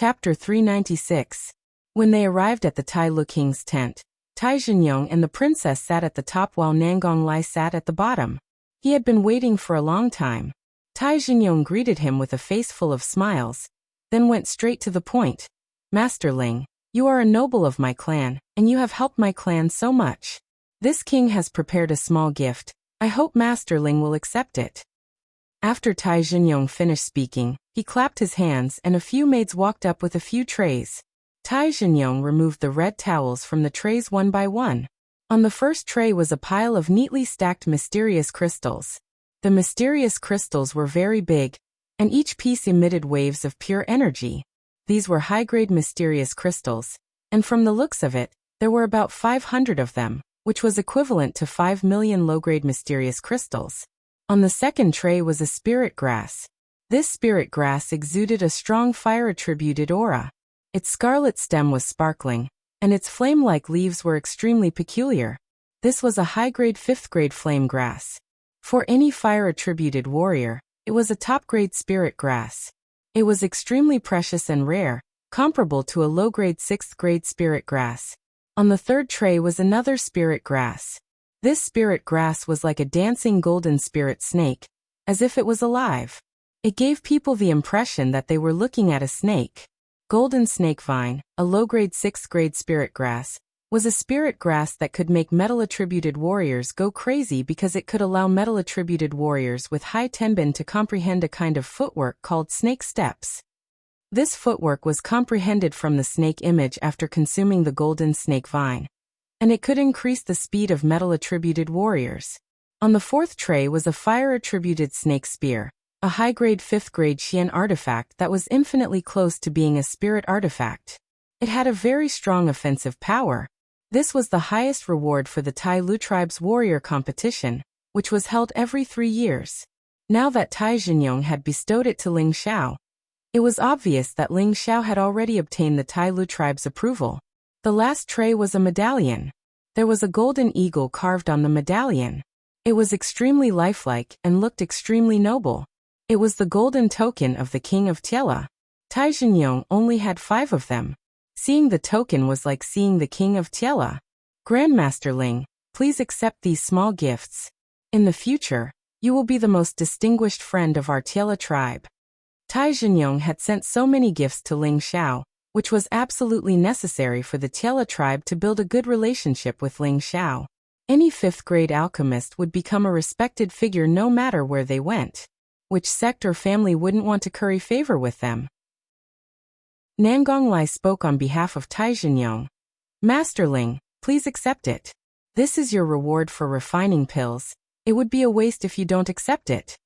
Chapter 396. When they arrived at the Tai Lu king's tent, Tai Zhenyong and the princess sat at the top while Nangong Lai sat at the bottom. He had been waiting for a long time. Tai Zhenyong greeted him with a face full of smiles, then went straight to the point. Master Ling, you are a noble of my clan, and you have helped my clan so much. This king has prepared a small gift. I hope Master Ling will accept it. After Tai Zhenyong finished speaking, he clapped his hands and a few maids walked up with a few trays. Tai Zhenyong removed the red towels from the trays one by one. On the first tray was a pile of neatly stacked mysterious crystals. The mysterious crystals were very big, and each piece emitted waves of pure energy. These were high-grade mysterious crystals, and from the looks of it, there were about 500 of them, which was equivalent to 5 million low-grade mysterious crystals. On the second tray was a spirit grass. This spirit grass exuded a strong fire-attributed aura. Its scarlet stem was sparkling, and its flame-like leaves were extremely peculiar. This was a high-grade 5th-grade flame grass. For any fire-attributed warrior, it was a top-grade spirit grass. It was extremely precious and rare, comparable to a low-grade 6th-grade spirit grass. On the third tray was another spirit grass. This spirit grass was like a dancing golden spirit snake, as if it was alive. It gave people the impression that they were looking at a snake. Golden snake vine, a low-grade 6th-grade spirit grass, was a spirit grass that could make metal-attributed warriors go crazy because it could allow metal-attributed warriors with high tenbin to comprehend a kind of footwork called snake steps. This footwork was comprehended from the snake image after consuming the golden snake vine, and it could increase the speed of metal-attributed warriors. On the fourth tray was a fire-attributed snake spear, a high-grade 5th-grade Xian artifact that was infinitely close to being a spirit artifact. It had a very strong offensive power. This was the highest reward for the Tai Lu tribe's warrior competition, which was held every 3 years. Now that Tai Zhenyong had bestowed it to Ling Xiao, it was obvious that Ling Xiao had already obtained the Tai Lu tribe's approval. The last tray was a medallion. There was a golden eagle carved on the medallion. It was extremely lifelike and looked extremely noble. It was the golden token of the king of Tiela. Tai Zhenyong only had 5 of them. Seeing the token was like seeing the king of Tiela. Grandmaster Ling, please accept these small gifts. In the future, you will be the most distinguished friend of our Tiela tribe. Tai Zhenyong had sent so many gifts to Ling Xiao, which was absolutely necessary for the Tiela tribe to build a good relationship with Ling Xiao. Any 5th-grade alchemist would become a respected figure no matter where they went. Which sect or family wouldn't want to curry favor with them? Nangong Lai spoke on behalf of Tai Zhenyong. Master Ling, please accept it. This is your reward for refining pills. It would be a waste if you don't accept it.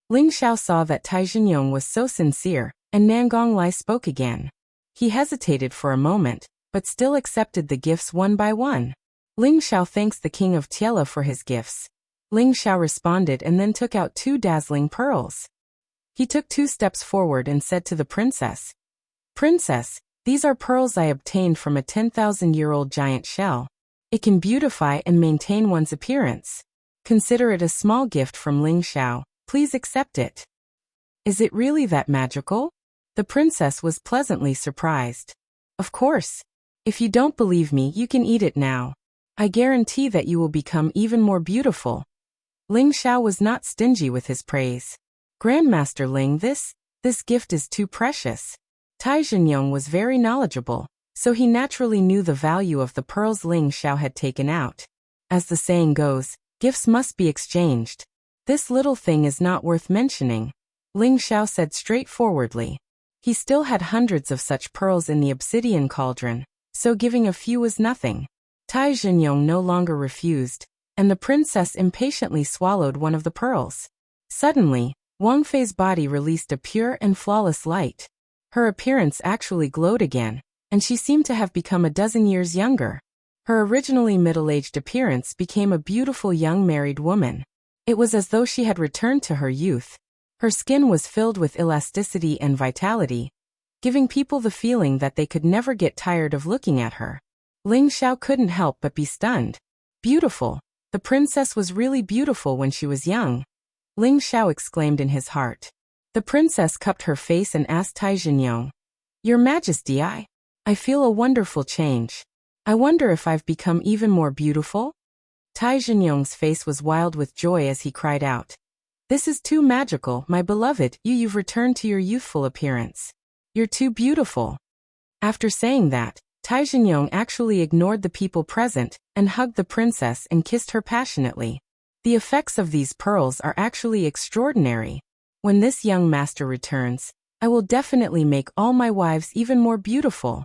Ling Xiao saw that Tai Zhenyong was so sincere, and Nangong Lai spoke again. He hesitated for a moment, but still accepted the gifts one by one. Ling Xiao thanks the king of Tiela for his gifts. Ling Xiao responded and then took out 2 dazzling pearls. He took 2 steps forward and said to the princess, Princess, these are pearls I obtained from a 10,000-year-old giant shell. It can beautify and maintain one's appearance. Consider it a small gift from Ling Xiao. Please accept it. Is it really that magical? The princess was pleasantly surprised. Of course. If you don't believe me, you can eat it now. I guarantee that you will become even more beautiful. Ling Xiao was not stingy with his praise. Grandmaster Ling, this gift is too precious. Tai Zhenyong was very knowledgeable, so he naturally knew the value of the pearls Ling Xiao had taken out. As the saying goes, gifts must be exchanged. This little thing is not worth mentioning, Ling Xiao said straightforwardly. He still had hundreds of such pearls in the obsidian cauldron, so giving a few was nothing. Tai Zhenyong no longer refused, and the princess impatiently swallowed one of the pearls. Suddenly, Wang Fei's body released a pure and flawless light. Her appearance actually glowed again, and she seemed to have become a dozen years younger. Her originally middle-aged appearance became a beautiful young married woman. It was as though she had returned to her youth. Her skin was filled with elasticity and vitality, giving people the feeling that they could never get tired of looking at her. Ling Xiao couldn't help but be stunned. Beautiful. The princess was really beautiful when she was young. Ling Xiao exclaimed in his heart. The princess cupped her face and asked Tai Zhenyong, Your Majesty, I feel a wonderful change. I wonder if I've become even more beautiful? Tai Zhenyong's face was wild with joy as he cried out. This is too magical, my beloved, you've returned to your youthful appearance. You're too beautiful. After saying that, Tai Zhenyong actually ignored the people present and hugged the princess and kissed her passionately. The effects of these pearls are actually extraordinary. When this young master returns, I will definitely make all my wives even more beautiful.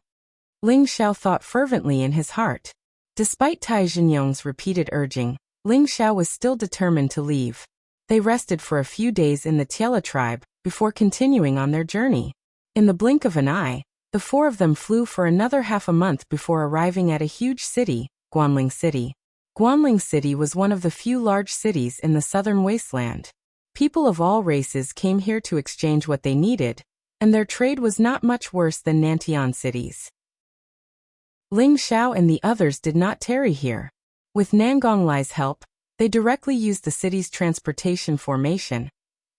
Ling Xiao thought fervently in his heart. Despite Tai Zhenyong's repeated urging, Ling Xiao was still determined to leave. They rested for a few days in the Tiela tribe before continuing on their journey. In the blink of an eye, the four of them flew for another half a month before arriving at a huge city, Guanling City. Guanling City was one of the few large cities in the southern wasteland. People of all races came here to exchange what they needed, and their trade was not much worse than Nantian cities. Ling Xiao and the others did not tarry here. With Nangong Lai's help, they directly used the city's transportation formation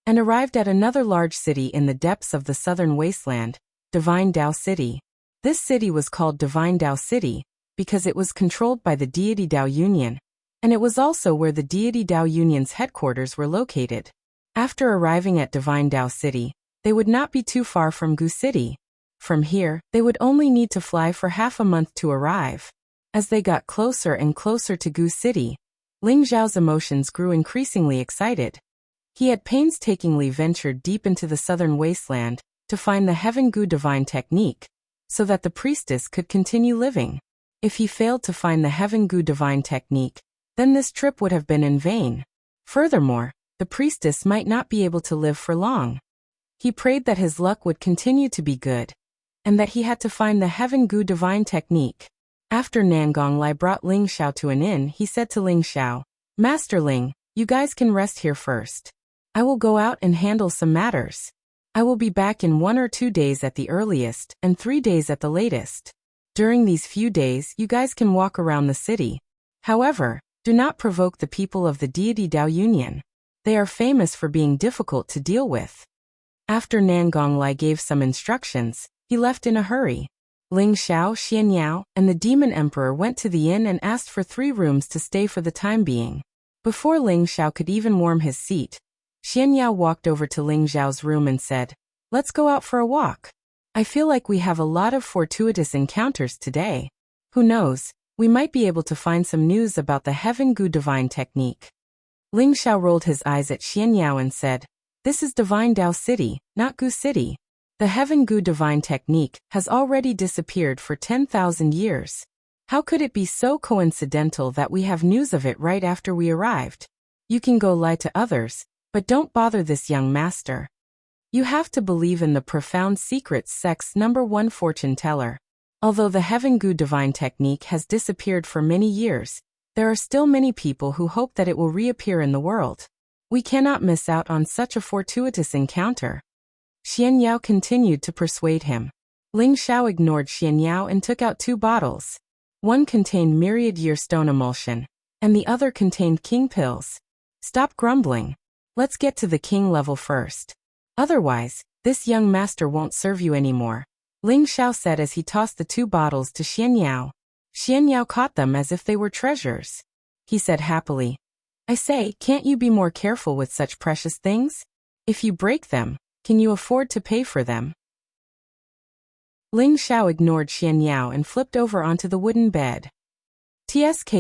and arrived at another large city in the depths of the southern wasteland, Divine Dao City. This city was called Divine Dao City because it was controlled by the deity Dao Union, and it was also where the deity Dao Union's headquarters were located. After arriving at Divine Dao City, they would not be too far from Gu City. From here, they would only need to fly for half a month to arrive. As they got closer and closer to Gu City, Ling Xiao's emotions grew increasingly excited. He had painstakingly ventured deep into the southern wasteland to find the Heaven Gu divine technique, so that the priestess could continue living. If he failed to find the Heaven Gu divine technique, then this trip would have been in vain. Furthermore, the priestess might not be able to live for long. He prayed that his luck would continue to be good, and that he had to find the Heaven Gu divine technique. After Nangong Lai brought Ling Xiao to an inn, he said to Ling Xiao, Master Ling, you guys can rest here first. I will go out and handle some matters. I will be back in 1 or 2 days at the earliest and 3 days at the latest. During these few days, you guys can walk around the city. However, do not provoke the people of the deity Dao Union. They are famous for being difficult to deal with. After Nangong Lai gave some instructions, he left in a hurry. Ling Xiao, Xian Yao, and the Demon Emperor went to the inn and asked for 3 rooms to stay for the time being. Before Ling Xiao could even warm his seat, Xian Yao walked over to Ling Xiao's room and said, Let's go out for a walk. I feel like we have a lot of fortuitous encounters today. Who knows, we might be able to find some news about the Heaven Gu divine technique. Ling Xiao rolled his eyes at Xian Yao and said, This is Divine Dao City, not Gu City. The Heaven Gu divine technique has already disappeared for 10,000 years. How could it be so coincidental that we have news of it right after we arrived? You can go lie to others, but don't bother this young master. You have to believe in the profound secrets sex number 1 fortune teller. Although the Heaven Gu divine technique has disappeared for many years, there are still many people who hope that it will reappear in the world. We cannot miss out on such a fortuitous encounter. Xian Yao continued to persuade him. Ling Xiao ignored Xian Yao and took out 2 bottles. One contained myriad year stone emulsion, and the other contained king pills. Stop grumbling. Let's get to the king level first. Otherwise, this young master won't serve you anymore, Ling Xiao said as he tossed the 2 bottles to Xian Yao. Xian Yao caught them as if they were treasures. He said happily, I say, can't you be more careful with such precious things? If you break them, can you afford to pay for them? Ling Xiao ignored Xian Yao and flipped over onto the wooden bed. TSK,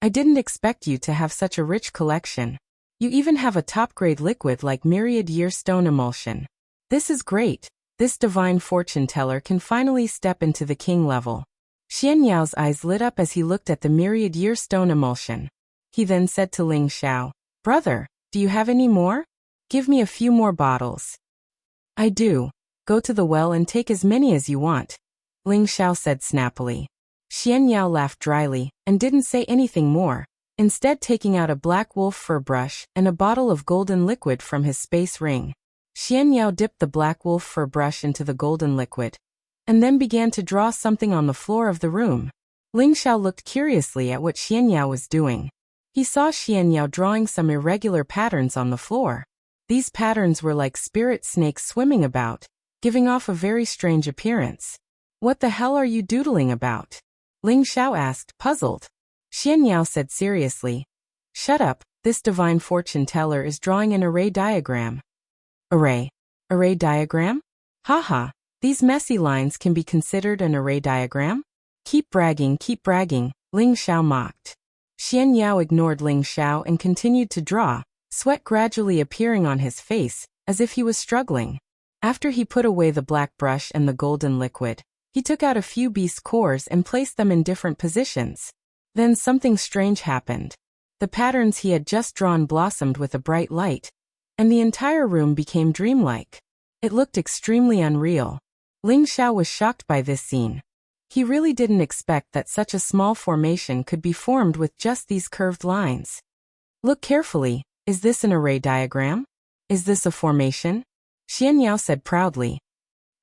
I didn't expect you to have such a rich collection. You even have a top-grade liquid like myriad year stone emulsion. This is great. This divine fortune teller can finally step into the king level. Xian Yao's eyes lit up as he looked at the myriad year stone emulsion. He then said to Ling Xiao, Brother, do you have any more? Give me a few more bottles. I do. Go to the well and take as many as you want, Ling Xiao said snappily. Xian Yao laughed dryly and didn't say anything more, instead taking out a black wolf fur brush and a bottle of golden liquid from his space ring. Xian Yao dipped the black wolf fur brush into the golden liquid, and then began to draw something on the floor of the room. Ling Xiao looked curiously at what Xian Yao was doing. He saw Xian Yao drawing some irregular patterns on the floor. These patterns were like spirit snakes swimming about, giving off a very strange appearance. What the hell are you doodling about? Ling Xiao asked, puzzled. Xian Yao said seriously, shut up, this divine fortune teller is drawing an array diagram. Array? Array diagram? Haha, these messy lines can be considered an array diagram? Keep bragging, Ling Xiao mocked. Xian Yao ignored Ling Xiao and continued to draw, sweat gradually appearing on his face, as if he was struggling. After he put away the black brush and the golden liquid, he took out a few beast cores and placed them in different positions. Then something strange happened. The patterns he had just drawn blossomed with a bright light, and the entire room became dreamlike. It looked extremely unreal. Ling Xiao was shocked by this scene. He really didn't expect that such a small formation could be formed with just these curved lines. Look carefully, is this an array diagram? Is this a formation? Xian Yao said proudly.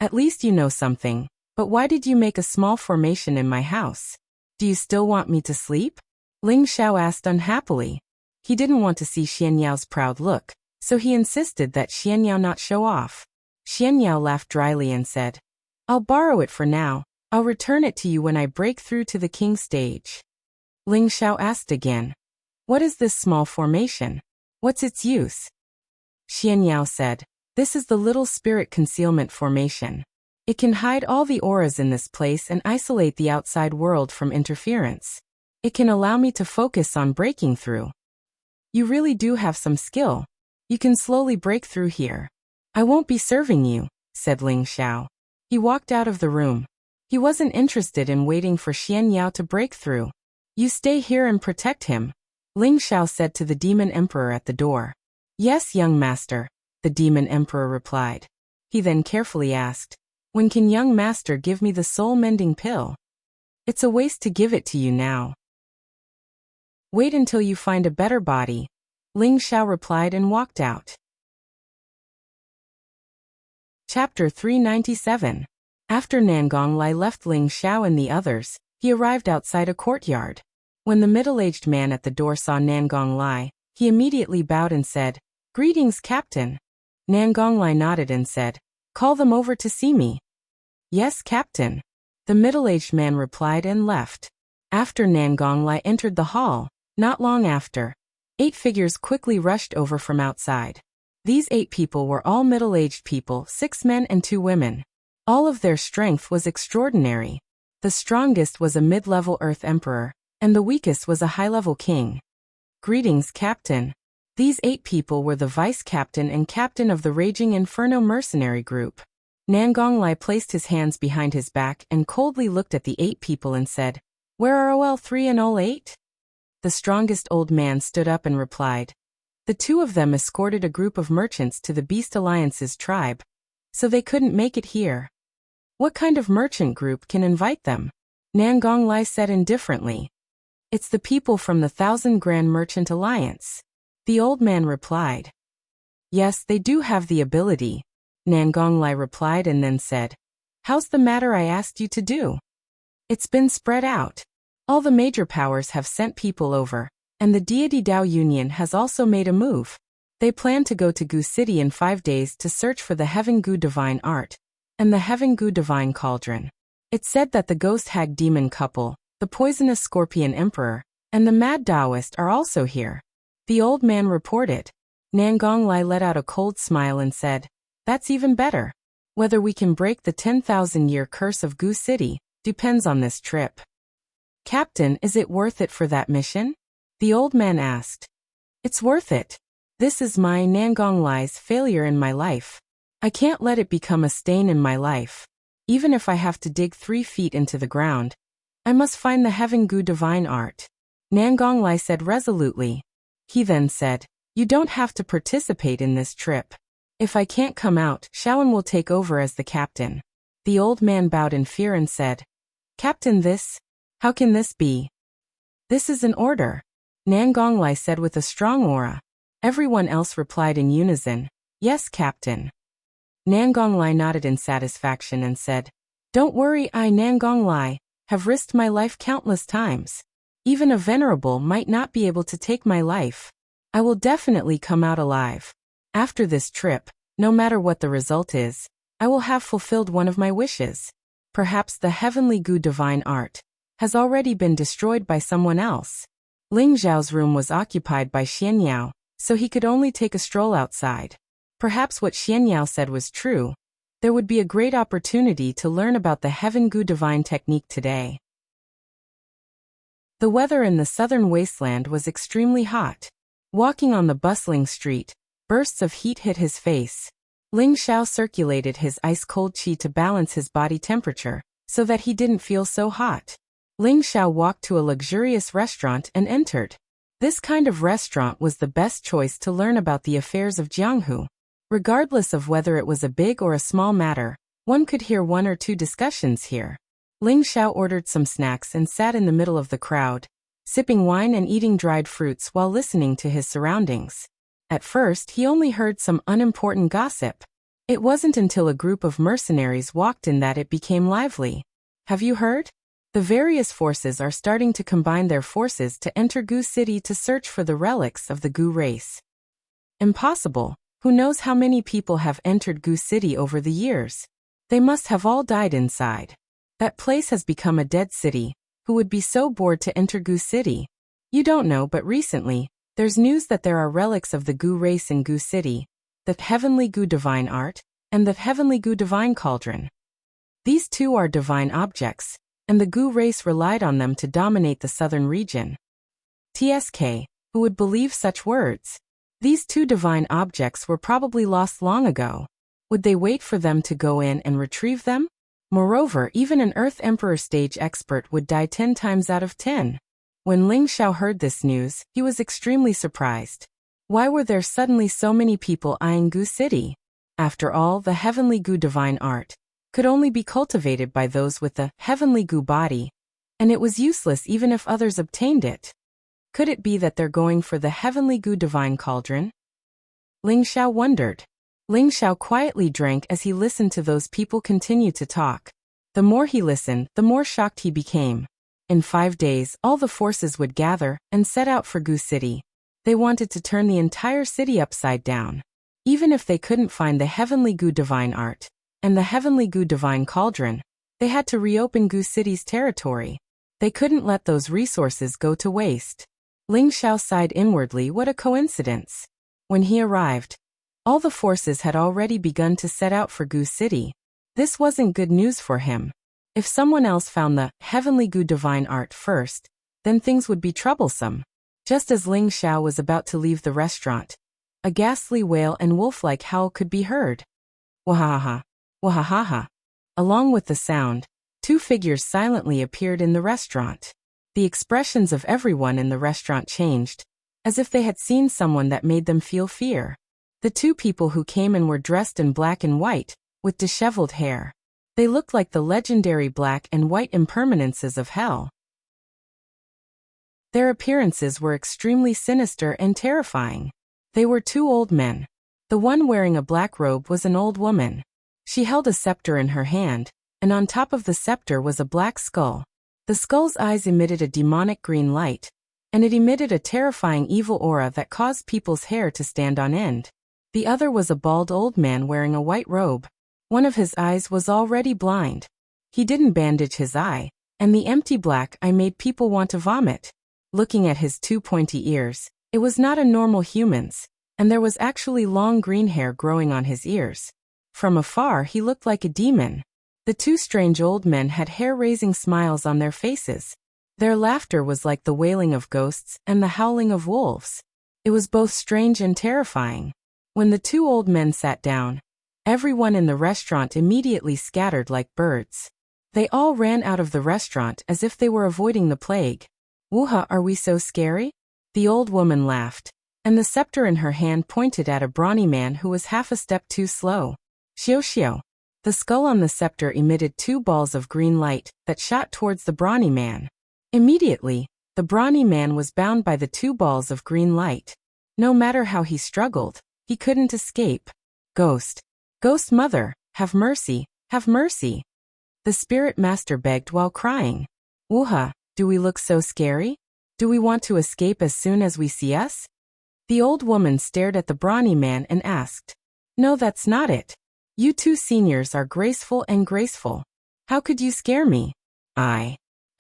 At least you know something, but why did you make a small formation in my house? Do you still want me to sleep? Ling Xiao asked unhappily. He didn't want to see Xian Yao's proud look, so he insisted that Xian Yao not show off. Xian Yao laughed dryly and said, I'll borrow it for now. I'll return it to you when I break through to the king stage. Ling Xiao asked again, what is this small formation? What's its use? Xian Yao said, this is the little spirit concealment formation. It can hide all the auras in this place and isolate the outside world from interference. It can allow me to focus on breaking through. You really do have some skill. You can slowly break through here. I won't be serving you, said Ling Xiao. He walked out of the room. He wasn't interested in waiting for Xian Yao to break through. You stay here and protect him, Ling Xiao said to the demon emperor at the door. Yes, young master, the demon emperor replied. He then carefully asked, when can young master give me the soul-mending pill? It's a waste to give it to you now. Wait until you find a better body, Ling Xiao replied and walked out. Chapter 397. After Nangong Lai left Ling Xiao and the others, he arrived outside a courtyard. When the middle-aged man at the door saw Nangong Lai, he immediately bowed and said, Greetings, Captain. Nangong Lai nodded and said, Call them over to see me. Yes, Captain. The middle-aged man replied and left. After Nangong Lai entered the hall, not long after, 8 figures quickly rushed over from outside. These 8 people were all middle-aged people, 6 men and 2 women. All of their strength was extraordinary. The strongest was a mid-level Earth Emperor, and the weakest was a high-level king. Greetings, Captain. These 8 people were the vice-captain and captain of the Raging Inferno mercenary group. Nangong Lai placed his hands behind his back and coldly looked at the 8 people and said, Where are OL3 and OL8? The strongest old man stood up and replied. The 2 of them escorted a group of merchants to the Beast Alliance's tribe, so they couldn't make it here. What kind of merchant group can invite them? Nangong Lai said indifferently. It's the people from the 1,000 Grand Merchant Alliance. The old man replied. Yes, they do have the ability, Nangong Lai replied and then said, How's the matter I asked you to do? It's been spread out. All the major powers have sent people over, and the Deity Dao Union has also made a move. They plan to go to Gu City in 5 days to search for the Heaven Gu Divine Art and the Heaven Gu Divine Cauldron. It's said that the Ghost Hag Demon couple, the Poisonous Scorpion Emperor, and the Mad Taoist are also here. The old man reported. Nangong Lai let out a cold smile and said, That's even better. Whether we can break the 10,000-year curse of Gu City depends on this trip. Captain, is it worth it for that mission? The old man asked. It's worth it. This is my Nangong Lai's failure in my life. I can't let it become a stain in my life. Even if I have to dig 3 feet into the ground, I must find the Heaven Gu Divine Art, Nangong Lai said resolutely. He then said, You don't have to participate in this trip. If I can't come out, Shaoan will take over as the captain. The old man bowed in fear and said, Captain, how can this be? This is an order, Nangong Lai said with a strong aura. Everyone else replied in unison, Yes, Captain. Nangong Lai nodded in satisfaction and said, Don't worry, I, Nangong Lai, have risked my life countless times. Even a venerable might not be able to take my life. I will definitely come out alive. After this trip, no matter what the result is, I will have fulfilled one of my wishes. Perhaps the heavenly gu divine art has already been destroyed by someone else. Ling Zhao's room was occupied by Xianyao, so he could only take a stroll outside. Perhaps what Xianyao said was true. There would be a great opportunity to learn about the heaven gu divine technique today. The weather in the southern wasteland was extremely hot. Walking on the bustling street, bursts of heat hit his face. Ling Xiao circulated his ice-cold qi to balance his body temperature, so that he didn't feel so hot. Ling Xiao walked to a luxurious restaurant and entered. This kind of restaurant was the best choice to learn about the affairs of Jianghu. Regardless of whether it was a big or a small matter, one could hear one or two discussions here. Ling Xiao ordered some snacks and sat in the middle of the crowd, sipping wine and eating dried fruits while listening to his surroundings. At first, he only heard some unimportant gossip. It wasn't until a group of mercenaries walked in that it became lively. Have you heard? The various forces are starting to combine their forces to enter Gu City to search for the relics of the Gu race. Impossible. Who knows how many people have entered Gu City over the years? They must have all died inside. That place has become a dead city. Who would be so bored to enter Gu City? You don't know, but recently, there's news that there are relics of the Gu race in Gu City, the heavenly Gu divine art, and the heavenly Gu divine cauldron. These two are divine objects, and the Gu race relied on them to dominate the southern region. TSK, who would believe such words? These two divine objects were probably lost long ago. Would they wait for them to go in and retrieve them? Moreover, even an Earth Emperor stage expert would die 10 times out of 10. When Ling Xiao heard this news, he was extremely surprised. Why were there suddenly so many people eyeing Gu City? After all, the heavenly Gu divine art could only be cultivated by those with the heavenly Gu body, and it was useless even if others obtained it. Could it be that they're going for the heavenly Gu divine cauldron? Ling Xiao wondered. Ling Xiao quietly drank as he listened to those people continue to talk. The more he listened, the more shocked he became. In 5 days, all the forces would gather and set out for Gu City. They wanted to turn the entire city upside down. Even if they couldn't find the heavenly Gu divine art and the heavenly Gu divine cauldron, they had to reopen Gu City's territory. They couldn't let those resources go to waste. Ling Xiao sighed inwardly. What a coincidence. When he arrived, all the forces had already begun to set out for Gu City. This wasn't good news for him. If someone else found the heavenly Gu divine art first, then things would be troublesome. Just as Ling Xiao was about to leave the restaurant, a ghastly wail and wolf-like howl could be heard. Wahaha! Wahaha! Along with the sound, 2 figures silently appeared in the restaurant. The expressions of everyone in the restaurant changed, as if they had seen someone that made them feel fear. The 2 people who came in were dressed in black and white, with disheveled hair. They looked like the legendary black and white impermanences of hell. Their appearances were extremely sinister and terrifying. They were 2 old men. The one wearing a black robe was an old woman. She held a scepter in her hand, and on top of the scepter was a black skull. The skull's eyes emitted a demonic green light, and it emitted a terrifying evil aura that caused people's hair to stand on end. The other was a bald old man wearing a white robe. One of his eyes was already blind. He didn't bandage his eye, and the empty black eye made people want to vomit. Looking at his 2 pointy ears, it was not a normal human's, and there was actually long green hair growing on his ears. From afar, he looked like a demon. The 2 strange old men had hair-raising smiles on their faces. Their laughter was like the wailing of ghosts and the howling of wolves. It was both strange and terrifying. When the 2 old men sat down, everyone in the restaurant immediately scattered like birds. They all ran out of the restaurant as if they were avoiding the plague. Wuha, are we so scary? The old woman laughed, and the scepter in her hand pointed at a brawny man who was half a step too slow. Xiao xiao. The skull on the scepter emitted 2 balls of green light that shot towards the brawny man. Immediately, the brawny man was bound by the 2 balls of green light. No matter how he struggled, he couldn't escape. Ghost. Ghost mother, have mercy, have mercy. The spirit master begged while crying. Wuha, do we look so scary? Do we want to escape as soon as we see us? The old woman stared at the brawny man and asked. No, that's not it. You two seniors are graceful and graceful. How could you scare me?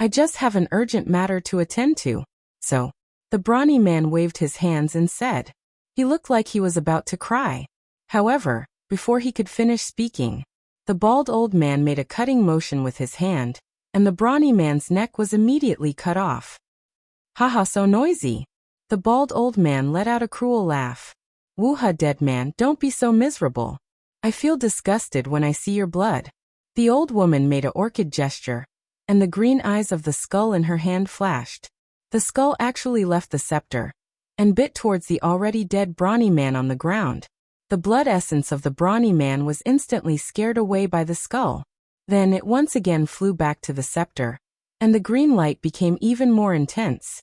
I just have an urgent matter to attend to. So, the brawny man waved his hands and said. He looked like he was about to cry. However, before he could finish speaking, the bald old man made a cutting motion with his hand, and the brawny man's neck was immediately cut off. Haha, so noisy. The bald old man let out a cruel laugh. Woo-ha, dead man, don't be so miserable. I feel disgusted when I see your blood. The old woman made an orchid gesture, and the green eyes of the skull in her hand flashed. The skull actually left the scepter, and bit towards the already dead brawny man on the ground. The blood essence of the brawny man was instantly scared away by the skull. Then it once again flew back to the scepter, and the green light became even more intense.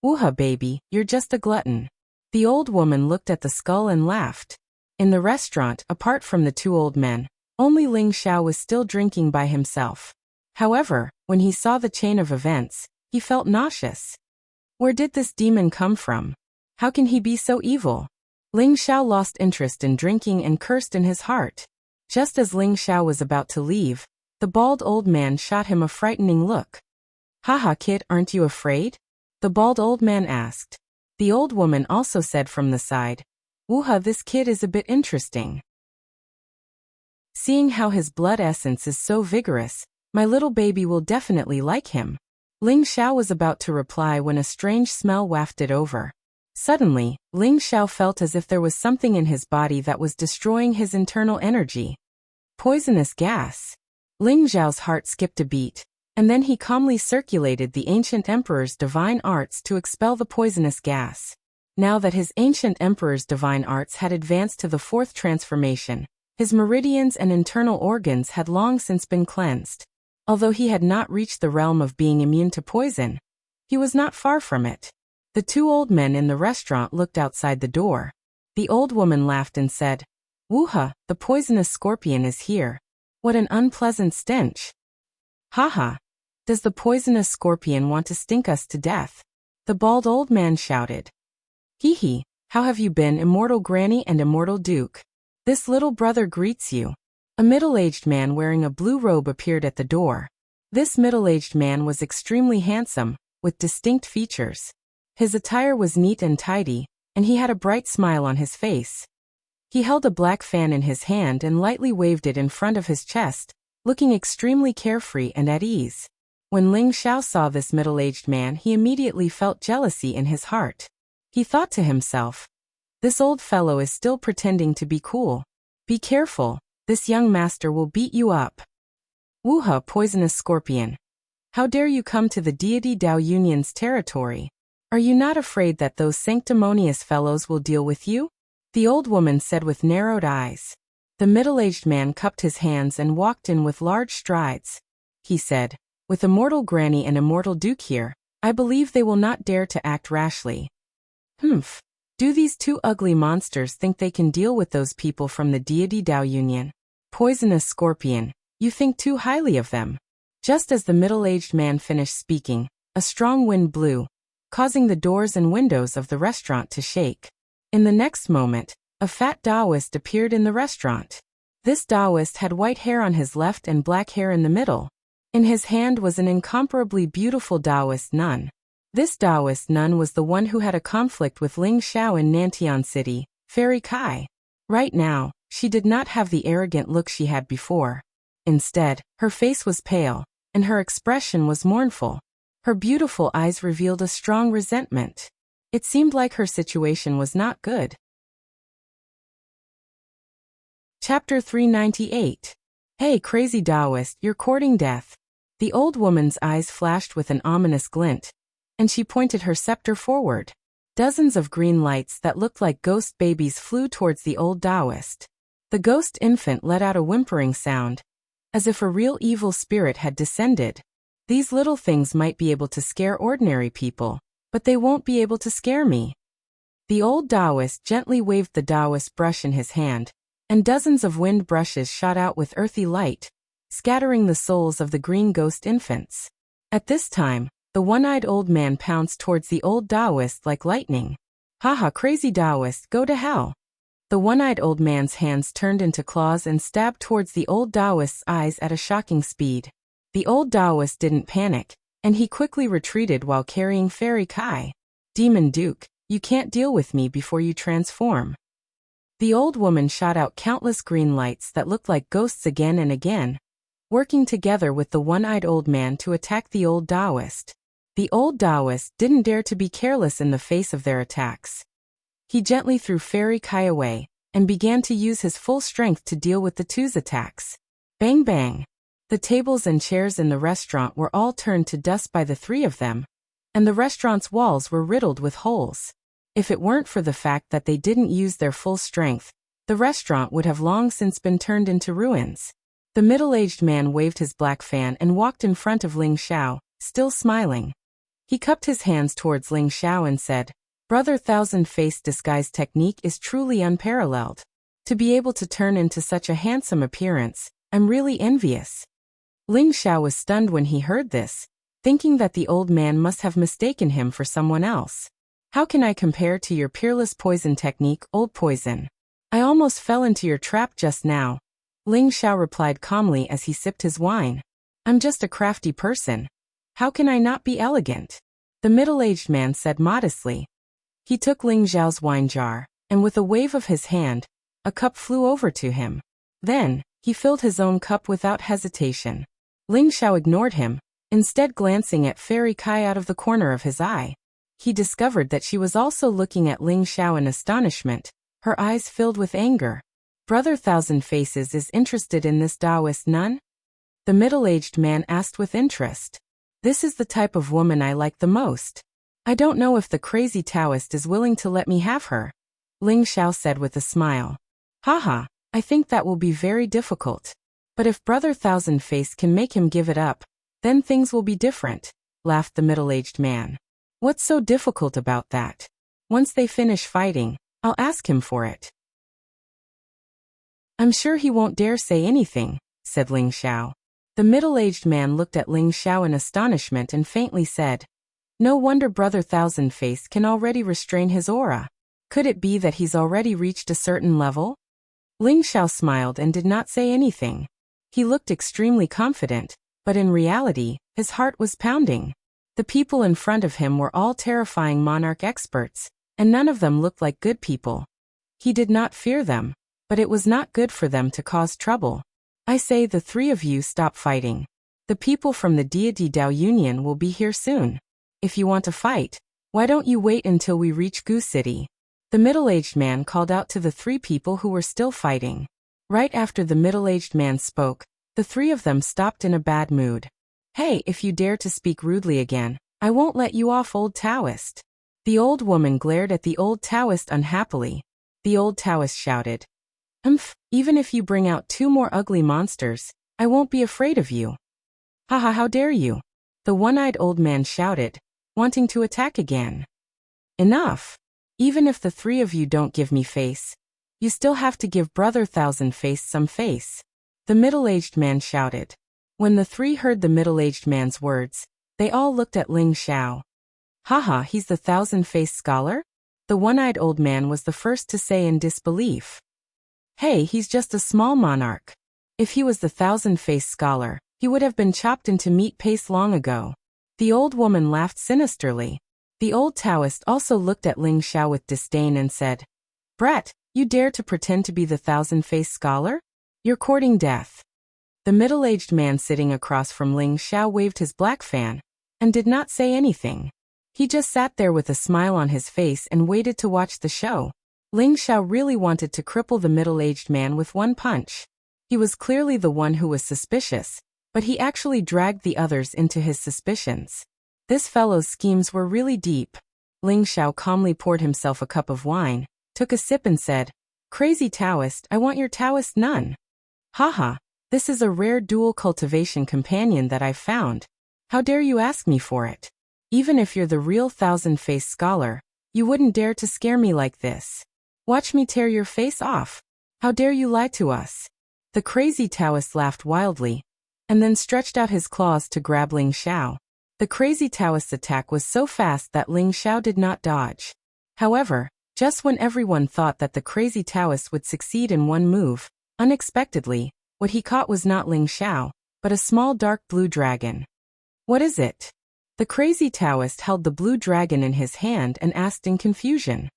Woo-ha, baby, you're just a glutton. The old woman looked at the skull and laughed. In the restaurant, apart from the two old men, only Ling Xiao was still drinking by himself. However, when he saw the chain of events, he felt nauseous. Where did this demon come from? How can he be so evil? Ling Xiao lost interest in drinking and cursed in his heart. Just as Ling Xiao was about to leave, the bald old man shot him a frightening look. Haha, kid, aren't you afraid? The bald old man asked. The old woman also said from the side, Woo-ha, this kid is a bit interesting. Seeing how his blood essence is so vigorous, my little baby will definitely like him. Ling Xiao was about to reply when a strange smell wafted over. Suddenly, Ling Xiao felt as if there was something in his body that was destroying his internal energy. Poisonous gas. Ling Xiao's heart skipped a beat, and then he calmly circulated the ancient emperor's divine arts to expel the poisonous gas. Now that his ancient emperor's divine arts had advanced to the fourth transformation, his meridians and internal organs had long since been cleansed. Although he had not reached the realm of being immune to poison, he was not far from it. The two old men in the restaurant looked outside the door. The old woman laughed and said, Woo-ha, the poisonous scorpion is here. What an unpleasant stench. Haha. Does the poisonous scorpion want to stink us to death? The bald old man shouted. Hee hee, how have you been, immortal granny and immortal duke? This little brother greets you. A middle-aged man wearing a blue robe appeared at the door. This middle-aged man was extremely handsome, with distinct features. His attire was neat and tidy, and he had a bright smile on his face. He held a black fan in his hand and lightly waved it in front of his chest, looking extremely carefree and at ease. When Ling Xiao saw this middle-aged man, he immediately felt jealousy in his heart. He thought to himself, this old fellow is still pretending to be cool. Be careful, this young master will beat you up. Woo-ha, poisonous scorpion. How dare you come to the deity Dao Union's territory? Are you not afraid that those sanctimonious fellows will deal with you? The old woman said with narrowed eyes. The middle-aged man cupped his hands and walked in with large strides. He said, with immortal granny and immortal duke here, I believe they will not dare to act rashly. Humph. Do these two ugly monsters think they can deal with those people from the deity Dao Union? Poisonous scorpion, you think too highly of them. Just as the middle-aged man finished speaking, a strong wind blew, causing the doors and windows of the restaurant to shake. In the next moment, a fat Taoist appeared in the restaurant. This Taoist had white hair on his left and black hair in the middle. In his hand was an incomparably beautiful Taoist nun. This Taoist nun was the one who had a conflict with Ling Xiao in Nantian City, Fairy Kai. Right now, she did not have the arrogant look she had before. Instead, her face was pale, and her expression was mournful. Her beautiful eyes revealed a strong resentment. It seemed like her situation was not good. Chapter 398. Hey, crazy Taoist, you're courting death. The old woman's eyes flashed with an ominous glint, and she pointed her scepter forward. Dozens of green lights that looked like ghost babies flew towards the old Taoist. The ghost infant let out a whimpering sound, as if a real evil spirit had descended. These little things might be able to scare ordinary people, but they won't be able to scare me. The old Taoist gently waved the Taoist brush in his hand, and dozens of wind brushes shot out with earthy light, scattering the souls of the green ghost infants. At this time, the one-eyed old man pounced towards the old Taoist like lightning. Haha, crazy Taoist, go to hell. The one-eyed old man's hands turned into claws and stabbed towards the old Taoist's eyes at a shocking speed. The old Taoist didn't panic, and he quickly retreated while carrying Fairy Kai. Demon Duke, you can't deal with me before you transform. The old woman shot out countless green lights that looked like ghosts again and again, working together with the one-eyed old man to attack the old Taoist. The old Taoist didn't dare to be careless in the face of their attacks. He gently threw Fairy Kai away, and began to use his full strength to deal with the two's attacks. Bang bang! The tables and chairs in the restaurant were all turned to dust by the three of them, and the restaurant's walls were riddled with holes. If it weren't for the fact that they didn't use their full strength, the restaurant would have long since been turned into ruins. The middle-aged man waved his black fan and walked in front of Ling Xiao, still smiling. He cupped his hands towards Ling Xiao and said, "Brother, thousand-face disguise technique is truly unparalleled. To be able to turn into such a handsome appearance, I'm really envious." Ling Xiao was stunned when he heard this, thinking that the old man must have mistaken him for someone else. "How can I compare to your peerless poison technique, old poison? I almost fell into your trap just now," Ling Xiao replied calmly as he sipped his wine. "I'm just a crafty person. How can I not be elegant?" The middle-aged man said modestly. He took Ling Xiao's wine jar, and with a wave of his hand, a cup flew over to him. Then, he filled his own cup without hesitation. Ling Xiao ignored him, instead glancing at Fairy Kai out of the corner of his eye. He discovered that she was also looking at Ling Xiao in astonishment, her eyes filled with anger. "Brother Thousand Faces is interested in this Taoist nun?" The middle-aged man asked with interest. "This is the type of woman I like the most. I don't know if the crazy Taoist is willing to let me have her," Ling Xiao said with a smile. "Haha, I think that will be very difficult. But if Brother Thousand Face can make him give it up, then things will be different," laughed the middle-aged man. "What's so difficult about that? Once they finish fighting, I'll ask him for it." "I'm sure he won't dare say anything," said Ling Xiao. The middle-aged man looked at Ling Xiao in astonishment and faintly said, "No wonder Brother Thousand Face can already restrain his aura. Could it be that he's already reached a certain level?" Ling Xiao smiled and did not say anything. He looked extremely confident, but in reality, his heart was pounding. The people in front of him were all terrifying monarch experts, and none of them looked like good people. He did not fear them, but it was not good for them to cause trouble. "I say the three of you stop fighting. The people from the Deity Dao Union will be here soon. If you want to fight, why don't you wait until we reach Gu City?" The middle-aged man called out to the three people who were still fighting. Right after the middle-aged man spoke, the three of them stopped in a bad mood. "Hey, if you dare to speak rudely again, I won't let you off, old Taoist." The old woman glared at the old Taoist unhappily. The old Taoist shouted, Even if you bring out 2 more ugly monsters, I won't be afraid of you." "Haha, how dare you?" the one-eyed old man shouted, wanting to attack again. "Enough. Even if the 3 of you don't give me face, you still have to give Brother Thousand Face some face," the middle-aged man shouted. When the 3 heard the middle-aged man's words, they all looked at Ling Xiao. "Haha, he's the thousand-faced scholar?" the one-eyed old man was the first to say in disbelief. "Hey, he's just a small monarch. If he was the thousand-faced scholar, he would have been chopped into meat paste long ago." The old woman laughed sinisterly. The old Taoist also looked at Ling Xiao with disdain and said, "Brat, you dare to pretend to be the thousand-faced scholar? You're courting death." The middle-aged man sitting across from Ling Xiao waved his black fan, and did not say anything. He just sat there with a smile on his face and waited to watch the show. Ling Xiao really wanted to cripple the middle-aged man with one punch. He was clearly the one who was suspicious, but he actually dragged the others into his suspicions. This fellow's schemes were really deep. Ling Xiao calmly poured himself a cup of wine, took a sip and said, "Crazy Taoist, I want your Taoist nun." "Haha, this is a rare dual cultivation companion that I've found. How dare you ask me for it? Even if you're the real thousand-faced scholar, you wouldn't dare to scare me like this. Watch me tear your face off. How dare you lie to us?" The crazy Taoist laughed wildly, and then stretched out his claws to grab Ling Xiao. The crazy Taoist's attack was so fast that Ling Xiao did not dodge. However, Just when everyone thought that the crazy Taoist would succeed in one move, unexpectedly, what he caught was not Ling Xiao, but a small dark blue dragon. What is it? The crazy Taoist held the blue dragon in his hand and asked in confusion.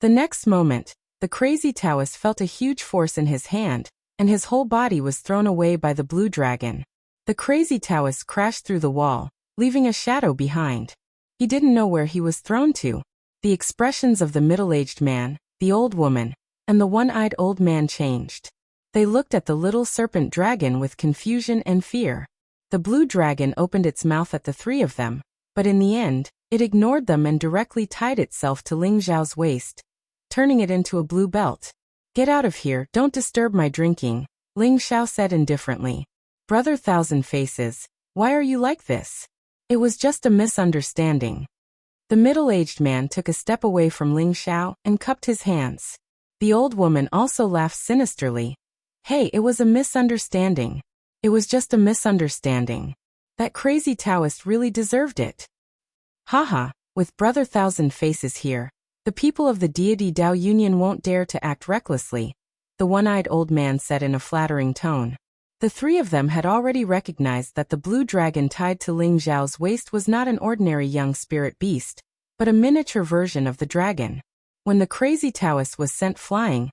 The next moment, the crazy Taoist felt a huge force in his hand, and his whole body was thrown away by the blue dragon. The crazy Taoist crashed through the wall, leaving a shadow behind. He didn't know where he was thrown to. The expressions of the middle-aged man, the old woman, and the one-eyed old man changed. They looked at the little serpent dragon with confusion and fear. The blue dragon opened its mouth at the three of them, but in the end, it ignored them and directly tied itself to Ling Xiao's waist, turning it into a blue belt. "Get out of here, don't disturb my drinking," Ling Xiao said indifferently. "Brother Thousand Faces, why are you like this? It was just a misunderstanding." The middle-aged man took a step away from Ling Xiao and cupped his hands. The old woman also laughed sinisterly. "Hey, it was a misunderstanding. It was just a misunderstanding. That crazy Taoist really deserved it." Haha, with Brother Thousand Faces here, the people of the deity Dao Union won't dare to act recklessly, the one-eyed old man said in a flattering tone. The three of them had already recognized that the blue dragon tied to Ling Xiao's waist was not an ordinary young spirit beast, but a miniature version of the dragon. When the crazy Taoist was sent flying,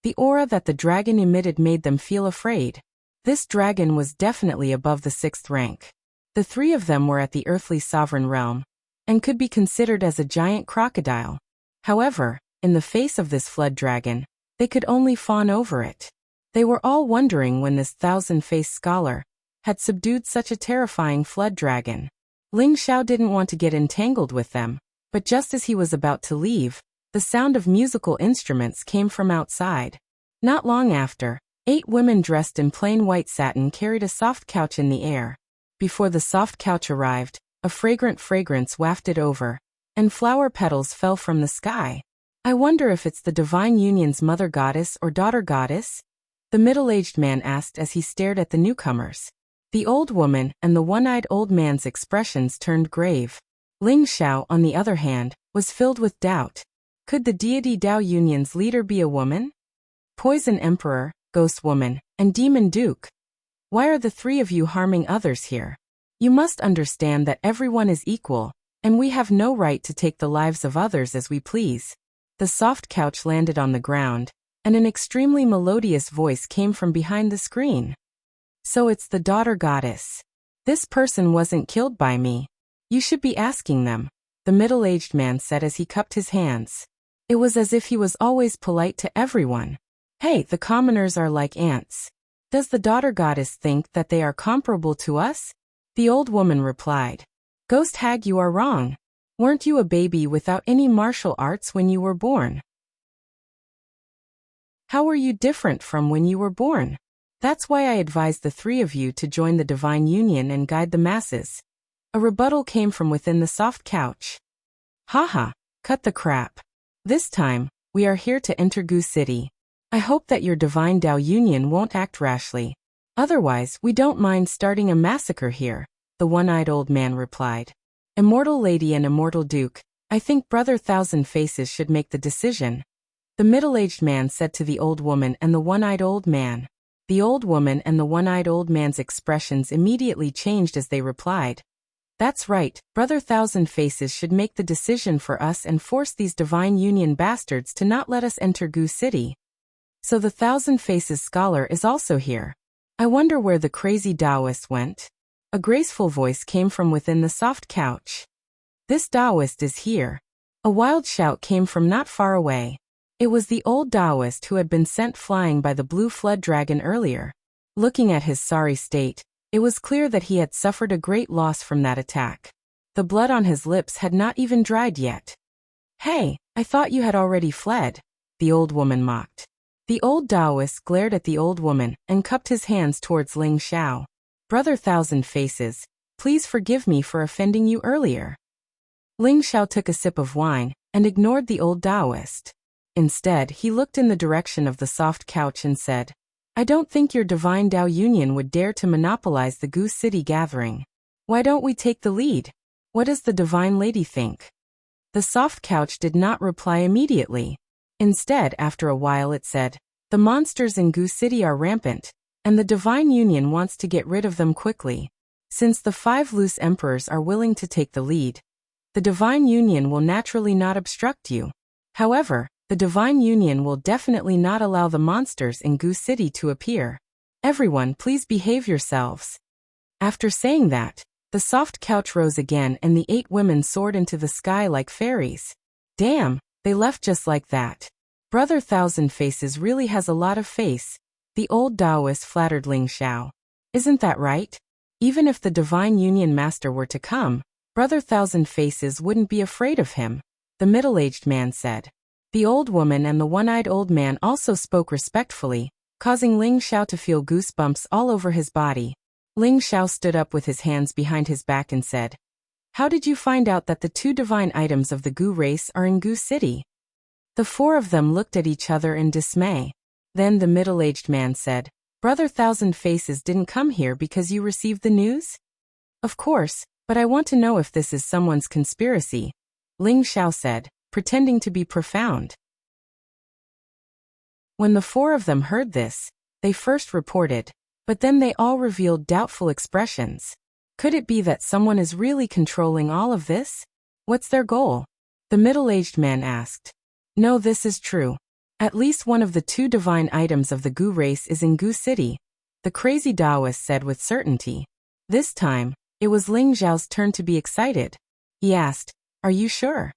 the aura that the dragon emitted made them feel afraid. This dragon was definitely above the 6th rank. The three of them were at the earthly sovereign realm, and could be considered as a giant crocodile. However, in the face of this flood dragon, they could only fawn over it. They were all wondering when this thousand-faced scholar had subdued such a terrifying flood dragon. Ling Xiao didn't want to get entangled with them, but just as he was about to leave, the sound of musical instruments came from outside. Not long after, 8 women dressed in plain white satin carried a soft couch in the air. Before the soft couch arrived, a fragrant fragrance wafted over, and flower petals fell from the sky. "I wonder if it's the Divine Union's mother goddess or daughter goddess?" the middle-aged man asked as he stared at the newcomers. The old woman and the one-eyed old man's expressions turned grave. Ling Xiao, on the other hand, was filled with doubt. Could the deity Dao Union's leader be a woman? Poison Emperor, Ghost Woman, and Demon Duke. Why are the three of you harming others here? You must understand that everyone is equal, and we have no right to take the lives of others as we please. The soft couch landed on the ground, and an extremely melodious voice came from behind the screen. "So it's the daughter goddess. This person wasn't killed by me. You should be asking them," the middle-aged man said as he cupped his hands. It was as if he was always polite to everyone. "Hey, the commoners are like ants. Does the daughter goddess think that they are comparable to us?" The old woman replied. "Ghost hag, you are wrong. Weren't you a baby without any martial arts when you were born? How were you different from when you were born? That's why I advised the three of you to join the Divine Union and guide the masses." A rebuttal came from within the soft couch. "Haha, cut the crap. This time, we are here to enter Gu City. I hope that your Divine Dao Union won't act rashly. Otherwise, we don't mind starting a massacre here," the one-eyed old man replied. "Immortal Lady and Immortal Duke, I think Brother Thousand Faces should make the decision," the middle-aged man said to the old woman and the one-eyed old man. The old woman and the one-eyed old man's expressions immediately changed as they replied. "That's right, Brother Thousand Faces should make the decision for us and force these Divine Union bastards to not let us enter Gu City." "So the Thousand Faces scholar is also here. I wonder where the crazy Taoist went." A graceful voice came from within the soft couch. "This Taoist is here." A wild shout came from not far away. It was the old Taoist who had been sent flying by the blue flood dragon earlier. Looking at his sorry state, it was clear that he had suffered a great loss from that attack. The blood on his lips had not even dried yet. "Hey, I thought you had already fled," the old woman mocked. The old Taoist glared at the old woman and cupped his hands towards Ling Xiao. "Brother Thousand Faces, please forgive me for offending you earlier." Ling Xiao took a sip of wine and ignored the old Taoist. Instead, he looked in the direction of the soft couch and said, "I don't think your Divine Dao Union would dare to monopolize the Gu City gathering. Why don't we take the lead? What does the Divine Lady think?" The soft couch did not reply immediately. Instead, after a while it said, "The monsters in Goo City are rampant, and the Divine Union wants to get rid of them quickly. Since the 5 loose emperors are willing to take the lead, the Divine Union will naturally not obstruct you. However, the Divine Union will definitely not allow the monsters in Goo City to appear. Everyone, please behave yourselves." After saying that, the soft couch rose again and the 8 women soared into the sky like fairies. Damn, they left just like that. Brother Thousand Faces really has a lot of face, the old Taoist flattered Ling Xiao. Isn't that right? Even if the Divine Union Master were to come, Brother Thousand Faces wouldn't be afraid of him, the middle-aged man said. The old woman and the one-eyed old man also spoke respectfully, causing Ling Xiao to feel goosebumps all over his body. Ling Xiao stood up with his hands behind his back and said, "How did you find out that the 2 divine items of the Goo race are in Goo City?" The 4 of them looked at each other in dismay. Then the middle-aged man said, "Brother Thousand Faces didn't come here because you received the news?" "Of course, but I want to know if this is someone's conspiracy," Ling Xiao said, pretending to be profound. When the 4 of them heard this, they first reported, but then they all revealed doubtful expressions. Could it be that someone is really controlling all of this? What's their goal? The middle-aged man asked. No, this is true. At least one of the 2 divine items of the Goo race is in Goo City, the crazy Taoist said with certainty. This time, it was Ling Xiao's turn to be excited. He asked, "Are you sure?"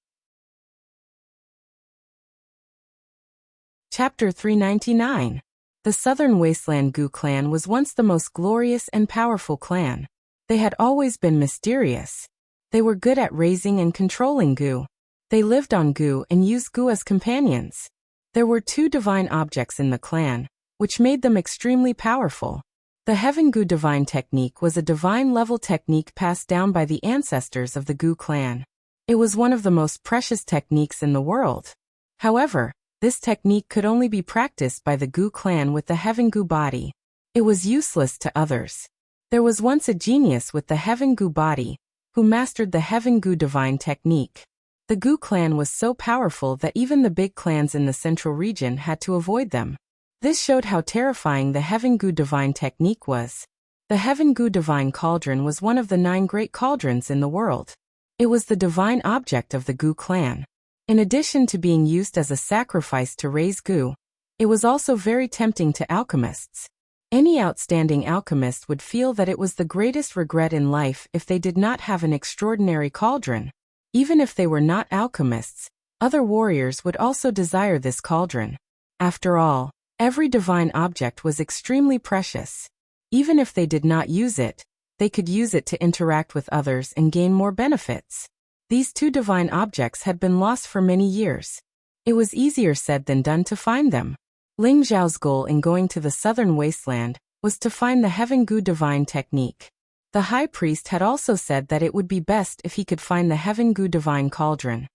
Chapter 399. The Southern Wasteland Goo clan was once the most glorious and powerful clan. They had always been mysterious. They were good at raising and controlling Goo. They lived on Goo and used Goo as companions. There were 2 divine objects in the clan, which made them extremely powerful. The Heaven Goo Divine Technique was a divine-level technique passed down by the ancestors of the Goo clan. It was one of the most precious techniques in the world. However, this technique could only be practiced by the Goo clan with the Heaven Goo body. It was useless to others. There was once a genius with the Heaven Goo body, who mastered the Heaven Goo Divine Technique. The Goo clan was so powerful that even the big clans in the central region had to avoid them. This showed how terrifying the Heaven Goo Divine Technique was. The Heaven Goo Divine Cauldron was one of the 9 great cauldrons in the world. It was the divine object of the Goo clan. In addition to being used as a sacrifice to raise Goo, it was also very tempting to alchemists. Any outstanding alchemist would feel that it was the greatest regret in life if they did not have an extraordinary cauldron. Even if they were not alchemists, other warriors would also desire this cauldron. After all, every divine object was extremely precious. Even if they did not use it, they could use it to interact with others and gain more benefits. These 2 divine objects had been lost for many years. It was easier said than done to find them. Ling Xiao's goal in going to the southern wasteland was to find the Heaven Goo Divine Technique. The high priest had also said that it would be best if he could find the Heaven Goo Divine Cauldron.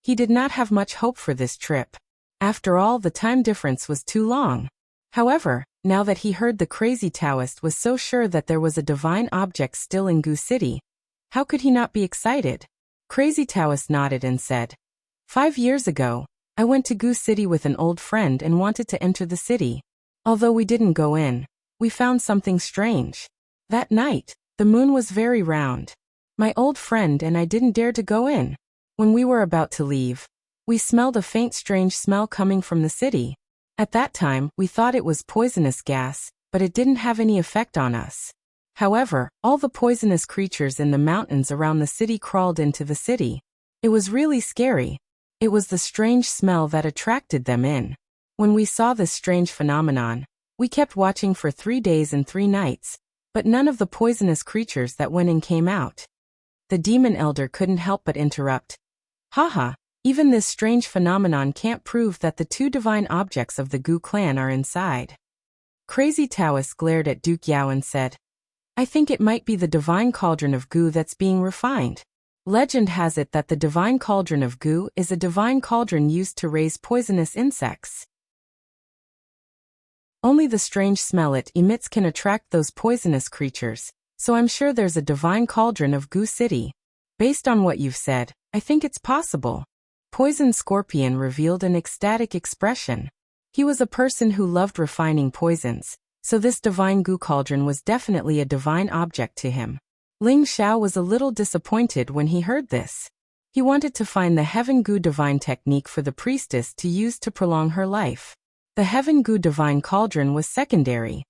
He did not have much hope for this trip. After all, the time difference was too long. However, now that he heard the crazy Taoist was so sure that there was a divine object still in Goo City, how could he not be excited? Crazy Taoist nodded and said, 5 years ago, I went to Goo City with an old friend and wanted to enter the city. Although we didn't go in, we found something strange. That night, the moon was very round. My old friend and I didn't dare to go in. When we were about to leave, we smelled a faint strange smell coming from the city. At that time, we thought it was poisonous gas, but it didn't have any effect on us. However, all the poisonous creatures in the mountains around the city crawled into the city. It was really scary. It was the strange smell that attracted them in. When we saw this strange phenomenon, we kept watching for 3 days and 3 nights, but none of the poisonous creatures that went in came out. The demon elder couldn't help but interrupt. Haha, even this strange phenomenon can't prove that the 2 divine objects of the Goo clan are inside. Crazy Taoist glared at Duke Yao and said, I think it might be the divine cauldron of Goo that's being refined. Legend has it that the divine cauldron of Goo is a divine cauldron used to raise poisonous insects. Only the strange smell it emits can attract those poisonous creatures, so I'm sure there's a divine cauldron of Goo City. Based on what you've said, I think it's possible. Poison Scorpion revealed an ecstatic expression. He was a person who loved refining poisons, so this divine goo cauldron was definitely a divine object to him. Ling Xiao was a little disappointed when he heard this. He wanted to find the Heaven Goo divine technique for the priestess to use to prolong her life. The Heaven Goo divine cauldron was secondary.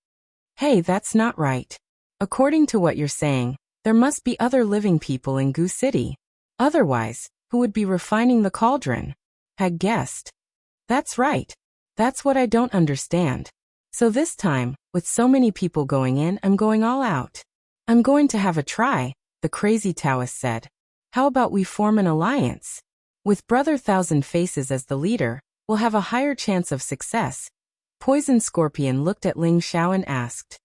Hey, that's not right. According to what you're saying, there must be other living people in Goo City. Otherwise, who would be refining the cauldron? Had guessed. That's right. That's what I don't understand. So this time, with so many people going in, I'm going all out. I'm going to have a try, the crazy Taoist said. How about we form an alliance? With Brother Thousand Faces as the leader, we'll have a higher chance of success. Poison Scorpion looked at Ling Xiao and asked.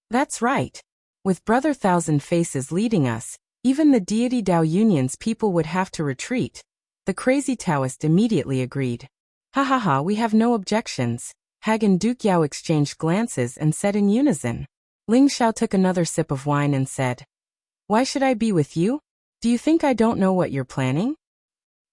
That's right. With Brother Thousand Faces leading us, even the deity Dao Union's people would have to retreat. The crazy Taoist immediately agreed. Ha ha ha, we have no objections. Hag and Duke Yao exchanged glances and said in unison. Ling Xiao took another sip of wine and said, Why should I be with you? Do you think I don't know what you're planning?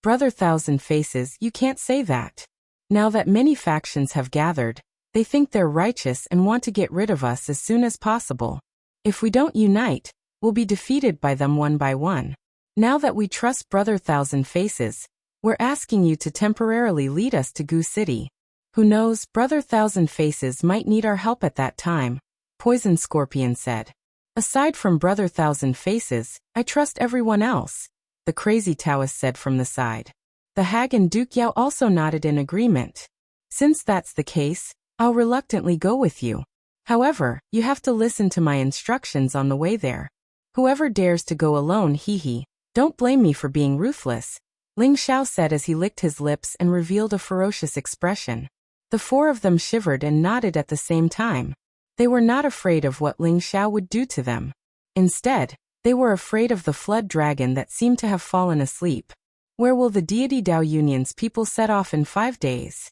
Brother Thousand Faces, you can't say that. Now that many factions have gathered, they think they're righteous and want to get rid of us as soon as possible. If we don't unite, we'll be defeated by them one by one. Now that we trust Brother Thousand Faces, we're asking you to temporarily lead us to Goo City. Who knows, Brother Thousand Faces might need our help at that time, Poison Scorpion said. Aside from Brother Thousand Faces, I trust everyone else, the crazy Taoist said from the side. The hag and Duke Yao also nodded in agreement. Since that's the case, I'll reluctantly go with you. However, you have to listen to my instructions on the way there. Whoever dares to go alone, hee. Don't blame me for being ruthless, Ling Xiao said as he licked his lips and revealed a ferocious expression. The four of them shivered and nodded at the same time. They were not afraid of what Ling Xiao would do to them. Instead, they were afraid of the flood dragon that seemed to have fallen asleep. Where will the deity Dao Union's people set off in 5 days?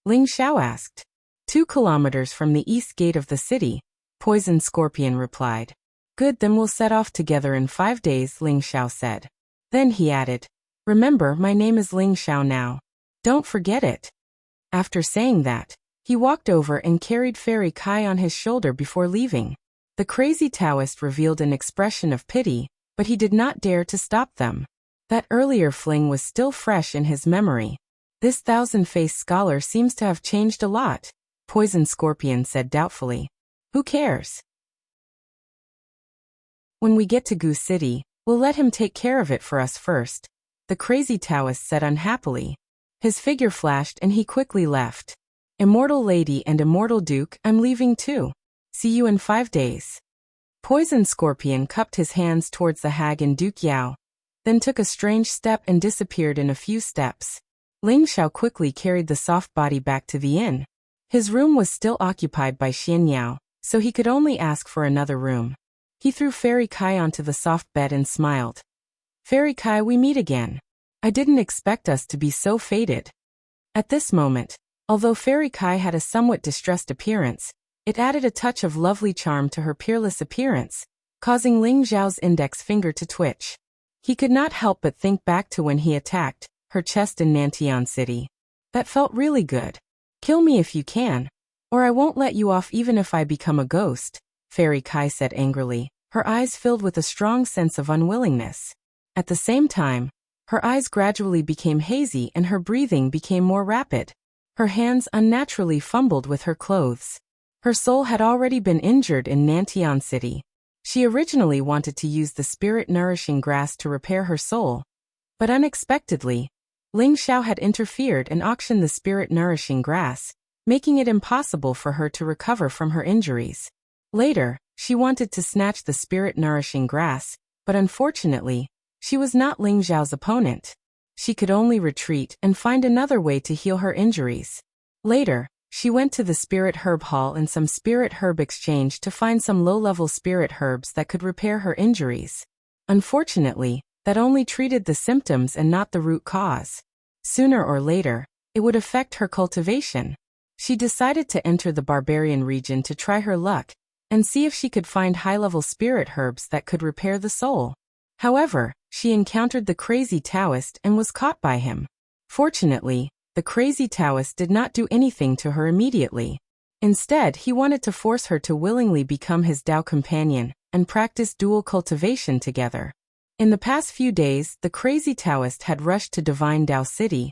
Ling Xiao asked. 2 kilometers from the east gate of the city, Poison Scorpion replied. Good, then we'll set off together in 5 days, Ling Xiao said. Then he added, Remember, my name is Ling Xiao now. Don't forget it. After saying that, he walked over and carried Fairy Kai on his shoulder before leaving. The crazy Taoist revealed an expression of pity, but he did not dare to stop them. That earlier fling was still fresh in his memory. This thousand-faced scholar seems to have changed a lot, Poison Scorpion said doubtfully. Who cares? When we get to Goo City, we'll let him take care of it for us first, the crazy Taoist said unhappily. His figure flashed and he quickly left. Immortal Lady and Immortal Duke, I'm leaving too. See you in 5 days. Poison Scorpion cupped his hands towards the hag and Duke Yao, then took a strange step and disappeared in a few steps. Ling Xiao quickly carried the soft body back to the inn. His room was still occupied by Xian Yao, so he could only ask for another room. He threw Fairy Kai onto the soft bed and smiled. Fairy Kai, we meet again. I didn't expect us to be so fated. At this moment, although Fairy Kai had a somewhat distressed appearance, it added a touch of lovely charm to her peerless appearance, causing Ling Xiao's index finger to twitch. He could not help but think back to when he attacked her chest in Nantian City. That felt really good. Kill me if you can, or I won't let you off even if I become a ghost, Fairy Kai said angrily, her eyes filled with a strong sense of unwillingness. At the same time, her eyes gradually became hazy and her breathing became more rapid. Her hands unnaturally fumbled with her clothes. Her soul had already been injured in Nantian City. She originally wanted to use the spirit-nourishing grass to repair her soul, but unexpectedly, Ling Xiao had interfered and auctioned the spirit-nourishing grass, making it impossible for her to recover from her injuries. Later, she wanted to snatch the spirit-nourishing grass, but unfortunately, she was not Ling Xiao's opponent. She could only retreat and find another way to heal her injuries. Later, she went to the Spirit Herb Hall and some Spirit Herb Exchange to find some low-level spirit herbs that could repair her injuries. Unfortunately, that only treated the symptoms and not the root cause. Sooner or later, it would affect her cultivation. She decided to enter the barbarian region to try her luck and see if she could find high-level spirit herbs that could repair the soul. However, she encountered the crazy Taoist and was caught by him. Fortunately, the crazy Taoist did not do anything to her immediately. Instead, he wanted to force her to willingly become his Tao companion and practice dual cultivation together. In the past few days, the crazy Taoist had rushed to Divine Tao City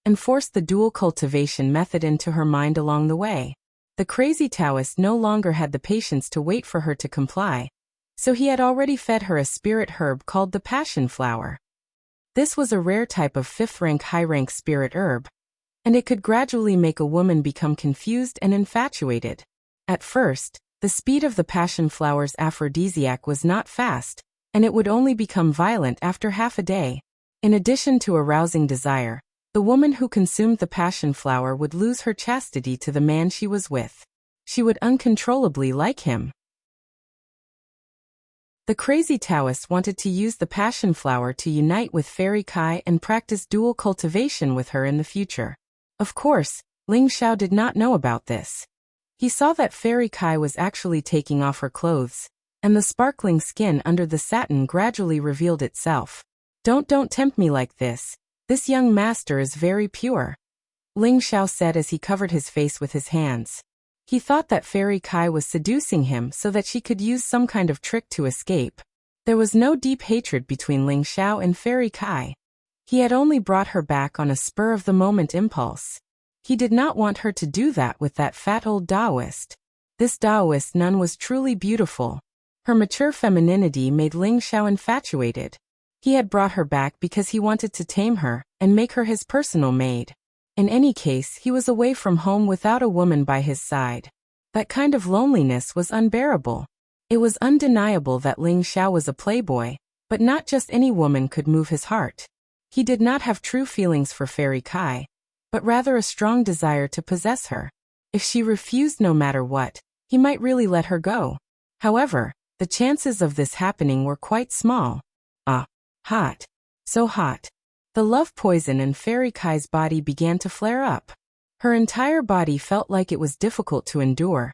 and forced the dual cultivation method into her mind along the way. The crazy Taoist no longer had the patience to wait for her to comply, so he had already fed her a spirit herb called the passion flower. This was a rare type of 5th-rank high-rank spirit herb, and it could gradually make a woman become confused and infatuated. At first, the speed of the passion flower's aphrodisiac was not fast, and it would only become violent after half a day. In addition to arousing desire, the woman who consumed the passion flower would lose her chastity to the man she was with. She would uncontrollably like him. The crazy Taoist wanted to use the passion flower to unite with Fairy Kai and practice dual cultivation with her in the future. Of course, Ling Xiao did not know about this. He saw that Fairy Kai was actually taking off her clothes, and the sparkling skin under the satin gradually revealed itself. Don't tempt me like this. This young master is very pure," Ling Xiao said as he covered his face with his hands. He thought that Fairy Kai was seducing him so that she could use some kind of trick to escape. There was no deep hatred between Ling Xiao and Fairy Kai. He had only brought her back on a spur-of-the-moment impulse. He did not want her to do that with that fat old Taoist. This Taoist nun was truly beautiful. Her mature femininity made Ling Xiao infatuated. He had brought her back because he wanted to tame her and make her his personal maid. In any case, he was away from home without a woman by his side. That kind of loneliness was unbearable. It was undeniable that Ling Xiao was a playboy, but not just any woman could move his heart. He did not have true feelings for Fairy Kai, but rather a strong desire to possess her. If she refused no matter what, he might really let her go. However, the chances of this happening were quite small. Hot. So hot. The love poison in Fairy Kai's body began to flare up. Her entire body felt like it was difficult to endure,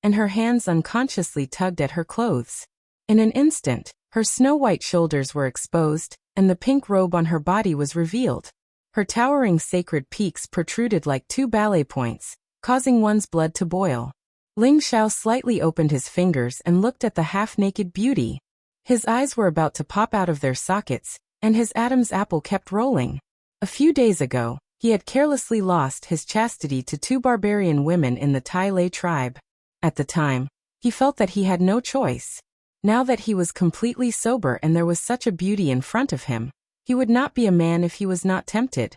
and her hands unconsciously tugged at her clothes. In an instant, her snow-white shoulders were exposed, and the pink robe on her body was revealed. Her towering sacred peaks protruded like 2 ballet points, causing one's blood to boil. Ling Xiao slightly opened his fingers and looked at the half-naked beauty. His eyes were about to pop out of their sockets, and his Adam's apple kept rolling. A few days ago, he had carelessly lost his chastity to 2 barbarian women in the Tai Lei tribe. At the time, he felt that he had no choice. Now that he was completely sober and there was such a beauty in front of him, he would not be a man if he was not tempted.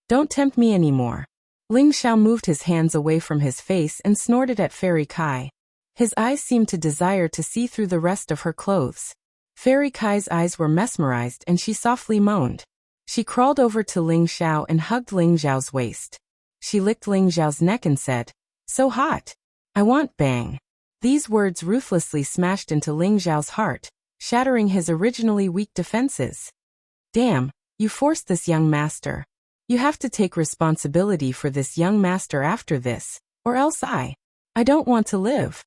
"Don't tempt me anymore." Ling Xiao moved his hands away from his face and snorted at Fairy Kai. His eyes seemed to desire to see through the rest of her clothes. Fairy Kai's eyes were mesmerized and she softly moaned. She crawled over to Ling Xiao and hugged Ling Xiao's waist. She licked Ling Xiao's neck and said, "So hot. I want bang." These words ruthlessly smashed into Ling Xiao's heart, shattering his originally weak defenses. "Damn, you forced this young master. You have to take responsibility for this young master after this, or else I don't want to live."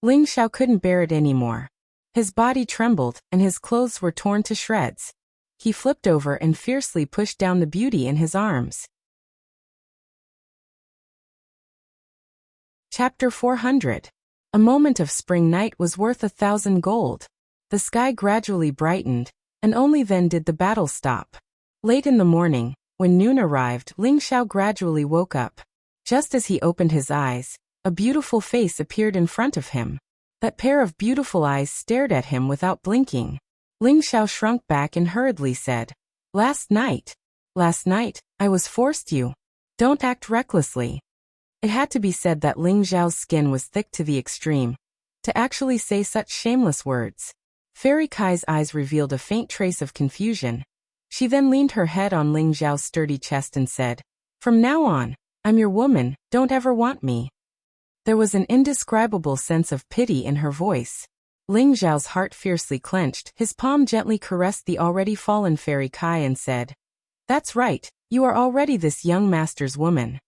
Ling Xiao couldn't bear it anymore. His body trembled, and his clothes were torn to shreds. He flipped over and fiercely pushed down the beauty in his arms. Chapter 400. A moment of spring night was worth 1,000 gold. The sky gradually brightened, and only then did the battle stop. Late in the morning, when noon arrived, Ling Xiao gradually woke up. Just as he opened his eyes, a beautiful face appeared in front of him. That pair of beautiful eyes stared at him without blinking. Ling Xiao shrunk back and hurriedly said, Last night, I was forced you. Don't act recklessly." It had to be said that Ling Xiao's skin was thick to the extreme to actually say such shameless words. Fairy Kai's eyes revealed a faint trace of confusion. She then leaned her head on Ling Xiao's sturdy chest and said, "From now on, I'm your woman, don't ever want me." There was an indescribable sense of pity in her voice. Ling Xiao's heart fiercely clenched, his palm gently caressed the already fallen Fairy Kai and said, "That's right, you are already this young master's woman."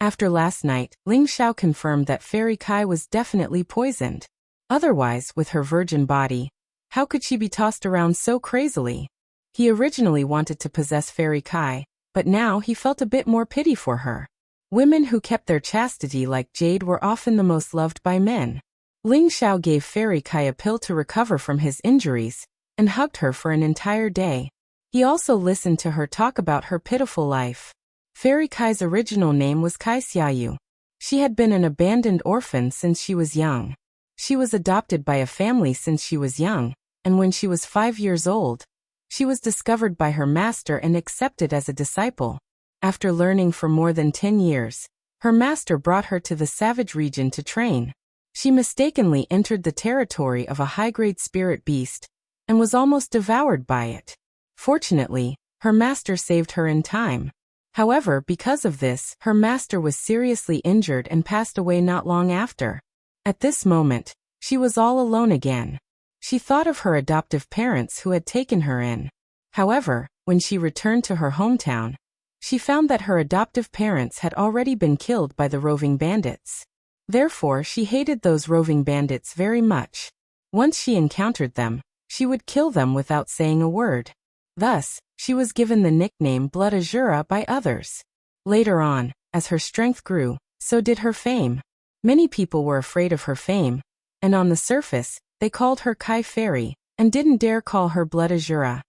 After last night, Ling Xiao confirmed that Fairy Kai was definitely poisoned. Otherwise, with her virgin body, How could she be tossed around so crazily? He originally wanted to possess Fairy Kai, but now he felt a bit more pity for her. Women who kept their chastity like Jade were often the most loved by men. Ling Xiao gave Fairy Kai a pill to recover from his injuries, and hugged her for an entire day. He also listened to her talk about her pitiful life. Fairy Kai's original name was Kai Xiaoyu. She had been an abandoned orphan since she was young. She was adopted by a family since she was young, and when she was 5 years old, she was discovered by her master and accepted as a disciple. After learning for more than 10 years, her master brought her to the savage region to train. She mistakenly entered the territory of a high-grade spirit beast, and was almost devoured by it. Fortunately, her master saved her in time. However, because of this, her master was seriously injured and passed away not long after. At this moment, she was all alone again. She thought of her adoptive parents who had taken her in. However, when she returned to her hometown, she found that her adoptive parents had already been killed by the roving bandits. Therefore, she hated those roving bandits very much. Once she encountered them, she would kill them without saying a word. Thus, she was given the nickname Blood Azura by others. Later on, as her strength grew, so did her fame. Many people were afraid of her fame, and on the surface, they called her Kai Fairy, and didn't dare call her Blood Azura.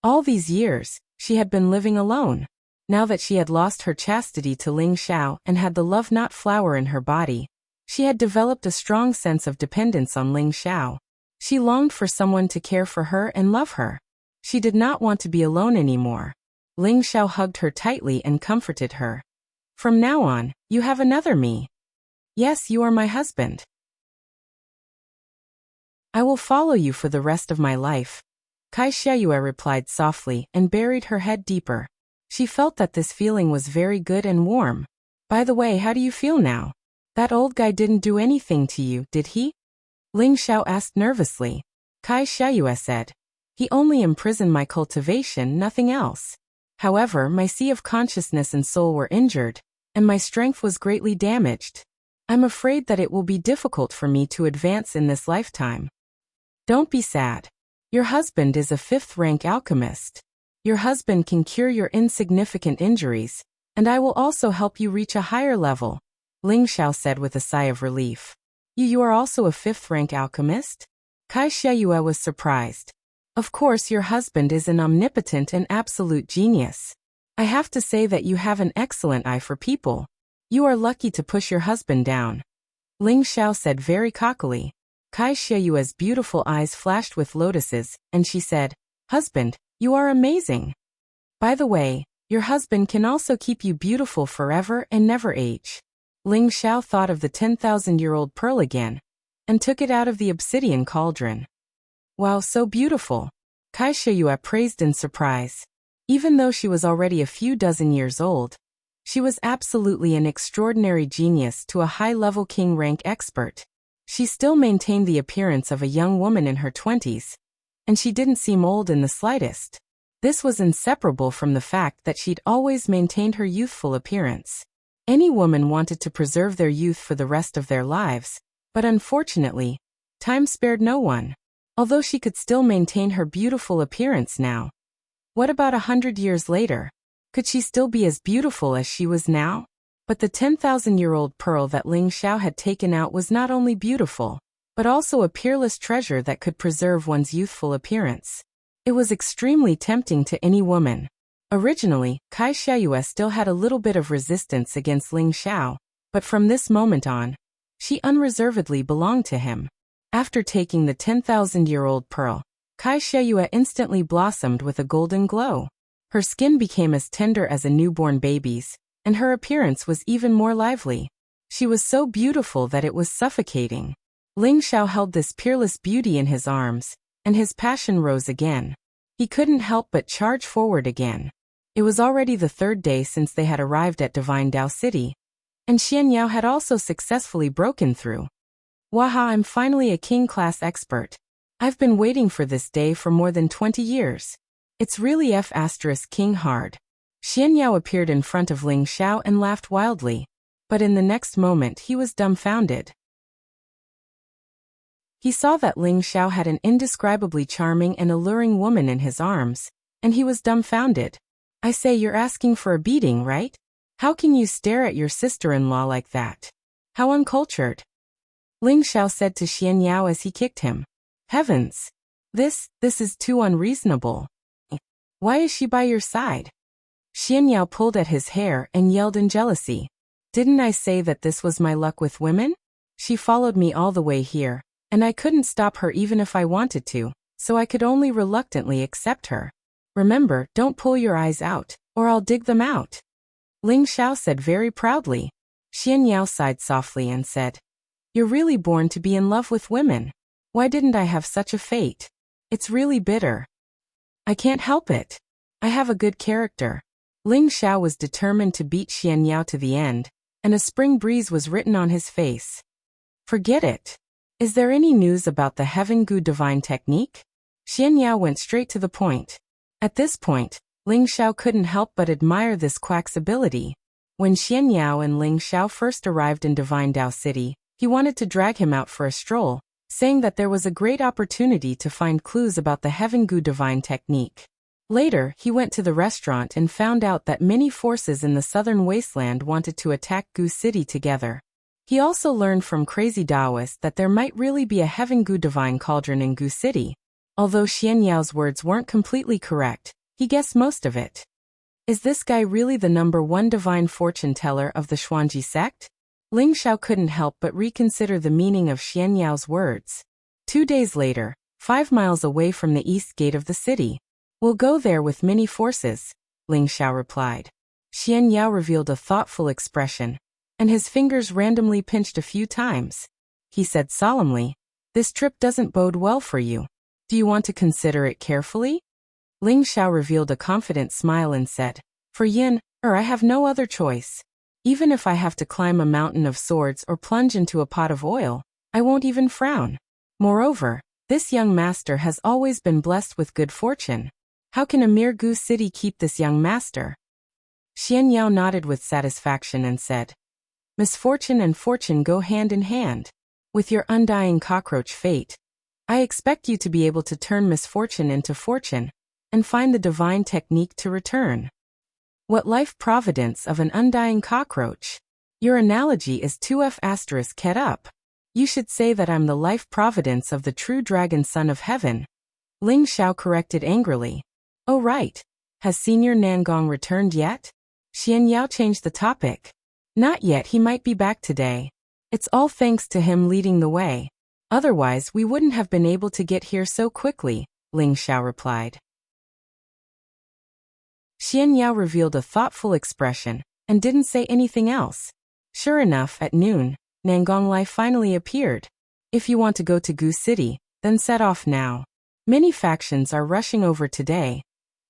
All these years, she had been living alone. Now that she had lost her chastity to Ling Xiao and had the love knot flower in her body, she had developed a strong sense of dependence on Ling Xiao. She longed for someone to care for her and love her. She did not want to be alone anymore. Ling Xiao hugged her tightly and comforted her. From now on, you have another me. Yes, you are my husband. I will follow you for the rest of my life. Kai Xiaoyue replied softly and buried her head deeper. She felt that this feeling was very good and warm. By the way, how do you feel now? That old guy didn't do anything to you, did he? Ling Xiao asked nervously. Kai Xiaoyue said. He only imprisoned my cultivation, nothing else. However, my sea of consciousness and soul were injured, and my strength was greatly damaged. I'm afraid that it will be difficult for me to advance in this lifetime. Don't be sad. Your husband is a 5th-rank alchemist. Your husband can cure your insignificant injuries, and I will also help you reach a higher level, Ling Xiao said with a sigh of relief. You are also a 5th-rank alchemist? Kai Xiaoyue was surprised. Of course, your husband is an omnipotent and absolute genius. I have to say that you have an excellent eye for people. You are lucky to push your husband down. Ling Xiao said very cockily. Kai Xiaoyue's beautiful eyes flashed with lotuses, and she said, Husband, you are amazing. By the way, your husband can also keep you beautiful forever and never age. Ling Xiao thought of the 10,000-year-old pearl again, and took it out of the obsidian cauldron. Wow, so beautiful. Kai Xiaoyue praised in surprise. Even though she was already a few dozen years old, she was absolutely an extraordinary genius to a high-level king-rank expert. She still maintained the appearance of a young woman in her 20s, and she didn't seem old in the slightest. This was inseparable from the fact that she'd always maintained her youthful appearance. Any woman wanted to preserve their youth for the rest of their lives, but unfortunately, time spared no one. Although she could still maintain her beautiful appearance now. What about 100 years later? Could she still be as beautiful as she was now? But the 10,000-year-old pearl that Ling Xiao had taken out was not only beautiful, but also a peerless treasure that could preserve one's youthful appearance. It was extremely tempting to any woman. Originally, Kai Xiaoyue still had a little bit of resistance against Ling Xiao, but from this moment on, she unreservedly belonged to him. After taking the 10,000-year-old pearl, Kai Xiaoyue instantly blossomed with a golden glow. Her skin became as tender as a newborn baby's, and her appearance was even more lively. She was so beautiful that it was suffocating. Ling Xiao held this peerless beauty in his arms, and his passion rose again. He couldn't help but charge forward again. It was already the 3rd day since they had arrived at Divine Dao City, and Xian Yao had also successfully broken through. Waha, I'm finally a king-class expert. I've been waiting for this day for more than 20 years. It's really King hard. Xian Yao appeared in front of Ling Xiao and laughed wildly, but in the next moment he was dumbfounded. He saw that Ling Xiao had an indescribably charming and alluring woman in his arms, and he was dumbfounded. I say, you're asking for a beating, right? How can you stare at your sister-in-law like that? How uncultured. Ling Xiao said to Xian Yao as he kicked him. Heavens! This is too unreasonable. Why is she by your side? Xian Yao pulled at his hair and yelled in jealousy. Didn't I say that this was my luck with women? She followed me all the way here, and I couldn't stop her even if I wanted to, so I could only reluctantly accept her. Remember, don't pull your eyes out, or I'll dig them out. Ling Xiao said very proudly. Xian Yao sighed softly and said, You're really born to be in love with women. Why didn't I have such a fate? It's really bitter. I can't help it. I have a good character. Ling Xiao was determined to beat Xian Yao to the end, and a spring breeze was written on his face. Forget it. Is there any news about the Heaven Gu divine technique? Xian Yao went straight to the point. At this point, Ling Xiao couldn't help but admire this quack's ability. When Xian Yao and Ling Xiao first arrived in Divine Dao City, he wanted to drag him out for a stroll, saying that there was a great opportunity to find clues about the Heaven Gu divine technique. Later, he went to the restaurant and found out that many forces in the southern wasteland wanted to attack Gu City together. He also learned from crazy Taoists that there might really be a Heaven Gu divine cauldron in Gu City. Although Xian Yao's words weren't completely correct, he guessed most of it. Is this guy really the #1 divine fortune teller of the Xuanji sect? Ling Xiao couldn't help but reconsider the meaning of Xian Yao's words. 2 days later, 5 miles away from the east gate of the city. We'll go there with many forces, Ling Xiao replied. Xian Yao revealed a thoughtful expression, and his fingers randomly pinched a few times. He said solemnly, This trip doesn't bode well for you. Do you want to consider it carefully? Ling Xiao revealed a confident smile and said, For Yin, I have no other choice. Even if I have to climb a mountain of swords or plunge into a pot of oil, I won't even frown. Moreover, this young master has always been blessed with good fortune. How can a mere Gu City keep this young master? Xian Yao nodded with satisfaction and said, Misfortune and fortune go hand in hand. With your undying cockroach fate, I expect you to be able to turn misfortune into fortune, and find the divine technique to return. What life providence of an undying cockroach? Your analogy is 2F** ket up. You should say that I'm the life providence of the true dragon son of heaven. Ling Xiao corrected angrily. Oh right. Has Senior Nangong returned yet? Xian Yao changed the topic. Not yet, he might be back today. It's all thanks to him leading the way. Otherwise we wouldn't have been able to get here so quickly, Ling Xiao replied. Xian Yao revealed a thoughtful expression, and didn't say anything else. Sure enough, at noon, Nangong Lai finally appeared. If you want to go to Gu City, then set off now. Many factions are rushing over today.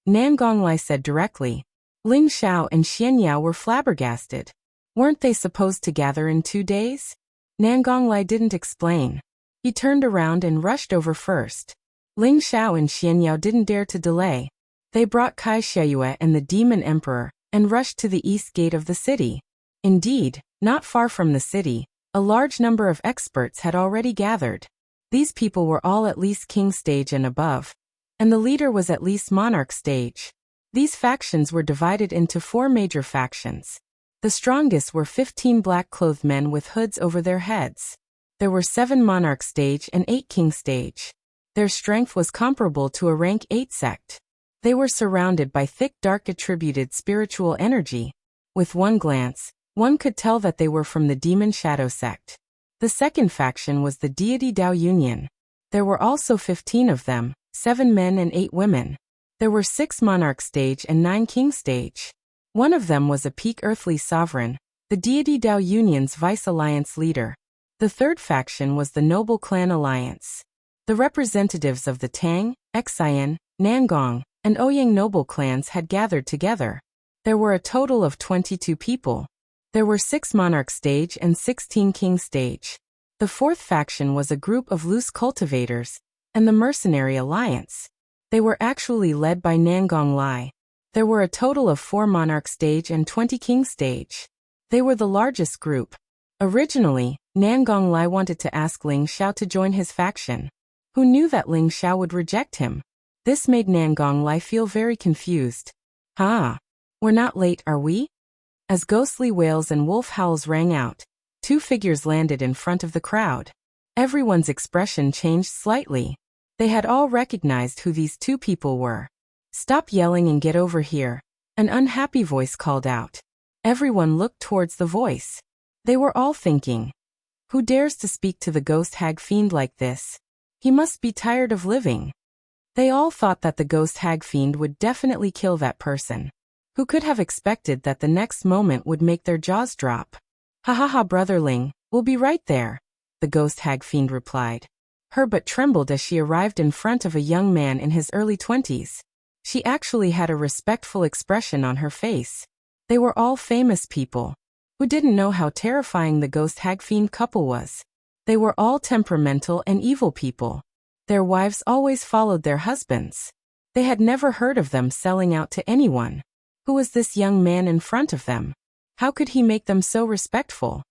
Nangong Lai said directly. Ling Xiao and Xian Yao were flabbergasted. Weren't they supposed to gather in 2 days? Nangong Lai didn't explain. He turned around and rushed over first. Ling Xiao and Xian Yao didn't dare to delay. They brought Kai Xiayue and the Demon Emperor, and rushed to the east gate of the city. Indeed, not far from the city, a large number of experts had already gathered. These people were all at least king stage and above, and the leader was at least monarch stage. These factions were divided into 4 major factions. The strongest were 15 black-clothed men with hoods over their heads. There were 7 monarch stage and 8 king stage. Their strength was comparable to a rank 8 sect. They were surrounded by thick dark attributed spiritual energy. With one glance, one could tell that they were from the Demon Shadow sect. The second faction was the Deity Dao Union. There were also 15 of them, 7 men and 8 women. There were 6 monarch stage and 9 king stage. One of them was a peak earthly sovereign, the Deity Dao Union's vice alliance leader. The third faction was the Noble Clan Alliance. The representatives of the Tang, Xian, Nangong, and Ouyang noble clans had gathered together. There were a total of 22 people. There were 6 monarch stage and 16 king stage. The fourth faction was a group of loose cultivators, and the Mercenary Alliance. They were actually led by Nangong Lai. There were a total of 4 monarch stage and 20 king stage. They were the largest group. Originally, Nangong Lai wanted to ask Ling Xiao to join his faction. Who knew that Ling Xiao would reject him? This made Nangong Lai feel very confused. We're not late, are we? As ghostly wails and wolf howls rang out, two figures landed in front of the crowd. Everyone's expression changed slightly. They had all recognized who these two people were. Stop yelling and get over here, an unhappy voice called out. Everyone looked towards the voice. They were all thinking, who dares to speak to the ghost hag fiend like this? He must be tired of living. They all thought that the ghost hag fiend would definitely kill that person. Who could have expected that the next moment would make their jaws drop? Ha ha ha, brother Ling, we'll be right there, the ghost hag fiend replied. Her butt trembled as she arrived in front of a young man in his early 20s. She actually had a respectful expression on her face. They were all famous people. Who didn't know how terrifying the ghost hag fiend couple was? They were all temperamental and evil people. Their wives always followed their husbands. They had never heard of them selling out to anyone. Who was this young man in front of them? How could he make them so respectful?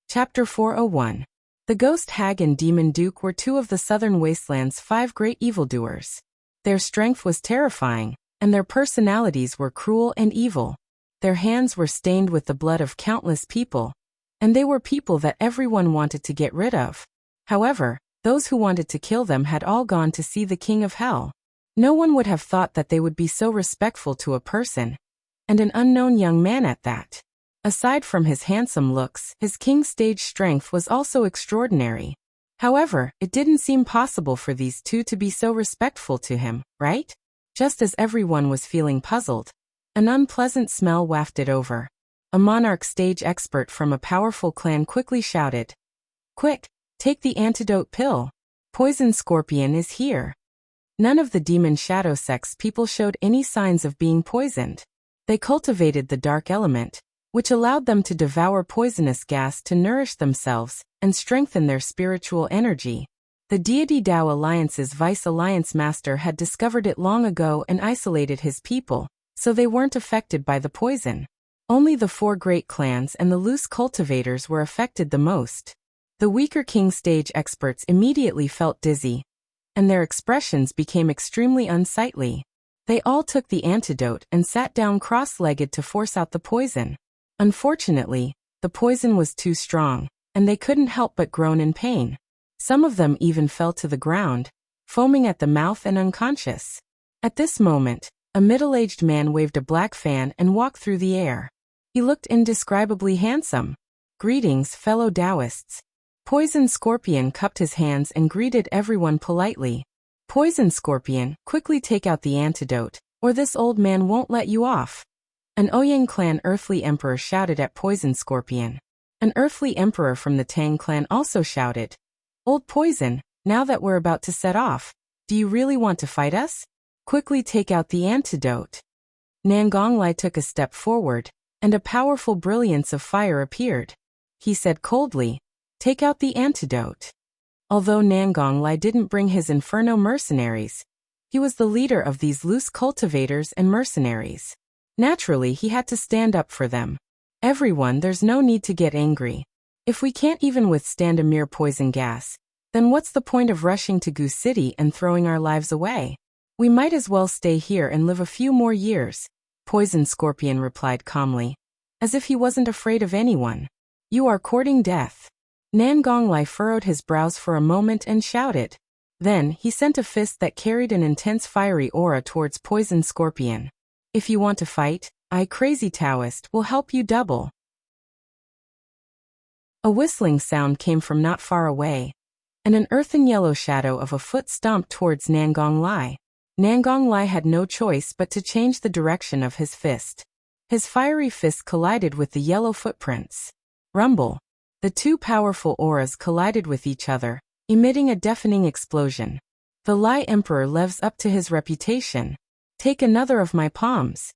Chapter 401. The Ghost Hag and Demon Duke were two of the Southern Wasteland's 5 great evildoers. Their strength was terrifying, and their personalities were cruel and evil. Their hands were stained with the blood of countless people, and they were people that everyone wanted to get rid of. However, those who wanted to kill them had all gone to see the King of Hell. No one would have thought that they would be so respectful to a person, and an unknown young man at that. Aside from his handsome looks, his king stage strength was also extraordinary. However, it didn't seem possible for these two to be so respectful to him, right? Just as everyone was feeling puzzled, an unpleasant smell wafted over. A monarch stage expert from a powerful clan quickly shouted, "Quick, take the antidote pill. Poison Scorpion is here." None of the demon shadow sex people showed any signs of being poisoned. They cultivated the dark element, which allowed them to devour poisonous gas to nourish themselves and strengthen their spiritual energy. The Deity Dao Alliance's Vice Alliance Master had discovered it long ago and isolated his people, so they weren't affected by the poison. Only the 4 great clans and the loose cultivators were affected the most. The weaker king stage experts immediately felt dizzy, and their expressions became extremely unsightly. They all took the antidote and sat down cross-legged to force out the poison. Unfortunately, the poison was too strong, and they couldn't help but groan in pain. Some of them even fell to the ground, foaming at the mouth and unconscious. At this moment, a middle-aged man waved a black fan and walked through the air. He looked indescribably handsome. "Greetings, fellow Taoists." Poison Scorpion cupped his hands and greeted everyone politely. "Poison Scorpion, quickly take out the antidote, or this old man won't let you off." An Ouyang clan earthly emperor shouted at Poison Scorpion. An earthly emperor from the Tang clan also shouted, "Old Poison, now that we're about to set off, do you really want to fight us? Quickly take out the antidote." Nangong Lai took a step forward, and a powerful brilliance of fire appeared. He said coldly, "Take out the antidote." Although Nangong Lai didn't bring his Inferno mercenaries, he was the leader of these loose cultivators and mercenaries. Naturally, he had to stand up for them. "Everyone, there's no need to get angry. If we can't even withstand a mere poison gas, then what's the point of rushing to Goose City and throwing our lives away? We might as well stay here and live a few more years," Poison Scorpion replied calmly, as if he wasn't afraid of anyone. "You are courting death." Nangong Lai furrowed his brows for a moment and shouted. Then, he sent a fist that carried an intense fiery aura towards Poison Scorpion. "If you want to fight, I, Crazy Taoist, will help you double." A whistling sound came from not far away, and an earthen yellow shadow of a foot stomped towards Nangong Lai. Nangong Lai had no choice but to change the direction of his fist. His fiery fist collided with the yellow footprints. Rumble. The two powerful auras collided with each other, emitting a deafening explosion. The Lai Emperor lives up to his reputation. "Take another of my palms."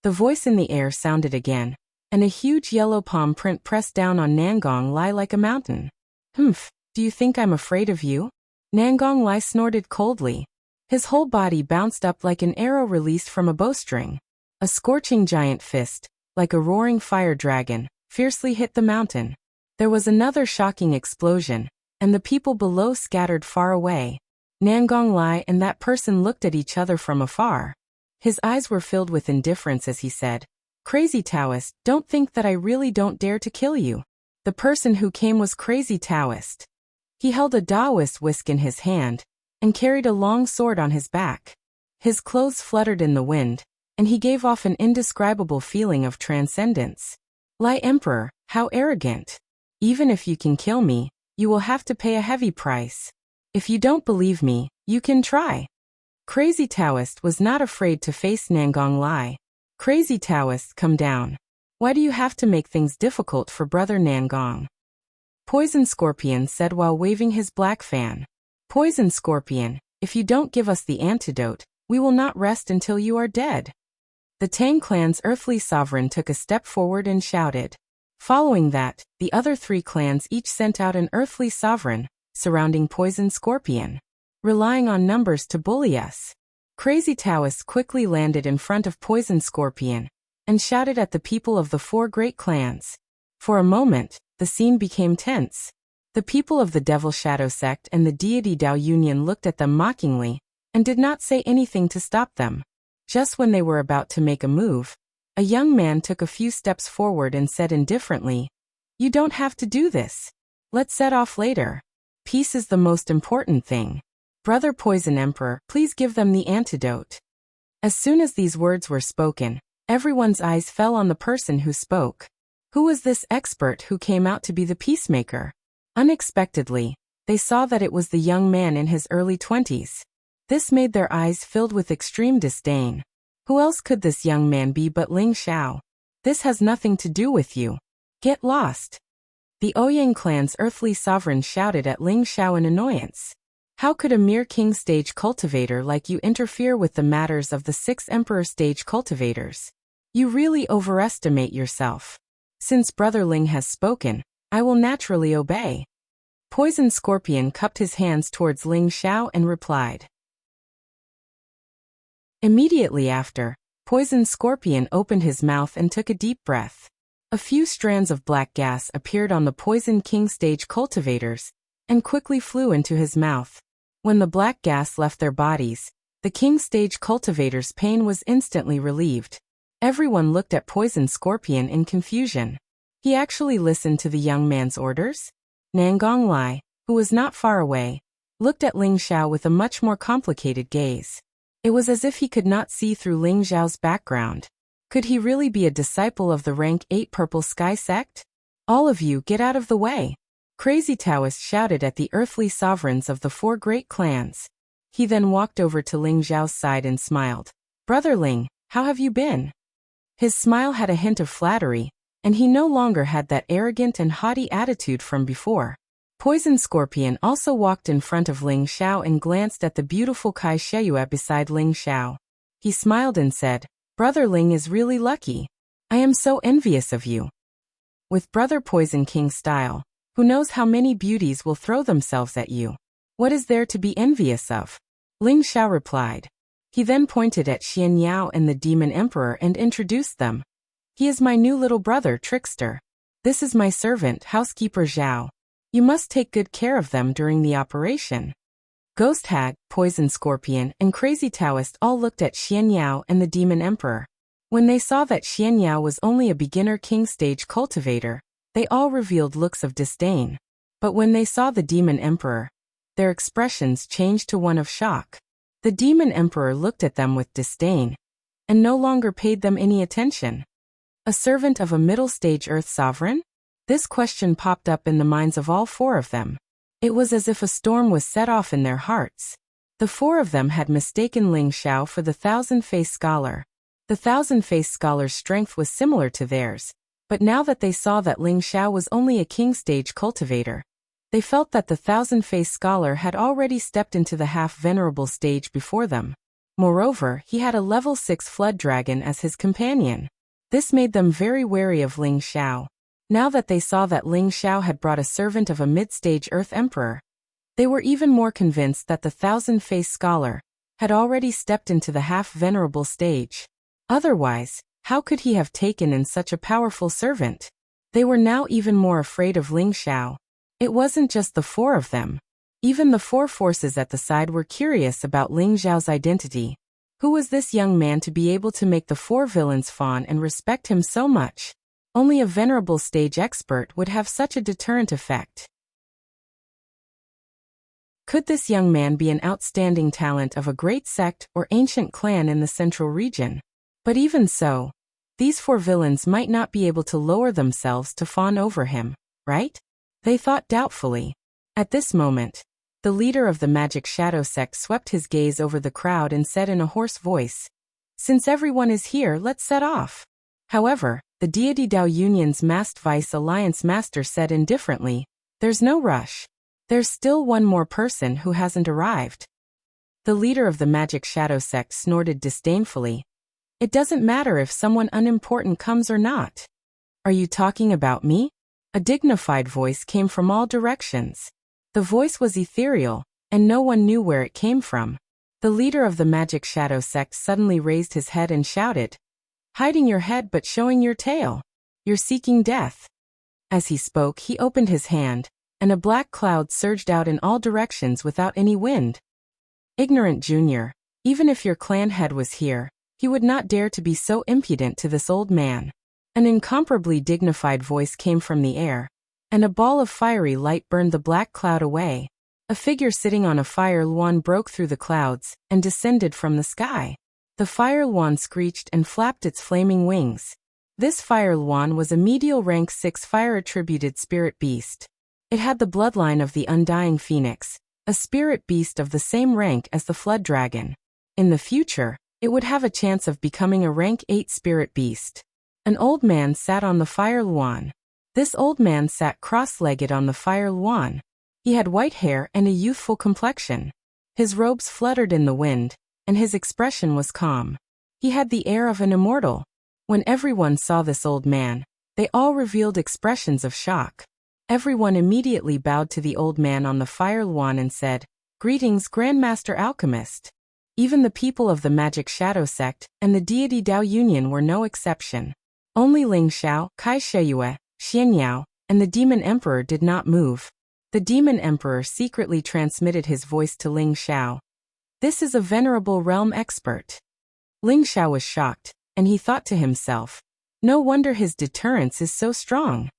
The voice in the air sounded again, and a huge yellow palm print pressed down on Nangong Lai like a mountain. "Humph, do you think I'm afraid of you?" Nangong Lai snorted coldly. His whole body bounced up like an arrow released from a bowstring. A scorching giant fist, like a roaring fire dragon, fiercely hit the mountain. There was another shocking explosion, and the people below scattered far away. Nangong Lai and that person looked at each other from afar. His eyes were filled with indifference as he said, "Crazy Taoist, don't think that I really don't dare to kill you." The person who came was Crazy Taoist. He held a Taoist whisk in his hand, and carried a long sword on his back. His clothes fluttered in the wind, and he gave off an indescribable feeling of transcendence. Lai Emperor, how arrogant! Even if you can kill me, you will have to pay a heavy price. If you don't believe me, you can try. Crazy Taoist was not afraid to face Nangong Lai. Crazy Taoist, come down. Why do you have to make things difficult for Brother Nangong? Poison Scorpion said while waving his black fan. Poison Scorpion, if you don't give us the antidote, we will not rest until you are dead. The Tang clan's earthly sovereign took a step forward and shouted. Following that, the other 3 clans each sent out an earthly sovereign, surrounding Poison Scorpion. Relying on numbers to bully us. Crazy Taoist quickly landed in front of Poison Scorpion, and shouted at the people of the 4 great clans. For a moment, the scene became tense. The people of the Devil Shadow sect and the Deity Dao Union looked at them mockingly, and did not say anything to stop them. Just when they were about to make a move, a young man took a few steps forward and said indifferently, "You don't have to do this. Let's set off later. Peace is the most important thing. Brother Poison Emperor, please give them the antidote." As soon as these words were spoken, everyone's eyes fell on the person who spoke. Who was this expert who came out to be the peacemaker? Unexpectedly, they saw that it was the young man in his early 20s. This made their eyes filled with extreme disdain. Who else could this young man be but Ling Xiao? This has nothing to do with you. Get lost. The Ouyang clan's earthly sovereign shouted at Ling Xiao in annoyance. How could a mere king stage cultivator like you interfere with the matters of the 6 emperor stage cultivators? You really overestimate yourself. Since Brother Ling has spoken, I will naturally obey. Poison Scorpion cupped his hands towards Ling Xiao and replied. Immediately after, Poison Scorpion opened his mouth and took a deep breath. A few strands of black gas appeared on the Poison King stage cultivators, and quickly flew into his mouth. When the black gas left their bodies, the King stage cultivator's pain was instantly relieved. Everyone looked at Poison Scorpion in confusion. He actually listened to the young man's orders? Nangong Lai, who was not far away, looked at Ling Xiao with a much more complicated gaze. It was as if he could not see through Ling Xiao's background. Could he really be a disciple of the rank 8 Purple Sky sect? All of you get out of the way. Crazy Taoist shouted at the earthly sovereigns of the 4 great clans. He then walked over to Ling Xiao's side and smiled. Brother Ling, how have you been? His smile had a hint of flattery, and he no longer had that arrogant and haughty attitude from before. Poison Scorpion also walked in front of Ling Xiao and glanced at the beautiful Kai Sheyue beside Ling Xiao. He smiled and said, Brother Ling is really lucky. I am so envious of you. With Brother Poison King style, who knows how many beauties will throw themselves at you? What is there to be envious of? Ling Xiao replied. He then pointed at Xian Yao and the Demon Emperor and introduced them. He is my new little brother, Trickster. This is my servant, Housekeeper Zhao. You must take good care of them during the operation. Ghost Hag, Poison Scorpion, and Crazy Taoist all looked at Xian Yao and the Demon Emperor. When they saw that Xian Yao was only a beginner king stage cultivator, they all revealed looks of disdain. But when they saw the Demon Emperor, their expressions changed to one of shock. The Demon Emperor looked at them with disdain, and no longer paid them any attention. A servant of a middle-stage Earth Sovereign? This question popped up in the minds of all 4 of them. It was as if a storm was set off in their hearts. The 4 of them had mistaken Ling Xiao for the Thousand-Faced Scholar. The Thousand-Faced Scholar's strength was similar to theirs, but now that they saw that Ling Xiao was only a king-stage cultivator, they felt that the Thousand-Faced Scholar had already stepped into the half-venerable stage before them. Moreover, he had a level 6 Flood Dragon as his companion. This made them very wary of Ling Xiao. Now that they saw that Ling Xiao had brought a servant of a mid-stage Earth Emperor, they were even more convinced that the Thousand-Faced Scholar had already stepped into the half-venerable stage. Otherwise, How could he have taken in such a powerful servant? They were now even more afraid of Ling Xiao. It wasn't just the four of them. Even the four forces at the side were curious about Ling Xiao's identity. Who was this young man to be able to make the four villains fawn and respect him so much? Only a venerable stage expert would have such a deterrent effect. Could this young man be an outstanding talent of a great sect or ancient clan in the central region? But even so, these four villains might not be able to lower themselves to fawn over him, right? They thought doubtfully. At this moment, the leader of the Magic Shadow sect swept his gaze over the crowd and said in a hoarse voice, "Since everyone is here, let's set off." However, the Deity Dao Union's masked Vice Alliance Master said indifferently, "There's no rush. There's still one more person who hasn't arrived." The leader of the Magic Shadow sect snorted disdainfully. "It doesn't matter if someone unimportant comes or not." "Are you talking about me?" A dignified voice came from all directions. The voice was ethereal, and no one knew where it came from. The leader of the Magic Shadow sect suddenly raised his head and shouted, "Hiding your head but showing your tail. You're seeking death." As he spoke, he opened his hand, and a black cloud surged out in all directions without any wind. "Ignorant Junior, even if your clan head was here, he would not dare to be so impudent to this old man." An incomparably dignified voice came from the air, and a ball of fiery light burned the black cloud away. A figure sitting on a fire luan broke through the clouds and descended from the sky. The fire luan screeched and flapped its flaming wings. This fire luan was a medial rank 6 fire-attributed spirit beast. It had the bloodline of the undying phoenix, a spirit beast of the same rank as the flood dragon. In the future, it would have a chance of becoming a rank 8 spirit beast. An old man sat on the fire luan. This old man sat cross-legged on the fire luan. He had white hair and a youthful complexion. His robes fluttered in the wind, and his expression was calm. He had the air of an immortal. When everyone saw this old man, they all revealed expressions of shock. Everyone immediately bowed to the old man on the fire luan and said, "Greetings, Grandmaster Alchemist." Even the people of the Magic Shadow sect and the Deity Dao Union were no exception. Only Ling Xiao, Kai Sheyue, Xian Yao, and the Demon Emperor did not move. The Demon Emperor secretly transmitted his voice to Ling Xiao. "This is a venerable realm expert." Ling Xiao was shocked, and he thought to himself, "No wonder his deterrence is so strong."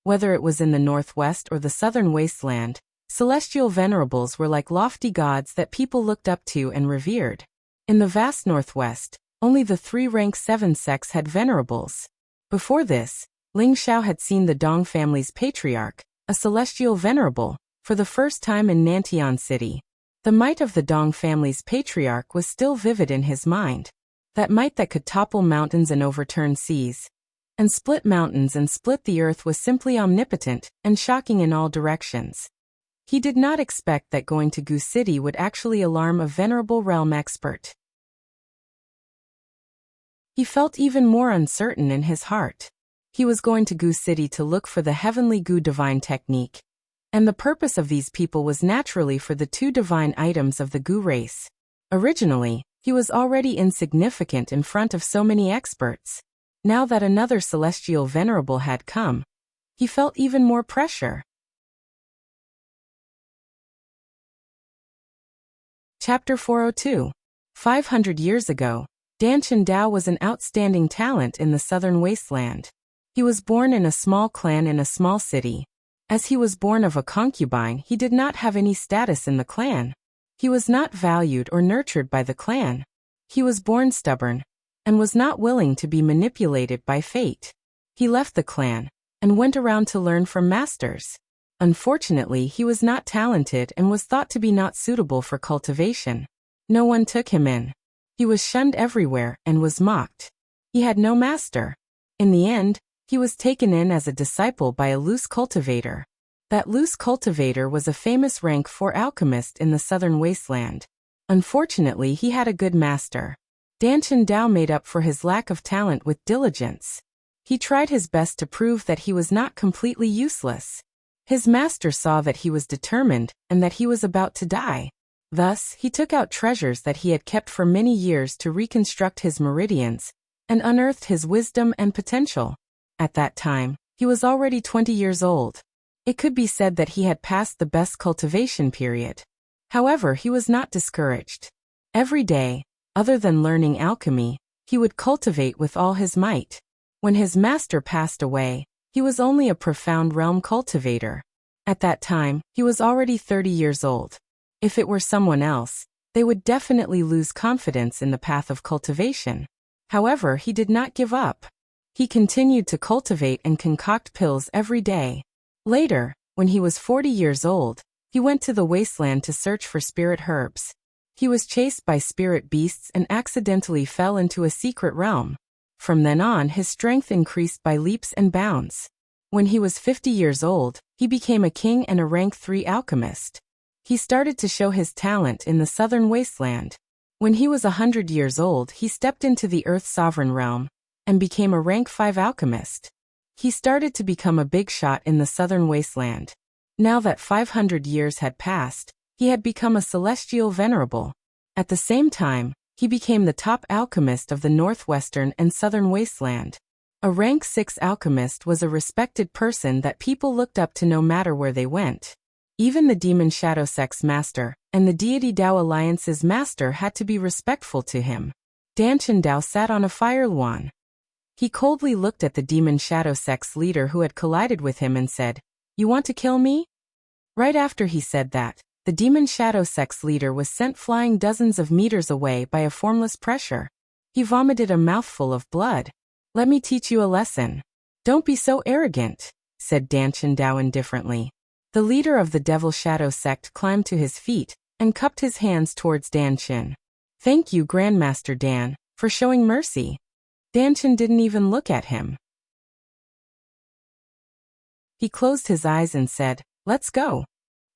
Whether it was in the northwest or the southern wasteland, celestial venerables were like lofty gods that people looked up to and revered. In the vast northwest, only the 3 rank 7 sects had venerables. Before this, Ling Xiao had seen the Dong family's patriarch, a celestial venerable, for the first time in Nantian City. The might of the Dong family's patriarch was still vivid in his mind. That might that could topple mountains and overturn seas, and split mountains and split the earth was simply omnipotent and shocking in all directions. He did not expect that going to Gu City would actually alarm a venerable realm expert. He felt even more uncertain in his heart. He was going to Gu City to look for the heavenly Gu divine technique, and the purpose of these people was naturally for the 2 divine items of the Gu race. Originally, he was already insignificant in front of so many experts. Now that another celestial venerable had come, he felt even more pressure. Chapter 402. 500 years ago, Danchen Dao was an outstanding talent in the southern wasteland. He was born in a small clan in a small city. As he was born of a concubine, he did not have any status in the clan. He was not valued or nurtured by the clan. He was born stubborn, and was not willing to be manipulated by fate. He left the clan, and went around to learn from masters. Unfortunately, he was not talented and was thought to be not suitable for cultivation. No one took him in. He was shunned everywhere and was mocked. He had no master. In the end, he was taken in as a disciple by a loose cultivator. That loose cultivator was a famous rank 4 alchemist in the southern wasteland. Unfortunately, he had a good master. Danchen Dao made up for his lack of talent with diligence. He tried his best to prove that he was not completely useless. His master saw that he was determined and that he was about to die. Thus, he took out treasures that he had kept for many years to reconstruct his meridians, and unearthed his wisdom and potential. At that time, he was already 20 years old. It could be said that he had passed the best cultivation period. However, he was not discouraged. Every day, other than learning alchemy, he would cultivate with all his might. When his master passed away, he was only a profound realm cultivator. At that time, he was already 30 years old. If it were someone else, they would definitely lose confidence in the path of cultivation. However, he did not give up. He continued to cultivate and concoct pills every day. Later, when he was 40 years old, he went to the wasteland to search for spirit herbs. He was chased by spirit beasts and accidentally fell into a secret realm. From then on, his strength increased by leaps and bounds. When he was 50 years old, he became a king and a rank 3 alchemist. He started to show his talent in the southern wasteland. When he was 100 years old, he stepped into the Earth Sovereign realm and became a rank 5 alchemist. He started to become a big shot in the southern wasteland. Now that 500 years had passed, he had become a celestial venerable. At the same time, he became the top alchemist of the northwestern and southern wasteland. A rank 6 alchemist was a respected person that people looked up to no matter where they went. Even the demon Shadow Sect's master and the deity Dao Alliance's master had to be respectful to him. Danchen Dao sat on a fire lawn. He coldly looked at the demon Shadow Sect's leader who had collided with him and said, "You want to kill me?" Right after he said that, the demon Shadow Sect's leader was sent flying dozens of meters away by a formless pressure. He vomited a mouthful of blood. "Let me teach you a lesson. Don't be so arrogant," said Danchen Dao indifferently. The leader of the Devil Shadow Sect climbed to his feet and cupped his hands towards Danchen. "Thank you, Grandmaster Dan, for showing mercy." Danchen didn't even look at him. He closed his eyes and said, "Let's go."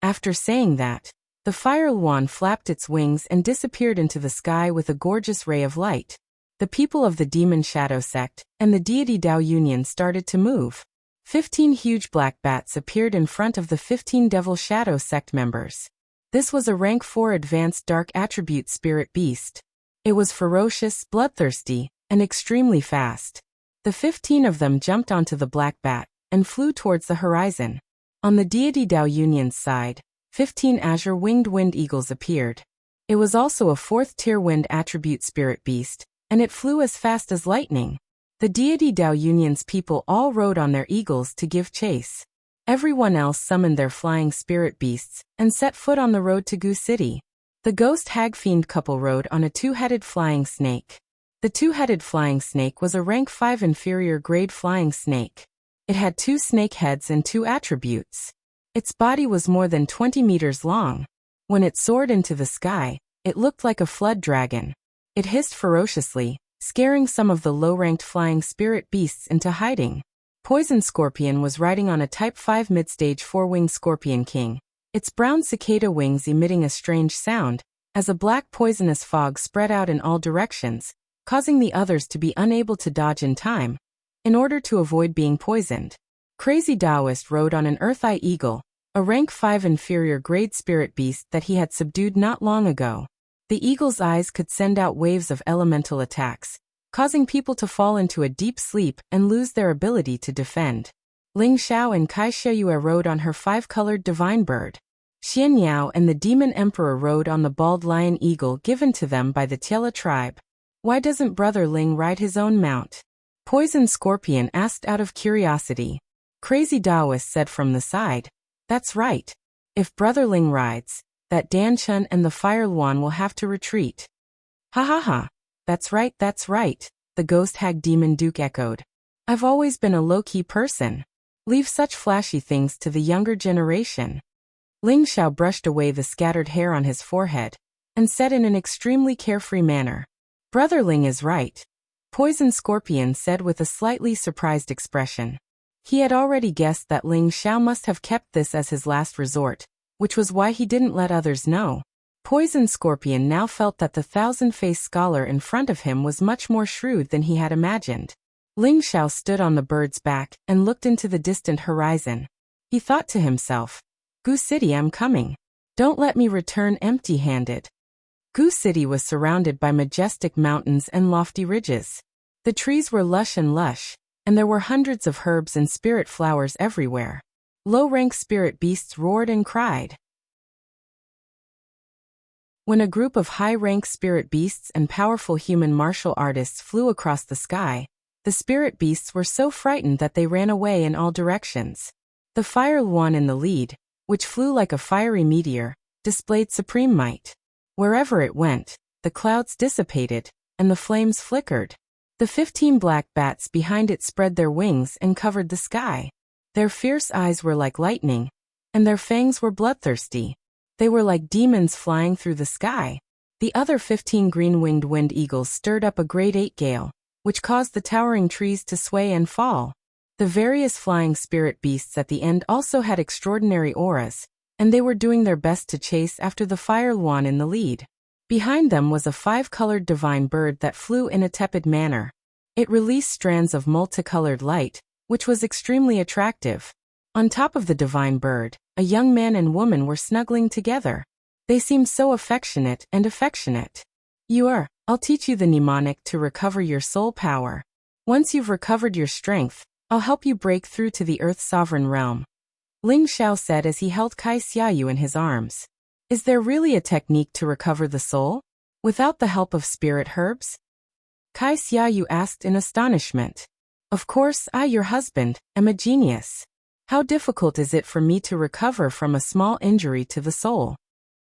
After saying that, the fire luan flapped its wings and disappeared into the sky with a gorgeous ray of light. The people of the Demon Shadow Sect and the deity Dao Union started to move. 15 huge black bats appeared in front of the 15 Devil Shadow Sect members. This was a rank 4 advanced dark attribute spirit beast. It was ferocious, bloodthirsty, and extremely fast. The 15 of them jumped onto the black bat and flew towards the horizon. On the deity Dao Union's side, 15 azure winged wind eagles appeared. It was also a 4th tier wind attribute spirit beast, and it flew as fast as lightning. The deity Dao Union's people all rode on their eagles to give chase. Everyone else summoned their flying spirit beasts and set foot on the road to Gu City. The ghost hag fiend couple rode on a 2-headed flying snake. The 2-headed flying snake was a rank 5 inferior grade flying snake. It had 2 snake heads and 2 attributes. Its body was more than 20 meters long. When it soared into the sky, it looked like a flood dragon. It hissed ferociously, scaring some of the low-ranked flying spirit beasts into hiding. Poison Scorpion was riding on a Type 5 mid-stage 4-winged Scorpion King, its brown cicada wings emitting a strange sound, as a black poisonous fog spread out in all directions, causing the others to be unable to dodge in time, in order to avoid being poisoned. Crazy Taoist rode on an Earth-Eye Eagle, a rank 5 inferior grade spirit beast that he had subdued not long ago. The eagle's eyes could send out waves of elemental attacks, causing people to fall into a deep sleep and lose their ability to defend. Ling Xiao and Kai Sheyue rode on her 5-colored divine bird. Xian Yao and the demon emperor rode on the bald lion eagle given to them by the Tiela tribe. Why doesn't Brother Ling ride his own mount? Poison Scorpion asked out of curiosity. Crazy Taoist said from the side, "That's right. If Brother Ling rides, that Danchen and the Fire Luan will have to retreat." "Ha ha ha. That's right, the ghost hag demon Duke echoed. "I've always been a low-key person. Leave such flashy things to the younger generation." Ling Xiao brushed away the scattered hair on his forehead and said in an extremely carefree manner, "Brother Ling is right." Poison Scorpion said with a slightly surprised expression. He had already guessed that Ling Xiao must have kept this as his last resort, which was why he didn't let others know. Poison Scorpion now felt that the 1,000-faced scholar in front of him was much more shrewd than he had imagined. Ling Xiao stood on the bird's back and looked into the distant horizon. He thought to himself, "Gu City, I'm coming. Don't let me return empty-handed." Gu City was surrounded by majestic mountains and lofty ridges. The trees were lush, and there were hundreds of herbs and spirit flowers everywhere. Low-rank spirit beasts roared and cried. When a group of high-rank spirit beasts and powerful human martial artists flew across the sky, the spirit beasts were so frightened that they ran away in all directions. The fire one in the lead, which flew like a fiery meteor, displayed supreme might. Wherever it went, the clouds dissipated, and the flames flickered. The 15 black bats behind it spread their wings and covered the sky. Their fierce eyes were like lightning, and their fangs were bloodthirsty. They were like demons flying through the sky. The other 15 green-winged wind eagles stirred up a great 8 gale, which caused the towering trees to sway and fall. The various flying spirit beasts at the end also had extraordinary auras, and they were doing their best to chase after the fire one in the lead. Behind them was a 5-colored divine bird that flew in a tepid manner. It released strands of multicolored light, which was extremely attractive. On top of the divine bird, a young man and woman were snuggling together. They seemed so affectionate. I'll teach you the mnemonic to recover your soul power. Once you've recovered your strength, I'll help you break through to the Earth's sovereign realm. Ling Xiao said as he held Kai Xiaoyu in his arms. Is there really a technique to recover the soul, without the help of spirit herbs? Kai Xiaoyu asked in astonishment. Of course, I, your husband, am a genius. How difficult is it for me to recover from a small injury to the soul?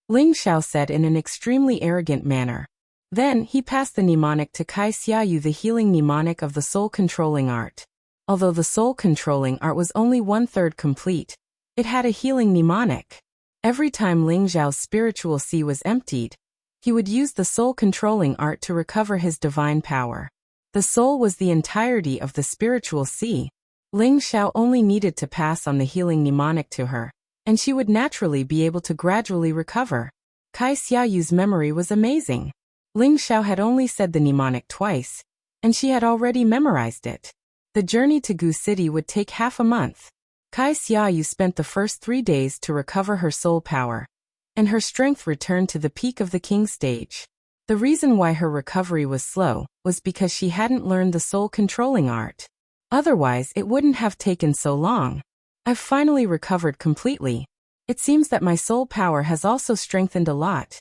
Ling Xiao said in an extremely arrogant manner. Then he passed the mnemonic to Kai Xiaoyu, the healing mnemonic of the soul-controlling art. Although the soul-controlling art was only 1/3 complete, it had a healing mnemonic. Every time Ling Xiao's spiritual sea was emptied, he would use the soul-controlling art to recover his divine power. The soul was the entirety of the spiritual sea. Ling Xiao only needed to pass on the healing mnemonic to her, and she would naturally be able to gradually recover. Kai Xiaoyu's memory was amazing. Ling Xiao had only said the mnemonic twice, and she had already memorized it. The journey to Gu City would take half a month. Kai Xiaoyu spent the first 3 days to recover her soul power, and her strength returned to the peak of the king stage. The reason why her recovery was slow was because she hadn't learned the soul-controlling art. Otherwise, it wouldn't have taken so long. I've finally recovered completely. It seems that my soul power has also strengthened a lot.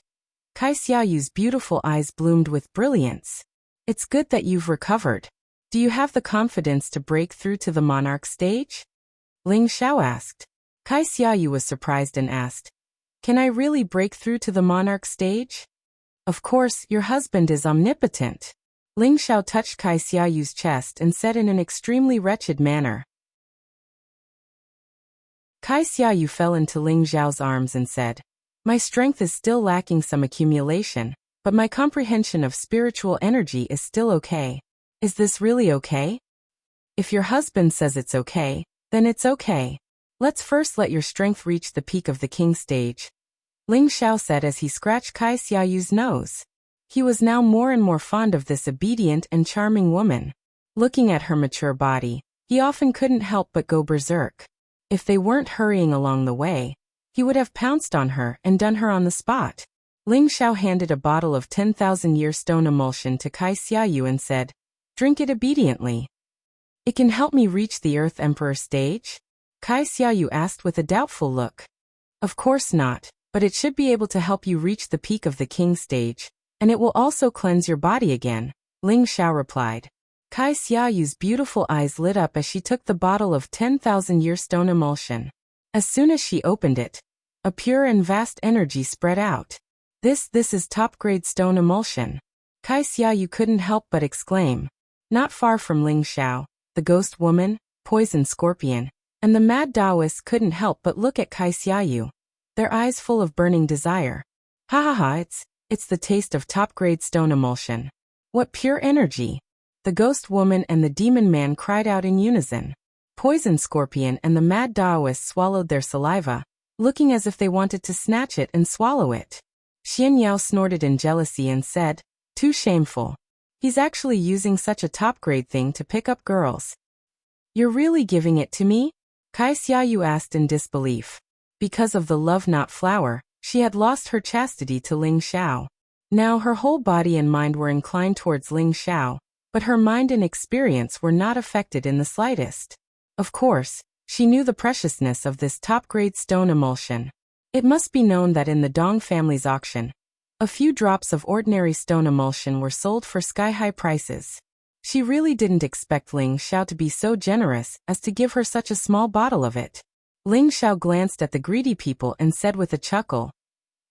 Kai Xiaoyu's beautiful eyes bloomed with brilliance. It's good that you've recovered. Do you have the confidence to break through to the monarch stage? Ling Xiao asked. Kai Xiaoyu was surprised and asked, Can I really break through to the monarch stage? Of course, your husband is omnipotent. Ling Xiao touched Kai Xiaoyu's chest and said in an extremely wretched manner. Kai Xiaoyu fell into Ling Xiao's arms and said, My strength is still lacking some accumulation, but my comprehension of spiritual energy is still okay. Is this really okay? If your husband says it's okay, then it's okay. Let's first let your strength reach the peak of the king stage. Ling Xiao said as he scratched Kai Xiaoyu's nose. He was now more and more fond of this obedient and charming woman. Looking at her mature body, he often couldn't help but go berserk. If they weren't hurrying along the way, he would have pounced on her and done her on the spot. Ling Xiao handed a bottle of 10,000-year stone emulsion to Kai Xiaoyu and said, Drink it obediently. It can help me reach the Earth Emperor stage? Kai Xiaoyu asked with a doubtful look. Of course not, but it should be able to help you reach the peak of the king stage, and it will also cleanse your body again, Ling Xiao replied. Kai Xiaoyu's beautiful eyes lit up as she took the bottle of 10,000-year stone emulsion. As soon as she opened it, a pure and vast energy spread out. This is top-grade stone emulsion. Kai Xiaoyu couldn't help but exclaim. Not far from Ling Xiao, the ghost woman, poison scorpion, and the mad Taoist couldn't help but look at Kai Xiaoyu, their eyes full of burning desire. It's the taste of top-grade stone emulsion. What pure energy! The ghost woman and the demon man cried out in unison. Poison scorpion and the mad Taoist swallowed their saliva, looking as if they wanted to snatch it and swallow it. Xian Yao snorted in jealousy and said, Too shameful. He's actually using such a top-grade thing to pick up girls. You're really giving it to me? Kai Xiaoyu asked in disbelief. Because of the love-knot flower, she had lost her chastity to Ling Xiao. Now her whole body and mind were inclined towards Ling Xiao, but her mind and experience were not affected in the slightest. Of course, she knew the preciousness of this top-grade stone emulsion. It must be known that in the Dong family's auction, a few drops of ordinary stone emulsion were sold for sky-high prices. She really didn't expect Ling Xiao to be so generous as to give her such a small bottle of it. Ling Xiao glanced at the greedy people and said with a chuckle,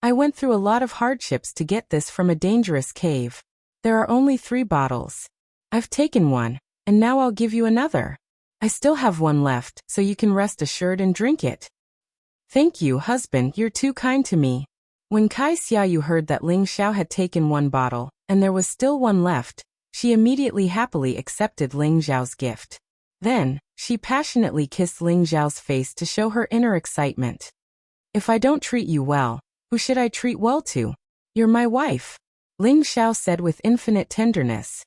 "I went through a lot of hardships to get this from a dangerous cave. There are only 3 bottles. I've taken one, and now I'll give you another. I still have one left, so you can rest assured and drink it." "Thank you, husband, you're too kind to me." When Kai Xiaoyu heard that Ling Xiao had taken one bottle, and there was still one left, she immediately happily accepted Ling Xiao's gift. Then, she passionately kissed Ling Xiao's face to show her inner excitement. "If I don't treat you well, who should I treat well to? You're my wife," Ling Xiao said with infinite tenderness.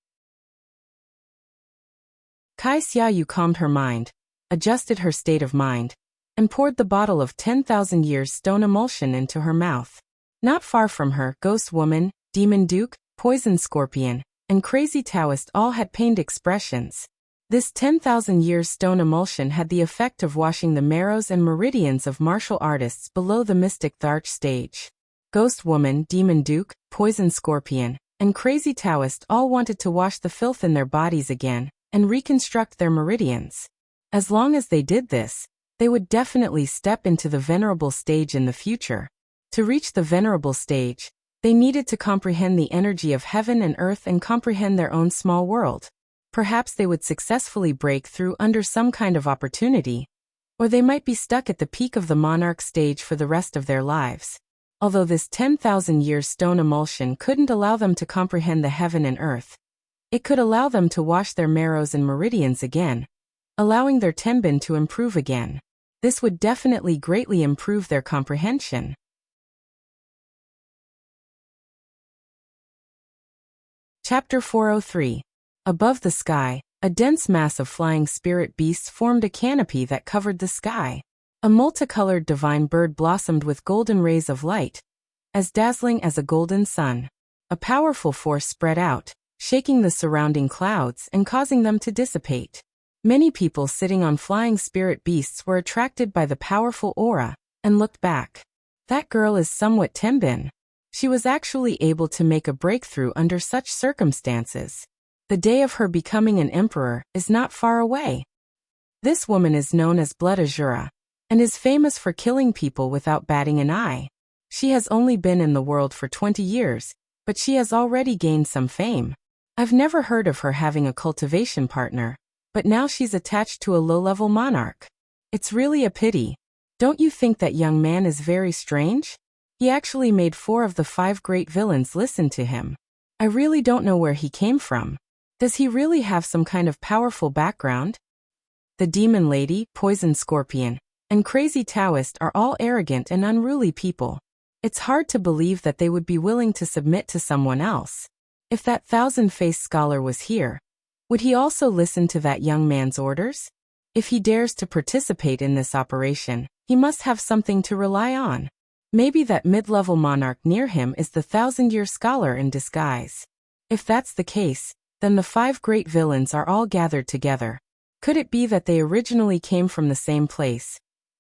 Kai Xiaoyu calmed her mind, adjusted her state of mind, and poured the bottle of 10,000 years stone emulsion into her mouth. Not far from her, Ghost Woman, Demon Duke, Poison Scorpion, and Crazy Taoist all had pained expressions. This 10,000 years stone emulsion had the effect of washing the marrows and meridians of martial artists below the mystic Tharch stage. Ghost Woman, Demon Duke, Poison Scorpion, and Crazy Taoist all wanted to wash the filth in their bodies again and reconstruct their meridians. As long as they did this, they would definitely step into the venerable stage in the future. To reach the venerable stage, they needed to comprehend the energy of heaven and earth and comprehend their own small world. Perhaps they would successfully break through under some kind of opportunity, or they might be stuck at the peak of the monarch stage for the rest of their lives. Although this 10,000 years stone emulsion couldn't allow them to comprehend the heaven and earth, it could allow them to wash their marrows and meridians again, allowing their tenbin to improve again. This would definitely greatly improve their comprehension. Chapter 403. Above the sky, a dense mass of flying spirit beasts formed a canopy that covered the sky. A multicolored divine bird blossomed with golden rays of light, as dazzling as a golden sun. A powerful force spread out, shaking the surrounding clouds and causing them to dissipate. Many people sitting on flying spirit beasts were attracted by the powerful aura and looked back. That girl is somewhat tenbin. She was actually able to make a breakthrough under such circumstances. The day of her becoming an emperor is not far away. This woman is known as Blood Azura, and is famous for killing people without batting an eye. She has only been in the world for 20 years, but she has already gained some fame. I've never heard of her having a cultivation partner, but now she's attached to a low-level monarch. It's really a pity. Don't you think that young man is very strange? He actually made 4 of the 5 great villains listen to him. I really don't know where he came from. Does he really have some kind of powerful background? The Demon Lady, Poison Scorpion, and Crazy Taoist are all arrogant and unruly people. It's hard to believe that they would be willing to submit to someone else. If that thousand-faced scholar was here, would he also listen to that young man's orders? If he dares to participate in this operation, he must have something to rely on. Maybe that mid-level monarch near him is the 1,000-year scholar in disguise. If that's the case, then the 5 great villains are all gathered together. Could it be that they originally came from the same place,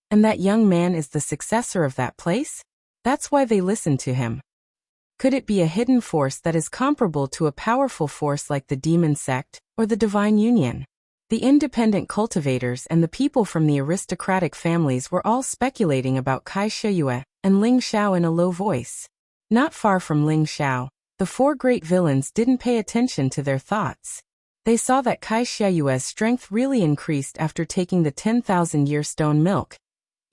and that young man is the successor of that place? That's why they listen to him. Could it be a hidden force that is comparable to a powerful force like the Demon Sect or the Divine Union? The independent cultivators and the people from the aristocratic families were all speculating about Kai Shiyue and Ling Xiao in a low voice. Not far from Ling Xiao, the 4 great villains didn't pay attention to their thoughts. They saw that Kai Shiyue's strength really increased after taking the 10,000-year stone milk,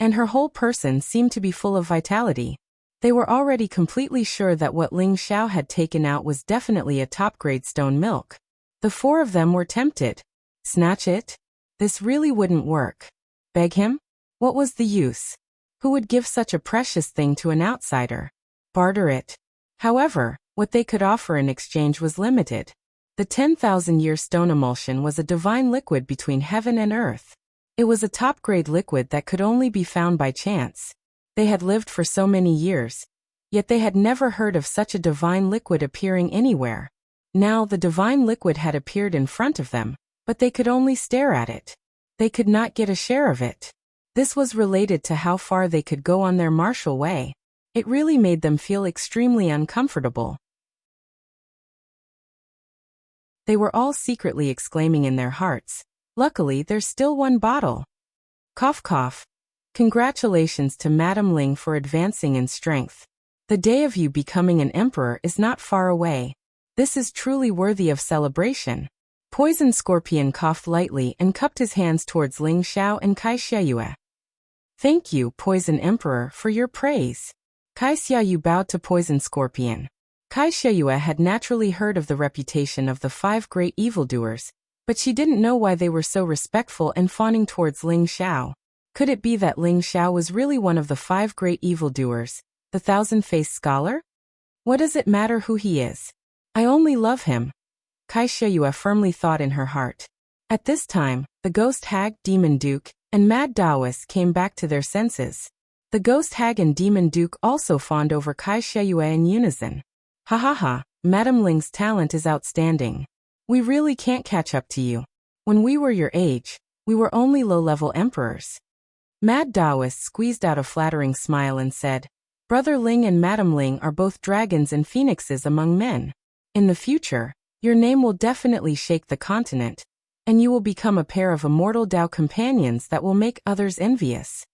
and her whole person seemed to be full of vitality. They were already completely sure that what Ling Xiao had taken out was definitely a top-grade stone milk. The 4 of them were tempted. Snatch it? This really wouldn't work. Beg him? What was the use? Who would give such a precious thing to an outsider? Barter it. However, what they could offer in exchange was limited. The 10,000-year stone emulsion was a divine liquid between heaven and earth. It was a top-grade liquid that could only be found by chance. They had lived for so many years, yet they had never heard of such a divine liquid appearing anywhere. Now the divine liquid had appeared in front of them, but they could only stare at it. They could not get a share of it. This was related to how far they could go on their martial way. It really made them feel extremely uncomfortable. They were all secretly exclaiming in their hearts, "Luckily there's still one bottle." Cough cough. Congratulations to Madame Ling for advancing in strength. The day of you becoming an emperor is not far away. This is truly worthy of celebration. Poison Scorpion coughed lightly and cupped his hands towards Ling Xiao and Kai Xiayue. Thank you, Poison Emperor, for your praise. Kai Xiayue bowed to Poison Scorpion. Kai Xiayue had naturally heard of the reputation of the 5 great evildoers, but she didn't know why they were so respectful and fawning towards Ling Xiao. Could it be that Ling Xiao was really one of the 5 great evildoers, the thousand-faced scholar? What does it matter who he is? I only love him, Kai Xiayue firmly thought in her heart. At this time, the ghost hag, Demon Duke, and Mad Taoist came back to their senses. The ghost hag and Demon Duke also fawned over Kai Xiayue in unison. Ha ha ha, Madame Ling's talent is outstanding. We really can't catch up to you. When we were your age, we were only low-level emperors. Mad Taoist squeezed out a flattering smile and said, Brother Ling and Madame Ling are both dragons and phoenixes among men. In the future, your name will definitely shake the continent, and you will become a pair of immortal Tao companions that will make others envious.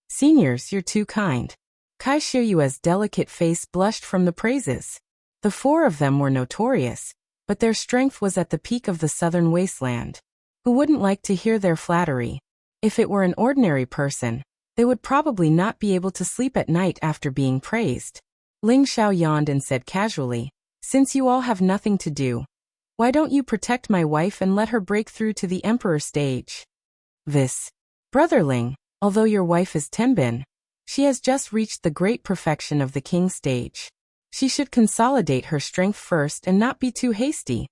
Seniors, you're too kind. Kai Xiayue's delicate face blushed from the praises. The 4 of them were notorious, but their strength was at the peak of the southern wasteland. Who wouldn't like to hear their flattery? If it were an ordinary person, they would probably not be able to sleep at night after being praised. Ling Xiao yawned and said casually, Since you all have nothing to do, why don't you protect my wife and let her break through to the emperor stage? This. Brother Ling, although your wife is Tenbin, she has just reached the great perfection of the king stage. She should consolidate her strength first and not be too hasty,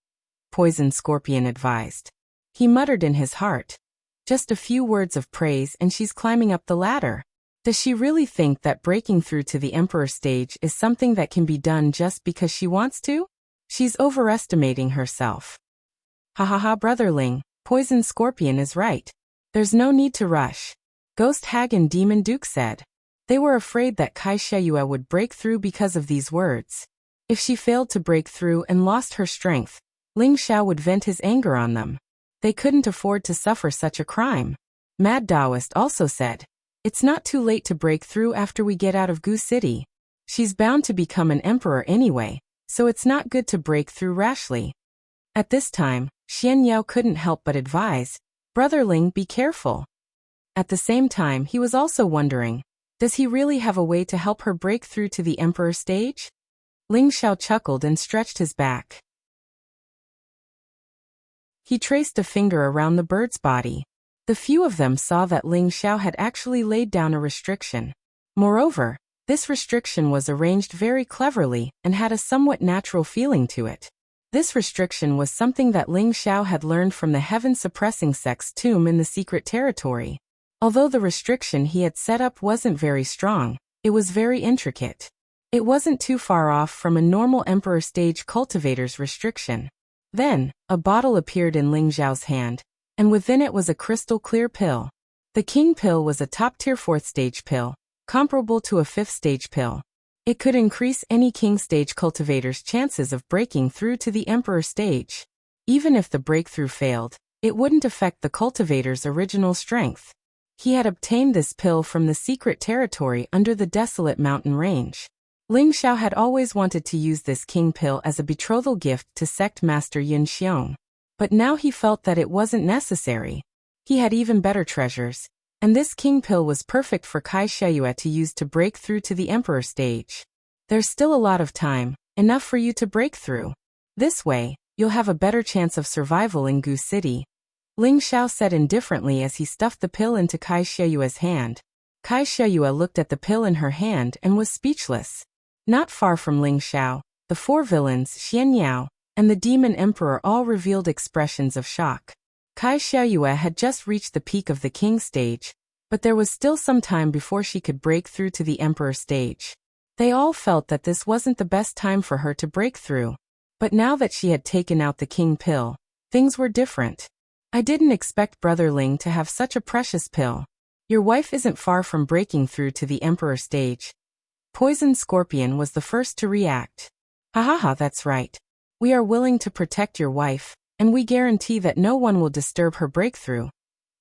Poison Scorpion advised. He muttered in his heart. Just a few words of praise and she's climbing up the ladder. Does she really think that breaking through to the emperor stage is something that can be done just because she wants to? She's overestimating herself. Ha ha ha, Brother Ling, Poison Scorpion is right. There's no need to rush, Ghost Hag and Demon Duke said. They were afraid that Kai Xiayue would break through because of these words. If she failed to break through and lost her strength, Ling Xiao would vent his anger on them. They couldn't afford to suffer such a crime. Mad Taoist also said, It's not too late to break through after we get out of Gu City. She's bound to become an emperor anyway, so it's not good to break through rashly. At this time, Xian Yao couldn't help but advise, Brother Ling, be careful. At the same time, he was also wondering, does he really have a way to help her break through to the emperor stage? Ling Xiao chuckled and stretched his back. He traced a finger around the bird's body. The few of them saw that Ling Xiao had actually laid down a restriction. Moreover, this restriction was arranged very cleverly and had a somewhat natural feeling to it. This restriction was something that Ling Xiao had learned from the heaven-suppressing sect's tomb in the secret territory. Although the restriction he had set up wasn't very strong, it was very intricate. It wasn't too far off from a normal emperor stage cultivator's restriction. Then, a bottle appeared in Ling Xiao's hand, and within it was a crystal-clear pill. The king pill was a top-tier 4th-stage pill, comparable to a 5th-stage pill. It could increase any king stage cultivator's chances of breaking through to the emperor stage. Even if the breakthrough failed, it wouldn't affect the cultivator's original strength. He had obtained this pill from the secret territory under the desolate mountain range. Ling Xiao had always wanted to use this king pill as a betrothal gift to sect master Yin Xiong. But now he felt that it wasn't necessary. He had even better treasures, and this king pill was perfect for Kai Xiayue to use to break through to the emperor stage. There's still a lot of time, enough for you to break through. This way, you'll have a better chance of survival in Gu City, Ling Xiao said indifferently as he stuffed the pill into Kai Xiayue's hand. Kai Xiayue looked at the pill in her hand and was speechless. Not far from Ling Xiao, the 4 villains, Xian Yao, and the Demon Emperor all revealed expressions of shock. Kai Xiayue had just reached the peak of the king stage, but there was still some time before she could break through to the emperor stage. They all felt that this wasn't the best time for her to break through. But now that she had taken out the king pill, things were different. I didn't expect Brother Ling to have such a precious pill. Your wife isn't far from breaking through to the emperor stage. Poison Scorpion was the first to react. Ha, that's right. We are willing to protect your wife, and we guarantee that no one will disturb her breakthrough.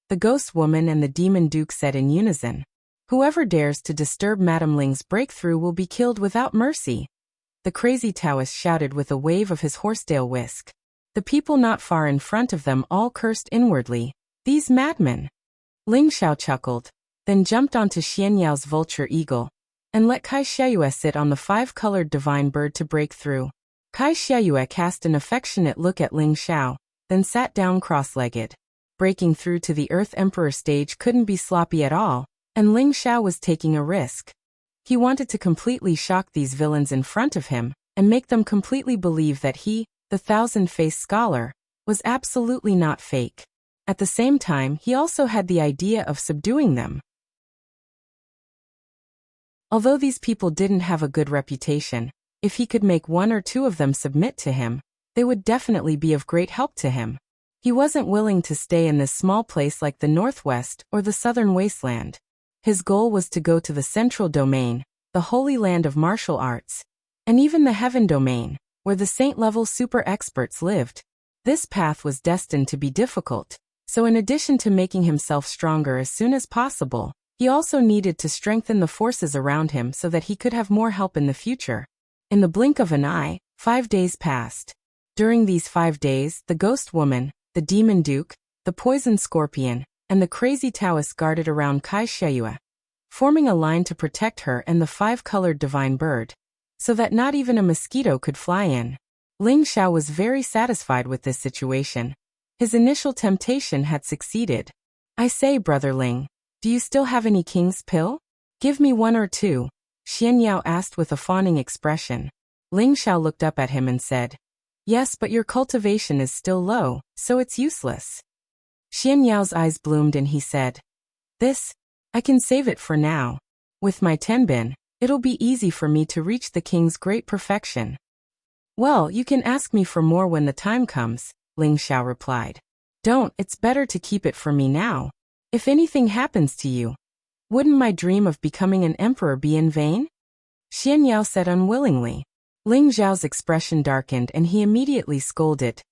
The ghost woman and the demon duke said in unison. Whoever dares to disturb Madame Ling's breakthrough will be killed without mercy. The crazy Taoist shouted with a wave of his horsetail whisk. The people not far in front of them all cursed inwardly. These madmen. Ling Xiao chuckled, then jumped onto Xian Yao's vulture eagle, and let Kai Xiayue sit on the 5-colored divine bird to break through. Kai Xiayue cast an affectionate look at Ling Xiao, then sat down cross-legged. Breaking through to the Earth Emperor stage couldn't be sloppy at all, and Ling Xiao was taking a risk. He wanted to completely shock these villains in front of him, and make them completely believe that he, the thousand-faced scholar, was absolutely not fake. At the same time, he also had the idea of subduing them. Although these people didn't have a good reputation, if he could make one or two of them submit to him, they would definitely be of great help to him. He wasn't willing to stay in this small place like the Northwest or the Southern Wasteland. His goal was to go to the Central Domain, the Holy Land of Martial Arts, and even the Heaven Domain, where the saint-level super experts lived. This path was destined to be difficult, so in addition to making himself stronger as soon as possible, he also needed to strengthen the forces around him so that he could have more help in the future. In the blink of an eye, 5 days passed. During these 5 days, the ghost woman, the demon duke, the poison scorpion, and the crazy Taoist guarded around Kai Xiayue, forming a line to protect her and the 5-colored divine bird, so that not even a mosquito could fly in. Ling Xiao was very satisfied with this situation. His initial temptation had succeeded. I say, Brother Ling, do you still have any king's pill? Give me 1 or 2, Xian Yao asked with a fawning expression. Ling Xiao looked up at him and said, Yes, but your cultivation is still low, so it's useless. Xian Yao's eyes bloomed and he said, I can save it for now. With my tenbin, it'll be easy for me to reach the king's great perfection. Well, you can ask me for more when the time comes, Ling Xiao replied. Don't, it's better to keep it for me now. If anything happens to you, wouldn't my dream of becoming an emperor be in vain? Xian Yao said unwillingly. Ling Xiao's expression darkened and he immediately scolded.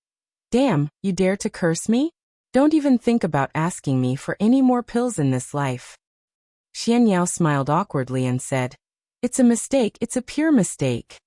Damn, you dare to curse me? Don't even think about asking me for any more pills in this life. Xian Yao smiled awkwardly and said, It's a mistake, it's a pure mistake.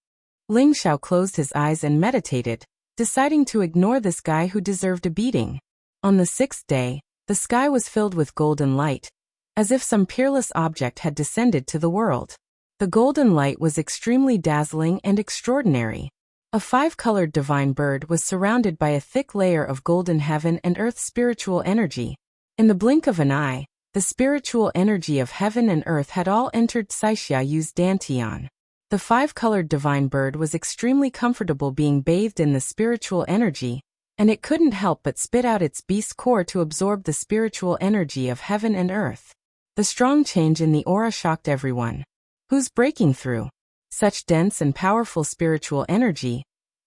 Ling Xiao closed his eyes and meditated, deciding to ignore this guy who deserved a beating. On the 6th day, the sky was filled with golden light, as if some peerless object had descended to the world. The golden light was extremely dazzling and extraordinary. A 5-colored divine bird was surrounded by a thick layer of golden heaven and earth spiritual energy. In the blink of an eye, the spiritual energy of heaven and earth had all entered Saixia Yu's dantian. The 5-colored divine bird was extremely comfortable being bathed in the spiritual energy, and it couldn't help but spit out its beast core to absorb the spiritual energy of heaven and earth. The strong change in the aura shocked everyone. Who's breaking through? Such dense and powerful spiritual energy.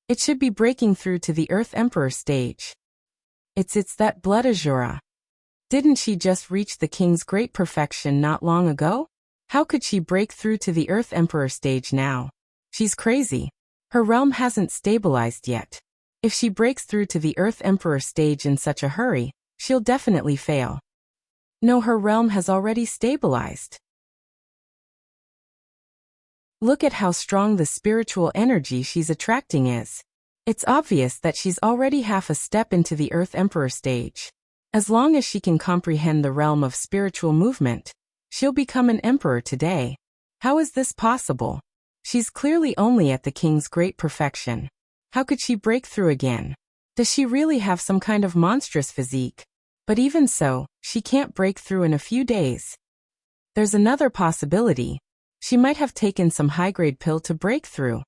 It should be breaking through to the Earth Emperor stage. It's that blood Azura. Didn't she just reach the king's great perfection not long ago? How could she break through to the Earth Emperor stage now? She's crazy. Her realm hasn't stabilized yet. If she breaks through to the Earth Emperor stage in such a hurry, she'll definitely fail. No, her realm has already stabilized. Look at how strong the spiritual energy she's attracting is. It's obvious that she's already half a step into the Earth Emperor stage. As long as she can comprehend the realm of spiritual movement, she'll become an emperor today. How is this possible? She's clearly only at the king's great perfection. How could she break through again? Does she really have some kind of monstrous physique? But even so, she can't break through in a few days. There's another possibility. She might have taken some high-grade pill to break through.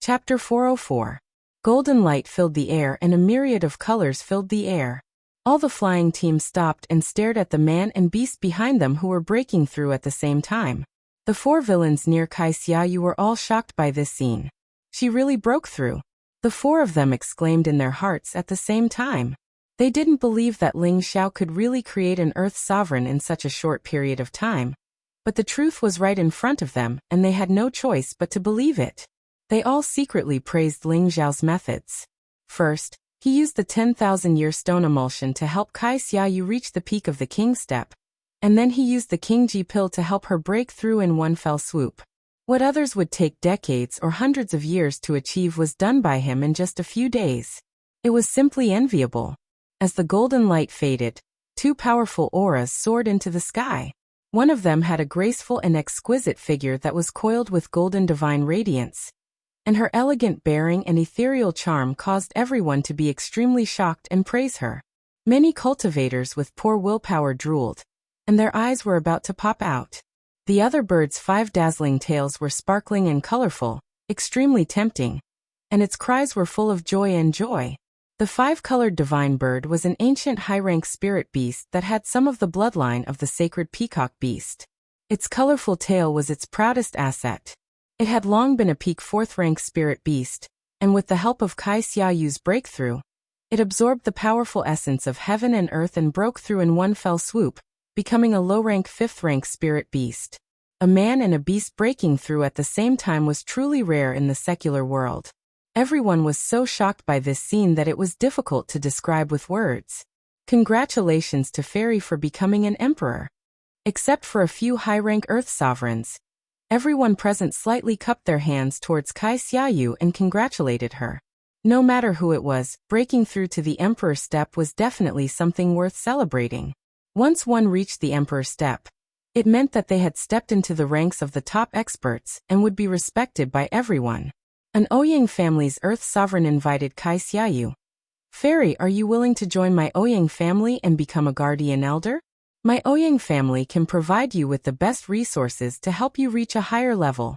Chapter 404. Golden light filled the air and a myriad of colors filled the air. All the flying team stopped and stared at the man and beast behind them who were breaking through at the same time. The four villains near Kai Xiaoyu were all shocked by this scene. She really broke through. The four of them exclaimed in their hearts at the same time. They didn't believe that Ling Xiao could really create an Earth sovereign in such a short period of time. But the truth was right in front of them, and they had no choice but to believe it. They all secretly praised Ling Xiao's methods. First, he used the 10,000-year stone emulsion to help Kai Xiaoyu reach the peak of the King Step, and then he used the Qingji pill to help her break through in one fell swoop. What others would take decades or hundreds of years to achieve was done by him in just a few days. It was simply enviable. As the golden light faded, two powerful auras soared into the sky. One of them had a graceful and exquisite figure that was coiled with golden divine radiance, and her elegant bearing and ethereal charm caused everyone to be extremely shocked and praise her. Many cultivators with poor willpower drooled, and their eyes were about to pop out. The other bird's 5 dazzling tails were sparkling and colorful, extremely tempting, and its cries were full of joy and joy. The 5-colored divine bird was an ancient high-rank spirit beast that had some of the bloodline of the sacred peacock beast. Its colorful tail was its proudest asset. It had long been a peak 4th-rank spirit beast, and with the help of Kai Xiaoyu's breakthrough, it absorbed the powerful essence of heaven and earth and broke through in one fell swoop, becoming a low-rank 5th-rank spirit beast. A man and a beast breaking through at the same time was truly rare in the secular world. Everyone was so shocked by this scene that it was difficult to describe with words. Congratulations to Fairy for becoming an emperor. Except for a few high-rank Earth sovereigns, everyone present slightly cupped their hands towards Kai Xiaoyu and congratulated her. No matter who it was, breaking through to the Emperor step was definitely something worth celebrating. Once one reached the Emperor step, it meant that they had stepped into the ranks of the top experts and would be respected by everyone. An Ouyang family's Earth sovereign invited Kai Xiaoyu. Fairy, are you willing to join my Ouyang family and become a guardian elder? My Ouyang family can provide you with the best resources to help you reach a higher level.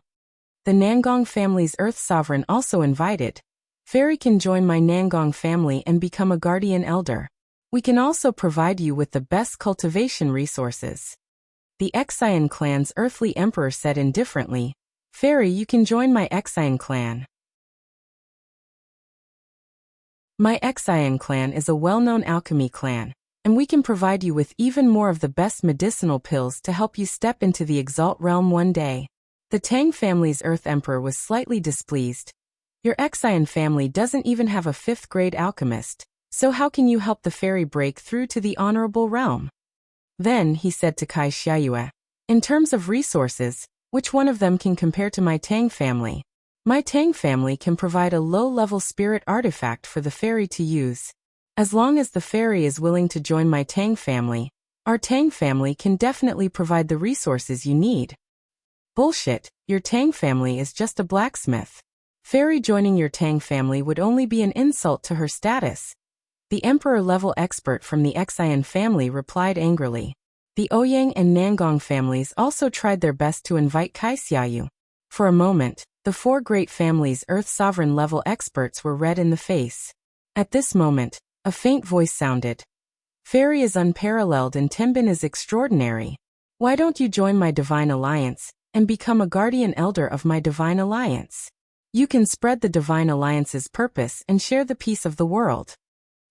The Nangong family's Earth sovereign also invited. Fairy can join my Nangong family and become a guardian elder. We can also provide you with the best cultivation resources. The Xian clan's earthly emperor said indifferently, Fairy, you can join my Xian clan. My Xian clan is a well-known alchemy clan, and we can provide you with even more of the best medicinal pills to help you step into the Exalt realm one day. The Tang family's Earth Emperor was slightly displeased. Your Xian family doesn't even have a 5th-grade alchemist, so how can you help the fairy break through to the honorable realm? Then he said to Kai Xiaoyu, in terms of resources, which one of them can compare to my Tang family? My Tang family can provide a low-level spirit artifact for the fairy to use. As long as the fairy is willing to join my Tang family, our Tang family can definitely provide the resources you need. Bullshit, your Tang family is just a blacksmith. Fairy joining your Tang family would only be an insult to her status. The emperor-level expert from the Xian family replied angrily. The Ouyang and Nangong families also tried their best to invite Kai Xiaoyu. For a moment, the 4 great families' Earth sovereign-level experts were red in the face. At this moment, a faint voice sounded. Fairy is unparalleled and Tenbin is extraordinary. Why don't you join my Divine Alliance and become a guardian elder of my Divine Alliance? You can spread the Divine Alliance's purpose and share the peace of the world.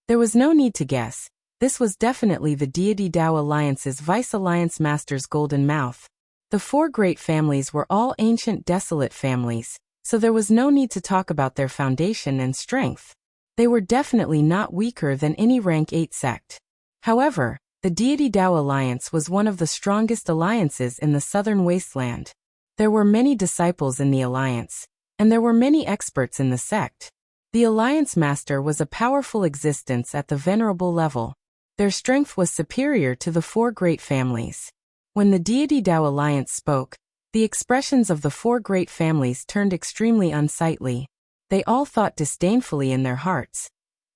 There was no need to guess. This was definitely the Deity Dao Alliance's Vice Alliance Master's golden mouth. The 4 great families were all ancient desolate families, so there was no need to talk about their foundation and strength. They were definitely not weaker than any rank 8 sect. However, the Deity Dao Alliance was one of the strongest alliances in the southern wasteland. There were many disciples in the alliance, and there were many experts in the sect. The Alliance Master was a powerful existence at the venerable level. Their strength was superior to the 4 great families. When the Deity Dao Alliance spoke, the expressions of the 4 great families turned extremely unsightly. They all thought disdainfully in their hearts.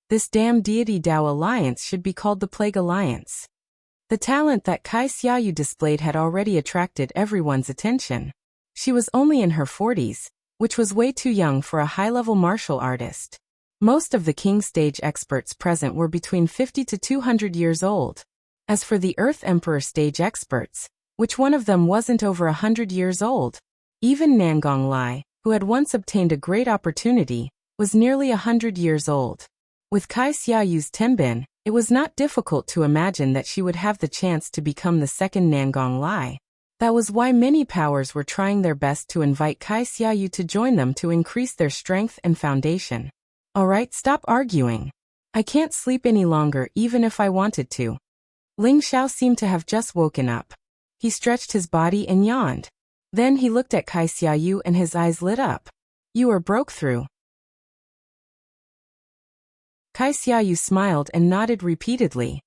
This damn Deity Dao Alliance should be called the Plague Alliance. The talent that Kai Xiaoyu displayed had already attracted everyone's attention. She was only in her 40s, which was way too young for a high-level martial artist. Most of the King Stage experts present were between 50 to 200 years old. As for the Earth Emperor Stage experts, Which one of them wasn't over 100 years old? Even Nangong Lai, who had once obtained a great opportunity, was nearly 100 years old. With Kai Xiaoyu's Tenbin, it was not difficult to imagine that she would have the chance to become the second Nangong Lai. That was why many powers were trying their best to invite Kai Xiaoyu to join them to increase their strength and foundation. Alright, stop arguing. I can't sleep any longer even if I wanted to. Ling Xiao seemed to have just woken up. He stretched his body and yawned. Then he looked at Kai Xiaoyu and his eyes lit up. You are broke through. Kai Xiaoyu smiled and nodded repeatedly.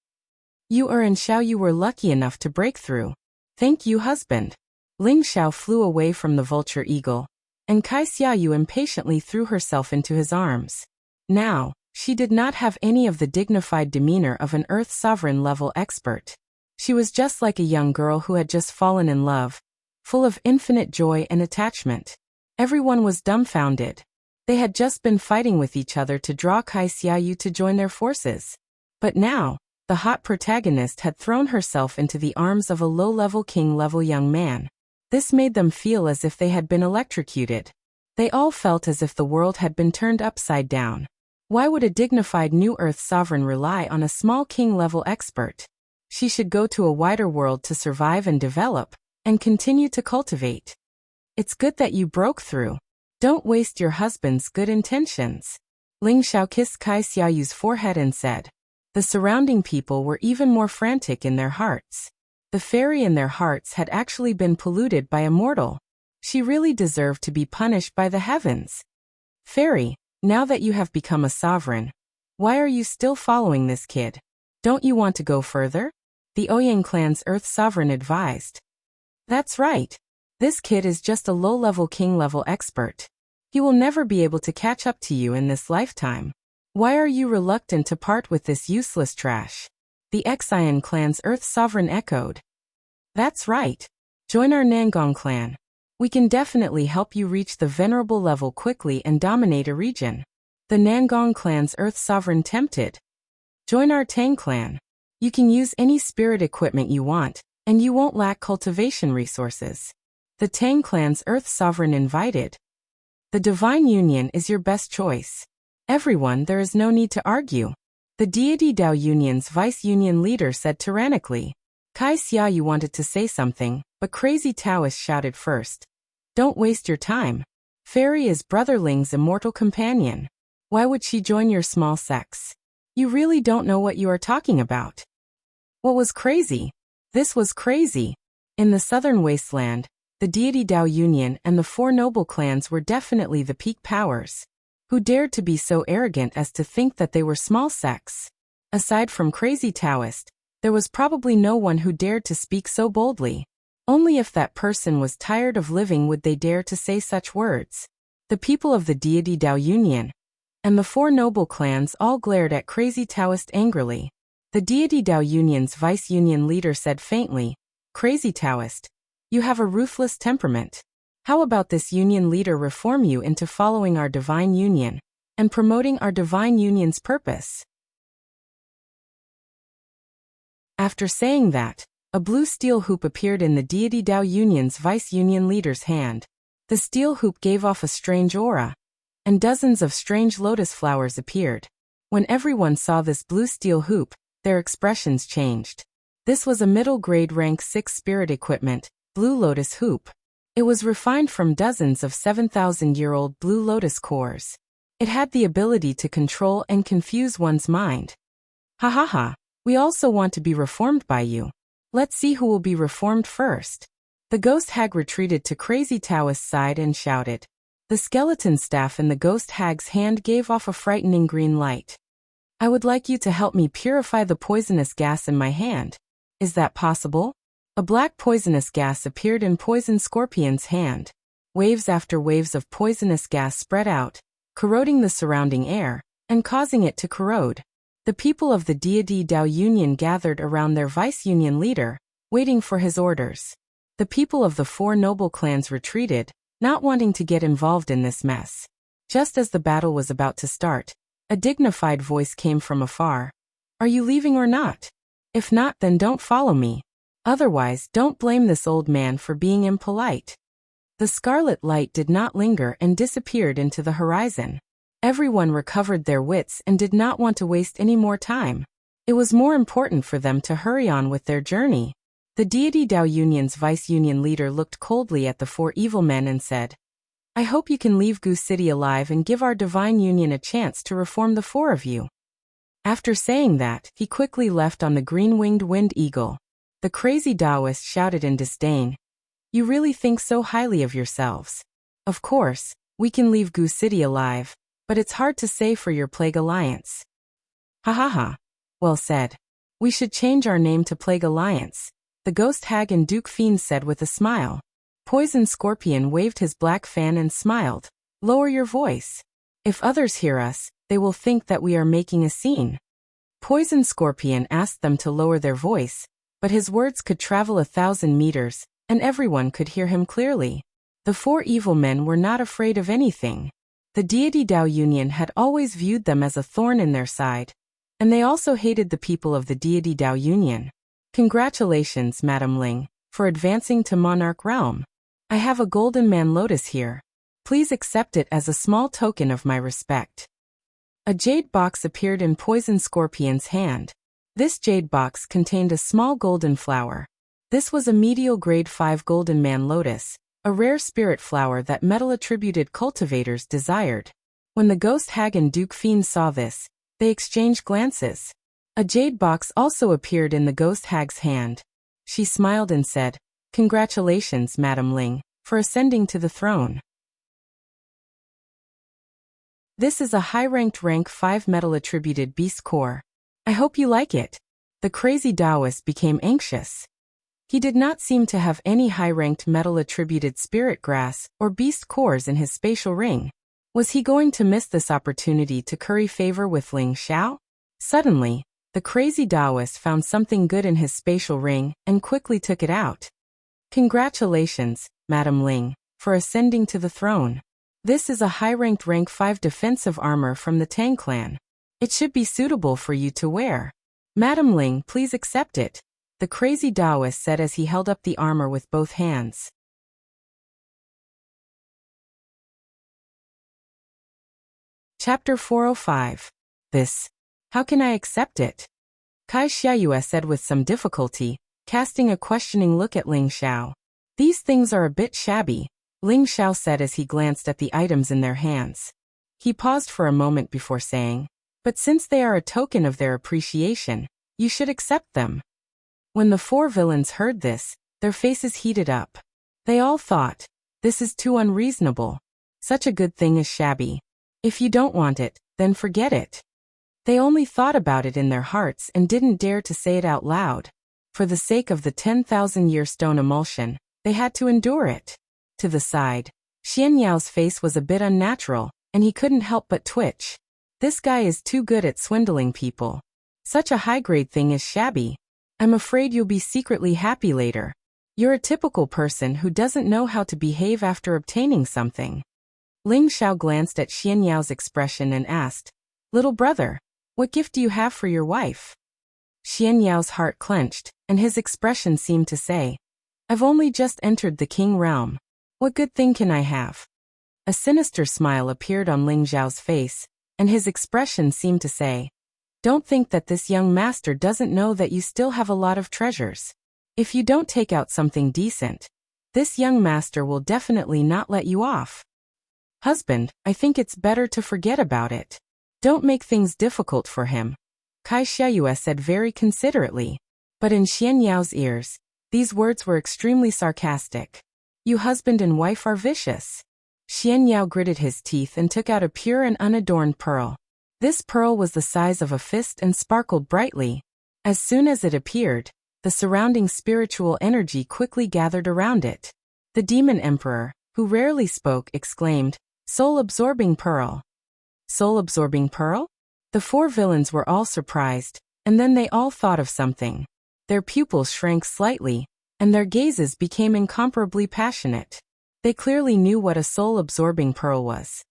You and Xiaoyu were lucky enough to break through. Thank you, husband. Ling Xiao flew away from the vulture eagle, and Kai Xiaoyu impatiently threw herself into his arms. Now, she did not have any of the dignified demeanor of an Earth Sovereign level expert. She was just like a young girl who had just fallen in love, full of infinite joy and attachment. Everyone was dumbfounded. They had just been fighting with each other to draw Kai Xiaoyu to join their forces. But now, the hot protagonist had thrown herself into the arms of a low-level king-level young man. This made them feel as if they had been electrocuted. They all felt as if the world had been turned upside down. Why would a dignified new Earth sovereign rely on a small king-level expert? She should go to a wider world to survive and develop, and continue to cultivate. It's good that you broke through. Don't waste your husband's good intentions. Ling Xiao kissed Kai Xiaoyu's forehead and said. The surrounding people were even more frantic in their hearts. The fairy in their hearts had actually been polluted by a mortal. She really deserved to be punished by the heavens. Fairy, now that you have become a sovereign, why are you still following this kid? Don't you want to go further? The Ouyang clan's Earth Sovereign advised. That's right. This kid is just a low-level king-level expert. He will never be able to catch up to you in this lifetime. Why are you reluctant to part with this useless trash? The Xian clan's Earth Sovereign echoed. That's right. Join our Nangong clan. We can definitely help you reach the venerable level quickly and dominate a region. The Nangong clan's Earth Sovereign tempted. Join our Tang clan. You can use any spirit equipment you want, and you won't lack cultivation resources. The Tang clan's Earth Sovereign invited. The Divine Union is your best choice. Everyone, there is no need to argue. The Deity Dao Union's vice-union leader said tyrannically. Kai Xiaoyu wanted to say something, but Crazy Taoist shouted first. Don't waste your time. Fairy is Brother Ling's immortal companion. Why would she join your small sects? You really don't know what you are talking about. What was crazy? This was crazy. In the southern wasteland, the Deity Dao Union and the four noble clans were definitely the peak powers. Who dared to be so arrogant as to think that they were small sects? Aside from Crazy Taoist, there was probably no one who dared to speak so boldly. Only if that person was tired of living would they dare to say such words. The people of the Deity Dao Union and the four noble clans all glared at Crazy Taoist angrily. The Deity Dao Union's vice-union leader said faintly, Crazy Taoist, you have a ruthless temperament. How about this union leader reform you into following our divine union and promoting our divine union's purpose? After saying that, a blue steel hoop appeared in the Deity Dao Union's vice-union leader's hand. The steel hoop gave off a strange aura, and dozens of strange lotus flowers appeared. When everyone saw this blue steel hoop, their expressions changed. This was a middle-grade rank 6 spirit equipment, Blue Lotus Hoop. It was refined from dozens of 7,000-year-old Blue Lotus cores. It had the ability to control and confuse one's mind. Ha ha ha, we also want to be reformed by you. Let's see who will be reformed first. The ghost hag retreated to Crazy Taoist's side and shouted. The skeleton staff in the ghost hag's hand gave off a frightening green light. I would like you to help me purify the poisonous gas in my hand. Is that possible? A black poisonous gas appeared in Poison Scorpion's hand. Waves after waves of poisonous gas spread out, corroding the surrounding air, and causing it to corrode. The people of the Deity Dao Union gathered around their vice-union leader, waiting for his orders. The people of the four noble clans retreated, not wanting to get involved in this mess. Just as the battle was about to start, a dignified voice came from afar. Are you leaving or not? If not, then don't follow me. Otherwise, don't blame this old man for being impolite. The scarlet light did not linger and disappeared into the horizon. Everyone recovered their wits and did not want to waste any more time. It was more important for them to hurry on with their journey. The deity Dao Union's vice-union leader looked coldly at the four evil men and said, I hope you can leave Gu City alive and give our divine union a chance to reform the four of you. After saying that, he quickly left on the green-winged wind eagle. The crazy Taoist shouted in disdain, You really think so highly of yourselves. Of course, we can leave Gu City alive, but it's hard to say for your Plague Alliance. Ha ha ha. Well said. We should change our name to Plague Alliance, the ghost hag and Duke Fiend said with a smile. Poison Scorpion waved his black fan and smiled. Lower your voice. If others hear us, they will think that we are making a scene. Poison Scorpion asked them to lower their voice, but his words could travel 1,000 meters, and everyone could hear him clearly. The four evil men were not afraid of anything. The deity Dao Union had always viewed them as a thorn in their side, and they also hated the people of the deity Dao Union. Congratulations, Madam Ling, for advancing to Monarch Realm. I have a golden man lotus here. Please accept it as a small token of my respect. A jade box appeared in Poison Scorpion's hand. This jade box contained a small golden flower. This was a medial grade 5 golden man lotus, a rare spirit flower that metal-attributed cultivators desired. When the ghost hag and Duke Fiend saw this, they exchanged glances. A jade box also appeared in the ghost hag's hand. She smiled and said, Congratulations, Madam Ling, for ascending to the throne. This is a high-ranked rank 5 metal-attributed beast core. I hope you like it. The crazy Taoist became anxious. He did not seem to have any high-ranked metal-attributed spirit grass or beast cores in his spatial ring. Was he going to miss this opportunity to curry favor with Ling Xiao? Suddenly, the crazy Taoist found something good in his spatial ring and quickly took it out. Congratulations, Madam Ling, for ascending to the throne. This is a high-ranked rank 5 defensive armor from the Tang clan. It should be suitable for you to wear. Madam Ling, please accept it, the crazy Taoist said as he held up the armor with both hands. Chapter 405. This. How can I accept it? Kai Xiaoyue said with some difficulty, casting a questioning look at Ling Xiao. These things are a bit shabby, Ling Xiao said as he glanced at the items in their hands. He paused for a moment before saying, But since they are a token of their appreciation, you should accept them. When the four villains heard this, their faces heated up. They all thought, This is too unreasonable. Such a good thing is shabby. If you don't want it, then forget it. They only thought about it in their hearts and didn't dare to say it out loud. For the sake of the 10,000-year stone emulsion, they had to endure it. To the side, Xian Yao's face was a bit unnatural, and he couldn't help but twitch. This guy is too good at swindling people. Such a high-grade thing is shabby. I'm afraid you'll be secretly happy later. You're a typical person who doesn't know how to behave after obtaining something. Ling Xiao glanced at Xian Yao's expression and asked, Little brother, what gift do you have for your wife? Xian Yao's heart clenched, and his expression seemed to say, I've only just entered the king realm. What good thing can I have? A sinister smile appeared on Ling Xiao's face, and his expression seemed to say, Don't think that this young master doesn't know that you still have a lot of treasures. If you don't take out something decent, this young master will definitely not let you off. Husband, I think it's better to forget about it. Don't make things difficult for him, Kai Xiaoyue said very considerately. But in Xian Yao's ears, these words were extremely sarcastic. You husband and wife are vicious. Xian Yao gritted his teeth and took out a pure and unadorned pearl. This pearl was the size of a fist and sparkled brightly. As soon as it appeared, the surrounding spiritual energy quickly gathered around it. The demon emperor, who rarely spoke, exclaimed, Soul-absorbing pearl. Soul-absorbing pearl? The four villains were all surprised, and then they all thought of something. Their pupils shrank slightly, and their gazes became incomparably passionate. They clearly knew what a soul-absorbing pearl was.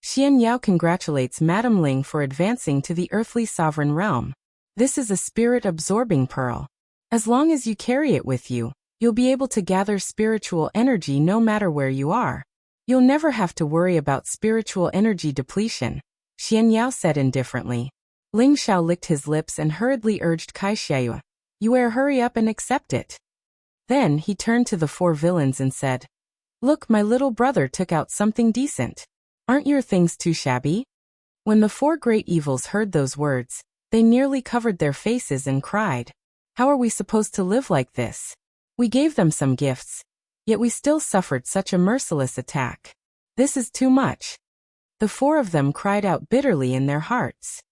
Xian Yao congratulates Madam Ling for advancing to the earthly sovereign realm. This is a spirit-absorbing pearl. As long as you carry it with you, you'll be able to gather spiritual energy no matter where you are. You'll never have to worry about spiritual energy depletion, Xian Yao said indifferently. Ling Xiao licked his lips and hurriedly urged Kai Xiayue, "You hurry up and accept it." Then he turned to the four villains and said, "Look, my little brother took out something decent. Aren't your things too shabby?" When the four great evils heard those words, they nearly covered their faces and cried, "How are we supposed to live like this? We gave them some gifts, yet we still suffered such a merciless attack. This is too much." The four of them cried out bitterly in their hearts.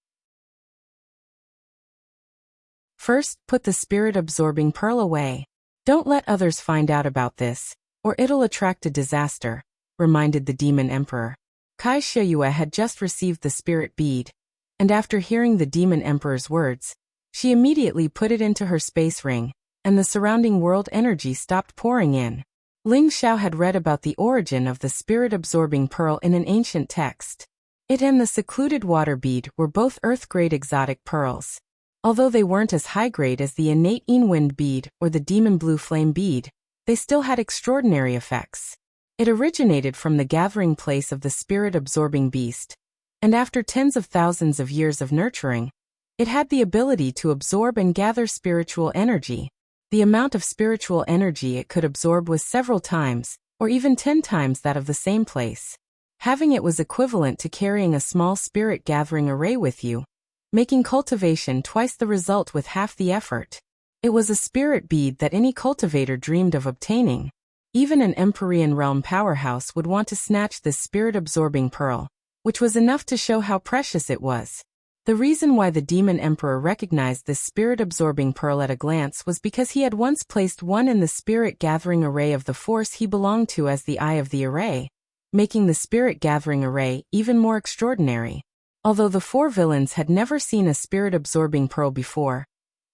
First, put the spirit-absorbing pearl away. Don't let others find out about this, or it'll attract a disaster, reminded the demon emperor. Kai Xiayue had just received the spirit bead, and after hearing the demon emperor's words, she immediately put it into her space ring, and the surrounding world energy stopped pouring in. Ling Xiao had read about the origin of the spirit-absorbing pearl in an ancient text. It and the secluded water bead were both earth-grade exotic pearls. Although they weren't as high-grade as the innate wind bead or the demon blue flame bead, they still had extraordinary effects. It originated from the gathering place of the spirit-absorbing beast, and after tens of thousands of years of nurturing, it had the ability to absorb and gather spiritual energy. The amount of spiritual energy it could absorb was several times, or even 10 times that of the same place. Having it was equivalent to carrying a small spirit-gathering array with you, making cultivation twice the result with half the effort. It was a spirit bead that any cultivator dreamed of obtaining. Even an Empyrean realm powerhouse would want to snatch this spirit-absorbing pearl, which was enough to show how precious it was. The reason why the demon emperor recognized this spirit-absorbing pearl at a glance was because he had once placed one in the spirit-gathering array of the force he belonged to as the eye of the array, making the spirit-gathering array even more extraordinary. Although the four villains had never seen a spirit-absorbing pearl before,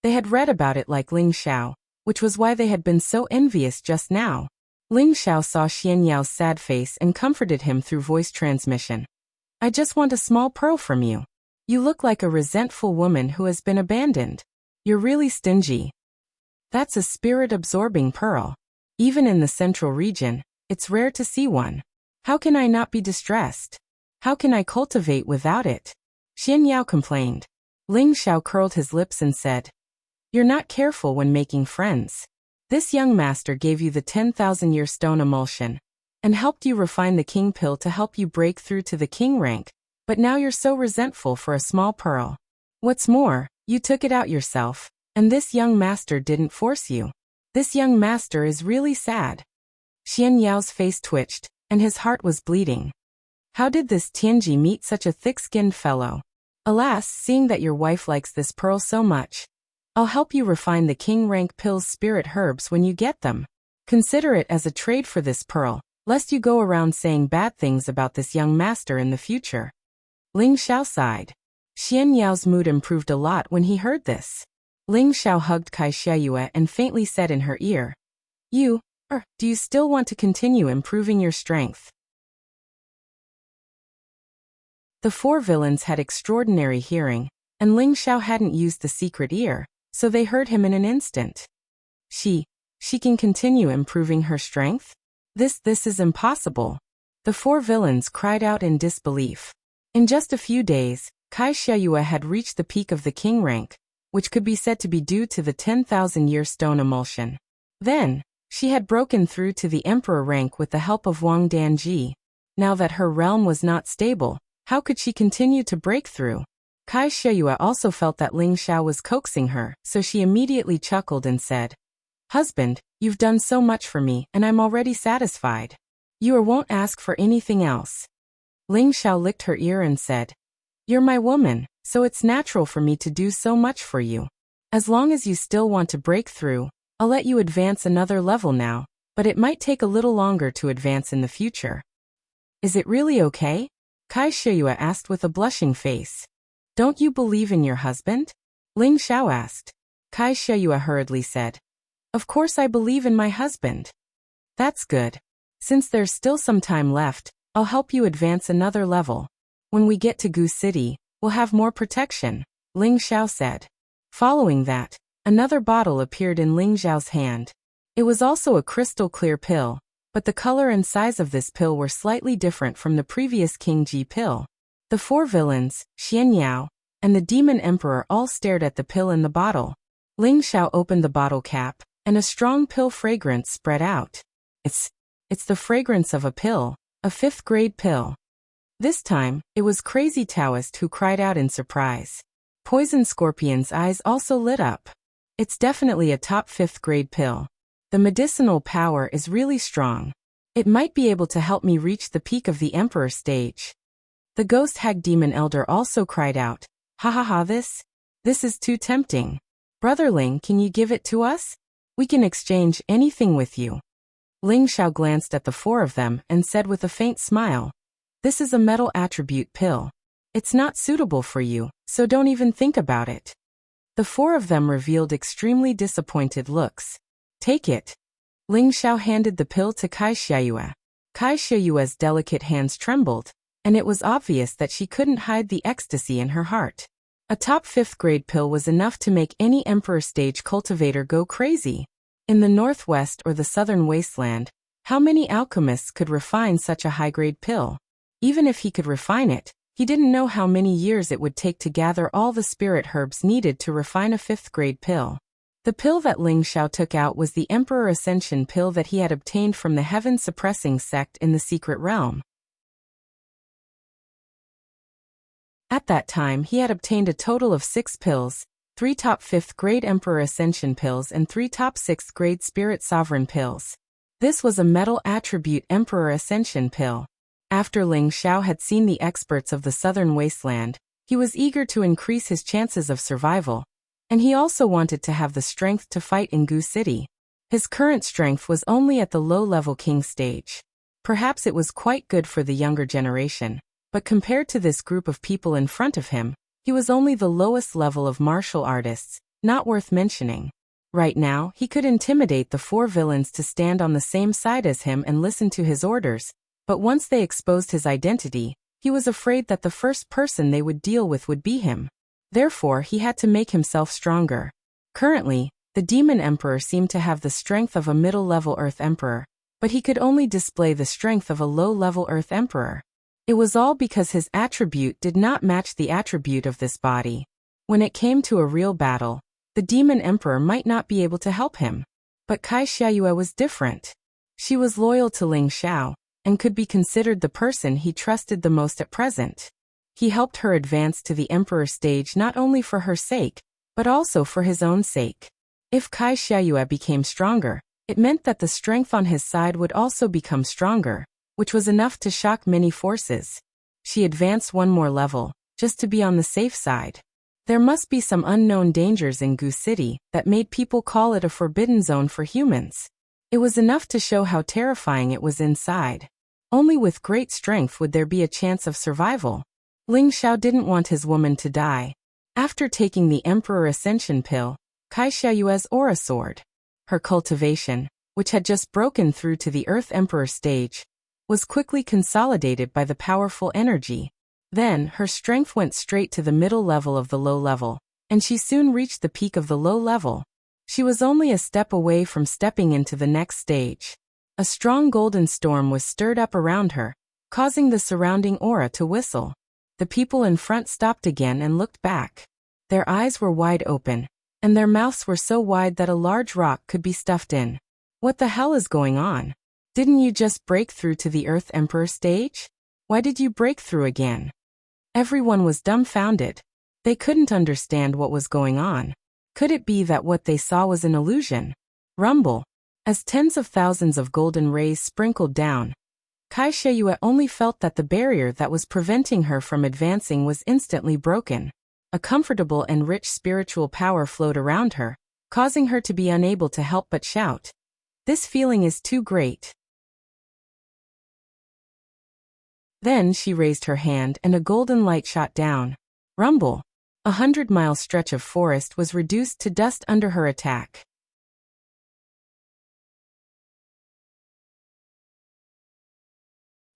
they had read about it like Ling Xiao, which was why they had been so envious just now. Ling Xiao saw Xian Yao's sad face and comforted him through voice transmission. "I just want a small pearl from you. You look like a resentful woman who has been abandoned. You're really stingy." That's a spirit-absorbing pearl. Even in the central region, it's rare to see one. How can I not be distressed? How can I cultivate without it? Xian Yao complained. Ling Xiao curled his lips and said, "You're not careful when making friends. This young master gave you the 10,000-year stone emulsion, and helped you refine the king pill to help you break through to the king rank, but now you're so resentful for a small pearl. What's more, you took it out yourself, and this young master didn't force you. This young master is really sad." Xian Yao's face twitched, and his heart was bleeding. How did this Tianji meet such a thick-skinned fellow? Alas, seeing that your wife likes this pearl so much, I'll help you refine the king rank pill's spirit herbs when you get them. Consider it as a trade for this pearl, lest you go around saying bad things about this young master in the future. Ling Xiao sighed. Xian Yao's mood improved a lot when he heard this. Ling Xiao hugged Kai Xiayue and faintly said in her ear, do you still want to continue improving your strength?" The four villains had extraordinary hearing, and Ling Xiao hadn't used the secret ear, so they heard him in an instant. She can continue improving her strength? This is impossible. The four villains cried out in disbelief. In just a few days, Kai Xiayue had reached the peak of the king rank, which could be said to be due to the 10,000-year stone emulsion. Then, she had broken through to the emperor rank with the help of Wang Danji. Now that her realm was not stable, how could she continue to break through? Kai Xiayue also felt that Ling Xiao was coaxing her, so she immediately chuckled and said, "Husband, you've done so much for me and I'm already satisfied. You won't ask for anything else." Ling Xiao licked her ear and said, "You're my woman, so it's natural for me to do so much for you. As long as you still want to break through, I'll let you advance another level now, but it might take a little longer to advance in the future." "Is it really okay?" Kai Xiayue asked with a blushing face. "Don't you believe in your husband?" Ling Xiao asked. Kai Xiayue hurriedly said, "Of course I believe in my husband." "That's good. Since there's still some time left, I'll help you advance another level. When we get to Gu City, we'll have more protection," Ling Xiao said. Following that, Another bottle appeared in Ling Xiao's hand. It was also a crystal-clear pill, but the color and size of this pill were slightly different from the previous King Ji pill. The four villains, Xian Yao, and the Demon Emperor all stared at the pill in the bottle. Ling Xiao opened the bottle cap, and a strong pill fragrance spread out. It's the fragrance of a pill, a 5th-grade pill. This time, it was Crazy Taoist who cried out in surprise. Poison Scorpion's eyes also lit up. It's definitely a top 5th-grade pill. The medicinal power is really strong. It might be able to help me reach the peak of the Emperor stage. The Ghost Hag Demon Elder also cried out, "Ha ha ha, this is too tempting. Brother Ling, can you give it to us? We can exchange anything with you." Ling Xiao glanced at the four of them and said with a faint smile, "This is a metal attribute pill. It's not suitable for you, so don't even think about it." The four of them revealed extremely disappointed looks. "Take it." Ling Xiao handed the pill to Kai Xiayue. Kai Xiayue's delicate hands trembled, and it was obvious that she couldn't hide the ecstasy in her heart. A top 5th-grade pill was enough to make any Emperor stage cultivator go crazy. In the northwest or the southern wasteland, how many alchemists could refine such a high-grade pill? Even if he could refine it, he didn't know how many years it would take to gather all the spirit herbs needed to refine a 5th-grade pill. The pill that Ling Xiao took out was the Emperor Ascension pill that he had obtained from the heaven-suppressing sect in the secret realm. At that time he had obtained a total of 6 pills, 3 top 5th-grade Emperor Ascension pills and 3 top 6th-grade Spirit Sovereign pills. This was a metal attribute Emperor Ascension pill. After Ling Xiao had seen the experts of the southern wasteland, he was eager to increase his chances of survival, and he also wanted to have the strength to fight in Gu City. His current strength was only at the low-level king stage. Perhaps it was quite good for the younger generation, but compared to this group of people in front of him, he was only the lowest level of martial artists, not worth mentioning. Right now, he could intimidate the four villains to stand on the same side as him and listen to his orders, but once they exposed his identity, he was afraid that the first person they would deal with would be him. Therefore, he had to make himself stronger. Currently, the Demon Emperor seemed to have the strength of a middle-level Earth Emperor, but he could only display the strength of a low-level Earth Emperor. It was all because his attribute did not match the attribute of this body. When it came to a real battle, the Demon Emperor might not be able to help him. But Kai Xiayue was different. She was loyal to Ling Xiao, and could be considered the person he trusted the most at present. He helped her advance to the Emperor stage not only for her sake, but also for his own sake. If Kai Xiayue became stronger, it meant that the strength on his side would also become stronger, which was enough to shock many forces. She advanced one more level, just to be on the safe side. There must be some unknown dangers in Gu City that made people call it a forbidden zone for humans. It was enough to show how terrifying it was inside. Only with great strength would there be a chance of survival. Ling Xiao didn't want his woman to die. After taking the Emperor Ascension pill, Kai Xiayue's aura soared. Her cultivation, which had just broken through to the Earth Emperor stage, was quickly consolidated by the powerful energy. Then, her strength went straight to the middle level of the low level, and she soon reached the peak of the low level. She was only a step away from stepping into the next stage. A strong golden storm was stirred up around her, causing the surrounding aura to whistle. The people in front stopped again and looked back. Their eyes were wide open, and their mouths were so wide that a large rock could be stuffed in. What the hell is going on? Didn't you just break through to the Earth Emperor stage? Why did you break through again? Everyone was dumbfounded. They couldn't understand what was going on. Could it be that what they saw was an illusion? Rumble. As tens of thousands of golden rays sprinkled down, Kai Xiayue only felt that the barrier that was preventing her from advancing was instantly broken. A comfortable and rich spiritual power flowed around her, causing her to be unable to help but shout. This feeling is too great. Then she raised her hand and a golden light shot down. Rumble. 100-mile stretch of forest was reduced to dust under her attack.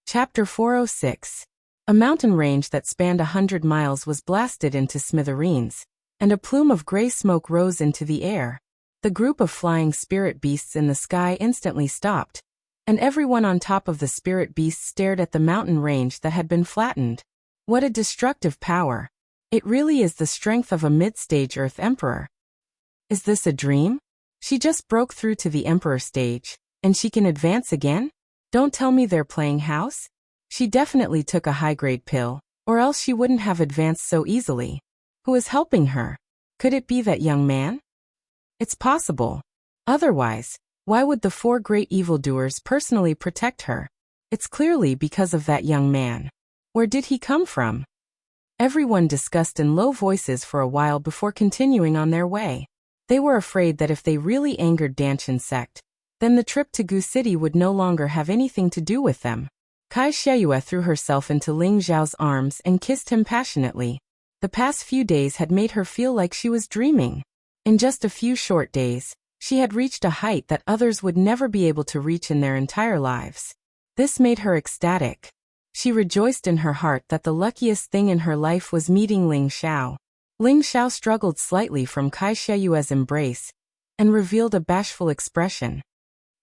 Chapter 406. A mountain range that spanned 100 miles was blasted into smithereens, and a plume of gray smoke rose into the air. The group of flying spirit beasts in the sky instantly stopped, and everyone on top of the spirit beasts stared at the mountain range that had been flattened. What a destructive power! It really is the strength of a mid-stage Earth Emperor. Is this a dream? She just broke through to the Emperor stage, and she can advance again? Don't tell me they're playing house? She definitely took a high-grade pill, or else she wouldn't have advanced so easily. Who is helping her? Could it be that young man? It's possible. Otherwise, why would the 4 great evildoers personally protect her? It's clearly because of that young man. Where did he come from? Everyone discussed in low voices for a while before continuing on their way. They were afraid that if they really angered Danshan sect, then the trip to Gu City would no longer have anything to do with them. Kai Xieyue threw herself into Ling Zhao's arms and kissed him passionately. The past few days had made her feel like she was dreaming. In just a few short days, she had reached a height that others would never be able to reach in their entire lives. This made her ecstatic. She rejoiced in her heart that the luckiest thing in her life was meeting Ling Xiao. Ling Xiao struggled slightly from Kai Xieyue's embrace and revealed a bashful expression.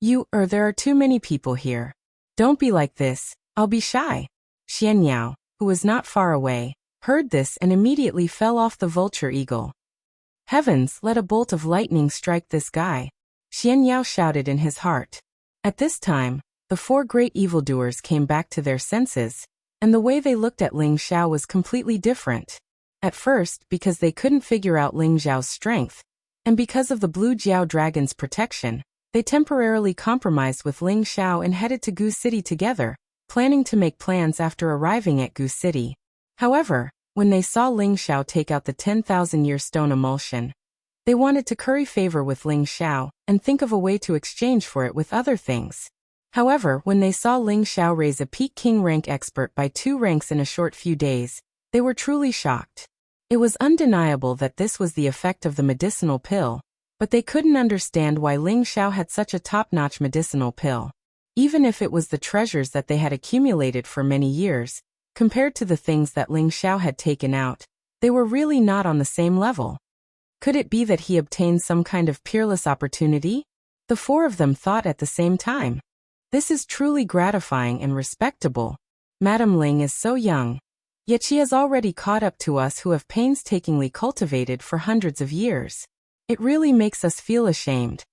There are too many people here. Don't be like this, I'll be shy. Xian Yao, who was not far away, heard this and immediately fell off the vulture eagle. Heavens, let a bolt of lightning strike this guy, Xian Yao shouted in his heart. At this time, the 4 great evildoers came back to their senses, and the way they looked at Ling Xiao was completely different. At first, because they couldn't figure out Ling Zhao's strength, and because of the Blue Jiao Dragon's protection, they temporarily compromised with Ling Xiao and headed to Gu City together, planning to make plans after arriving at Gu City. However, when they saw Ling Xiao take out the 10,000-year stone emulsion, they wanted to curry favor with Ling Xiao and think of a way to exchange for it with other things. However, when they saw Ling Xiao raise a peak king rank expert by 2 ranks in a short few days, they were truly shocked. It was undeniable that this was the effect of the medicinal pill, but they couldn't understand why Ling Xiao had such a top-notch medicinal pill. Even if it was the treasures that they had accumulated for many years, compared to the things that Ling Xiao had taken out, they were really not on the same level. Could it be that he obtained some kind of peerless opportunity? The 4 of them thought at the same time. This is truly gratifying and respectable. Madame Ling is so young, yet she has already caught up to us who have painstakingly cultivated for hundreds of years. It really makes us feel ashamed.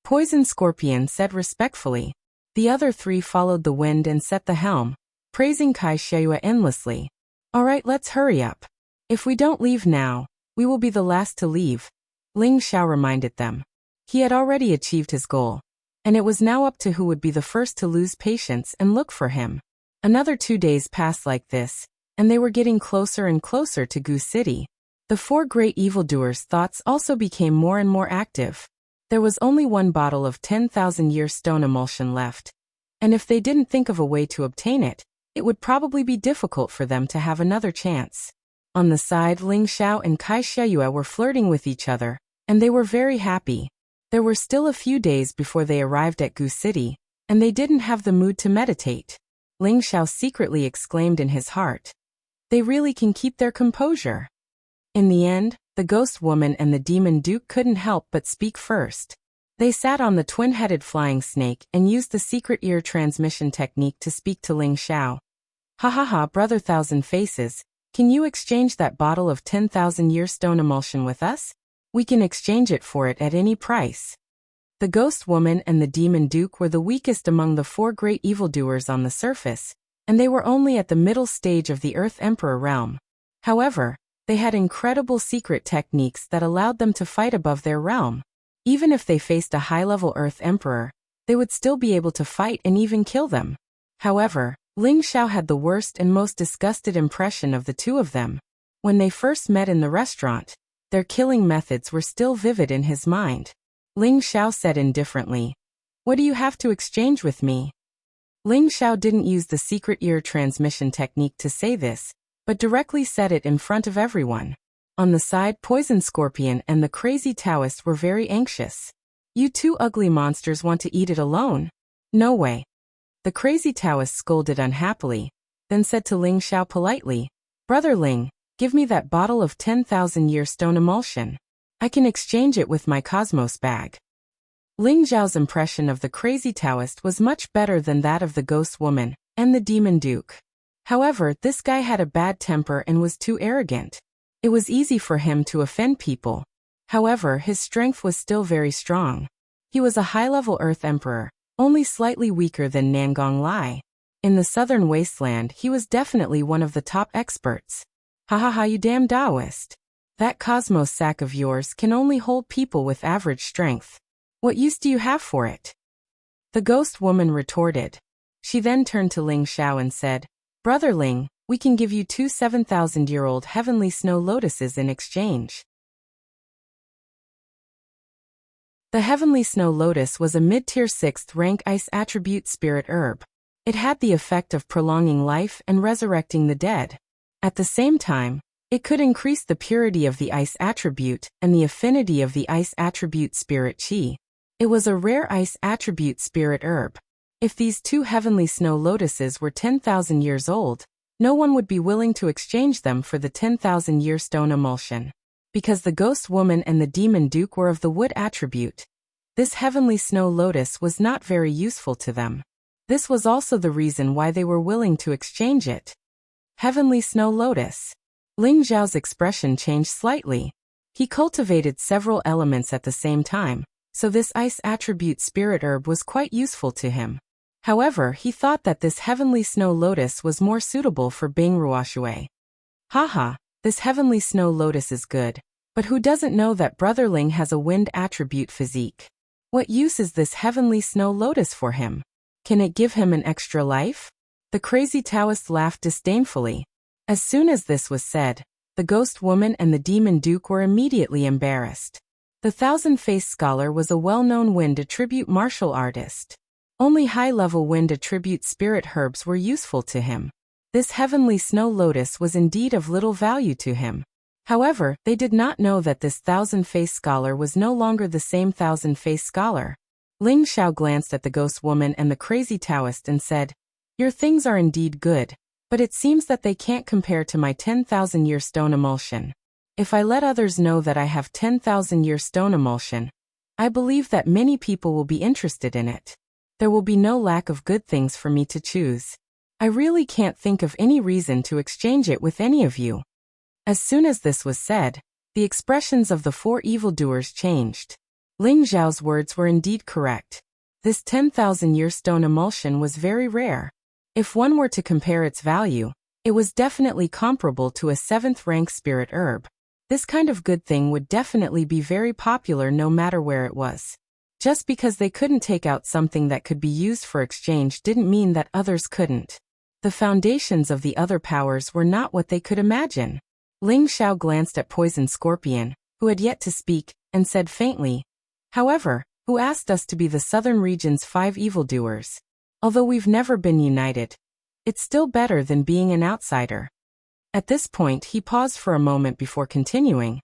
Poison Scorpion said respectfully. The other 3 followed the wind and set the helm, praising Kai Xieyue endlessly. Alright, let's hurry up. If we don't leave now, we will be the last to leave, Ling Xiao reminded them. He had already achieved his goal, and it was now up to who would be the first to lose patience and look for him. Another 2 days passed like this, and they were getting closer and closer to Gu City. The 4 great evildoers' thoughts also became more and more active. There was only 1 bottle of 10,000-year stone emulsion left, and if they didn't think of a way to obtain it, it would probably be difficult for them to have another chance. On the side, Ling Xiao and Kai Xieyue were flirting with each other, and they were very happy. There were still a few days before they arrived at Gu City, and they didn't have the mood to meditate. Ling Xiao secretly exclaimed in his heart. They really can keep their composure. In the end, the ghost woman and the demon duke couldn't help but speak first. They sat on the twin-headed flying snake and used the secret ear transmission technique to speak to Ling Xiao. Ha ha ha, brother Thousand Faces, can you exchange that bottle of 10,000-year stone emulsion with us? We can exchange it for it at any price. The ghost woman and the demon duke were the weakest among the 4 great evildoers on the surface, and they were only at the middle stage of the Earth Emperor realm. However, they had incredible secret techniques that allowed them to fight above their realm. Even if they faced a high-level Earth Emperor, they would still be able to fight and even kill them. However, Ling Xiao had the worst and most disgusted impression of the 2 of them. When they first met in the restaurant, their killing methods were still vivid in his mind. Ling Xiao said indifferently, "What do you have to exchange with me?" Ling Xiao didn't use the secret ear transmission technique to say this, but directly said it in front of everyone. On the side, Poison Scorpion and the crazy Taoist were very anxious. You 2 ugly monsters want to eat it alone? No way. The crazy Taoist scolded unhappily, then said to Ling Xiao politely, "Brother Ling, give me that bottle of 10,000-year stone emulsion. I can exchange it with my Cosmos bag." Ling Zhao's impression of the crazy Taoist was much better than that of the ghost woman and the demon duke. However, this guy had a bad temper and was too arrogant. It was easy for him to offend people. However, his strength was still very strong. He was a high-level Earth Emperor, only slightly weaker than Nangong Lai. In the southern wasteland, he was definitely one of the top experts. "Ha ha ha, you damn Taoist. That Cosmos sack of yours can only hold people with average strength. What use do you have for it?" The ghost woman retorted. She then turned to Ling Xiao and said, "Brother Ling, we can give you 2 7,000-year-old heavenly snow lotuses in exchange." The heavenly snow lotus was a mid-tier 6th rank ice attribute spirit herb. It had the effect of prolonging life and resurrecting the dead. At the same time, it could increase the purity of the ice attribute and the affinity of the ice attribute spirit qi. It was a rare ice attribute spirit herb. If these 2 heavenly snow lotuses were 10,000 years old, no one would be willing to exchange them for the 10,000-year stone emulsion. Because the ghost woman and the demon duke were of the wood attribute, this heavenly snow lotus was not very useful to them. This was also the reason why they were willing to exchange it. Heavenly snow lotus. Ling Zhao's expression changed slightly. He cultivated several elements at the same time, so this ice attribute spirit herb was quite useful to him. However, he thought that this heavenly snow lotus was more suitable for Bingruoshui. "Haha, this heavenly snow lotus is good, but who doesn't know that Brother Ling has a wind attribute physique? What use is this heavenly snow lotus for him? Can it give him an extra life?" The crazy Taoist laughed disdainfully. As soon as this was said, the ghost woman and the demon duke were immediately embarrassed. The thousand-faced scholar was a well-known wind attribute martial artist. Only high-level wind attribute spirit herbs were useful to him. This heavenly snow lotus was indeed of little value to him. However, they did not know that this thousand-faced scholar was no longer the same thousand-faced scholar. Ling Xiao glanced at the ghost woman and the crazy Taoist and said, "Your things are indeed good, but it seems that they can't compare to my 10,000-year stone emulsion. If I let others know that I have 10,000-year stone emulsion, I believe that many people will be interested in it. There will be no lack of good things for me to choose. I really can't think of any reason to exchange it with any of you." As soon as this was said, the expressions of the 4 evildoers changed. Ling Zhao's words were indeed correct. This 10,000-year stone emulsion was very rare. If one were to compare its value, it was definitely comparable to a 7th-rank spirit herb. This kind of good thing would definitely be very popular no matter where it was. Just because they couldn't take out something that could be used for exchange didn't mean that others couldn't. The foundations of the other powers were not what they could imagine. Ling Xiao glanced at Poison Scorpion, who had yet to speak, and said faintly, "However, who asked us to be the southern region's 5 evildoers? Although we've never been united, it's still better than being an outsider." At this point he paused for a moment before continuing.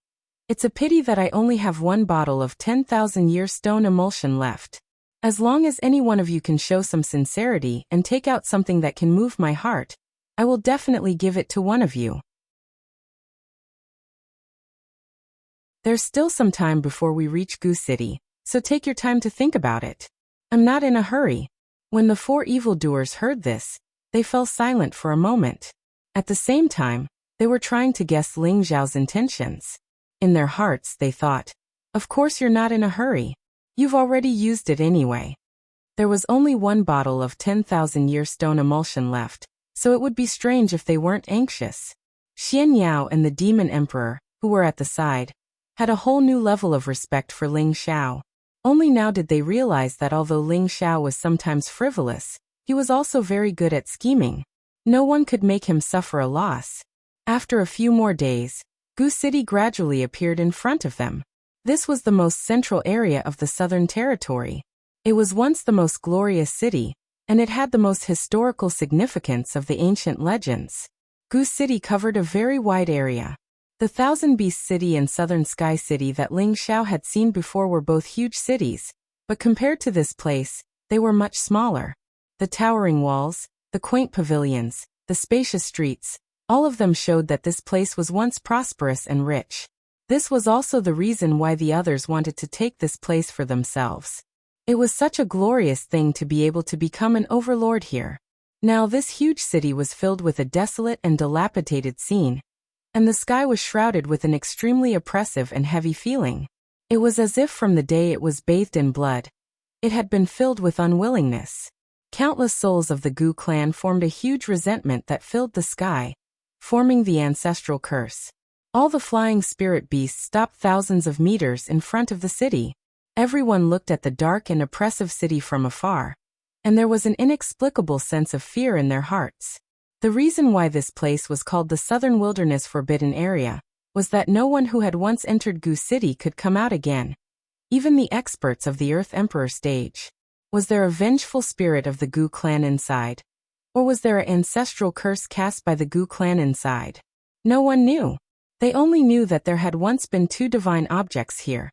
"It's a pity that I only have 1 bottle of 10,000-year stone emulsion left. As long as any one of you can show some sincerity and take out something that can move my heart, I will definitely give it to one of you. There's still some time before we reach Gu City, so take your time to think about it. I'm not in a hurry." When the 4 evildoers heard this, they fell silent for a moment. At the same time, they were trying to guess Ling Zhao's intentions. In their hearts, they thought, "Of course you're not in a hurry. You've already used it anyway." There was only 1 bottle of 10,000-year stone emulsion left, so it would be strange if they weren't anxious. Xian Yao and the Demon Emperor, who were at the side, had a whole new level of respect for Ling Xiao. Only now did they realize that although Ling Xiao was sometimes frivolous, he was also very good at scheming. No one could make him suffer a loss. After a few more days, Gu City gradually appeared in front of them. This was the most central area of the Southern Territory. It was once the most glorious city, and it had the most historical significance of the ancient legends. Gu City covered a very wide area. The Thousand Beast City and Southern Sky City that Ling Xiao had seen before were both huge cities, but compared to this place, they were much smaller. The towering walls, the quaint pavilions, the spacious streets, All of them showed that this place was once prosperous and rich. This was also the reason why the others wanted to take this place for themselves. It was such a glorious thing to be able to become an overlord here. Now this huge city was filled with a desolate and dilapidated scene, and the sky was shrouded with an extremely oppressive and heavy feeling. It was as if from the day it was bathed in blood, it had been filled with unwillingness. Countless souls of the Gu clan formed a huge resentment that filled the sky, forming the ancestral curse. All the flying spirit beasts stopped thousands of meters in front of the city. Everyone looked at the dark and oppressive city from afar, and there was an inexplicable sense of fear in their hearts. The reason why this place was called the Southern Wilderness Forbidden Area was that no one who had once entered Gu City could come out again, even the experts of the Earth Emperor stage. Was there a vengeful spirit of the Gu clan inside? Or was there an ancestral curse cast by the Gu clan inside? No one knew. They only knew that there had once been two divine objects here: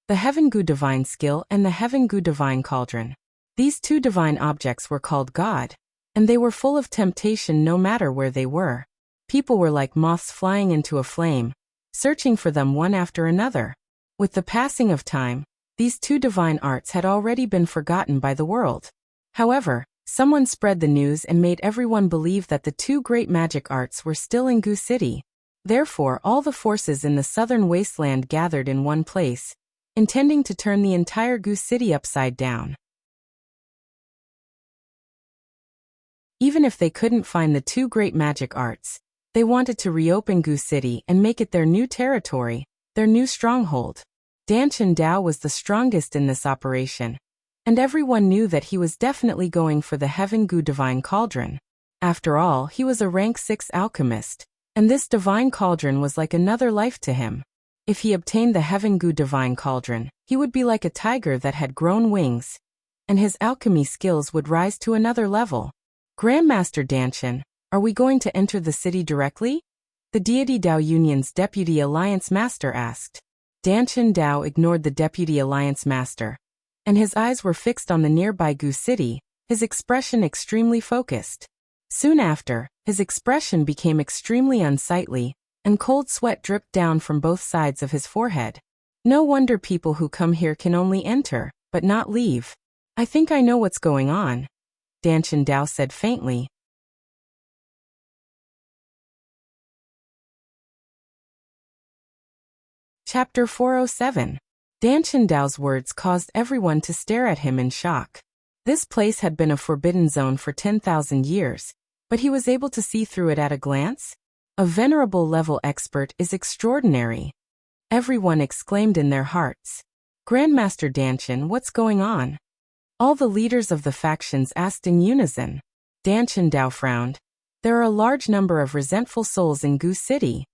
the Heaven Gu Divine Skill and the Heaven Gu Divine Cauldron. These two divine objects were called God, and they were full of temptation no matter where they were. People were like moths flying into a flame, searching for them one after another. With the passing of time, these two divine arts had already been forgotten by the world. However, someone spread the news and made everyone believe that the two great magic arts were still in Gu City. Therefore, all the forces in the southern wasteland gathered in one place, intending to turn the entire Gu City upside down. Even if they couldn't find the two great magic arts, they wanted to reopen Gu City and make it their new territory, their new stronghold. Danchen Dao was the strongest in this operation, and everyone knew that he was definitely going for the Heaven Gu Divine Cauldron. After all, he was a rank 6 alchemist, and this divine cauldron was like another life to him. If he obtained the Heaven Gu Divine Cauldron, he would be like a tiger that had grown wings, and his alchemy skills would rise to another level. Grandmaster Danchen, are we going to enter the city directly? The Deity Dao Union's Deputy Alliance Master asked. Danchen Dao ignored the Deputy Alliance Master, and his eyes were fixed on the nearby Gu City, his expression extremely focused. Soon after, his expression became extremely unsightly, and cold sweat dripped down from both sides of his forehead. No wonder people who come here can only enter, but not leave. I think I know what's going on, Danchen Dao said faintly. Chapter 407. Danchen Dao's words caused everyone to stare at him in shock. This place had been a forbidden zone for 10,000 years, but he was able to see through it at a glance? A venerable level expert is extraordinary. Everyone exclaimed in their hearts. Grandmaster Danchen, what's going on? All the leaders of the factions asked in unison. Danchen Dao frowned. There are a large number of resentful souls in Gu City.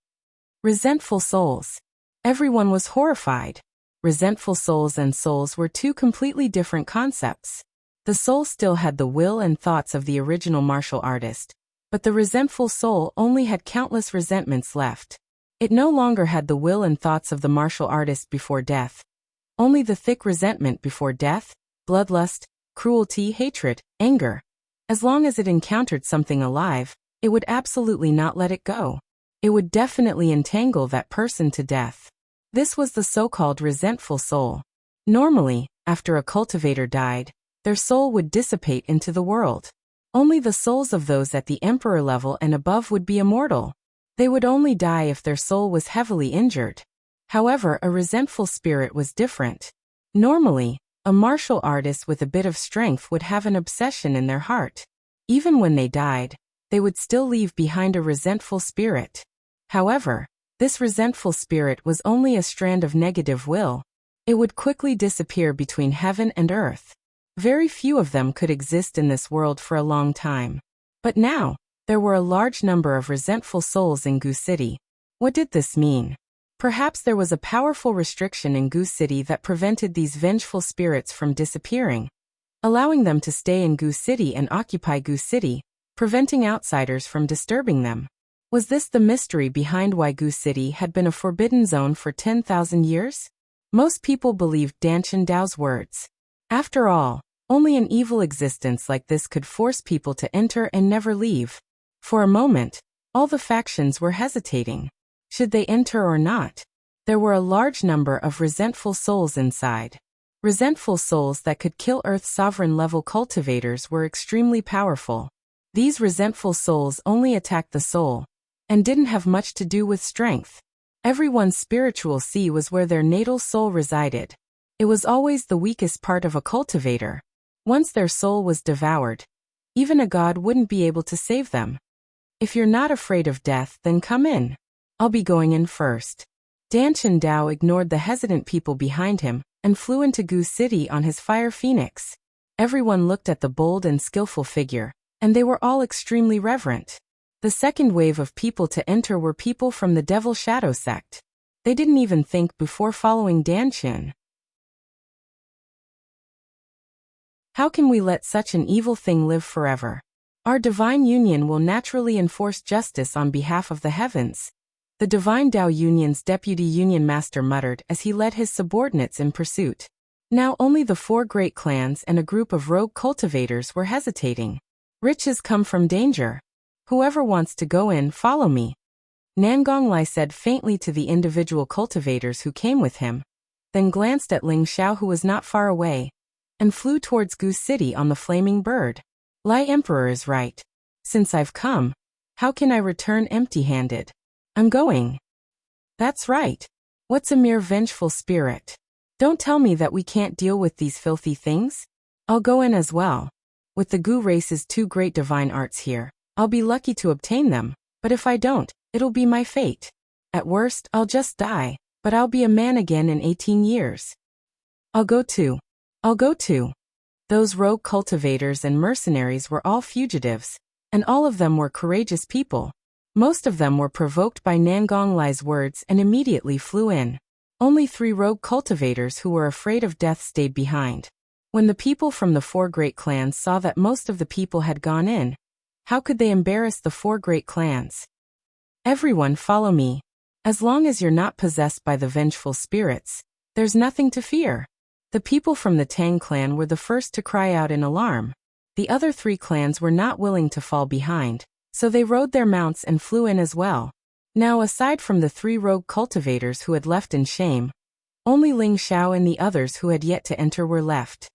Resentful souls. Everyone was horrified. Resentful souls and souls were two completely different concepts. The soul still had the will and thoughts of the original martial artist, but the resentful soul only had countless resentments left. It no longer had the will and thoughts of the martial artist before death. Only the thick resentment before death, bloodlust, cruelty, hatred, anger. As long as it encountered something alive, it would absolutely not let it go. It would definitely entangle that person to death. This was the so-called resentful soul. Normally, after a cultivator died, their soul would dissipate into the world. Only the souls of those at the emperor level and above would be immortal. They would only die if their soul was heavily injured. However, a resentful spirit was different. Normally, a martial artist with a bit of strength would have an obsession in their heart. Even when they died, they would still leave behind a resentful spirit. However, this resentful spirit was only a strand of negative will. It would quickly disappear between heaven and earth. Very few of them could exist in this world for a long time. But now, there were a large number of resentful souls in Gu City. What did this mean? Perhaps there was a powerful restriction in Gu City that prevented these vengeful spirits from disappearing, allowing them to stay in Gu City and occupy Gu City, preventing outsiders from disturbing them. Was this the mystery behind why Gu City had been a forbidden zone for 10,000 years? Most people believed Danchen Dao's words. After all, only an evil existence like this could force people to enter and never leave. For a moment, All the factions were hesitating. Should they enter or not? There were a large number of resentful souls inside. Resentful souls that could kill Earth's sovereign-level cultivators were extremely powerful. These resentful souls only attacked the soul, and didn't have much to do with strength. Everyone's spiritual sea was where their natal soul resided. It was always the weakest part of a cultivator. Once their soul was devoured, even a god wouldn't be able to save them. If you're not afraid of death, then come in. I'll be going in first. Danchen Dao ignored the hesitant people behind him and flew into Gu City on his fire phoenix. Everyone looked at the bold and skillful figure, and they were all extremely reverent. The second wave of people to enter were people from the Devil Shadow sect. They didn't even think before following Danchen. How can we let such an evil thing live forever? Our divine union will naturally enforce justice on behalf of the heavens. The Divine Dao Union's deputy union master muttered as he led his subordinates in pursuit. Now only the 4 great clans and a group of rogue cultivators were hesitating. Riches come from danger. Whoever wants to go in, follow me. Nangong Lai said faintly to the individual cultivators who came with him, then glanced at Ling Xiao, who was not far away, and flew towards Gu City on the flaming bird. Lai Emperor is right. Since I've come, how can I return empty-handed? I'm going. That's right. What's a mere vengeful spirit? Don't tell me that we can't deal with these filthy things. I'll go in as well. With the Gu race's 2 great divine arts here, I'll be lucky to obtain them, but if I don't, it'll be my fate. At worst, I'll just die, but I'll be a man again in 18 years. I'll go too. Those rogue cultivators and mercenaries were all fugitives, and all of them were courageous people. Most of them were provoked by Nangong Lai's words and immediately flew in. Only 3 rogue cultivators who were afraid of death stayed behind. When the people from the 4 great clans saw that most of the people had gone in, how could they embarrass the 4 great clans? Everyone follow me. As long as you're not possessed by the vengeful spirits, there's nothing to fear. The people from the Tang clan were the first to cry out in alarm. The other 3 clans were not willing to fall behind, so they rode their mounts and flew in as well. Now, aside from the 3 rogue cultivators who had left in shame, only Ling Xiao and the others who had yet to enter were left.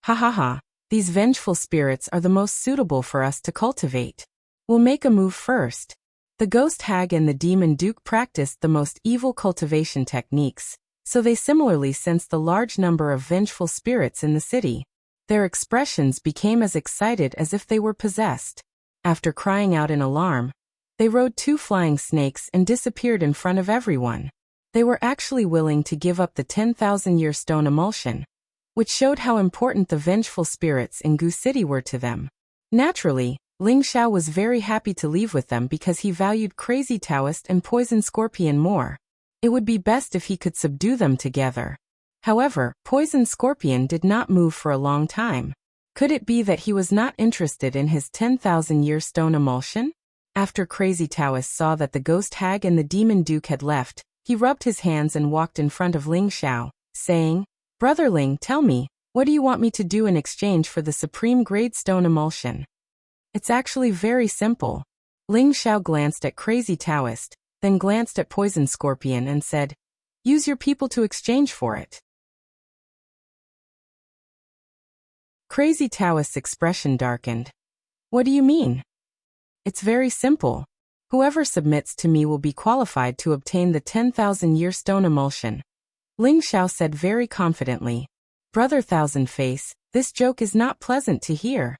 Ha ha ha, these vengeful spirits are the most suitable for us to cultivate. We'll make a move first. The ghost hag and the demon duke practiced the most evil cultivation techniques, so they similarly sensed the large number of vengeful spirits in the city. Their expressions became as excited as if they were possessed. After crying out in alarm, they rode 2 flying snakes and disappeared in front of everyone. They were actually willing to give up the 10,000-year stone emulsion, which showed how important the vengeful spirits in Gu City were to them. Naturally, Ling Xiao was very happy to leave with them because he valued Crazy Taoist and Poison Scorpion more. It would be best if he could subdue them together. However, Poison Scorpion did not move for a long time. Could it be that he was not interested in his 10,000-year stone emulsion? After Crazy Taoist saw that the ghost hag and the demon duke had left, he rubbed his hands and walked in front of Ling Xiao, saying, "Brother Ling, tell me, what do you want me to do in exchange for the supreme grade stone emulsion?" It's actually very simple. Ling Xiao glanced at Crazy Taoist, then glanced at Poison Scorpion and said, "Use your people to exchange for it." Crazy Taoist's expression darkened. "What do you mean?" "It's very simple. Whoever submits to me will be qualified to obtain the 10,000-year stone emulsion." Ling Xiao said very confidently. "Brother Thousand Face, this joke is not pleasant to hear."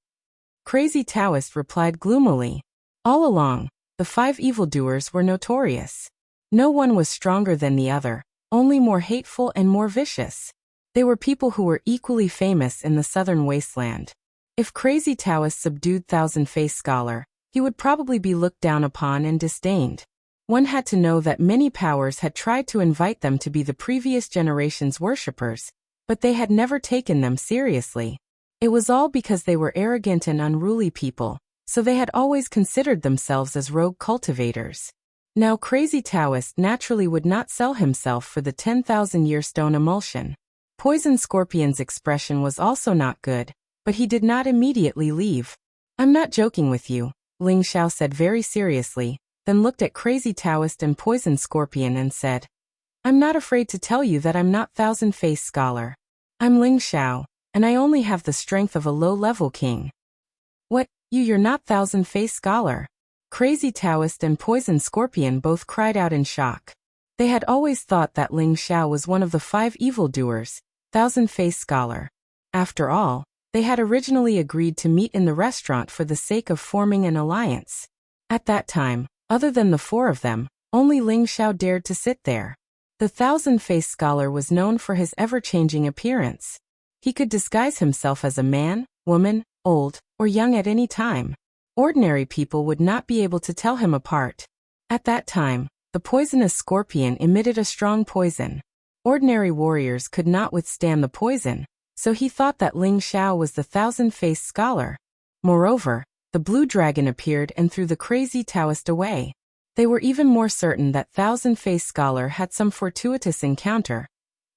Crazy Taoist replied gloomily. All along, the 5 evildoers were notorious. No one was stronger than the other, only more hateful and more vicious. They were people who were equally famous in the southern wasteland. If Crazy Taoist subdued Thousand Face Scholar, he would probably be looked down upon and disdained. One had to know that many powers had tried to invite them to be the previous generation's worshippers, but they had never taken them seriously. It was all because they were arrogant and unruly people, so they had always considered themselves as rogue cultivators. Now Crazy Taoist naturally would not sell himself for the 10,000-year stone emulsion. Poison Scorpion's expression was also not good, but he did not immediately leave. "I'm not joking with you," Ling Xiao said very seriously. then looked at Crazy Taoist and Poison Scorpion and said, "I'm not afraid to tell you that I'm not Thousand-Faced Scholar. I'm Ling Xiao, and I only have the strength of a low-level king." "What, you're not Thousand-Faced Scholar?" Crazy Taoist and Poison Scorpion both cried out in shock. They had always thought that Ling Xiao was one of the 5 evildoers, Thousand-Faced Scholar. After all, they had originally agreed to meet in the restaurant for the sake of forming an alliance. At that time, other than the 4 of them, only Ling Xiao dared to sit there. The Thousand-Faced Scholar was known for his ever-changing appearance. He could disguise himself as a man, woman, old, or young at any time. Ordinary people would not be able to tell him apart. At that time, the poisonous scorpion emitted a strong poison. Ordinary warriors could not withstand the poison, so he thought that Ling Xiao was the Thousand-Faced Scholar. Moreover, the blue dragon appeared and threw the Crazy Taoist away. They were even more certain that Thousand-Faced Scholar had some fortuitous encounter,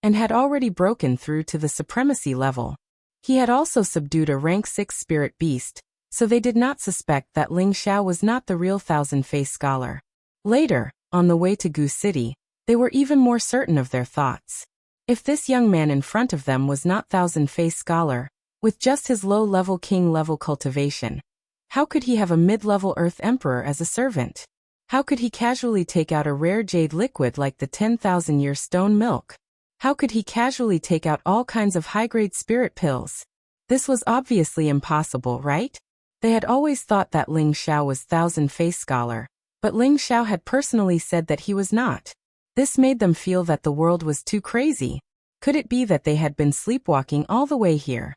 and had already broken through to the supremacy level. He had also subdued a rank 6 spirit beast, so they did not suspect that Ling Xiao was not the real Thousand-Faced Scholar. Later, on the way to Gu City, they were even more certain of their thoughts. If this young man in front of them was not Thousand-Faced Scholar, with just his low-level king-level cultivation, how could he have a mid-level Earth Emperor as a servant? How could he casually take out a rare jade liquid like the 10,000-year stone milk? How could he casually take out all kinds of high-grade spirit pills? This was obviously impossible, right? They had always thought that Ling Xiao was Thousand-Faced Scholar, but Ling Xiao had personally said that he was not. This made them feel that the world was too crazy. Could it be that they had been sleepwalking all the way here?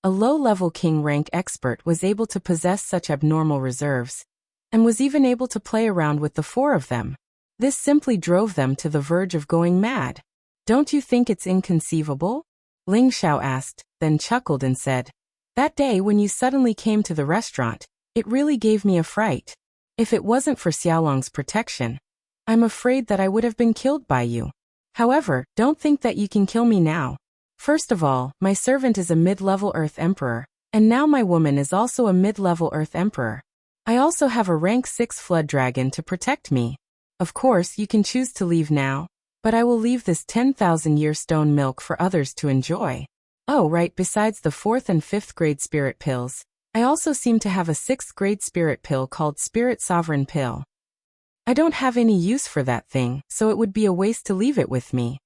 A low-level king rank expert was able to possess such abnormal reserves, and was even able to play around with the 4 of them. This simply drove them to the verge of going mad. "Don't you think it's inconceivable?" Ling Xiao asked, then chuckled and said, "That day when you suddenly came to the restaurant, it really gave me a fright. If it wasn't for Xiaolong's protection, I'm afraid that I would have been killed by you. However, don't think that you can kill me now. First of all, my servant is a mid-level Earth Emperor, and now my woman is also a mid-level Earth Emperor. I also have a rank 6 Flood Dragon to protect me. Of course, you can choose to leave now, but I will leave this 10,000-year stone milk for others to enjoy. Oh right, besides the 4th and 5th grade spirit pills, I also seem to have a 6th grade spirit pill called Spirit Sovereign Pill. I don't have any use for that thing, so it would be a waste to leave it with me."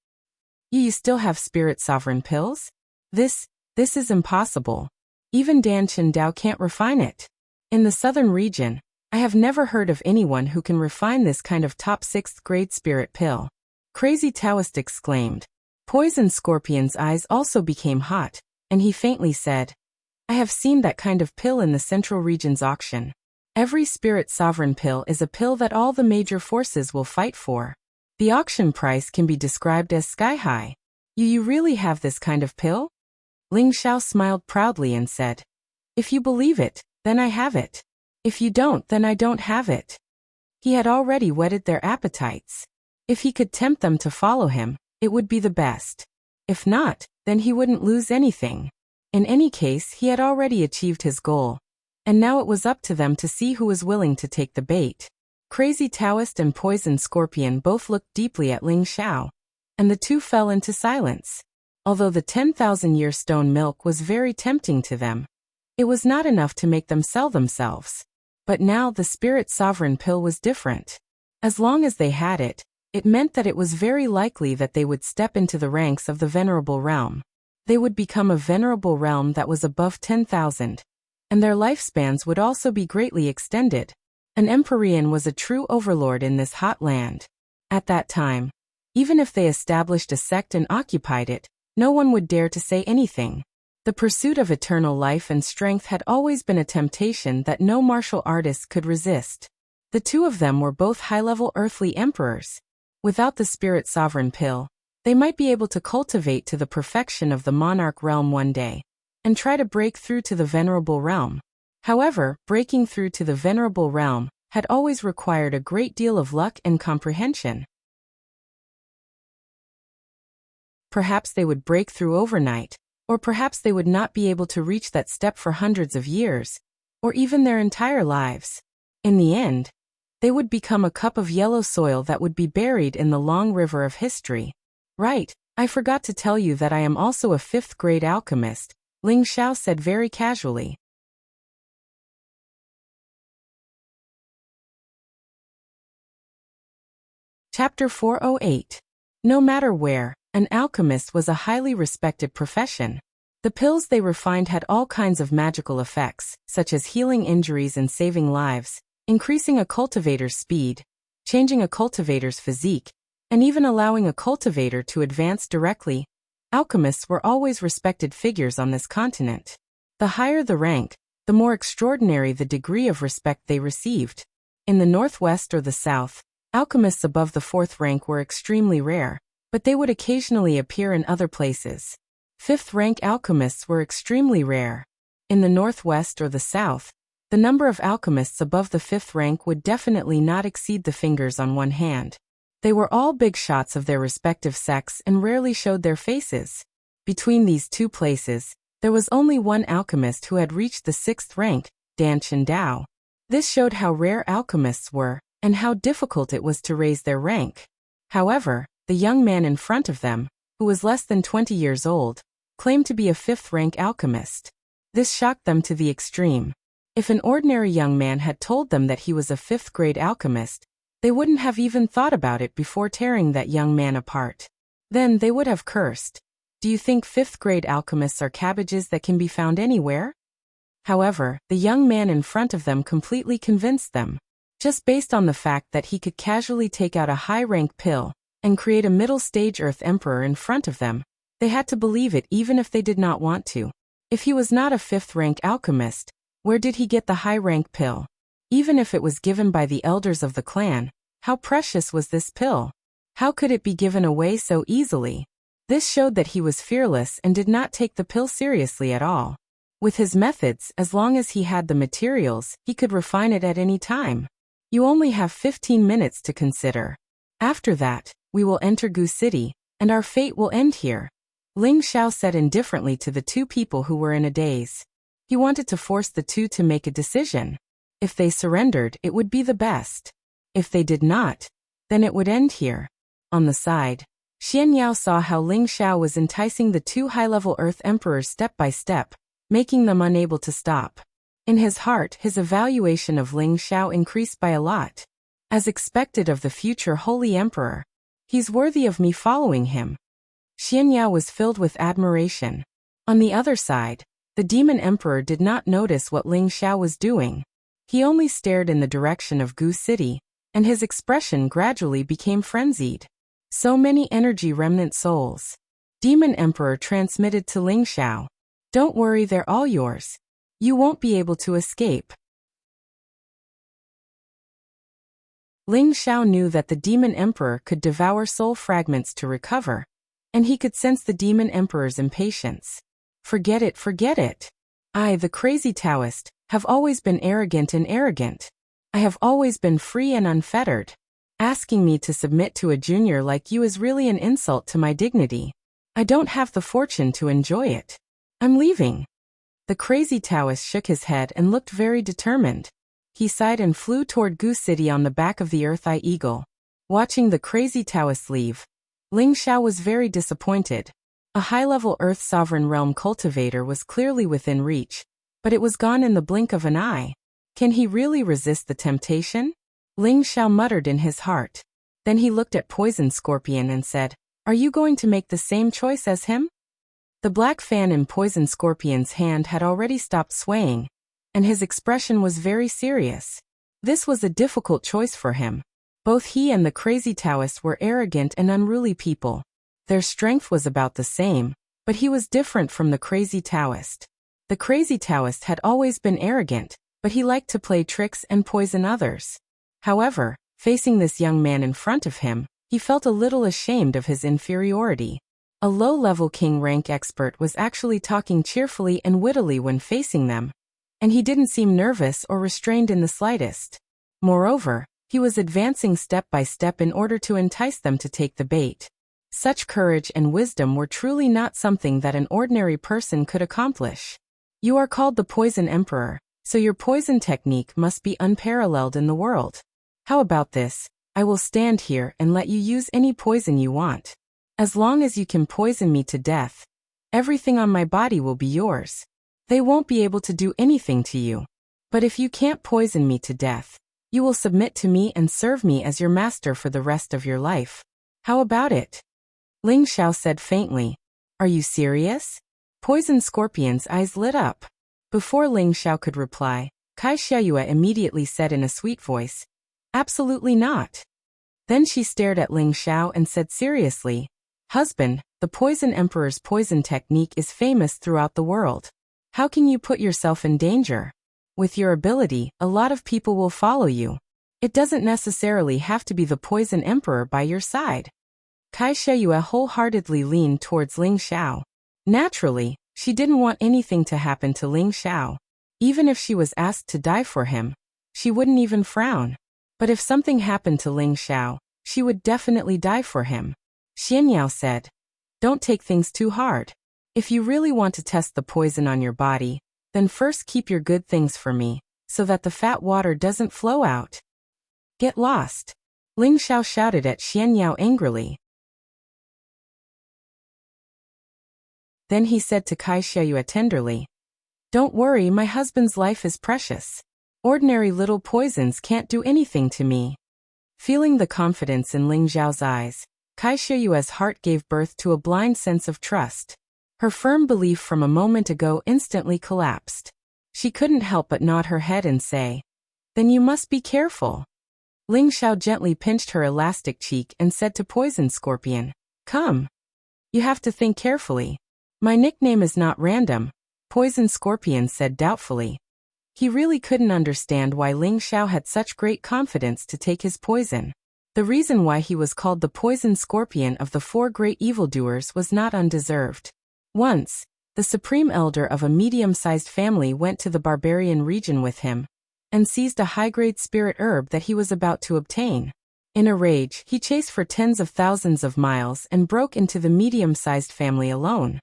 You still have Spirit Sovereign Pills? This is impossible. Even Dan Chen Dao can't refine it. In the southern region, I have never heard of anyone who can refine this kind of top 6th grade spirit pill. Crazy Taoist exclaimed. Poison Scorpion's eyes also became hot, and he faintly said, "I have seen that kind of pill in the Central Region's auction. Every Spirit Sovereign Pill is a pill that all the major forces will fight for. The auction price can be described as sky-high. You really have this kind of pill?" Ling Xiao smiled proudly and said, "If you believe it, then I have it. If you don't, then I don't have it." He had already whetted their appetites. If he could tempt them to follow him, it would be the best. If not, then he wouldn't lose anything. In any case, he had already achieved his goal, and now it was up to them to see who was willing to take the bait. Crazy Taoist and Poison Scorpion both looked deeply at Ling Xiao, and the two fell into silence. Although the 10,000-year stone milk was very tempting to them, it was not enough to make them sell themselves. But now the Spirit Sovereign Pill was different. As long as they had it, it meant that it was very likely that they would step into the ranks of the Venerable Realm. They would become a Venerable Realm that was above 10,000, and their lifespans would also be greatly extended. An Empyrean was a true overlord in this hot land. At that time, even if they established a sect and occupied it, no one would dare to say anything. The pursuit of eternal life and strength had always been a temptation that no martial artist could resist. The two of them were both high-level earthly emperors. Without the Spirit Sovereign Pill, they might be able to cultivate to the perfection of the Monarch Realm one day, and try to break through to the Venerable Realm. However, breaking through to the Venerable Realm had always required a great deal of luck and comprehension. Perhaps they would break through overnight, or perhaps they would not be able to reach that step for hundreds of years, or even their entire lives. In the end, they would become a cup of yellow soil that would be buried in the long river of history. Right, I forgot to tell you that I am also a 5th grade alchemist, Ling Xiao said very casually. Chapter 408. No matter where, an alchemist was a highly respected profession. The pills they refined had all kinds of magical effects, such as healing injuries and saving lives, increasing a cultivator's speed, changing a cultivator's physique, and even allowing a cultivator to advance directly. Alchemists were always respected figures on this continent. The higher the rank, the more extraordinary the degree of respect they received. In the northwest or the south, alchemists above the 4th rank were extremely rare, but they would occasionally appear in other places. 5th rank alchemists were extremely rare. In the northwest or the south, the number of alchemists above the 5th rank would definitely not exceed the fingers on one hand. They were all big shots of their respective sex and rarely showed their faces. Between these two places, there was only one alchemist who had reached the 6th rank, Dan Dao. This showed how rare alchemists were, and how difficult it was to raise their rank. However, the young man in front of them, who was less than 20 years old, claimed to be a 5th rank alchemist. This shocked them to the extreme. If an ordinary young man had told them that he was a 5th grade alchemist, they wouldn't have even thought about it before tearing that young man apart. Then they would have cursed. Do you think 5th grade alchemists are cabbages that can be found anywhere? However, the young man in front of them completely convinced them. Just based on the fact that he could casually take out a high-rank pill and create a middle-stage Earth Emperor in front of them, they had to believe it even if they did not want to. If he was not a 5th rank alchemist, where did he get the high-rank pill? Even if it was given by the elders of the clan, how precious was this pill? How could it be given away so easily? This showed that he was fearless and did not take the pill seriously at all. With his methods, as long as he had the materials, he could refine it at any time. You only have 15 minutes to consider. After that, we will enter Gu City, and our fate will end here. Ling Xiao said indifferently to the two people who were in a daze. He wanted to force the two to make a decision. If they surrendered, it would be the best. If they did not, then it would end here. On the side, Xian Yao saw how Ling Xiao was enticing the two high-level Earth Emperors step by step, making them unable to stop. In his heart, his evaluation of Ling Xiao increased by a lot. As expected of the future Holy Emperor, he's worthy of me following him. Xian Yao was filled with admiration. On the other side, the Demon Emperor did not notice what Ling Xiao was doing. He only stared in the direction of Gu City, and his expression gradually became frenzied. So many energy remnant souls. Demon Emperor transmitted to Ling Xiao. Don't worry, they're all yours. You won't be able to escape. Ling Xiao knew that the Demon Emperor could devour soul fragments to recover, and he could sense the Demon Emperor's impatience. Forget it, forget it. I, the crazy Taoist, have always been arrogant and arrogant. I have always been free and unfettered. Asking me to submit to a junior like you is really an insult to my dignity. I don't have the fortune to enjoy it. I'm leaving. The crazy Taoist shook his head and looked very determined. He sighed and flew toward Gu City on the back of the Earth Eye Eagle. Watching the crazy Taoist leave, Ling Xiao was very disappointed. A high-level Earth Sovereign Realm cultivator was clearly within reach, but it was gone in the blink of an eye. Can he really resist the temptation? Ling Xiao muttered in his heart. Then he looked at Poison Scorpion and said, "Are you going to make the same choice as him?" The black fan in Poison Scorpion's hand had already stopped swaying, and his expression was very serious. This was a difficult choice for him. Both he and the crazy Taoist were arrogant and unruly people. Their strength was about the same, but he was different from the crazy Taoist. The crazy Taoist had always been arrogant, but he liked to play tricks and poison others. However, facing this young man in front of him, he felt a little ashamed of his inferiority. A low-level king rank expert was actually talking cheerfully and wittily when facing them, and he didn't seem nervous or restrained in the slightest. Moreover, he was advancing step by step in order to entice them to take the bait. Such courage and wisdom were truly not something that an ordinary person could accomplish. You are called the Poison Emperor, So your poison technique must be unparalleled in the world. How about this? I will stand here and let you use any poison you want. As long as you can poison me to death, everything on my body will be yours. They won't be able to do anything to you. But if you can't poison me to death, you will submit to me and serve me as your master for the rest of your life. How about it? Ling Xiao said faintly. Are you serious? Poison Scorpion's eyes lit up. Before Ling Xiao could reply, Kai Xiaoyue immediately said in a sweet voice, absolutely not. Then she stared at Ling Xiao and said seriously, husband, the Poison Emperor's poison technique is famous throughout the world. How can you put yourself in danger? With your ability, a lot of people will follow you. It doesn't necessarily have to be the Poison Emperor by your side. Kai Xiaoyue wholeheartedly leaned towards Ling Xiao. Naturally, she didn't want anything to happen to Ling Xiao. Even if she was asked to die for him, she wouldn't even frown. But if something happened to Ling Xiao, she would definitely die for him. Xianyao said, don't take things too hard. If you really want to test the poison on your body, then first keep your good things for me, so that the fat water doesn't flow out. Get lost. Ling Xiao shouted at Xianyao angrily. Then he said to Kai Xiaoyue tenderly, don't worry, my husband's life is precious. Ordinary little poisons can't do anything to me. Feeling the confidence in Ling Xiao's eyes, Kai Xiaoyue's heart gave birth to a blind sense of trust. Her firm belief from a moment ago instantly collapsed. She couldn't help but nod her head and say, then you must be careful. Ling Xiao gently pinched her elastic cheek and said to Poison Scorpion, come. You have to think carefully. My nickname is not random, Poison Scorpion said doubtfully. He really couldn't understand why Ling Xiao had such great confidence to take his poison. The reason why he was called the Poison Scorpion of the four great evildoers was not undeserved. Once, the supreme elder of a medium-sized family went to the barbarian region with him and seized a high-grade spirit herb that he was about to obtain. In a rage, he chased for tens of thousands of miles and broke into the medium-sized family alone.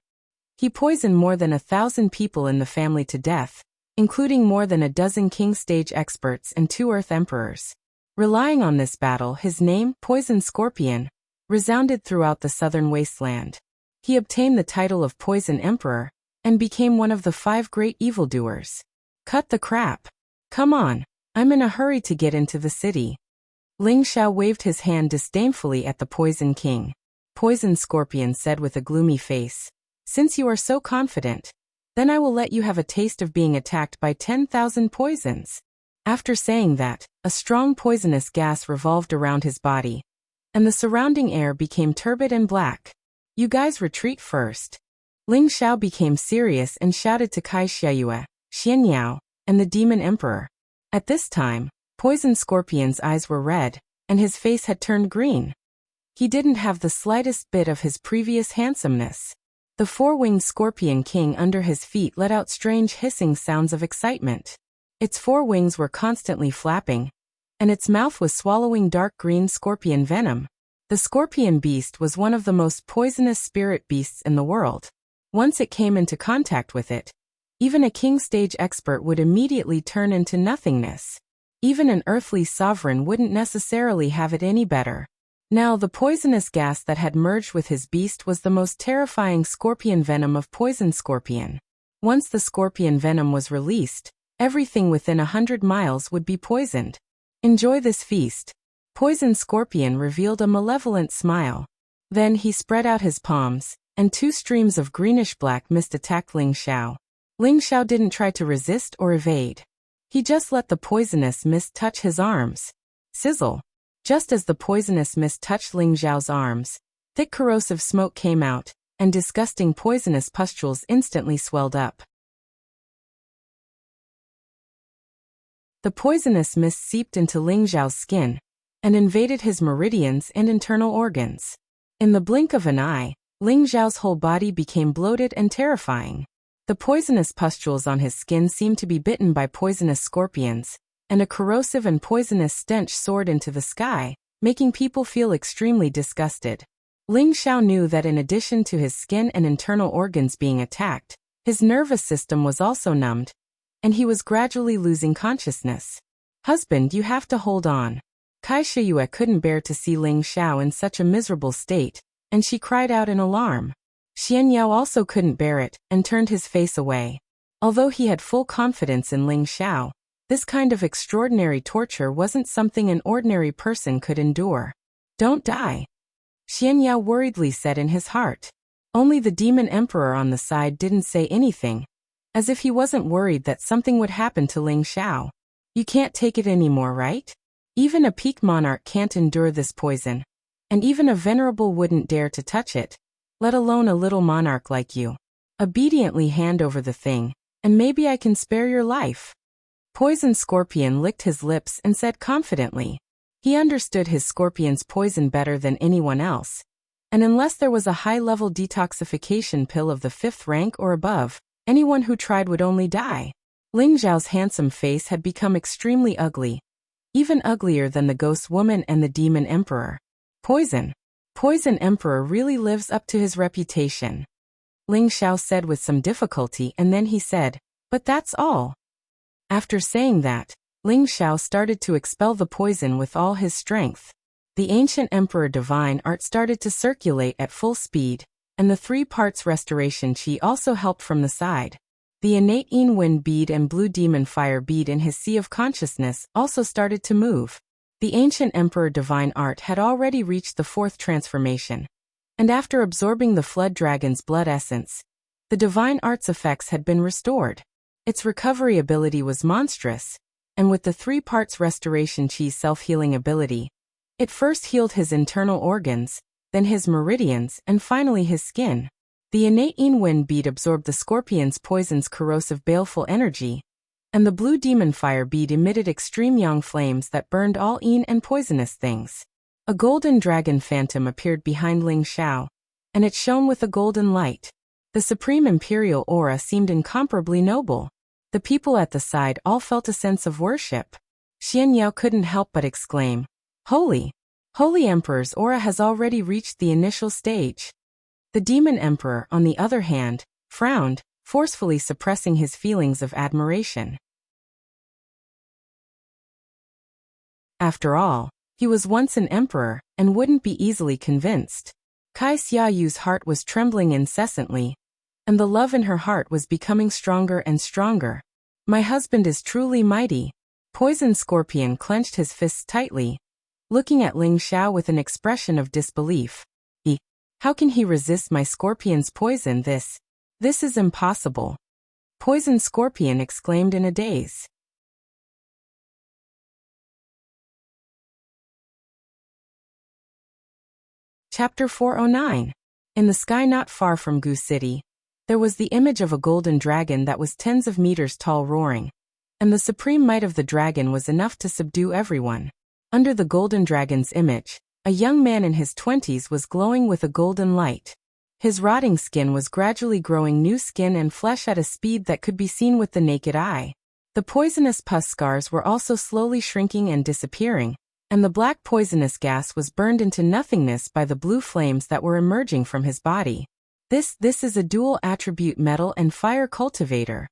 He poisoned more than 1,000 people in the family to death, including more than a dozen king stage experts and 2 Earth Emperors. Relying on this battle, his name, Poison Scorpion, resounded throughout the southern wasteland. He obtained the title of Poison Emperor and became one of the 5 great evildoers. Cut the crap. Come on, I'm in a hurry to get into the city. Ling Xiao waved his hand disdainfully at the Poison King. Poison Scorpion said with a gloomy face, since you are so confident, then I will let you have a taste of being attacked by 10,000 poisons. After saying that, a strong poisonous gas revolved around his body, and the surrounding air became turbid and black. You guys retreat first. Ling Xiao became serious and shouted to Kai Xiaoyue, Xianyao, and the Demon Emperor. At this time, Poison Scorpion's eyes were red, and his face had turned green. He didn't have the slightest bit of his previous handsomeness. The 4-winged Scorpion King under his feet let out strange hissing sounds of excitement. Its 4 wings were constantly flapping, and its mouth was swallowing dark green scorpion venom. The scorpion beast was one of the most poisonous spirit beasts in the world. Once it came into contact with it, even a king stage expert would immediately turn into nothingness. Even an earthly sovereign wouldn't necessarily have it any better. Now the poisonous gas that had merged with his beast was the most terrifying scorpion venom of Poison Scorpion. Once the scorpion venom was released, everything within 100 miles would be poisoned. Enjoy this feast. Poison Scorpion revealed a malevolent smile. Then he spread out his palms, and 2 streams of greenish-black mist attacked Ling Xiao. Ling Xiao didn't try to resist or evade. He just let the poisonous mist touch his arms. Sizzle. Just as the poisonous mist touched Ling Xiao's arms, thick corrosive smoke came out, and disgusting poisonous pustules instantly swelled up. The poisonous mist seeped into Ling Xiao's skin and invaded his meridians and internal organs. In the blink of an eye, Ling Xiao's whole body became bloated and terrifying. The poisonous pustules on his skin seemed to be bitten by poisonous scorpions, and a corrosive and poisonous stench soared into the sky, making people feel extremely disgusted. Ling Xiao knew that in addition to his skin and internal organs being attacked, his nervous system was also numbed, and he was gradually losing consciousness. "Husband, you have to hold on." Kai Shiyue couldn't bear to see Ling Xiao in such a miserable state, and she cried out in alarm. Xian Yao also couldn't bear it, and turned his face away. Although he had full confidence in Ling Xiao, this kind of extraordinary torture wasn't something an ordinary person could endure. "Don't die," Xian Yao worriedly said in his heart. Only the demon emperor on the side didn't say anything, as if he wasn't worried that something would happen to Ling Xiao. "You can't take it anymore, right? Even a peak monarch can't endure this poison, and even a venerable wouldn't dare to touch it, let alone a little monarch like you. Obediently hand over the thing, and maybe I can spare your life." Poison Scorpion licked his lips and said confidently. He understood his scorpion's poison better than anyone else, and unless there was a high-level detoxification pill of the 5th rank or above, anyone who tried would only die. Ling Zhao's handsome face had become extremely ugly, even uglier than the ghost woman and the demon emperor. Poison Emperor really lives up to his reputation," Ling Xiao said with some difficulty, and then he said, "But that's all." After saying that, Ling Xiao started to expel the poison with all his strength. The ancient Emperor Divine Art started to circulate at full speed, and the 3 parts restoration chi also helped from the side. The innate Yin Wind bead and Blue Demon Fire bead in his Sea of Consciousness also started to move. The ancient Emperor Divine Art had already reached the 4th transformation, and after absorbing the Flood Dragon's blood essence, the Divine Art's effects had been restored. Its recovery ability was monstrous, and with the 3 parts restoration chi's self-healing ability, it first healed his internal organs, then his meridians, and finally his skin. The innate Yin Wind bead absorbed the scorpion's poison's corrosive baleful energy, and the Blue Demon Fire bead emitted extreme yang flames that burned all Yin and poisonous things. A golden dragon phantom appeared behind Ling Xiao, and it shone with a golden light. The supreme imperial aura seemed incomparably noble. The people at the side all felt a sense of worship. Xian Yao couldn't help but exclaim, Holy Emperor's aura has already reached the initial stage." The demon emperor, on the other hand, frowned, forcefully suppressing his feelings of admiration. After all, he was once an emperor, and wouldn't be easily convinced. Kai Xiaoyu's heart was trembling incessantly, and the love in her heart was becoming stronger and stronger. "My husband is truly mighty." Poison Scorpion clenched his fists tightly, looking at Ling Xiao with an expression of disbelief. "How can he resist my scorpion's poison? This is impossible." Poison Scorpion exclaimed in a daze. Chapter 409. In the sky not far from Gu City, there was the image of a golden dragon that was tens of meters tall roaring, and the supreme might of the dragon was enough to subdue everyone. Under the golden dragon's image, a young man in his 20s was glowing with a golden light. His rotting skin was gradually growing new skin and flesh at a speed that could be seen with the naked eye. The poisonous pus scars were also slowly shrinking and disappearing, and the black poisonous gas was burned into nothingness by the blue flames that were emerging from his body. This is a dual attribute metal and fire cultivator."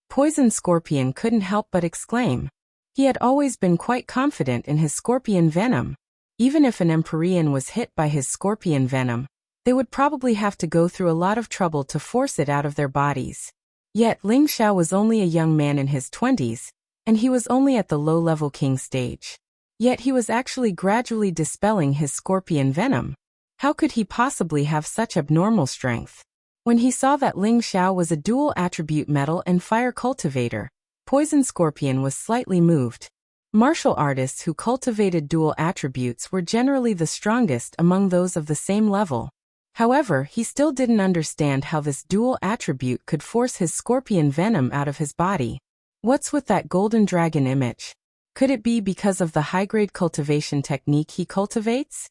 Poison Scorpion couldn't help but exclaim. He had always been quite confident in his scorpion venom. Even if an Empyrean was hit by his scorpion venom, they would probably have to go through a lot of trouble to force it out of their bodies. Yet Ling Xiao was only a young man in his 20s, and he was only at the low-level king stage. Yet he was actually gradually dispelling his scorpion venom. How could he possibly have such abnormal strength? When he saw that Ling Xiao was a dual attribute metal and fire cultivator, Poison Scorpion was slightly moved. Martial artists who cultivated dual attributes were generally the strongest among those of the same level. However, he still didn't understand how this dual attribute could force his scorpion venom out of his body. What's with that golden dragon image? Could it be because of the high-grade cultivation technique he cultivates?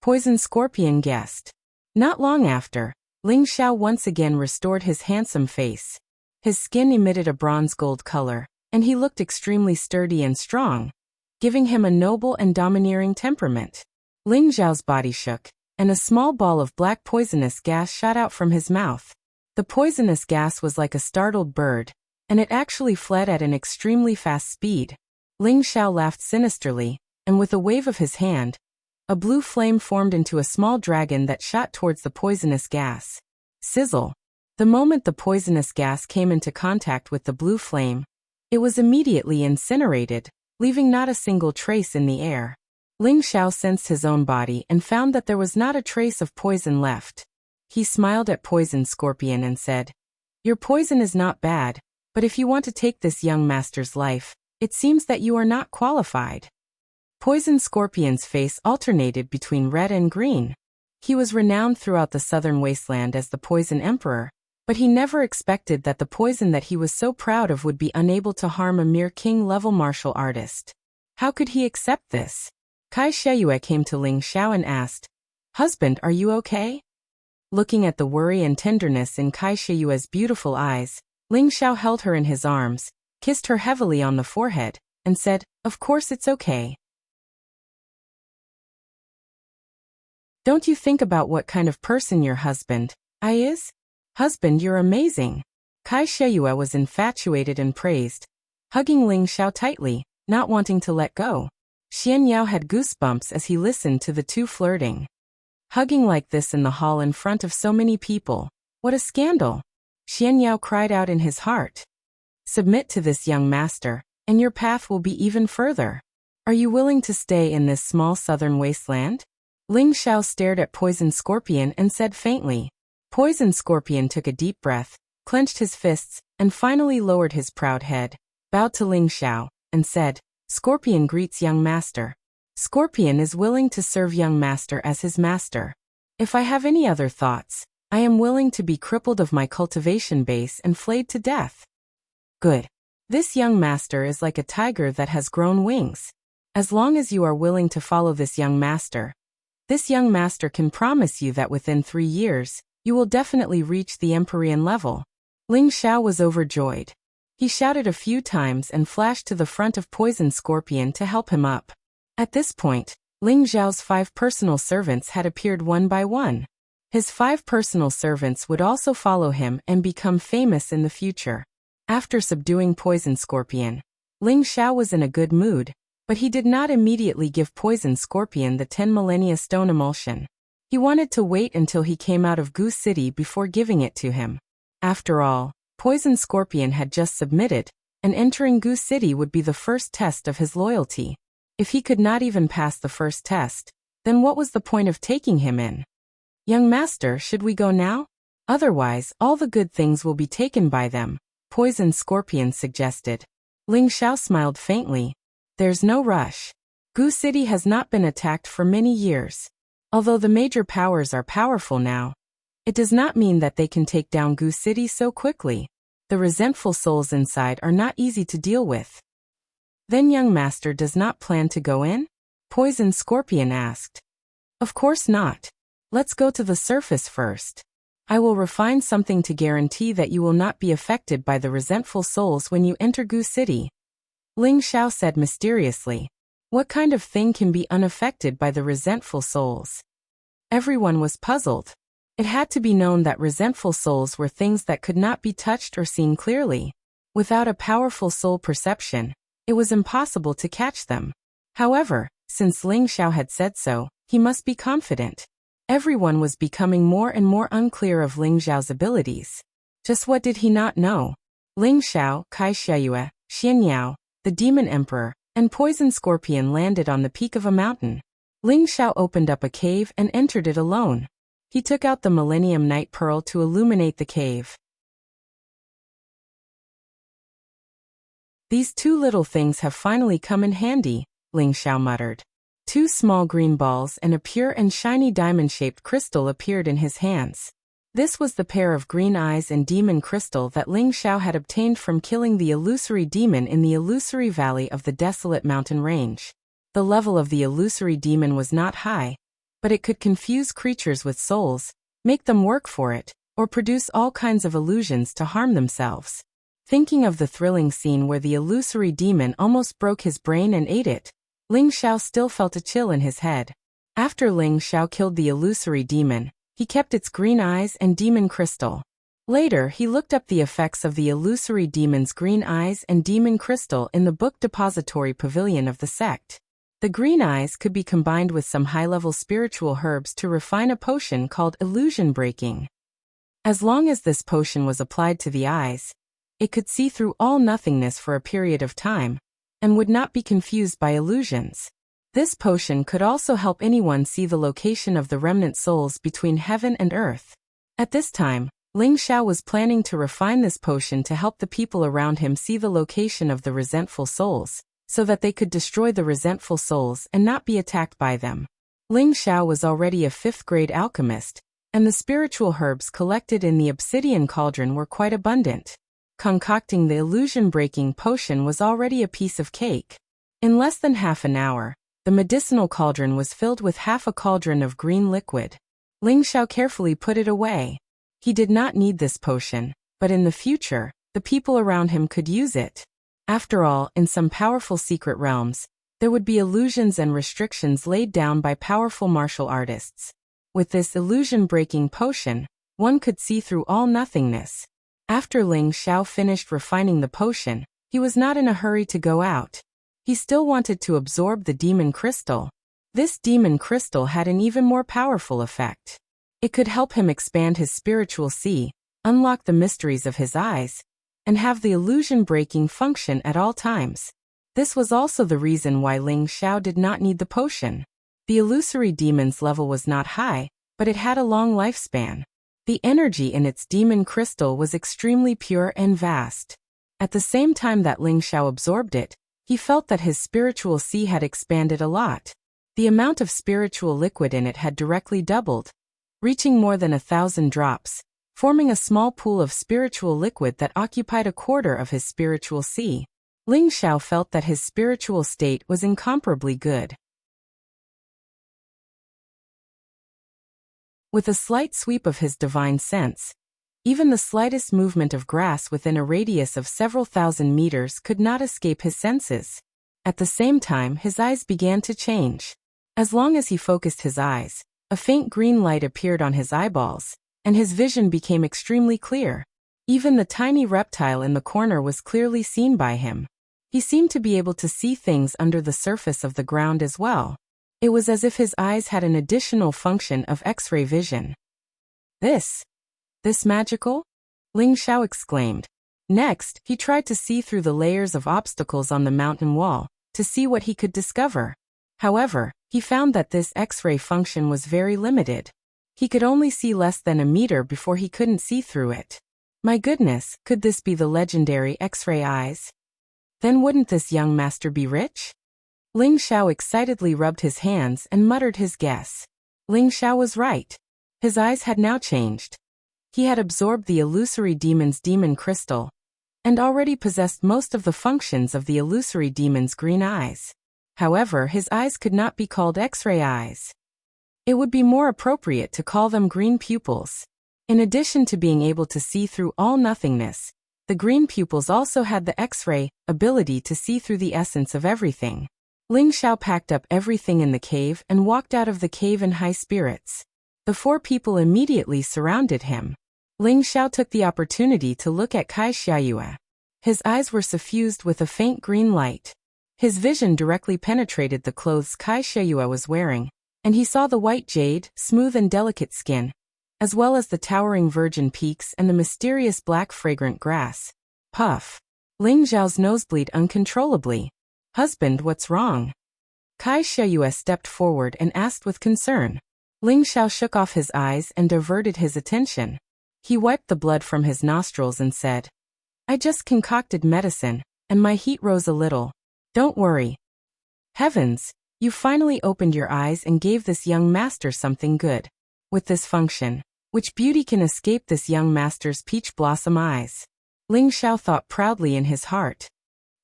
Poison Scorpion guessed. Not long after, Ling Xiao once again restored his handsome face. His skin emitted a bronze-gold color, and he looked extremely sturdy and strong, giving him a noble and domineering temperament. Ling Xiao's body shook, and a small ball of black poisonous gas shot out from his mouth. The poisonous gas was like a startled bird, and it actually fled at an extremely fast speed. Ling Xiao laughed sinisterly, and with a wave of his hand, a blue flame formed into a small dragon that shot towards the poisonous gas. Sizzle! The moment the poisonous gas came into contact with the blue flame, it was immediately incinerated, leaving not a single trace in the air. Ling Xiao sensed his own body and found that there was not a trace of poison left. He smiled at Poison Scorpion and said, "Your poison is not bad, but if you want to take this young master's life, it seems that you are not qualified." Poison Scorpion's face alternated between red and green. He was renowned throughout the southern wasteland as the Poison Emperor, but he never expected that the poison that he was so proud of would be unable to harm a mere king-level martial artist. How could he accept this? Kai Sheyue came to Ling Xiao and asked, "Husband, are you okay?" Looking at the worry and tenderness in Kai Sheyue's beautiful eyes, Ling Xiao held her in his arms, kissed her heavily on the forehead, and said, "Of course it's okay. Don't you think about what kind of person your husband is? Husband, you're amazing." Kai Sheyue was infatuated and praised, hugging Ling Xiao tightly, not wanting to let go. Xian Yao had goosebumps as he listened to the two flirting. Hugging like this in the hall in front of so many people. What a scandal! Xian Yao cried out in his heart. "Submit to this young master, and your path will be even further. Are you willing to stay in this small southern wasteland?" Ling Xiao stared at Poison Scorpion and said faintly. Poison Scorpion took a deep breath, clenched his fists, and finally lowered his proud head, bowed to Ling Xiao, and said, "Scorpion greets young master. Scorpion is willing to serve young master as his master. If I have any other thoughts, I am willing to be crippled of my cultivation base and flayed to death." Good. This young master is like a tiger that has grown wings. As long as you are willing to follow this young master can promise you that within 3 years, you will definitely reach the Empyrean level. Ling Xiao was overjoyed. He shouted a few times and flashed to the front of Poison Scorpion to help him up. At this point, Ling Xiao's 5 personal servants had appeared one by one. His 5 personal servants would also follow him and become famous in the future. After subduing Poison Scorpion, Ling Xiao was in a good mood, but he did not immediately give Poison Scorpion the 10 Millennia Stone emulsion. He wanted to wait until he came out of Goose City before giving it to him. After all, Poison Scorpion had just submitted, and entering Goose City would be the first test of his loyalty. If he could not even pass the first test, then what was the point of taking him in? "Young master, should we go now? Otherwise, all the good things will be taken by them," Poison Scorpion suggested. Ling Xiao smiled faintly. "There's no rush. Goose City has not been attacked for many years. Although the major powers are powerful now, it does not mean that they can take down Goose City so quickly. The resentful souls inside are not easy to deal with." "Then young master does not plan to go in?" Poison Scorpion asked. "Of course not. Let's go to the surface first. I will refine something to guarantee that you will not be affected by the resentful souls when you enter Goose City." Ling Xiao said mysteriously. What kind of thing can be unaffected by the resentful souls? Everyone was puzzled. It had to be known that resentful souls were things that could not be touched or seen clearly. Without a powerful soul perception, it was impossible to catch them. However, since Ling Xiao had said so, he must be confident. Everyone was becoming more and more unclear of Ling Xiao's abilities. Just what did he not know? Ling Xiao, Kai Sheyue, Xian Yao, the Demon Emperor, and Poison Scorpion landed on the peak of a mountain. Ling Xiao opened up a cave and entered it alone. He took out the Millennium Night Pearl to illuminate the cave. "These 2 little things have finally come in handy," Ling Xiao muttered. 2 small green balls and a pure and shiny diamond-shaped crystal appeared in his hands. This was the pair of green eyes and demon crystal that Ling Xiao had obtained from killing the illusory demon in the illusory valley of the desolate mountain range. The level of the illusory demon was not high, but it could confuse creatures with souls, make them work for it, or produce all kinds of illusions to harm themselves. Thinking of the thrilling scene where the illusory demon almost broke his brain and ate it, Ling Xiao still felt a chill in his head. After Ling Xiao killed the illusory demon, he kept its green eyes and demon crystal. Later, he looked up the effects of the illusory demon's green eyes and demon crystal in the book depository pavilion of the sect. The green eyes could be combined with some high-level spiritual herbs to refine a potion called illusion breaking. As long as this potion was applied to the eyes, it could see through all nothingness for a period of time, and would not be confused by illusions. This potion could also help anyone see the location of the remnant souls between heaven and earth. At this time, Ling Xiao was planning to refine this potion to help the people around him see the location of the resentful souls, so that they could destroy the resentful souls and not be attacked by them. Ling Xiao was already a 5th-grade alchemist, and the spiritual herbs collected in the obsidian cauldron were quite abundant. Concocting the illusion-breaking potion was already a piece of cake. In less than half an hour, the medicinal cauldron was filled with half a cauldron of green liquid. Ling Xiao carefully put it away. He did not need this potion, but in the future, the people around him could use it. After all, in some powerful secret realms, there would be illusions and restrictions laid down by powerful martial artists. With this illusion-breaking potion, one could see through all nothingness. After Ling Xiao finished refining the potion, he was not in a hurry to go out. He still wanted to absorb the demon crystal. This demon crystal had an even more powerful effect. It could help him expand his spiritual see, unlock the mysteries of his eyes, and have the illusion-breaking function at all times. This was also the reason why Ling Xiao did not need the potion. The illusory demon's level was not high, but it had a long lifespan. The energy in its demon crystal was extremely pure and vast. At the same time that Ling Xiao absorbed it, he felt that his spiritual see had expanded a lot. The amount of spiritual liquid in it had directly doubled, reaching more than 1,000 drops, forming a small pool of spiritual liquid that occupied a quarter of his spiritual see. Ling Xiao felt that his spiritual state was incomparably good. With a slight sweep of his divine sense, even the slightest movement of grass within a radius of several thousand meters could not escape his senses. At the same time, his eyes began to change. As long as he focused his eyes, a faint green light appeared on his eyeballs, and his vision became extremely clear. Even the tiny reptile in the corner was clearly seen by him. He seemed to be able to see things under the surface of the ground as well. It was as if his eyes had an additional function of X-ray vision. This magical? Ling Xiao exclaimed. Next, he tried to see through the layers of obstacles on the mountain wall, to see what he could discover. However, he found that this X-ray function was very limited. He could only see less than a meter before he couldn't see through it. My goodness, could this be the legendary X-ray eyes? Then wouldn't this young master be rich? Ling Xiao excitedly rubbed his hands and muttered his guess. Ling Xiao was right. His eyes had now changed. He had absorbed the illusory demon's demon crystal, and already possessed most of the functions of the illusory demon's green eyes. However, his eyes could not be called X-ray eyes. It would be more appropriate to call them green pupils. In addition to being able to see through all nothingness, the green pupils also had the X-ray ability to see through the essence of everything. Ling Xiao packed up everything in the cave and walked out of the cave in high spirits. The 4 people immediately surrounded him. Ling Xiao took the opportunity to look at Kai Xiaoyue. His eyes were suffused with a faint green light. His vision directly penetrated the clothes Kai Xiaoyue was wearing, and he saw the white jade, smooth and delicate skin, as well as the towering virgin peaks and the mysterious black fragrant grass. Puff. Ling Xiao's nose bleed uncontrollably. Husband, what's wrong? Kai Xiaoyue stepped forward and asked with concern. Ling Xiao shook off his eyes and diverted his attention. He wiped the blood from his nostrils and said, I just concocted medicine, and my heat rose a little. Don't worry. Heavens, you finally opened your eyes and gave this young master something good. With this function, which beauty can escape this young master's peach blossom eyes? Ling Xiao thought proudly in his heart.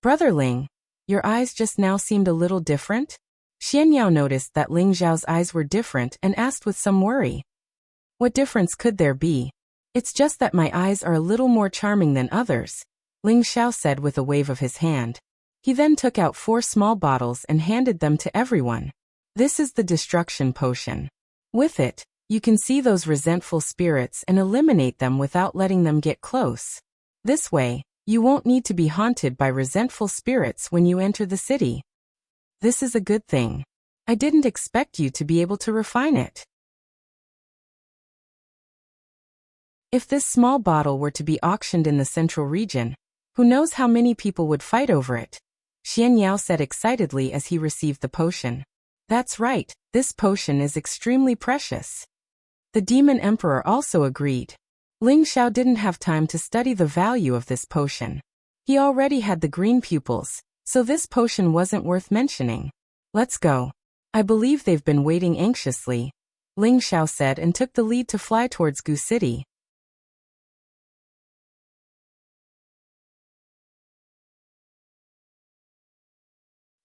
Brother Ling, your eyes just now seemed a little different? Xian Yao noticed that Ling Xiao's eyes were different and asked with some worry. What difference could there be? It's just that my eyes are a little more charming than others, Ling Xiao said with a wave of his hand. He then took out 4 small bottles and handed them to everyone. This is the destruction potion. With it, You can see those resentful spirits and eliminate them without letting them get close. This way, you won't need to be haunted by resentful spirits when you enter the city. This is a good thing. I didn't expect you to be able to refine it. If this small bottle were to be auctioned in the central region, who knows how many people would fight over it? Xian Yao said excitedly as he received the potion. That's right, this potion is extremely precious. The Demon Emperor also agreed. Ling Xiao didn't have time to study the value of this potion. He already had the green pupils, so this potion wasn't worth mentioning. Let's go. I believe they've been waiting anxiously, Ling Xiao said and took the lead to fly towards Gu City.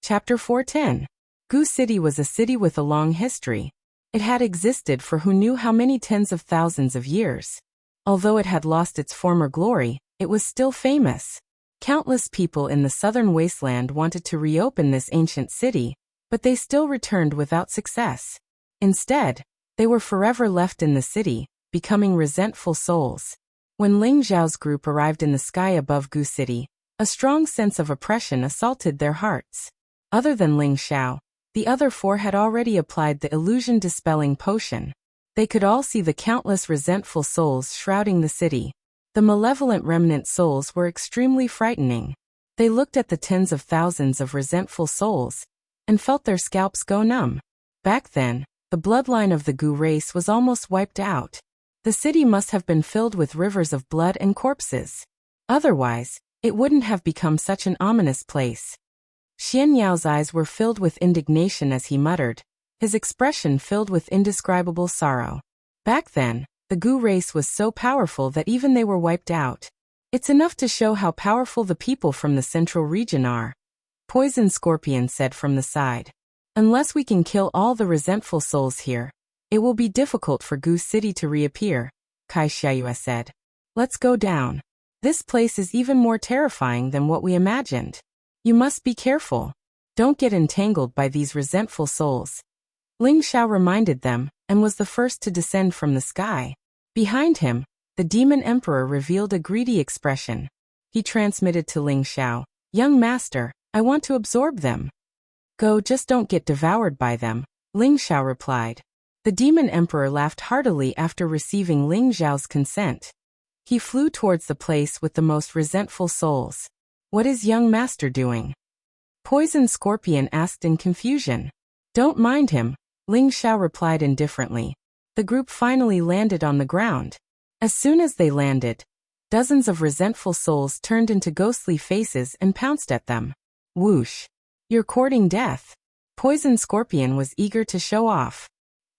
Chapter 410. Gu City was a city with a long history. It had existed for who knew how many tens of thousands of years. Although it had lost its former glory, it was still famous. Countless people in the southern wasteland wanted to reopen this ancient city, but they still returned without success. Instead, they were forever left in the city, becoming resentful souls. When Ling Zhao's group arrived in the sky above Gu City, a strong sense of oppression assaulted their hearts. Other than Ling Xiao, the other four had already applied the illusion-dispelling potion. They could all see the countless resentful souls shrouding the city. The malevolent remnant souls were extremely frightening. They looked at the tens of thousands of resentful souls and felt their scalps go numb. Back then, the bloodline of the Gu race was almost wiped out. The city must have been filled with rivers of blood and corpses. Otherwise, it wouldn't have become such an ominous place. Xian Yao's eyes were filled with indignation as he muttered, his expression filled with indescribable sorrow. Back then, the Gu race was so powerful that even they were wiped out. It's enough to show how powerful the people from the central region are, Poison Scorpion said from the side. Unless we can kill all the resentful souls here, it will be difficult for Gu City to reappear, Kai Xiayue said. Let's go down. This place is even more terrifying than what we imagined. You must be careful. Don't get entangled by these resentful souls. Ling Xiao reminded them, and was the first to descend from the sky. Behind him, the Demon Emperor revealed a greedy expression. He transmitted to Ling Xiao, "Young master, I want to absorb them." "Go, just don't get devoured by them," Ling Xiao replied. The Demon Emperor laughed heartily after receiving Ling Xiao's consent. He flew towards the place with the most resentful souls. "What is young master doing?" Poison Scorpion asked in confusion. "Don't mind him," Ling Xiao replied indifferently. The group finally landed on the ground. As soon as they landed, dozens of resentful souls turned into ghostly faces and pounced at them. Whoosh! "You're courting death." Poison Scorpion was eager to show off.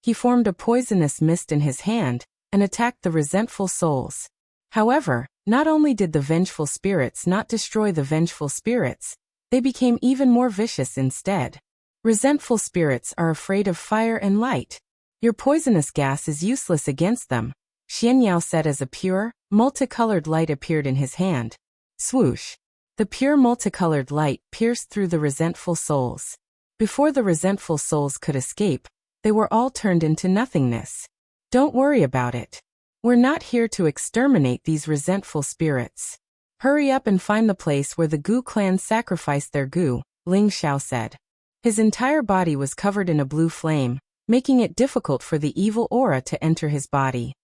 He formed a poisonous mist in his hand and attacked the resentful souls. However, not only did the vengeful spirits not destroy the vengeful spirits, they became even more vicious instead. Resentful spirits are afraid of fire and light. Your poisonous gas is useless against them, Xian Yao said as a pure, multicolored light appeared in his hand. Swoosh! The pure multicolored light pierced through the resentful souls. Before the resentful souls could escape, they were all turned into nothingness. Don't worry about it. We're not here to exterminate these resentful spirits. Hurry up and find the place where the Gu clan sacrificed their Gu, Ling Xiao said. His entire body was covered in a blue flame, making it difficult for the evil aura to enter his body.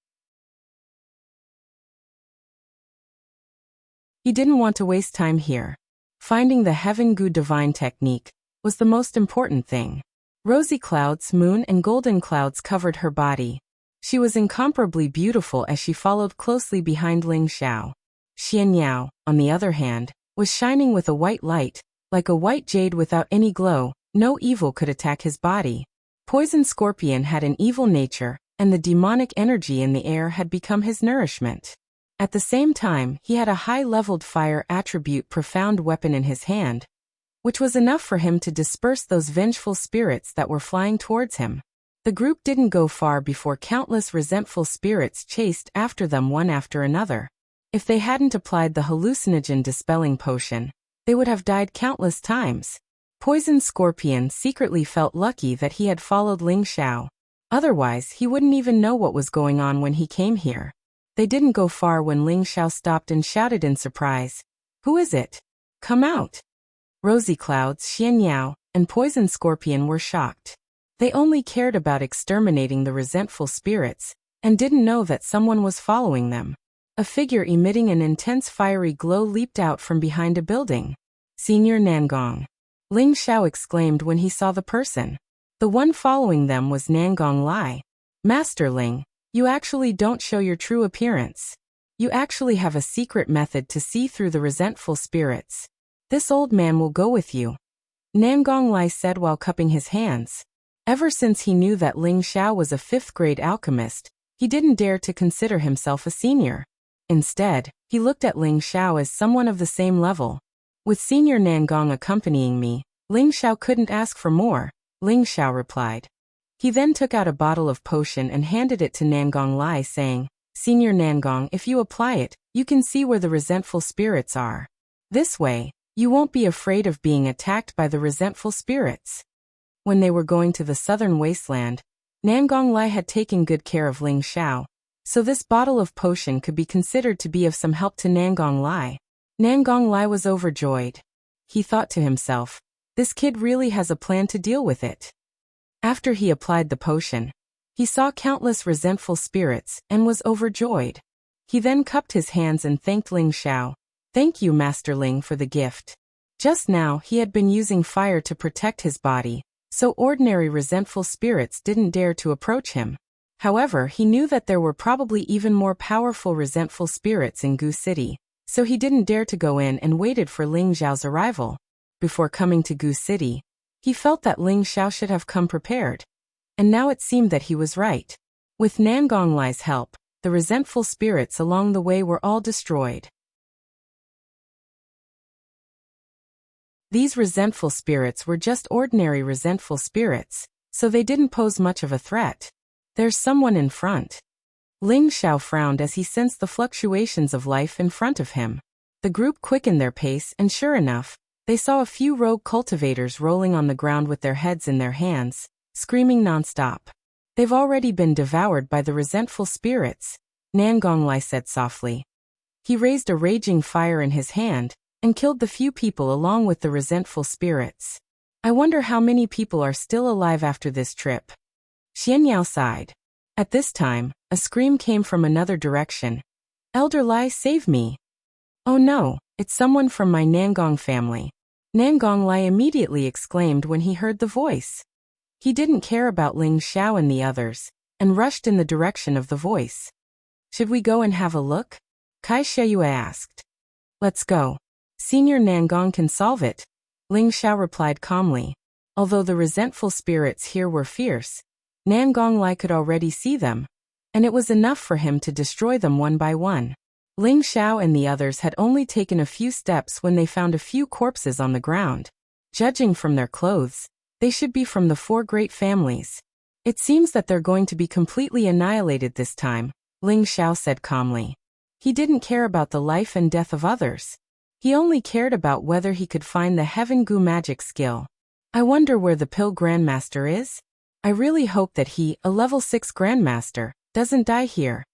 He didn't want to waste time here. Finding the Heaven Gu divine technique was the most important thing. Rosy clouds, moon and golden clouds covered her body. She was incomparably beautiful as she followed closely behind Ling Xiao. Xian Yao, on the other hand, was shining with a white light, like a white jade without any glow. No evil could attack his body. Poison Scorpion had an evil nature, and the demonic energy in the air had become his nourishment. At the same time, he had a high-leveled fire attribute profound weapon in his hand, which was enough for him to disperse those vengeful spirits that were flying towards him. The group didn't go far before countless resentful spirits chased after them one after another. If they hadn't applied the hallucinogen dispelling potion, they would have died countless times. Poison Scorpion secretly felt lucky that he had followed Ling Xiao. Otherwise, he wouldn't even know what was going on when he came here. They didn't go far when Ling Xiao stopped and shouted in surprise, "Who is it? Come out!" Rosy Clouds, Xian Yao, and Poison Scorpion were shocked. They only cared about exterminating the resentful spirits, and didn't know that someone was following them. A figure emitting an intense fiery glow leaped out from behind a building. "Senior Nangong!" Ling Xiao exclaimed when he saw the person. The one following them was Nangong Lai. "Master Ling, you actually don't show your true appearance. You actually have a secret method to see through the resentful spirits. This old man will go with you," Nangong Lai said while cupping his hands. Ever since he knew that Ling Xiao was a 5th-grade alchemist, he didn't dare to consider himself a senior. Instead, he looked at Ling Xiao as someone of the same level. "With Senior Nangong accompanying me, Ling Xiao couldn't ask for more," Ling Xiao replied. He then took out a bottle of potion and handed it to Nangong Lai, saying, "Senior Nangong, if you apply it, you can see where the resentful spirits are. This way, you won't be afraid of being attacked by the resentful spirits." When they were going to the southern wasteland, Nangong Lai had taken good care of Ling Xiao, so this bottle of potion could be considered to be of some help to Nangong Lai. Nangong Lai was overjoyed. He thought to himself, "This kid really has a plan to deal with it." After he applied the potion, he saw countless resentful spirits and was overjoyed. He then cupped his hands and thanked Ling Xiao. "Thank you, Master Ling, for the gift." Just now he had been using fire to protect his body, so ordinary resentful spirits didn't dare to approach him. However, he knew that there were probably even more powerful resentful spirits in Gu City, so he didn't dare to go in and waited for Ling Xiao's arrival. Before coming to Gu City, he felt that Ling Xiao should have come prepared. And now it seemed that he was right. With Nangong Lai's help, the resentful spirits along the way were all destroyed. These resentful spirits were just ordinary resentful spirits, so they didn't pose much of a threat. "There's someone in front." Ling Xiao frowned as he sensed the fluctuations of life in front of him. The group quickened their pace and sure enough, they saw a few rogue cultivators rolling on the ground with their heads in their hands, screaming nonstop. "They've already been devoured by the resentful spirits," Nangong Lai said softly. He raised a raging fire in his hand, and killed the few people along with the resentful spirits. "I wonder how many people are still alive after this trip." Xian Yao sighed. At this time, a scream came from another direction. "Elder Lai, save me!" "Oh no, it's someone from my Nangong family," Nangong Lai immediately exclaimed when he heard the voice. He didn't care about Ling Xiao and the others, and rushed in the direction of the voice. "Should we go and have a look?" Kai Sheyue asked. "Let's go. Senior Nangong can solve it," Ling Xiao replied calmly. Although the resentful spirits here were fierce, Nangong Lai could already see them, and it was enough for him to destroy them one by one. Ling Xiao and the others had only taken a few steps when they found a few corpses on the ground. Judging from their clothes, they should be from the 4 great families. "It seems that they're going to be completely annihilated this time," Ling Xiao said calmly. He didn't care about the life and death of others. He only cared about whether he could find the Heaven Gu magic skill. "I wonder where the Pill Grandmaster is? I really hope that he, a level 6 Grandmaster, doesn't die here."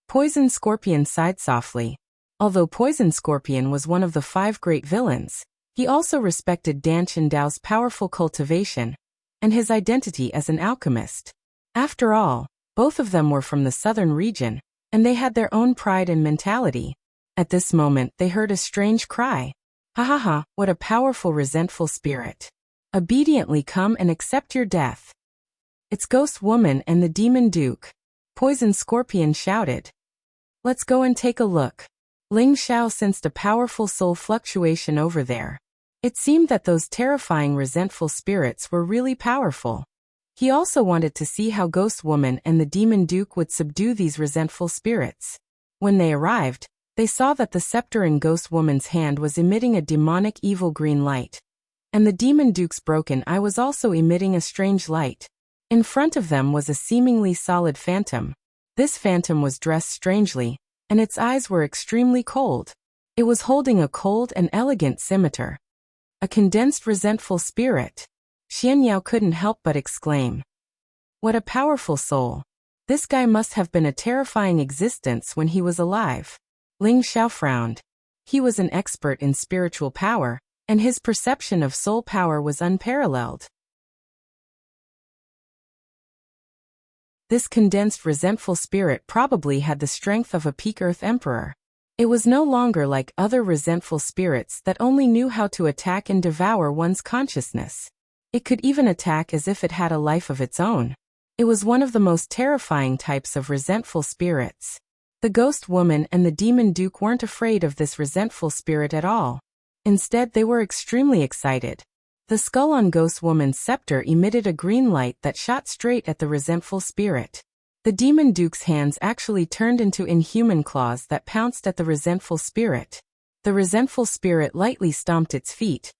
Poison Scorpion sighed softly. Although Poison Scorpion was one of the 5 great villains, he also respected Dan Chendao's powerful cultivation and his identity as an alchemist. After all, both of them were from the southern region, and they had their own pride and mentality. At this moment they heard a strange cry. "Ha ha ha, what a powerful resentful spirit. Obediently come and accept your death." "It's Ghost Woman and the Demon Duke," Poison Scorpion shouted. "Let's go and take a look." Ling Xiao sensed a powerful soul fluctuation over there. It seemed that those terrifying resentful spirits were really powerful. He also wanted to see how Ghost Woman and the Demon Duke would subdue these resentful spirits. When they arrived, they saw that the scepter in Ghost Woman's hand was emitting a demonic evil green light. And the Demon Duke's broken eye was also emitting a strange light. In front of them was a seemingly solid phantom. This phantom was dressed strangely, and its eyes were extremely cold. It was holding a cold and elegant scimitar. A condensed resentful spirit. Xian Yao couldn't help but exclaim. What a powerful soul. This guy must have been a terrifying existence when he was alive. Ling Xiao frowned. He was an expert in spiritual power, and his perception of soul power was unparalleled. This condensed resentful spirit probably had the strength of a peak Earth Emperor. It was no longer like other resentful spirits that only knew how to attack and devour one's consciousness. It could even attack as if it had a life of its own. It was one of the most terrifying types of resentful spirits. The ghost woman and the demon duke weren't afraid of this resentful spirit at all. Instead, they were extremely excited. The skull on ghost woman's scepter emitted a green light that shot straight at the resentful spirit. The demon duke's hands actually turned into inhuman claws that pounced at the resentful spirit. The resentful spirit lightly stomped its feet,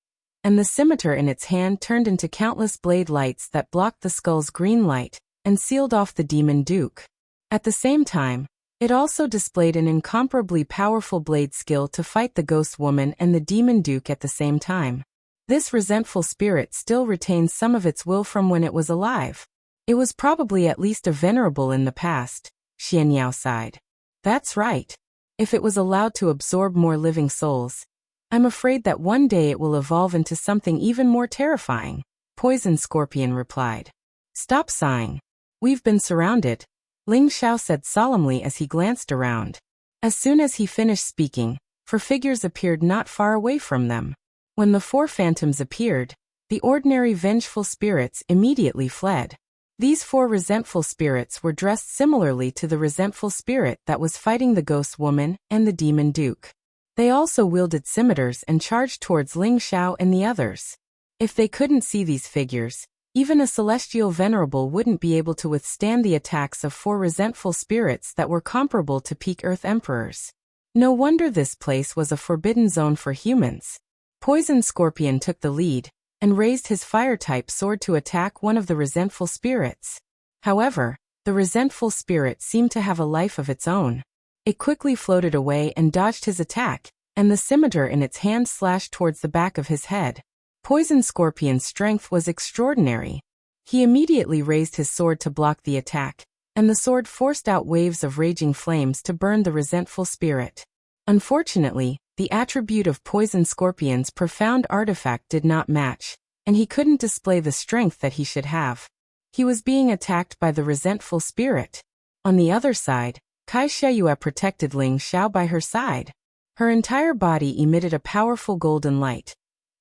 and the scimitar in its hand turned into countless blade lights that blocked the skull's green light and sealed off the demon duke. At the same time, it also displayed an incomparably powerful blade skill to fight the ghost woman and the demon duke at the same time. This resentful spirit still retains some of its will from when it was alive. It was probably at least a venerable in the past, Xianyao sighed. That's right. If it was allowed to absorb more living souls, I'm afraid that one day it will evolve into something even more terrifying, Poison Scorpion replied. Stop sighing. We've been surrounded, Ling Xiao said solemnly as he glanced around. As soon as he finished speaking, 4 figures appeared not far away from them. When the 4 phantoms appeared, the ordinary vengeful spirits immediately fled. These 4 resentful spirits were dressed similarly to the resentful spirit that was fighting the ghost woman and the demon duke. They also wielded scimitars and charged towards Ling Xiao and the others. If they couldn't see these figures, even a celestial venerable wouldn't be able to withstand the attacks of 4 resentful spirits that were comparable to peak Earth Emperors. No wonder this place was a forbidden zone for humans. Poison Scorpion took the lead and raised his fire-type sword to attack one of the resentful spirits. However, the resentful spirit seemed to have a life of its own. It quickly floated away and dodged his attack, and the scimitar in its hand slashed towards the back of his head. Poison Scorpion's strength was extraordinary. He immediately raised his sword to block the attack, and the sword forced out waves of raging flames to burn the resentful spirit. Unfortunately, the attribute of Poison Scorpion's profound artifact did not match, and he couldn't display the strength that he should have. He was being attacked by the resentful spirit. On the other side, Kai Sheyue protected Ling Xiao by her side. Her entire body emitted a powerful golden light,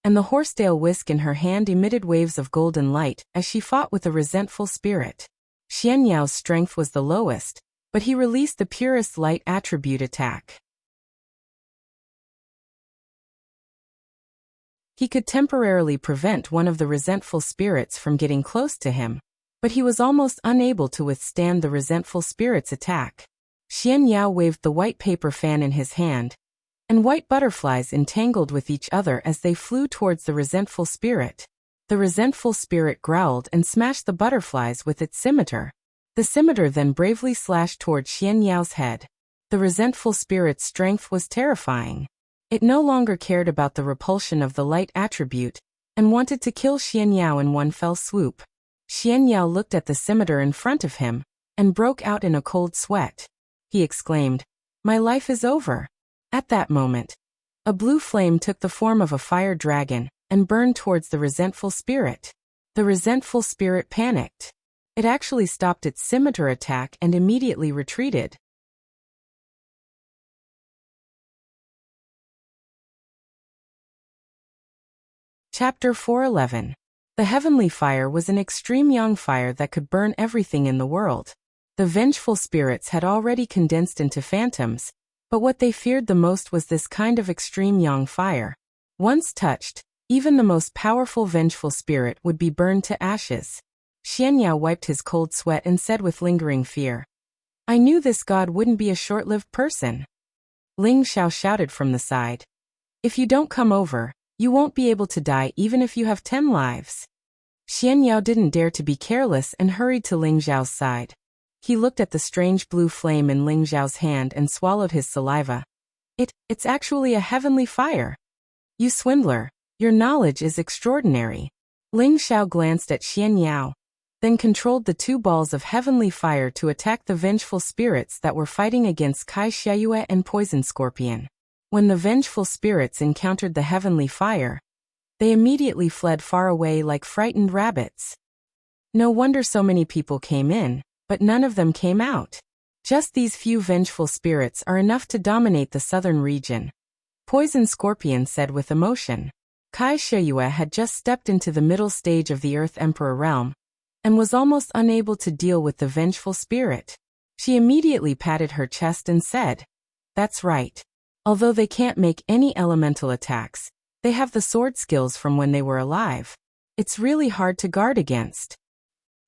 and the horsetail whisk in her hand emitted waves of golden light as she fought with the resentful spirit. Xianyao's strength was the lowest, but he released the purest light attribute attack. He could temporarily prevent one of the resentful spirits from getting close to him, but he was almost unable to withstand the resentful spirit's attack. Xianyao waved the white paper fan in his hand, and white butterflies entangled with each other as they flew towards the resentful spirit. The resentful spirit growled and smashed the butterflies with its scimitar. The scimitar then bravely slashed towards Xianyao's head. The resentful spirit's strength was terrifying. It no longer cared about the repulsion of the light attribute, and wanted to kill Xianyao in one fell swoop. Xianyao looked at the scimitar in front of him, and broke out in a cold sweat. He exclaimed, "My life is over." At that moment, a blue flame took the form of a fire dragon, and burned towards the resentful spirit. The resentful spirit panicked. It actually stopped its scimitar attack and immediately retreated. Chapter 411. The heavenly fire was an extreme yang fire that could burn everything in the world. The vengeful spirits had already condensed into phantoms, but what they feared the most was this kind of extreme yang fire. Once touched, even the most powerful vengeful spirit would be burned to ashes. Xianyao wiped his cold sweat and said with lingering fear, "I knew this god wouldn't be a short-lived person." Ling Xiao shouted from the side, "If you don't come over, you won't be able to die even if you have 10 lives. Xianyao didn't dare to be careless and hurried to Ling Xiao's side. He looked at the strange blue flame in Ling Xiao's hand and swallowed his saliva. It's actually a heavenly fire. You swindler, your knowledge is extraordinary." Ling Xiao glanced at Xianyao. then controlled the 2 balls of heavenly fire to attack the vengeful spirits that were fighting against Kai Xieyue and Poison Scorpion. When the vengeful spirits encountered the heavenly fire, they immediately fled far away like frightened rabbits. No wonder so many people came in, but none of them came out. Just these few vengeful spirits are enough to dominate the southern region, Poison Scorpion said with emotion. Kai Xieyue had just stepped into the middle stage of the Earth Emperor realm, and was almost unable to deal with the vengeful spirit. She immediately patted her chest and said, "That's right. Although they can't make any elemental attacks, they have the sword skills from when they were alive. It's really hard to guard against.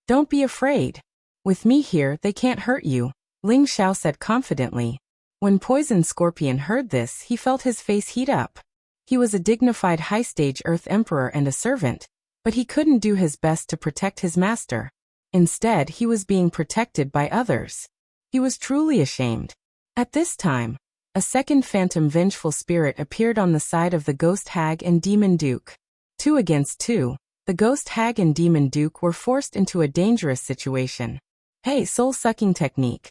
Don't be afraid. With me here, they can't hurt you," Ling Xiao said confidently. When Poison Scorpion heard this, he felt his face heat up. He was a dignified high-stage Earth Emperor and a servant, but he couldn't do his best to protect his master. Instead, he was being protected by others. He was truly ashamed. At this time, a second phantom vengeful spirit appeared on the side of the Ghost Hag and Demon Duke. 2 against 2, the Ghost Hag and Demon Duke were forced into a dangerous situation. "Hey, soul-sucking technique."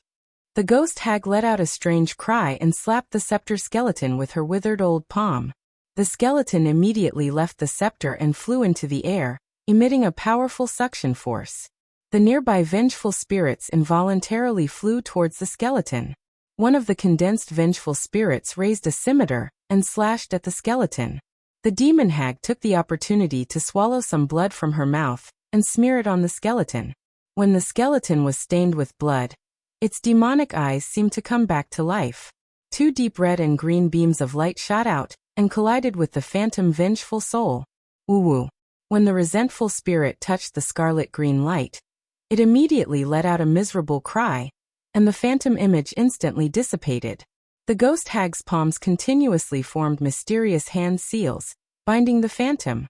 The Ghost Hag let out a strange cry and slapped the scepter skeleton with her withered old palm. The skeleton immediately left the scepter and flew into the air, emitting a powerful suction force. The nearby vengeful spirits involuntarily flew towards the skeleton. One of the condensed vengeful spirits raised a scimitar and slashed at the skeleton. The demon hag took the opportunity to swallow some blood from her mouth and smear it on the skeleton. When the skeleton was stained with blood, its demonic eyes seemed to come back to life. 2 deep red and green beams of light shot out and collided with the phantom vengeful soul. Woo-woo. When the resentful spirit touched the scarlet green light, it immediately let out a miserable cry, and the phantom image instantly dissipated. The ghost hag's palms continuously formed mysterious hand seals, binding the phantom.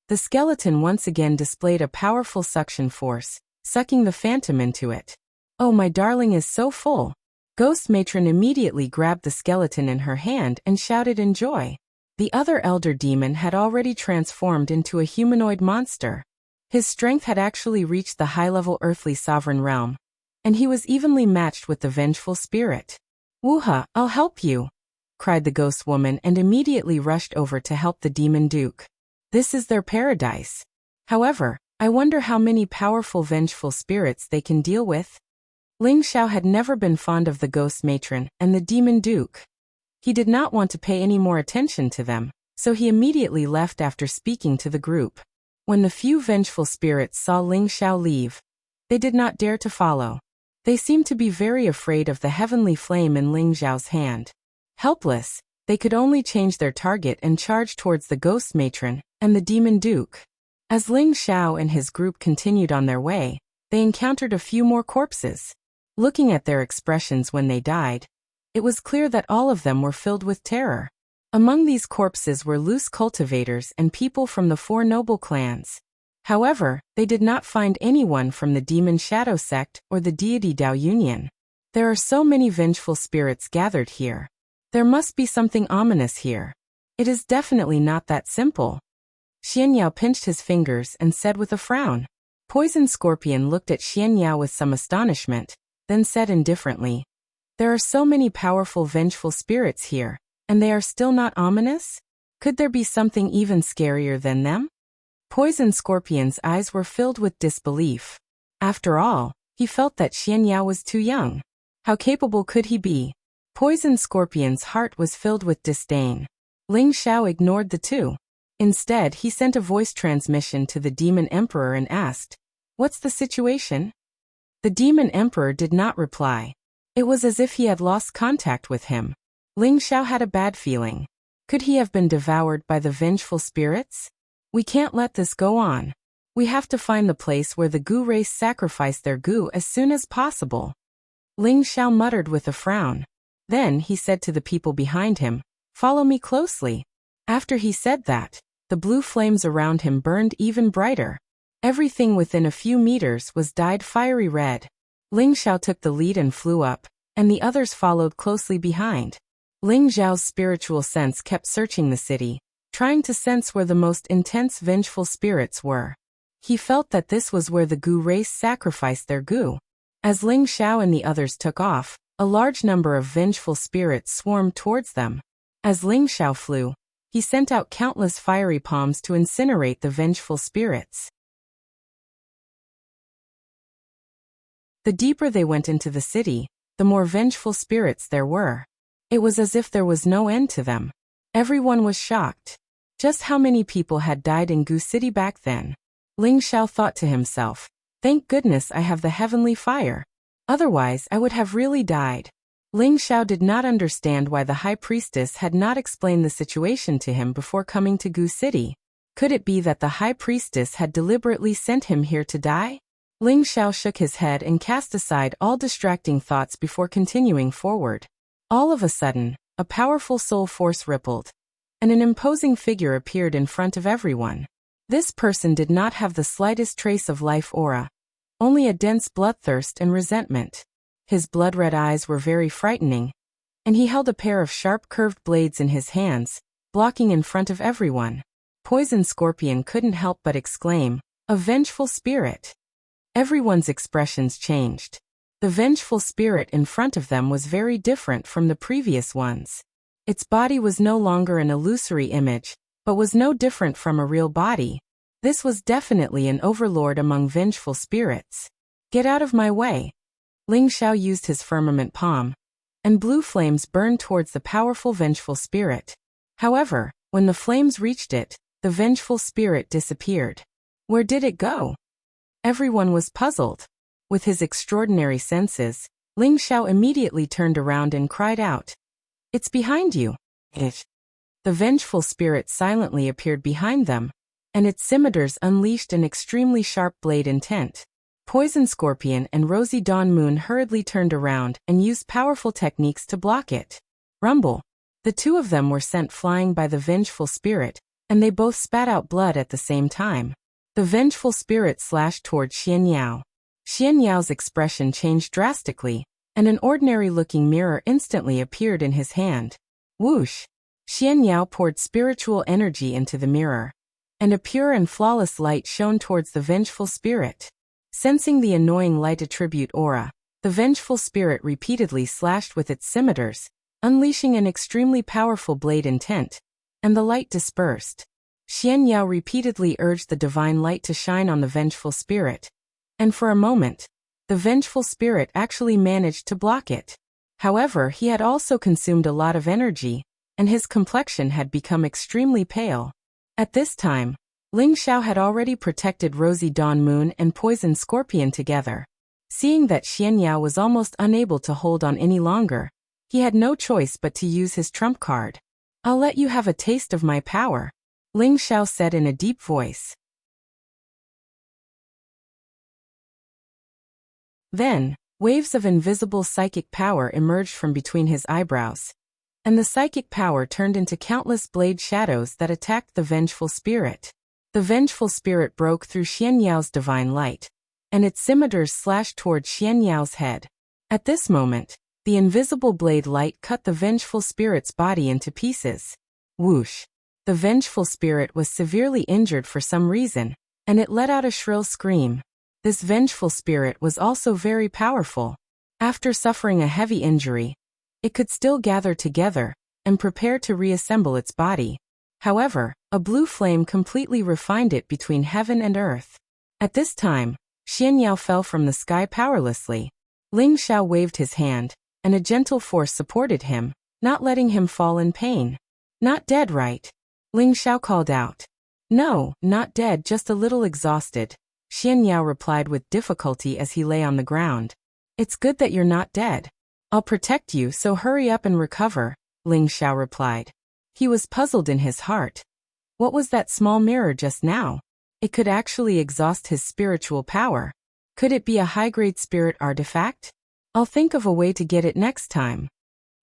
The skeleton once again displayed a powerful suction force, sucking the phantom into it. "Oh, my darling is so full." Ghost Matron immediately grabbed the skeleton in her hand and shouted in joy. The other elder demon had already transformed into a humanoid monster. His strength had actually reached the high-level earthly sovereign realm, and he was evenly matched with the vengeful spirit. "Woo-ha, I'll help you," cried the ghost woman and immediately rushed over to help the demon duke. This is their paradise. However, I wonder how many powerful vengeful spirits they can deal with. Ling Xiao had never been fond of the ghost matron and the demon duke. He did not want to pay any more attention to them, so he immediately left after speaking to the group. When the few vengeful spirits saw Ling Xiao leave, they did not dare to follow. They seemed to be very afraid of the heavenly flame in Ling Xiao's hand. Helpless, they could only change their target and charge towards the ghost matron and the demon duke. As Ling Xiao and his group continued on their way, they encountered a few more corpses. Looking at their expressions when they died, it was clear that all of them were filled with terror. Among these corpses were loose cultivators and people from the 4 noble clans. However, they did not find anyone from the Demon Shadow Sect or the Deity Dao Union. There are so many vengeful spirits gathered here. There must be something ominous here. It is definitely not that simple. Xian Yao pinched his fingers and said with a frown. Poison Scorpion looked at Xian Yao with some astonishment, then said indifferently, "There are so many powerful vengeful spirits here, and they are still not ominous? Could there be something even scarier than them?" Poison Scorpion's eyes were filled with disbelief. After all, he felt that Xian Yao was too young. How capable could he be? Poison Scorpion's heart was filled with disdain. Ling Xiao ignored the two. Instead, he sent a voice transmission to the Demon Emperor and asked, "What's the situation?" The Demon Emperor did not reply. It was as if he had lost contact with him. Ling Xiao had a bad feeling. Could he have been devoured by the vengeful spirits? "We can't let this go on. We have to find the place where the Gu race sacrificed their Gu as soon as possible." Ling Xiao muttered with a frown. Then he said to the people behind him, "Follow me closely." After he said that, the blue flames around him burned even brighter. Everything within a few meters was dyed fiery red. Ling Xiao took the lead and flew up, and the others followed closely behind. Ling Xiao's spiritual sense kept searching the city, trying to sense where the most intense vengeful spirits were. He felt that this was where the Gu race sacrificed their Gu. As Ling Xiao and the others took off, a large number of vengeful spirits swarmed towards them. As Ling Xiao flew, he sent out countless fiery palms to incinerate the vengeful spirits. The deeper they went into the city, the more vengeful spirits there were. It was as if there was no end to them. Everyone was shocked. Just how many people had died in Gu City back then? Ling Xiao thought to himself, "Thank goodness I have the heavenly fire. Otherwise I would have really died." Ling Xiao did not understand why the high priestess had not explained the situation to him before coming to Gu City. Could it be that the high priestess had deliberately sent him here to die? Ling Xiao shook his head and cast aside all distracting thoughts before continuing forward. All of a sudden, a powerful soul force rippled, and an imposing figure appeared in front of everyone. This person did not have the slightest trace of life aura, only a dense bloodthirst and resentment. His blood-red eyes were very frightening, and he held a pair of sharp curved blades in his hands, blocking in front of everyone. Poison Scorpion couldn't help but exclaim, "A vengeful spirit!" Everyone's expressions changed. The vengeful spirit in front of them was very different from the previous ones. Its body was no longer an illusory image, but was no different from a real body. This was definitely an overlord among vengeful spirits. "Get out of my way!" Ling Xiao used his firmament palm, and blue flames burned towards the powerful vengeful spirit. However, when the flames reached it, the vengeful spirit disappeared. Where did it go? Everyone was puzzled. With his extraordinary senses, Ling Xiao immediately turned around and cried out, "It's behind you!" The vengeful spirit silently appeared behind them, and its scimitars unleashed an extremely sharp blade intent. Poison Scorpion and Rosy Dawn Moon hurriedly turned around and used powerful techniques to block it. Rumble! The two of them were sent flying by the vengeful spirit, and they both spat out blood at the same time. The vengeful spirit slashed toward Xian Yao. Xian Yao's expression changed drastically, and an ordinary-looking mirror instantly appeared in his hand. Whoosh! Xian Yao poured spiritual energy into the mirror, and a pure and flawless light shone towards the vengeful spirit. Sensing the annoying light attribute aura, the vengeful spirit repeatedly slashed with its scimitars, unleashing an extremely powerful blade intent, and the light dispersed. Xian Yao repeatedly urged the divine light to shine on the vengeful spirit, and for a moment, the vengeful spirit actually managed to block it. However, he had also consumed a lot of energy, and his complexion had become extremely pale. At this time, Ling Xiao had already protected Rosy Dawn Moon and Poison Scorpion together. Seeing that Xian Yao was almost unable to hold on any longer, he had no choice but to use his trump card. "I'll let you have a taste of my power," Ling Xiao said in a deep voice. Then, waves of invisible psychic power emerged from between his eyebrows, and the psychic power turned into countless blade shadows that attacked the vengeful spirit. The vengeful spirit broke through Xian Yao's divine light, and its scimitars slashed toward Xian Yao's head. At this moment, the invisible blade light cut the vengeful spirit's body into pieces. Whoosh! The vengeful spirit was severely injured for some reason, and it let out a shrill scream. This vengeful spirit was also very powerful. After suffering a heavy injury, it could still gather together and prepare to reassemble its body. However, a blue flame completely refined it between heaven and earth. At this time, Xian Yao fell from the sky powerlessly. Ling Xiao waved his hand, and a gentle force supported him, not letting him fall in pain. "Not dead, right?" Ling Xiao called out. "No, not dead, just a little exhausted," Xian Yao replied with difficulty as he lay on the ground. "It's good that you're not dead. I'll protect you, so hurry up and recover," Ling Xiao replied. He was puzzled in his heart. What was that small mirror just now? It could actually exhaust his spiritual power. Could it be a high-grade spirit artifact? I'll think of a way to get it next time.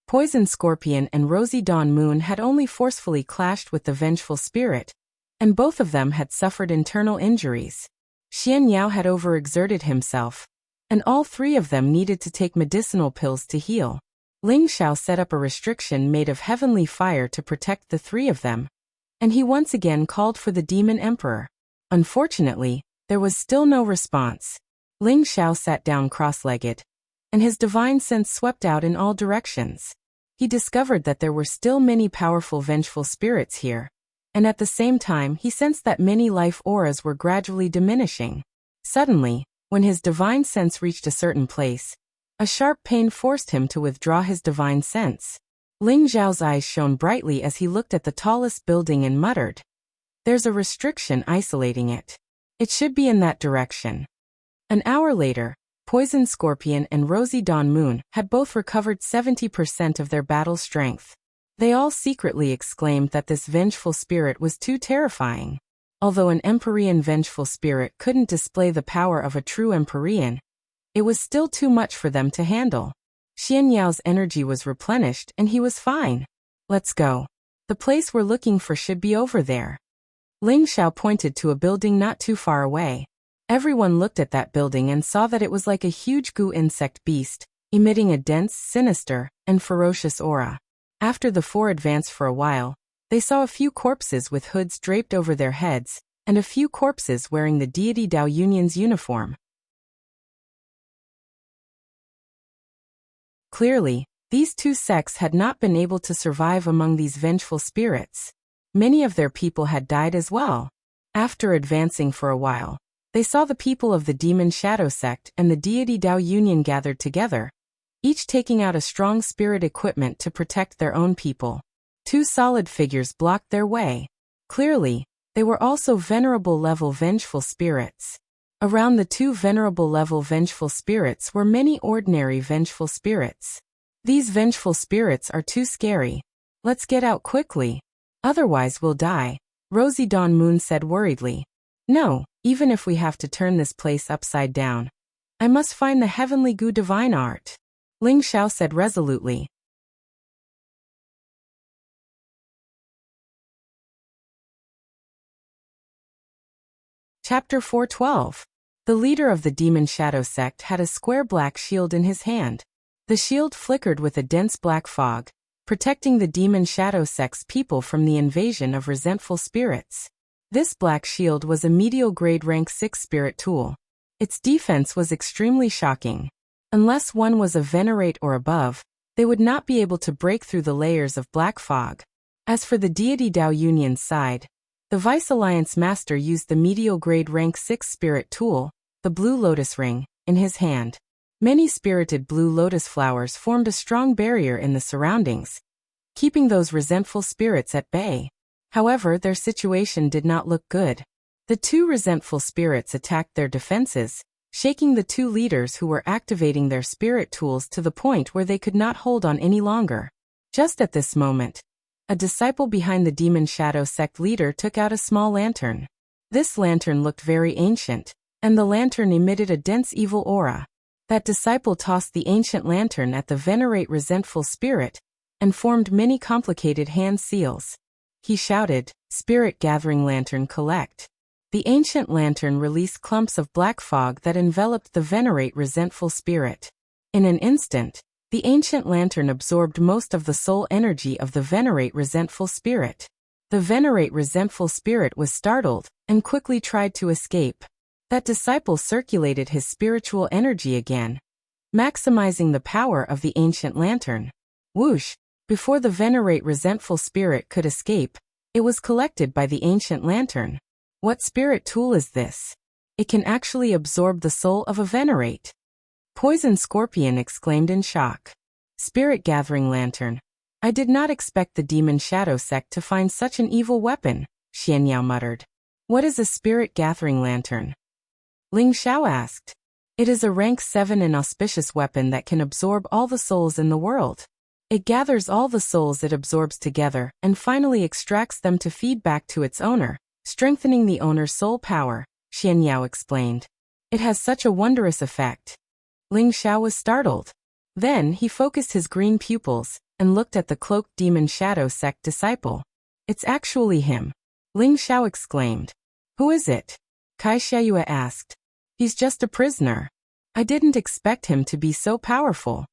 Poison Scorpion and Rosy Dawn Moon had only forcefully clashed with the vengeful spirit, and both of them had suffered internal injuries. Xian Yao had overexerted himself, and all three of them needed to take medicinal pills to heal. Ling Xiao set up a restriction made of heavenly fire to protect the three of them, and he once again called for the demon emperor. Unfortunately, there was still no response. Ling Xiao sat down cross-legged, and his divine sense swept out in all directions. He discovered that there were still many powerful vengeful spirits here, and at the same time he sensed that many life auras were gradually diminishing. Suddenly, when his divine sense reached a certain place, a sharp pain forced him to withdraw his divine sense. Ling Xiao's eyes shone brightly as he looked at the tallest building and muttered, "There's a restriction isolating it. It should be in that direction." An hour later, Poison Scorpion and Rosy Dawn Moon had both recovered 70% of their battle strength. They all secretly exclaimed that this vengeful spirit was too terrifying. Although an Empyrean vengeful spirit couldn't display the power of a true Empyrean, it was still too much for them to handle. Xian Yao's energy was replenished and he was fine. "Let's go. The place we're looking for should be over there." Ling Xiao pointed to a building not too far away. Everyone looked at that building and saw that it was like a huge goo insect beast, emitting a dense, sinister, and ferocious aura. After the four advanced for a while, they saw a few corpses with hoods draped over their heads, and a few corpses wearing the deity Dao Union's uniform. Clearly, these two sects had not been able to survive among these vengeful spirits. Many of their people had died as well. After advancing for a while, they saw the people of the Demon Shadow sect and the deity Dao Union gathered together, each taking out a strong spirit equipment to protect their own people. Two solid figures blocked their way. Clearly, they were also venerable level vengeful spirits. Around the two venerable level vengeful spirits were many ordinary vengeful spirits. "These vengeful spirits are too scary. Let's get out quickly. Otherwise we'll die," Rosy Dawn Moon said worriedly. "No, even if we have to turn this place upside down. I must find the heavenly Gu divine art," Ling Xiao said resolutely. Chapter 412. The leader of the Demon Shadow sect had a square black shield in his hand. The shield flickered with a dense black fog, protecting the Demon Shadow sect's people from the invasion of resentful spirits. This black shield was a medial grade rank 6 spirit tool. Its defense was extremely shocking. Unless one was a venerate or above, they would not be able to break through the layers of black fog. As for the deity Dao Union's side, the Vice Alliance Master used the medial grade rank 6 spirit tool, the Blue Lotus Ring, in his hand. Many spirited blue lotus flowers formed a strong barrier in the surroundings, keeping those resentful spirits at bay. However, their situation did not look good. The two resentful spirits attacked their defenses, shaking the two leaders who were activating their spirit tools to the point where they could not hold on any longer. Just at this moment, a disciple behind the Demon Shadow sect leader took out a small lantern. This lantern looked very ancient, and the lantern emitted a dense evil aura. That disciple tossed the ancient lantern at the venerate resentful spirit, and formed many complicated hand seals. He shouted, "Spirit gathering lantern collect." The ancient lantern released clumps of black fog that enveloped the venerate resentful spirit. In an instant, the ancient lantern absorbed most of the soul energy of the venerate resentful spirit. The venerate resentful spirit was startled, and quickly tried to escape. That disciple circulated his spiritual energy again, maximizing the power of the ancient lantern. Whoosh! Before the venerate resentful spirit could escape, it was collected by the ancient lantern. What spirit tool is this? It can actually absorb the soul of a venerate. Poison Scorpion exclaimed in shock. "Spirit gathering lantern. I did not expect the Demon Shadow sect to find such an evil weapon," Xian Yao muttered. "What is a spirit gathering lantern?" Ling Xiao asked. "It is a rank 7 and auspicious weapon that can absorb all the souls in the world. It gathers all the souls it absorbs together and finally extracts them to feed back to its owner, strengthening the owner's soul power," Xian Yao explained. "It has such a wondrous effect." Ling Xiao was startled. Then he focused his green pupils and looked at the cloaked Demon Shadow sect disciple. "It's actually him," Ling Xiao exclaimed. "Who is it?" Kai Xiayue asked. "He's just a prisoner. I didn't expect him to be so powerful."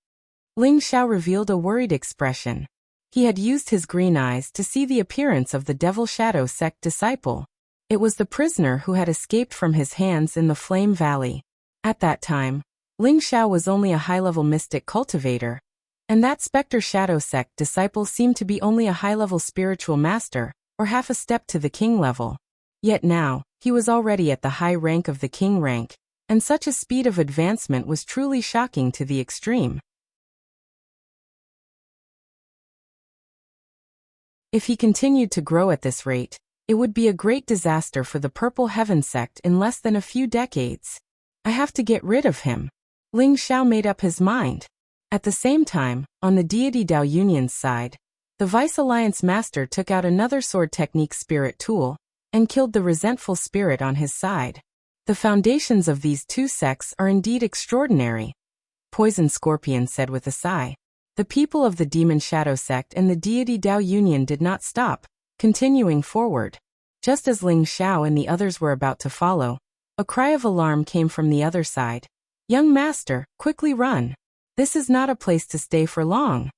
Ling Xiao revealed a worried expression. He had used his green eyes to see the appearance of the Devil Shadow sect disciple. It was the prisoner who had escaped from his hands in the Flame Valley. At that time, Ling Xiao was only a high-level mystic cultivator, and that Spectre Shadow sect disciple seemed to be only a high-level spiritual master, or half a step to the king level. Yet now, he was already at the high rank of the king rank, and such a speed of advancement was truly shocking to the extreme. If he continued to grow at this rate, it would be a great disaster for the Purple Heaven sect in less than a few decades. I have to get rid of him. Ling Xiao made up his mind. At the same time, on the Deity Dao Union's side, the Vice Alliance Master took out another sword technique spirit tool, and killed the resentful spirit on his side. The foundations of these two sects are indeed extraordinary, Poison Scorpion said with a sigh. The people of the Demon Shadow sect and the Deity Dao Union did not stop, continuing forward. Just as Ling Xiao and the others were about to follow, a cry of alarm came from the other side. Young master, quickly run. This is not a place to stay for long.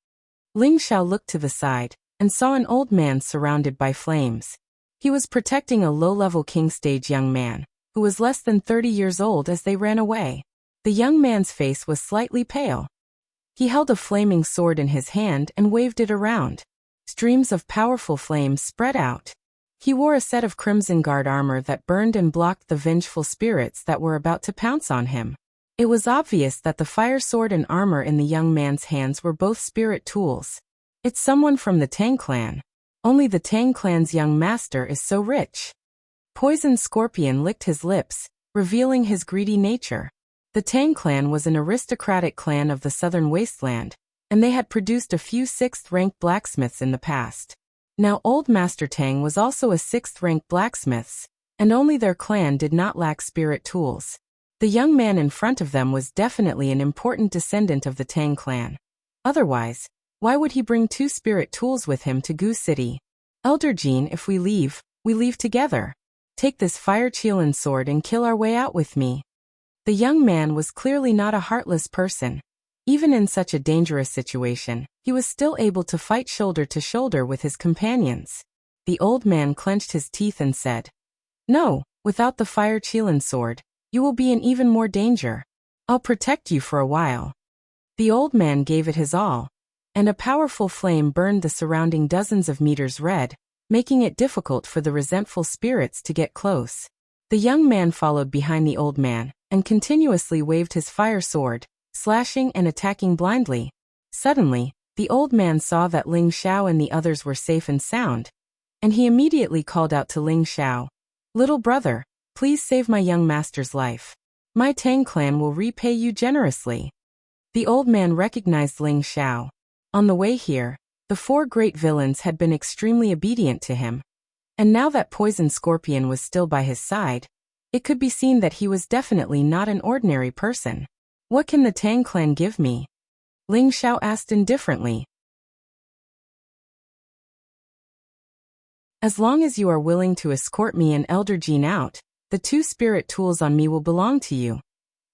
Ling Xiao looked to the side, and saw an old man surrounded by flames. He was protecting a low-level king stage young man, who was less than 30 years old as they ran away. The young man's face was slightly pale. He held a flaming sword in his hand and waved it around. Streams of powerful flames spread out. He wore a set of Crimson Guard armor that burned and blocked the vengeful spirits that were about to pounce on him. It was obvious that the fire sword and armor in the young man's hands were both spirit tools. It's someone from the Tang clan. Only the Tang clan's young master is so rich. Poison Scorpion licked his lips, revealing his greedy nature. The Tang clan was an aristocratic clan of the southern wasteland, and they had produced a few 6th-rank blacksmiths in the past. Now Old Master Tang was also a 6th-rank blacksmiths, and only their clan did not lack spirit tools. The young man in front of them was definitely an important descendant of the Tang clan. Otherwise, why would he bring 2 spirit tools with him to Gu City? Elder Jean, if we leave together. Take this fire Qilin sword and kill our way out with me. The young man was clearly not a heartless person. Even in such a dangerous situation, he was still able to fight shoulder to shoulder with his companions. The old man clenched his teeth and said, "No, without the fire Qilin sword, you will be in even more danger. I'll protect you for a while." The old man gave it his all, and a powerful flame burned the surrounding dozens of meters red, making it difficult for the resentful spirits to get close. The young man followed behind the old man, and continuously waved his fire sword, slashing and attacking blindly. Suddenly, the old man saw that Ling Xiao and the others were safe and sound, and he immediately called out to Ling Xiao, "Little brother, please save my young master's life. My Tang clan will repay you generously." The old man recognized Ling Xiao. On the way here, the 4 great villains had been extremely obedient to him, and now that Poison Scorpion was still by his side, it could be seen that he was definitely not an ordinary person. "What can the Tang clan give me?" Ling Xiao asked indifferently. "As long as you are willing to escort me and Elder Jean out, the 2 spirit tools on me will belong to you."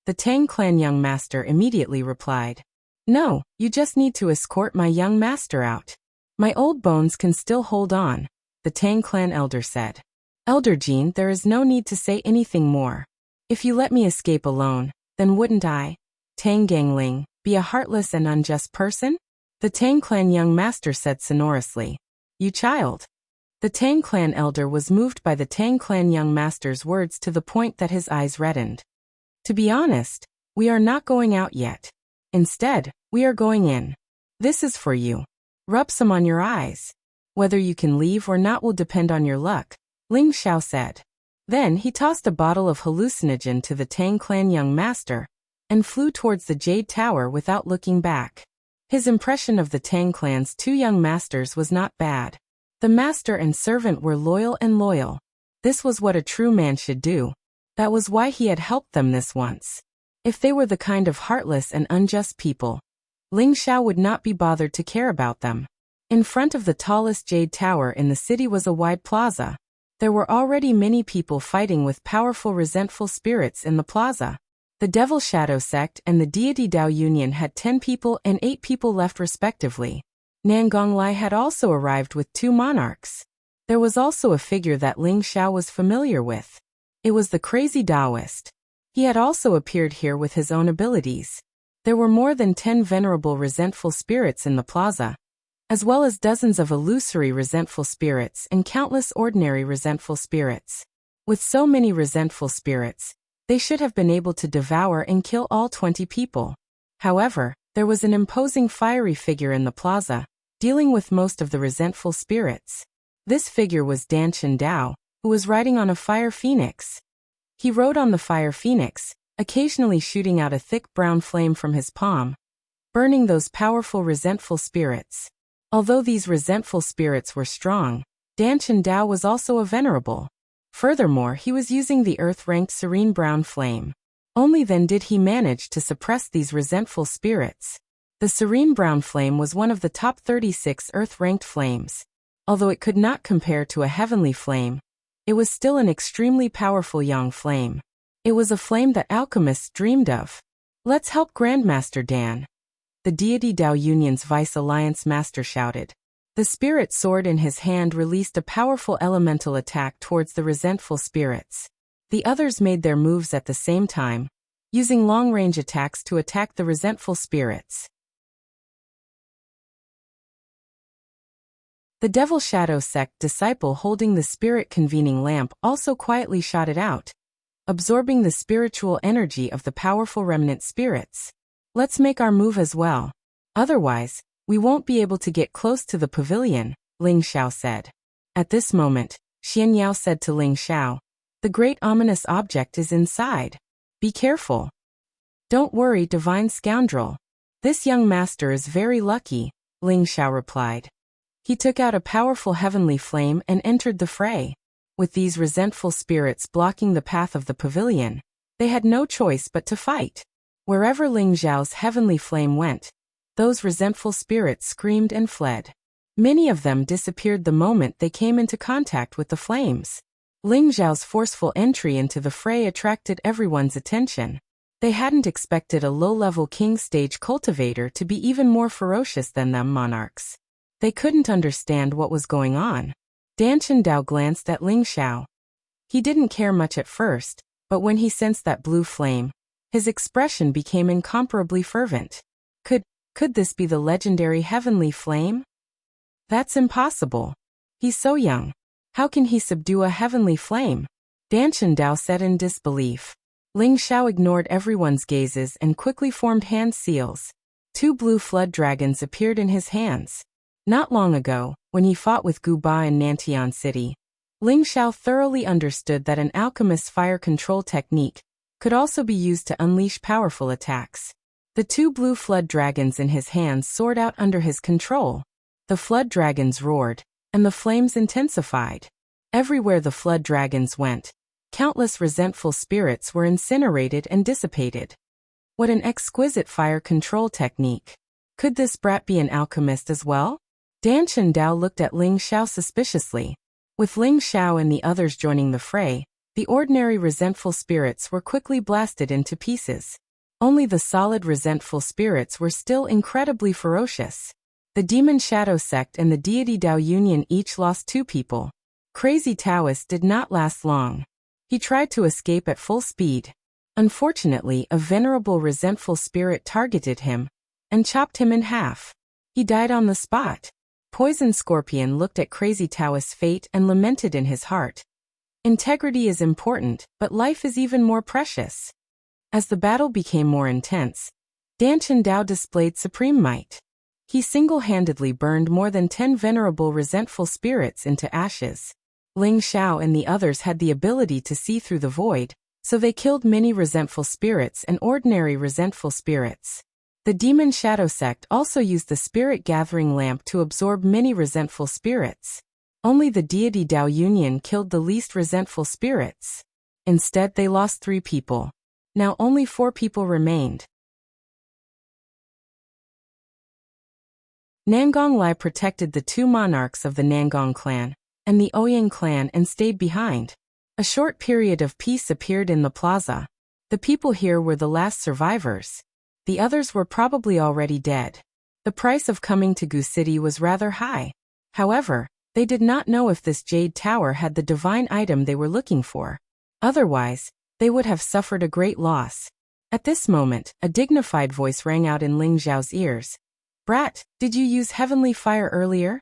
The Tang clan young master immediately replied. "No, you just need to escort my young master out. My old bones can still hold on," the Tang clan elder said. "Elder Jean, there is no need to say anything more. If you let me escape alone, then wouldn't I, Tang Gangling, be a heartless and unjust person?" The Tang clan young master said sonorously. "You child." The Tang clan elder was moved by the Tang clan young master's words to the point that his eyes reddened. "To be honest, we are not going out yet. Instead, we are going in. This is for you. Rub some on your eyes. Whether you can leave or not will depend on your luck," Ling Xiao said. Then he tossed a bottle of hallucinogen to the Tang clan young master, and flew towards the Jade Tower without looking back. His impression of the Tang clan's 2 young masters was not bad. The master and servant were loyal and loyal. This was what a true man should do. That was why he had helped them this once. If they were the kind of heartless and unjust people, Ling Xiao would not be bothered to care about them. In front of the tallest Jade Tower in the city was a wide plaza. There were already many people fighting with powerful resentful spirits in the plaza. The Devil Shadow sect and the Deity Dao Union had 10 people and 8 people left respectively. Nangong Lai had also arrived with 2 monarchs. There was also a figure that Ling Xiao was familiar with. It was the crazy Taoist. He had also appeared here with his own abilities. There were more than 10 venerable resentful spirits in the plaza, as well as dozens of illusory resentful spirits and countless ordinary resentful spirits. With so many resentful spirits, they should have been able to devour and kill all 20 people. However, there was an imposing fiery figure in the plaza, dealing with most of the resentful spirits. This figure was Danchen Dao, who was riding on a fire phoenix. He rode on the fire phoenix, occasionally shooting out a thick brown flame from his palm, burning those powerful resentful spirits. Although these resentful spirits were strong, Danchen Dao was also a venerable. Furthermore, he was using the earth-ranked serene brown flame. Only then did he manage to suppress these resentful spirits. The serene brown flame was one of the top 36 earth-ranked flames. Although it could not compare to a heavenly flame, it was still an extremely powerful yang flame. It was a flame that alchemists dreamed of. "Let's help Grandmaster Dan," the deity Dao Union's Vice Alliance Master shouted. The spirit sword in his hand released a powerful elemental attack towards the resentful spirits. The others made their moves at the same time, using long-range attacks to attack the resentful spirits. The Devil Shadow sect disciple holding the spirit convening lamp also quietly shot it out, absorbing the spiritual energy of the powerful remnant spirits. "Let's make our move as well. Otherwise, we won't be able to get close to the pavilion," Ling Xiao said. At this moment, Xian Yao said to Ling Xiao, "The great ominous object is inside. Be careful." "Don't worry, divine scoundrel. This young master is very lucky," Ling Xiao replied. He took out a powerful heavenly flame and entered the fray. With these resentful spirits blocking the path of the pavilion, they had no choice but to fight. Wherever Ling Xiao's heavenly flame went, those resentful spirits screamed and fled. Many of them disappeared the moment they came into contact with the flames. Ling Xiao's forceful entry into the fray attracted everyone's attention. They hadn't expected a low-level king stage cultivator to be even more ferocious than them monarchs. They couldn't understand what was going on. Danchen Dao glanced at Ling Xiao. He didn't care much at first, but when he sensed that blue flame, his expression became incomparably fervent. Could this be the legendary heavenly flame? That's impossible. He's so young. How can he subdue a heavenly flame? Danchen Dao said in disbelief. Ling Xiao ignored everyone's gazes and quickly formed hand seals. 2 blue flood dragons appeared in his hands. Not long ago, when he fought with Gu Ba in Nantian City, Ling Xiao thoroughly understood that an alchemist's fire control technique could also be used to unleash powerful attacks. The 2 blue flood dragons in his hands soared out under his control. The flood dragons roared, and the flames intensified. Everywhere the flood dragons went, countless resentful spirits were incinerated and dissipated. What an exquisite fire control technique. Could this brat be an alchemist as well? Danchen Dao looked at Ling Xiao suspiciously. With Ling Xiao and the others joining the fray, the ordinary resentful spirits were quickly blasted into pieces. Only the solid resentful spirits were still incredibly ferocious. The Demon Shadow sect and the deity Dao Union each lost 2 people. Crazy Taoist did not last long. He tried to escape at full speed. Unfortunately, a venerable resentful spirit targeted him and chopped him in half. He died on the spot. Poison Scorpion looked at Crazy Taoist's fate and lamented in his heart. Integrity is important, but life is even more precious. As the battle became more intense, Danchen Dao displayed supreme might. He single-handedly burned more than 10 venerable resentful spirits into ashes. Ling Xiao and the others had the ability to see through the void, so they killed many resentful spirits and ordinary resentful spirits. The Demon Shadow sect also used the spirit gathering lamp to absorb many resentful spirits. Only the deity Dao Union killed the least resentful spirits. Instead, they lost 3 people. Now only 4 people remained. Nangong Lai protected the 2 monarchs of the Nangong clan and the Ouyang clan and stayed behind. A short period of peace appeared in the plaza. The people here were the last survivors. The others were probably already dead. The price of coming to Gu City was rather high. However, they did not know if this jade tower had the divine item they were looking for. Otherwise, they would have suffered a great loss. At this moment, a dignified voice rang out in Ling Xiao's ears. "Brat, did you use heavenly fire earlier?"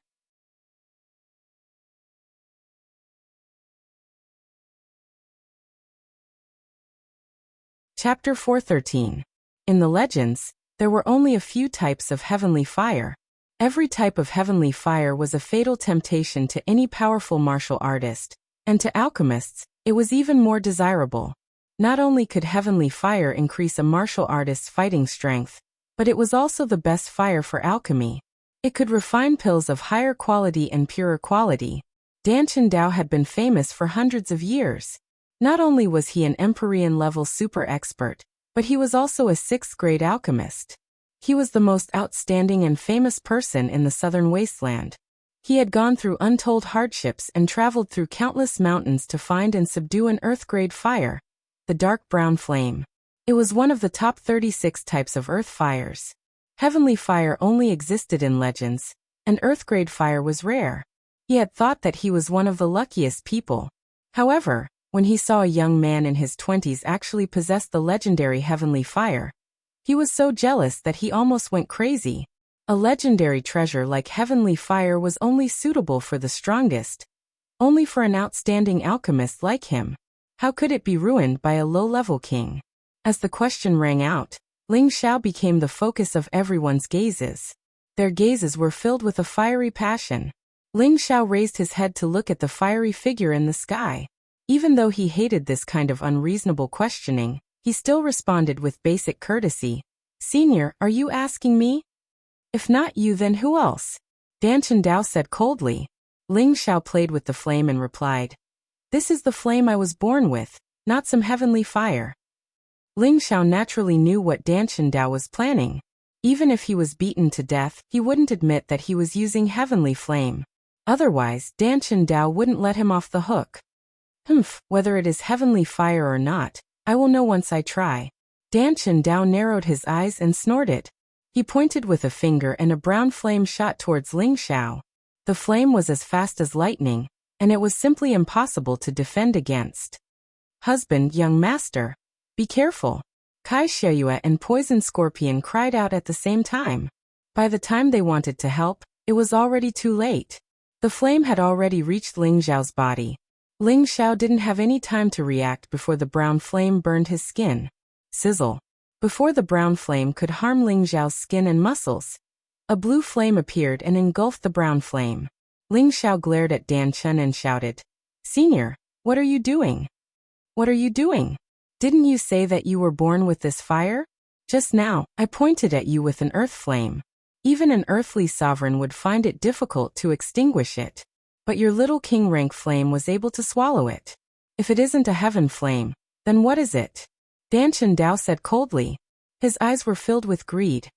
Chapter 413. In the legends, there were only a few types of heavenly fire. Every type of heavenly fire was a fatal temptation to any powerful martial artist, and to alchemists, it was even more desirable. Not only could heavenly fire increase a martial artist's fighting strength, but it was also the best fire for alchemy. It could refine pills of higher quality and purer quality. Danchin Dao had been famous for hundreds of years. Not only was he an Empyrean-level super expert, but he was also a 6th-grade alchemist. He was the most outstanding and famous person in the southern wasteland. He had gone through untold hardships and traveled through countless mountains to find and subdue an earth-grade fire, the dark brown flame. It was one of the top 36 types of earth fires. Heavenly fire only existed in legends, and earth-grade fire was rare. He had thought that he was one of the luckiest people. However, when he saw a young man in his 20s actually possess the legendary heavenly fire, he was so jealous that he almost went crazy. A legendary treasure like heavenly fire was only suitable for the strongest, only for an outstanding alchemist like him. How could it be ruined by a low-level king? As the question rang out, Ling Xiao became the focus of everyone's gazes. Their gazes were filled with a fiery passion. Ling Xiao raised his head to look at the fiery figure in the sky. Even though he hated this kind of unreasonable questioning, he still responded with basic courtesy. "Senior, are you asking me?" "If not you, then who else?" Danchin Dao said coldly. Ling Xiao played with the flame and replied, "This is the flame I was born with, not some heavenly fire." Ling Xiao naturally knew what Danchin Dao was planning. Even if he was beaten to death, he wouldn't admit that he was using heavenly flame. Otherwise, Danchin Dao wouldn't let him off the hook. Whether it is heavenly fire or not, I will know once I try." Danchin Dao narrowed his eyes and snorted. He pointed with a finger and a brown flame shot towards Ling Xiao. The flame was as fast as lightning, and it was simply impossible to defend against. "Husband, young master, be careful." Kai Xieyue and Poison Scorpion cried out at the same time. By the time they wanted to help, it was already too late. The flame had already reached Ling Xiao's body. Ling Xiao didn't have any time to react before the brown flame burned his skin. Sizzle. Before the brown flame could harm Ling Xiao's skin and muscles, a blue flame appeared and engulfed the brown flame. Ling Xiao glared at Dan Chun and shouted, "Senior, what are you doing? What are you doing? Didn't you say that you were born with this fire? Just now, I pointed at you with an earth flame. Even an earthly sovereign would find it difficult to extinguish it. But your little king rank flame was able to swallow it. If it isn't a heaven flame, then what is it?" Danchin Dao said coldly. His eyes were filled with greed.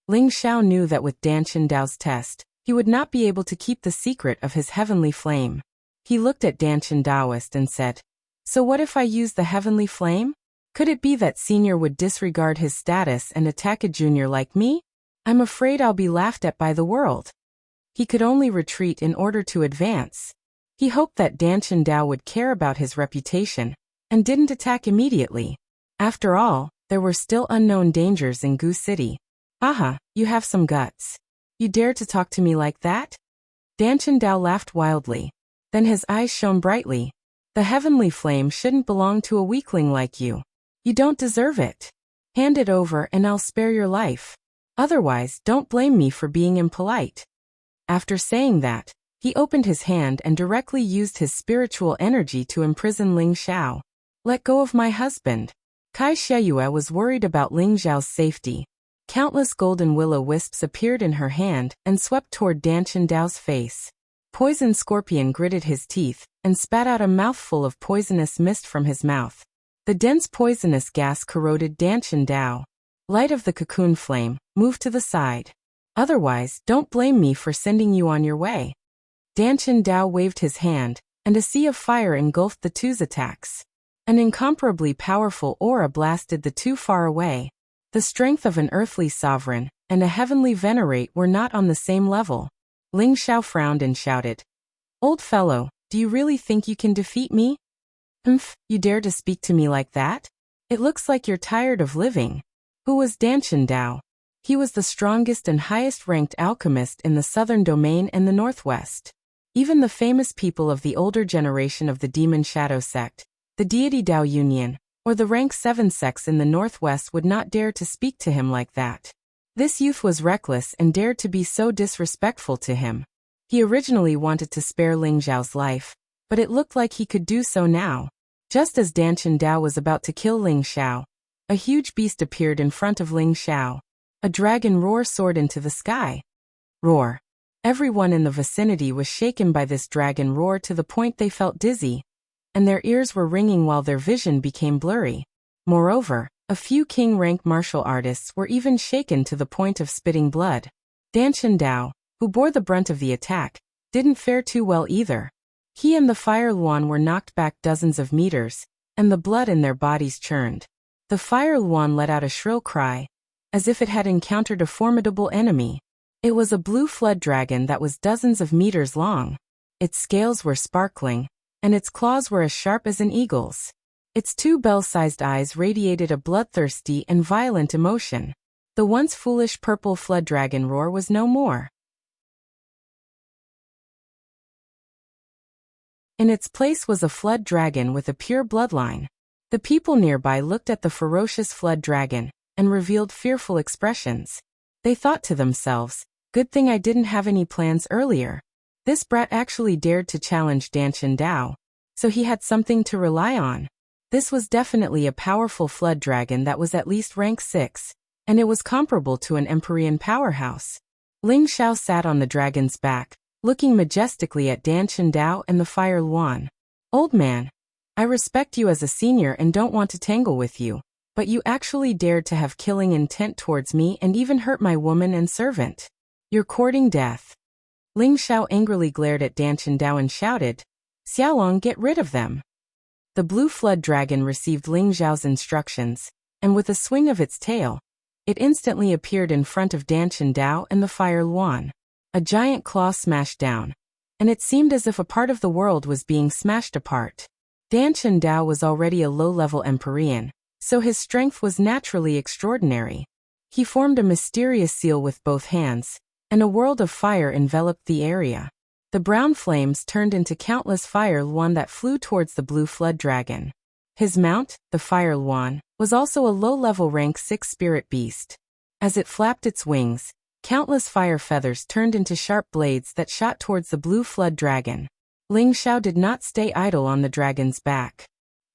Ling Xiao knew that with Danchin Dao's test, he would not be able to keep the secret of his heavenly flame. He looked at Danchin Daoist and said, "So what if I use the heavenly flame? Could it be that Senior would disregard his status and attack a junior like me? I'm afraid I'll be laughed at by the world." He could only retreat in order to advance. He hoped that Danchin Dao would care about his reputation, and didn't attack immediately. After all, there were still unknown dangers in Gu City. "Aha, you have some guts. You dare to talk to me like that?" Danchin Dao laughed wildly. Then his eyes shone brightly. "The heavenly flame shouldn't belong to a weakling like you. You don't deserve it. Hand it over and I'll spare your life. Otherwise, don't blame me for being impolite." After saying that, he opened his hand and directly used his spiritual energy to imprison Ling Xiao. "Let go of my husband." Kai Xieyue was worried about Ling Xiao's safety. Countless golden will-o-wisps appeared in her hand and swept toward Danchin Dao's face. Poison Scorpion gritted his teeth and spat out a mouthful of poisonous mist from his mouth. The dense poisonous gas corroded Danchin Dao. "Light of the cocoon flame, move to the side. Otherwise, don't blame me for sending you on your way." Danchin Dao waved his hand, and a sea of fire engulfed the two's attacks. An incomparably powerful aura blasted the two far away. The strength of an earthly sovereign and a heavenly venerate were not on the same level. Ling Xiao frowned and shouted, "Old fellow, do you really think you can defeat me? You dare to speak to me like that? It looks like you're tired of living." Who was Danchen Dao? He was the strongest and highest-ranked alchemist in the southern domain and the northwest. Even the famous people of the older generation of the Demon Shadow sect, the Deity Dao Union, or the rank 7 sects in the northwest would not dare to speak to him like that. This youth was reckless and dared to be so disrespectful to him. He originally wanted to spare Ling Xiao's life, but it looked like he could do so now. Just as Danchen Dao was about to kill Ling Xiao, a huge beast appeared in front of Ling Xiao. A dragon roar soared into the sky. Roar. Everyone in the vicinity was shaken by this dragon roar to the point they felt dizzy, and their ears were ringing while their vision became blurry. Moreover, a few king-rank martial artists were even shaken to the point of spitting blood. Danchen Dao, who bore the brunt of the attack, didn't fare too well either. He and the Fire Luan were knocked back dozens of meters, and the blood in their bodies churned. The Fire Luan let out a shrill cry, as if it had encountered a formidable enemy. It was a blue flood dragon that was dozens of meters long. Its scales were sparkling, and its claws were as sharp as an eagle's. Its two bell-sized eyes radiated a bloodthirsty and violent emotion. The once foolish purple flood dragon roar was no more. In its place was a flood dragon with a pure bloodline. The people nearby looked at the ferocious flood dragon and revealed fearful expressions. They thought to themselves, "Good thing I didn't have any plans earlier." This brat actually dared to challenge Danchen Dao, so he had something to rely on. This was definitely a powerful flood dragon that was at least rank 6, and it was comparable to an Empyrean powerhouse. Ling Xiao sat on the dragon's back, looking majestically at Danchen Dao and the Fire Luan. "Old man, I respect you as a senior and don't want to tangle with you, but you actually dared to have killing intent towards me and even hurt my woman and servant. You're courting death." Ling Xiao angrily glared at Danchen Dao and shouted, "Xiaolong, get rid of them." The blue flood dragon received Ling Xiao's instructions, and with a swing of its tail, it instantly appeared in front of Danchen Dao and the Fire Luan. A giant claw smashed down, and it seemed as if a part of the world was being smashed apart. Danchen Dao was already a low-level Empyrean, so his strength was naturally extraordinary. He formed a mysterious seal with both hands, and a world of fire enveloped the area. The brown flames turned into countless Fire Luan that flew towards the blue flood dragon. His mount, the Fire Luan, was also a low-level rank 6 spirit beast. As it flapped its wings, countless fire feathers turned into sharp blades that shot towards the blue flood dragon. Ling Xiao did not stay idle on the dragon's back.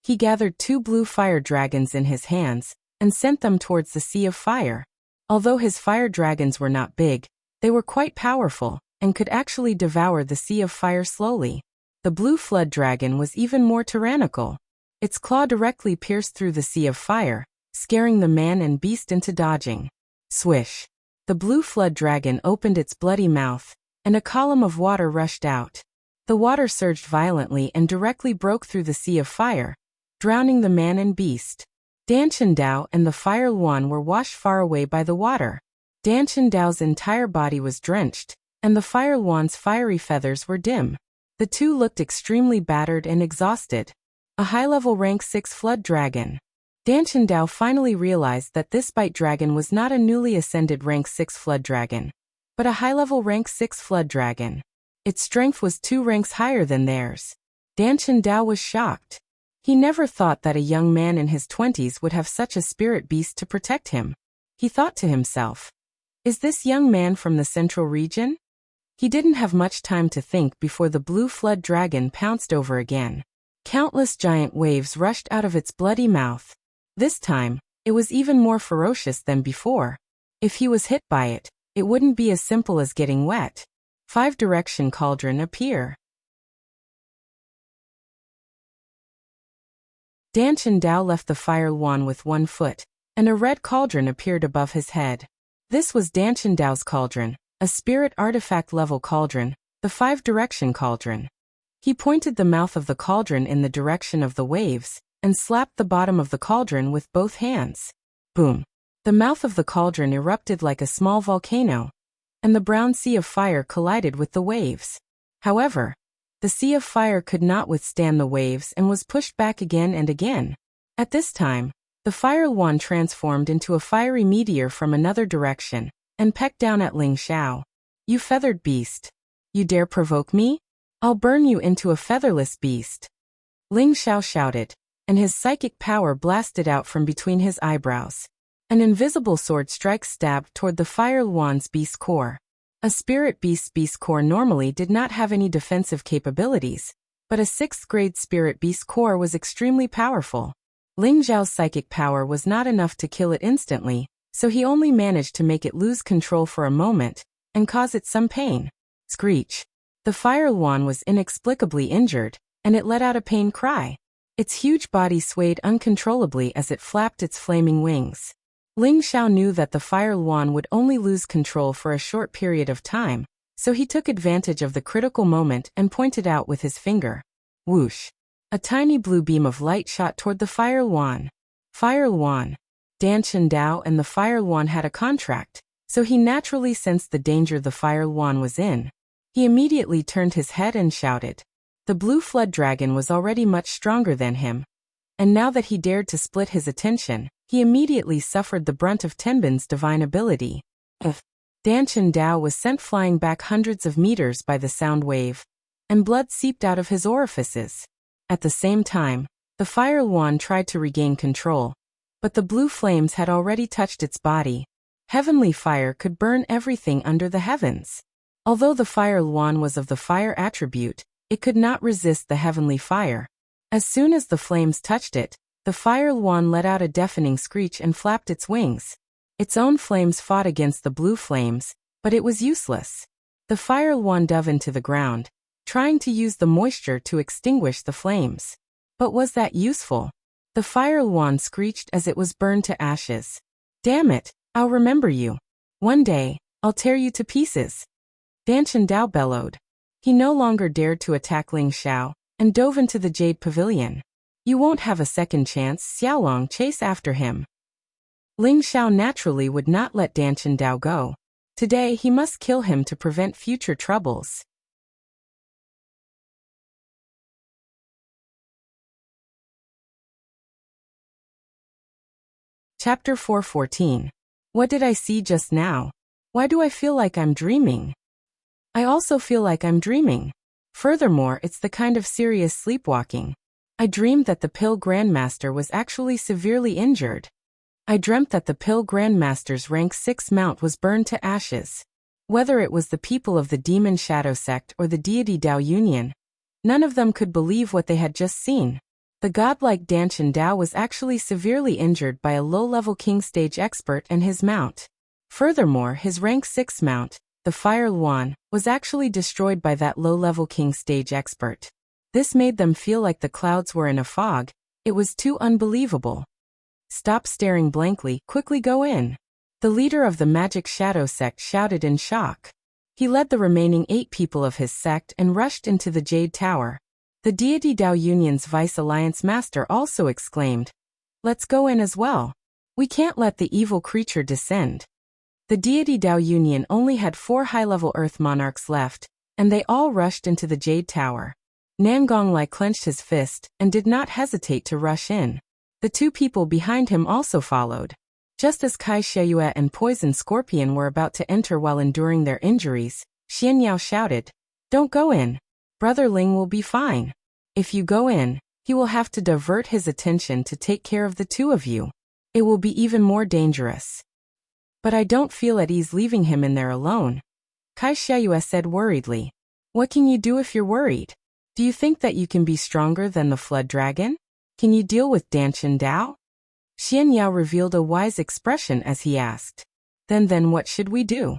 He gathered 2 blue fire dragons in his hands and sent them towards the sea of fire. Although his fire dragons were not big, they were quite powerful and could actually devour the sea of fire slowly. The blue flood dragon was even more tyrannical. Its claw directly pierced through the sea of fire, scaring the man and beast into dodging. Swish! The blue flood dragon opened its bloody mouth, and a column of water rushed out. The water surged violently and directly broke through the sea of fire, drowning the man and beast. Danchen Dao and the Fire Luan were washed far away by the water. Danchen Dao's entire body was drenched, and the Fire Luan's fiery feathers were dim. The two looked extremely battered and exhausted. A high-level rank 6 flood dragon. Danchen Dao finally realized that this bite dragon was not a newly ascended rank 6 flood dragon, but a high-level rank 6 flood dragon. Its strength was 2 ranks higher than theirs. Danchen Dao was shocked. He never thought that a young man in his 20s would have such a spirit beast to protect him. He thought to himself, "Is this young man from the central region?" He didn't have much time to think before the blue flood dragon pounced over again. Countless giant waves rushed out of its bloody mouth. This time, it was even more ferocious than before. If he was hit by it, it wouldn't be as simple as getting wet. 5-direction cauldron appear. Danchen Dao left the Fire Luan with 1 foot, and a red cauldron appeared above his head. This was Danchen Dao's cauldron, a spirit artifact-level cauldron, the 5-direction cauldron. He pointed the mouth of the cauldron in the direction of the waves, and slapped the bottom of the cauldron with both hands. Boom! The mouth of the cauldron erupted like a small volcano, and the brown sea of fire collided with the waves. However, the sea of fire could not withstand the waves and was pushed back again and again. At this time, the fire wand transformed into a fiery meteor from another direction, and pecked down at Ling Xiao. "You feathered beast! You dare provoke me? I'll burn you into a featherless beast!" Ling Xiao shouted, and his psychic power blasted out from between his eyebrows. An invisible sword strike stabbed toward the fire wand's beast core. A spirit beast's core normally did not have any defensive capabilities, but a 6th grade spirit beast core was extremely powerful. Ling Xiao's psychic power was not enough to kill it instantly, so he only managed to make it lose control for a moment, and cause it some pain. Screech! The fire wand was inexplicably injured, and it let out a pain cry. Its huge body swayed uncontrollably as it flapped its flaming wings. Ling Xiao knew that the fire wand would only lose control for a short period of time, so he took advantage of the critical moment and pointed out with his finger. Whoosh! A tiny blue beam of light shot toward the fire wand. Fire wand! Dan Dao and the fire wand had a contract, so he naturally sensed the danger the fire wand was in. He immediately turned his head and shouted. The blue flood dragon was already much stronger than him, and now that he dared to split his attention, he immediately suffered the brunt of Tenbin's divine ability. Dan Dao was sent flying back hundreds of meters by the sound wave, and blood seeped out of his orifices. At the same time, the fire wand tried to regain control, but the blue flames had already touched its body. Heavenly fire could burn everything under the heavens. Although the fire wand was of the fire attribute, it could not resist the heavenly fire. As soon as the flames touched it, the fire wand let out a deafening screech and flapped its wings. Its own flames fought against the blue flames, but it was useless. The fire wand dove into the ground, trying to use the moisture to extinguish the flames. But was that useful? The fire wand screeched as it was burned to ashes. "Damn it, I'll remember you. One day, I'll tear you to pieces." Dan Dao bellowed. He no longer dared to attack Ling Xiao, and dove into the Jade Pavilion. "You won't have a second chance." Xiaolong chased after him. Ling Xiao naturally would not let Dan Dao go. Today he must kill him to prevent future troubles. Chapter 414. What did I see just now? Why do I feel like I'm dreaming? I also feel like I'm dreaming. Furthermore, it's the kind of serious sleepwalking. I dreamed that the Pill Grandmaster was actually severely injured. I dreamt that the Pill Grandmaster's rank 6 mount was burned to ashes. Whether it was the people of the Demon Shadow Sect or the Deity Dao Union, none of them could believe what they had just seen. The godlike Danshan Dao was actually severely injured by a low-level King Stage expert and his mount. Furthermore, his rank 6 mount, the Fire Luan, was actually destroyed by that low-level King Stage expert. This made them feel like the clouds were in a fog. It was too unbelievable. "Stop staring blankly, quickly go in." The leader of the Magic Shadow Sect shouted in shock. He led the remaining 8 people of his sect and rushed into the Jade Tower. The Deity Dao Union's Vice Alliance Master also exclaimed, "Let's go in as well. We can't let the evil creature descend." The Deity Dao Union only had 4 high-level Earth Monarchs left, and they all rushed into the Jade Tower. Nangonglai clenched his fist and did not hesitate to rush in. The 2 people behind him also followed. Just as Kai Sheyue and Poison Scorpion were about to enter while enduring their injuries, Xianyao shouted, "Don't go in. Brother Ling will be fine. If you go in, he will have to divert his attention to take care of the 2 of you. It will be even more dangerous." "But I don't feel at ease leaving him in there alone," Kai Sheyue said worriedly. "What can you do if you're worried? Do you think that you can be stronger than the Flood Dragon? Can you deal with Danshan Dao?" Xianyao revealed a wise expression as he asked, Then what should we do?"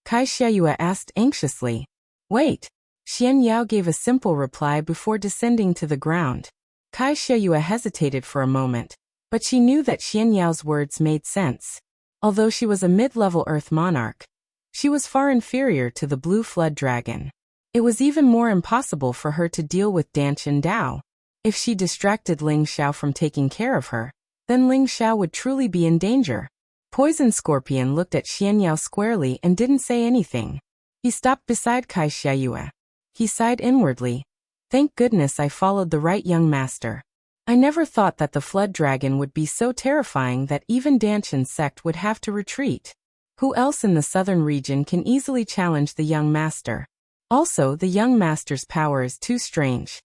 Kai Sheyue asked anxiously. "Wait." Xianyao gave a simple reply before descending to the ground. Kai Sheyue hesitated for a moment, but she knew that Xianyao's words made sense. Although she was a mid-level Earth Monarch, she was far inferior to the Blue Flood Dragon. It was even more impossible for her to deal with Danshan Dao. If she distracted Ling Xiao from taking care of her, then Ling Xiao would truly be in danger. Poison Scorpion looked at Xianyao squarely and didn't say anything. He stopped beside Kai Xiayue. He sighed inwardly. Thank goodness I followed the right young master. I never thought that the flood dragon would be so terrifying that even Danshan's sect would have to retreat. Who else in the southern region can easily challenge the young master? Also, the young master's power is too strange.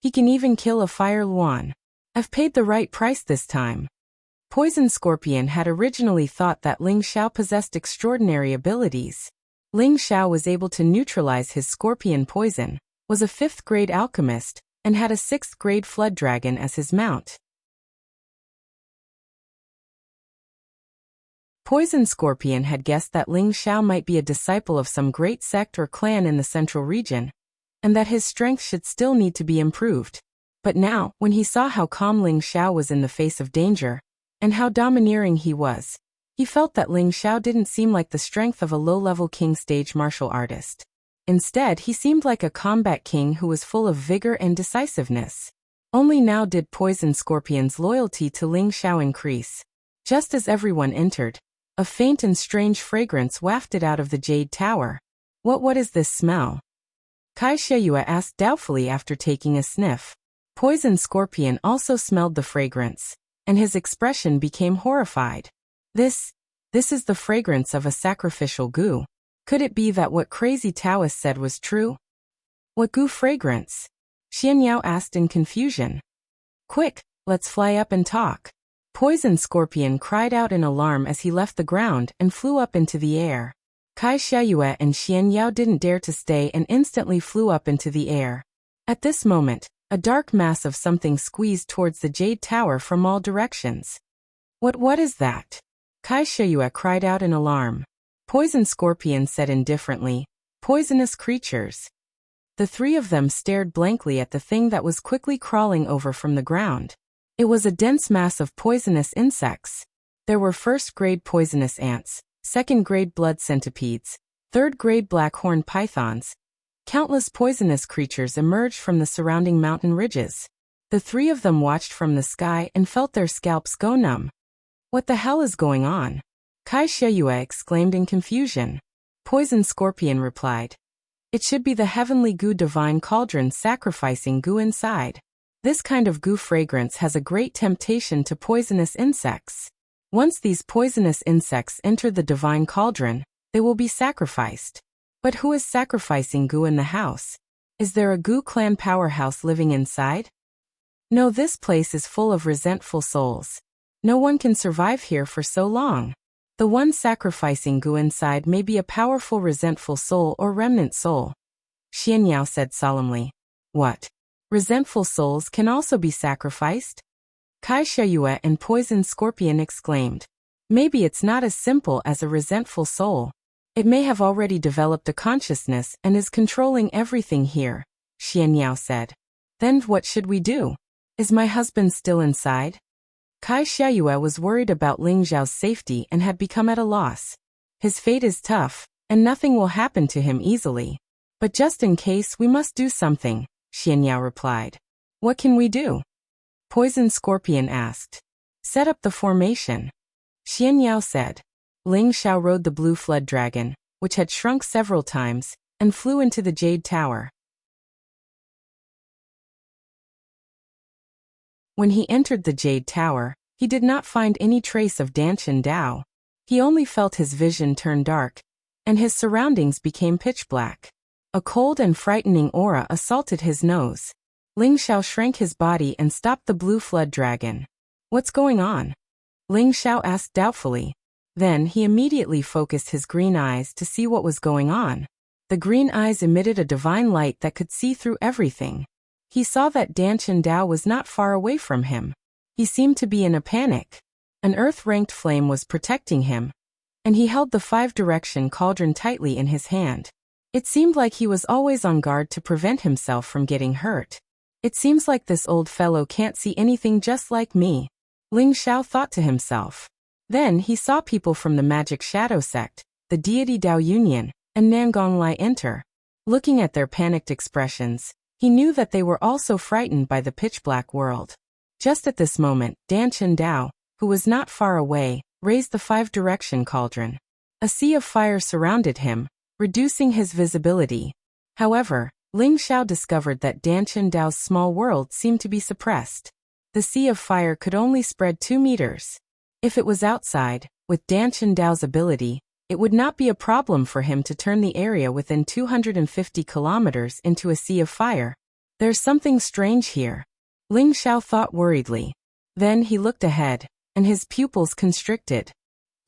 He can even kill a fire luan. I've paid the right price this time. Poison Scorpion had originally thought that Ling Xiao possessed extraordinary abilities. Ling Xiao was able to neutralize his scorpion poison, was a 5th grade alchemist, and had a 6th grade flood dragon as his mount. Poison Scorpion had guessed that Ling Xiao might be a disciple of some great sect or clan in the central region, and that his strength should still need to be improved. But now, when he saw how calm Ling Xiao was in the face of danger, and how domineering he was, he felt that Ling Xiao didn't seem like the strength of a low-level king stage martial artist. Instead, he seemed like a combat king who was full of vigor and decisiveness. Only now did Poison Scorpion's loyalty to Ling Xiao increase. Just as everyone entered, a faint and strange fragrance wafted out of the Jade Tower. What is this smell? Kai Xiayue asked doubtfully after taking a sniff. Poison Scorpion also smelled the fragrance, and his expression became horrified. This is the fragrance of a sacrificial goo. Could it be that what crazy Taoist said was true? What goo fragrance? Xianyao asked in confusion. Quick, let's fly up and talk. Poison Scorpion cried out in alarm as he left the ground and flew up into the air. Kai Xiayue and Xianyao didn't dare to stay and instantly flew up into the air. At this moment, a dark mass of something squeezed towards the Jade Tower from all directions. What is that? Kai Xiayue cried out in alarm. Poison Scorpion said indifferently, poisonous creatures. The three of them stared blankly at the thing that was quickly crawling over from the ground. It was a dense mass of poisonous insects. There were 1st-grade poisonous ants, 2nd-grade blood centipedes, 3rd-grade black-horned pythons. Countless poisonous creatures emerged from the surrounding mountain ridges. The three of them watched from the sky and felt their scalps go numb. What the hell is going on? Kai Xiayue exclaimed in confusion. Poison Scorpion replied. It should be the heavenly goo divine cauldron sacrificing goo inside. This kind of goo fragrance has a great temptation to poisonous insects. Once these poisonous insects enter the divine cauldron, they will be sacrificed. But who is sacrificing goo in the house? Is there a goo clan powerhouse living inside? No, this place is full of resentful souls. No one can survive here for so long. The one sacrificing goo inside may be a powerful resentful soul or remnant soul. Xianyao said solemnly. What? Resentful souls can also be sacrificed? Kai Xiayue and Poison Scorpion exclaimed. Maybe it's not as simple as a resentful soul. It may have already developed a consciousness and is controlling everything here, Xianyao said. Then what should we do? Is my husband still inside? Kai Xiayue was worried about Ling Xiao's safety and had become at a loss. His fate is tough, and nothing will happen to him easily. But just in case, we must do something, Xianyao replied. What can we do? Poison Scorpion asked. Set up the formation. Xianyao said. Ling Xiao rode the blue flood dragon, which had shrunk several times, and flew into the Jade Tower. When he entered the Jade Tower, he did not find any trace of Danshan Dao. He only felt his vision turn dark, and his surroundings became pitch black. A cold and frightening aura assaulted his nose. Ling Xiao shrank his body and stopped the blue flood dragon. What's going on? Ling Xiao asked doubtfully. Then he immediately focused his green eyes to see what was going on. The green eyes emitted a divine light that could see through everything. He saw that Danshan Dao was not far away from him. He seemed to be in a panic. An earth-ranked flame was protecting him, and he held the 5-direction cauldron tightly in his hand. It seemed like he was always on guard to prevent himself from getting hurt. It seems like this old fellow can't see anything just like me, Ling Xiao thought to himself. Then he saw people from the Magic Shadow Sect, the Deity Dao Union, and Nangong Lai enter. Looking at their panicked expressions, He knew that they were also frightened by the pitch-black world. Just at this moment, Dan Dao, who was not far away, raised the 5-direction cauldron. A sea of fire surrounded him, reducing his visibility. However, Ling Xiao discovered that Dan Dao's small world seemed to be suppressed. The sea of fire could only spread 2 meters. If it was outside, with Dan Dao's ability, it would not be a problem for him to turn the area within 250 kilometers into a sea of fire. There's something strange here. Ling Xiao thought worriedly. Then he looked ahead, and his pupils constricted.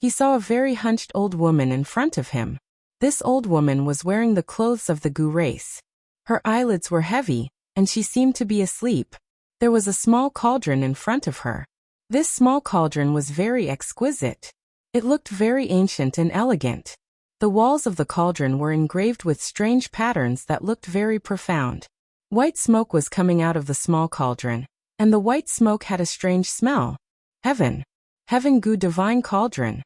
He saw a very hunched old woman in front of him. This old woman was wearing the clothes of the Gu race. Her eyelids were heavy, and she seemed to be asleep. There was a small cauldron in front of her. This small cauldron was very exquisite. It looked very ancient and elegant. The walls of the cauldron were engraved with strange patterns that looked very profound. White smoke was coming out of the small cauldron, and the white smoke had a strange smell. Heaven! Heaven Gu Divine Cauldron!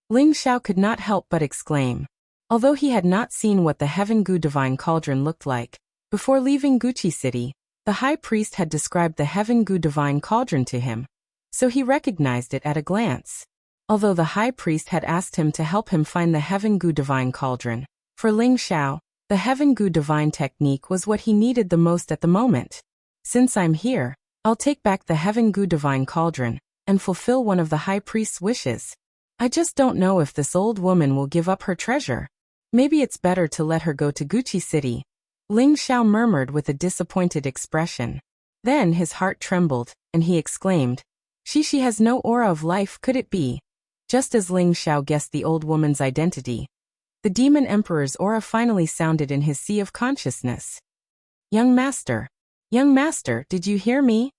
Ling Xiao could not help but exclaim. Although he had not seen what the Heaven Gu Divine Cauldron looked like, before leaving Guqi City, the high priest had described the Heaven Gu Divine Cauldron to him, so he recognized it at a glance. Although the high priest had asked him to help him find the Heaven Gu Divine Cauldron, for Ling Xiao, the Heaven Gu Divine technique was what he needed the most at the moment. Since I'm here, I'll take back the Heaven Gu Divine Cauldron and fulfill one of the high priest's wishes. I just don't know if this old woman will give up her treasure. Maybe it's better to let her go to Guqi City. Ling Xiao murmured with a disappointed expression. Then his heart trembled, and he exclaimed, She has no aura of life, could it be? Just as Ling Xiao guessed the old woman's identity, the demon emperor's aura finally sounded in his sea of consciousness. Young master, did you hear me?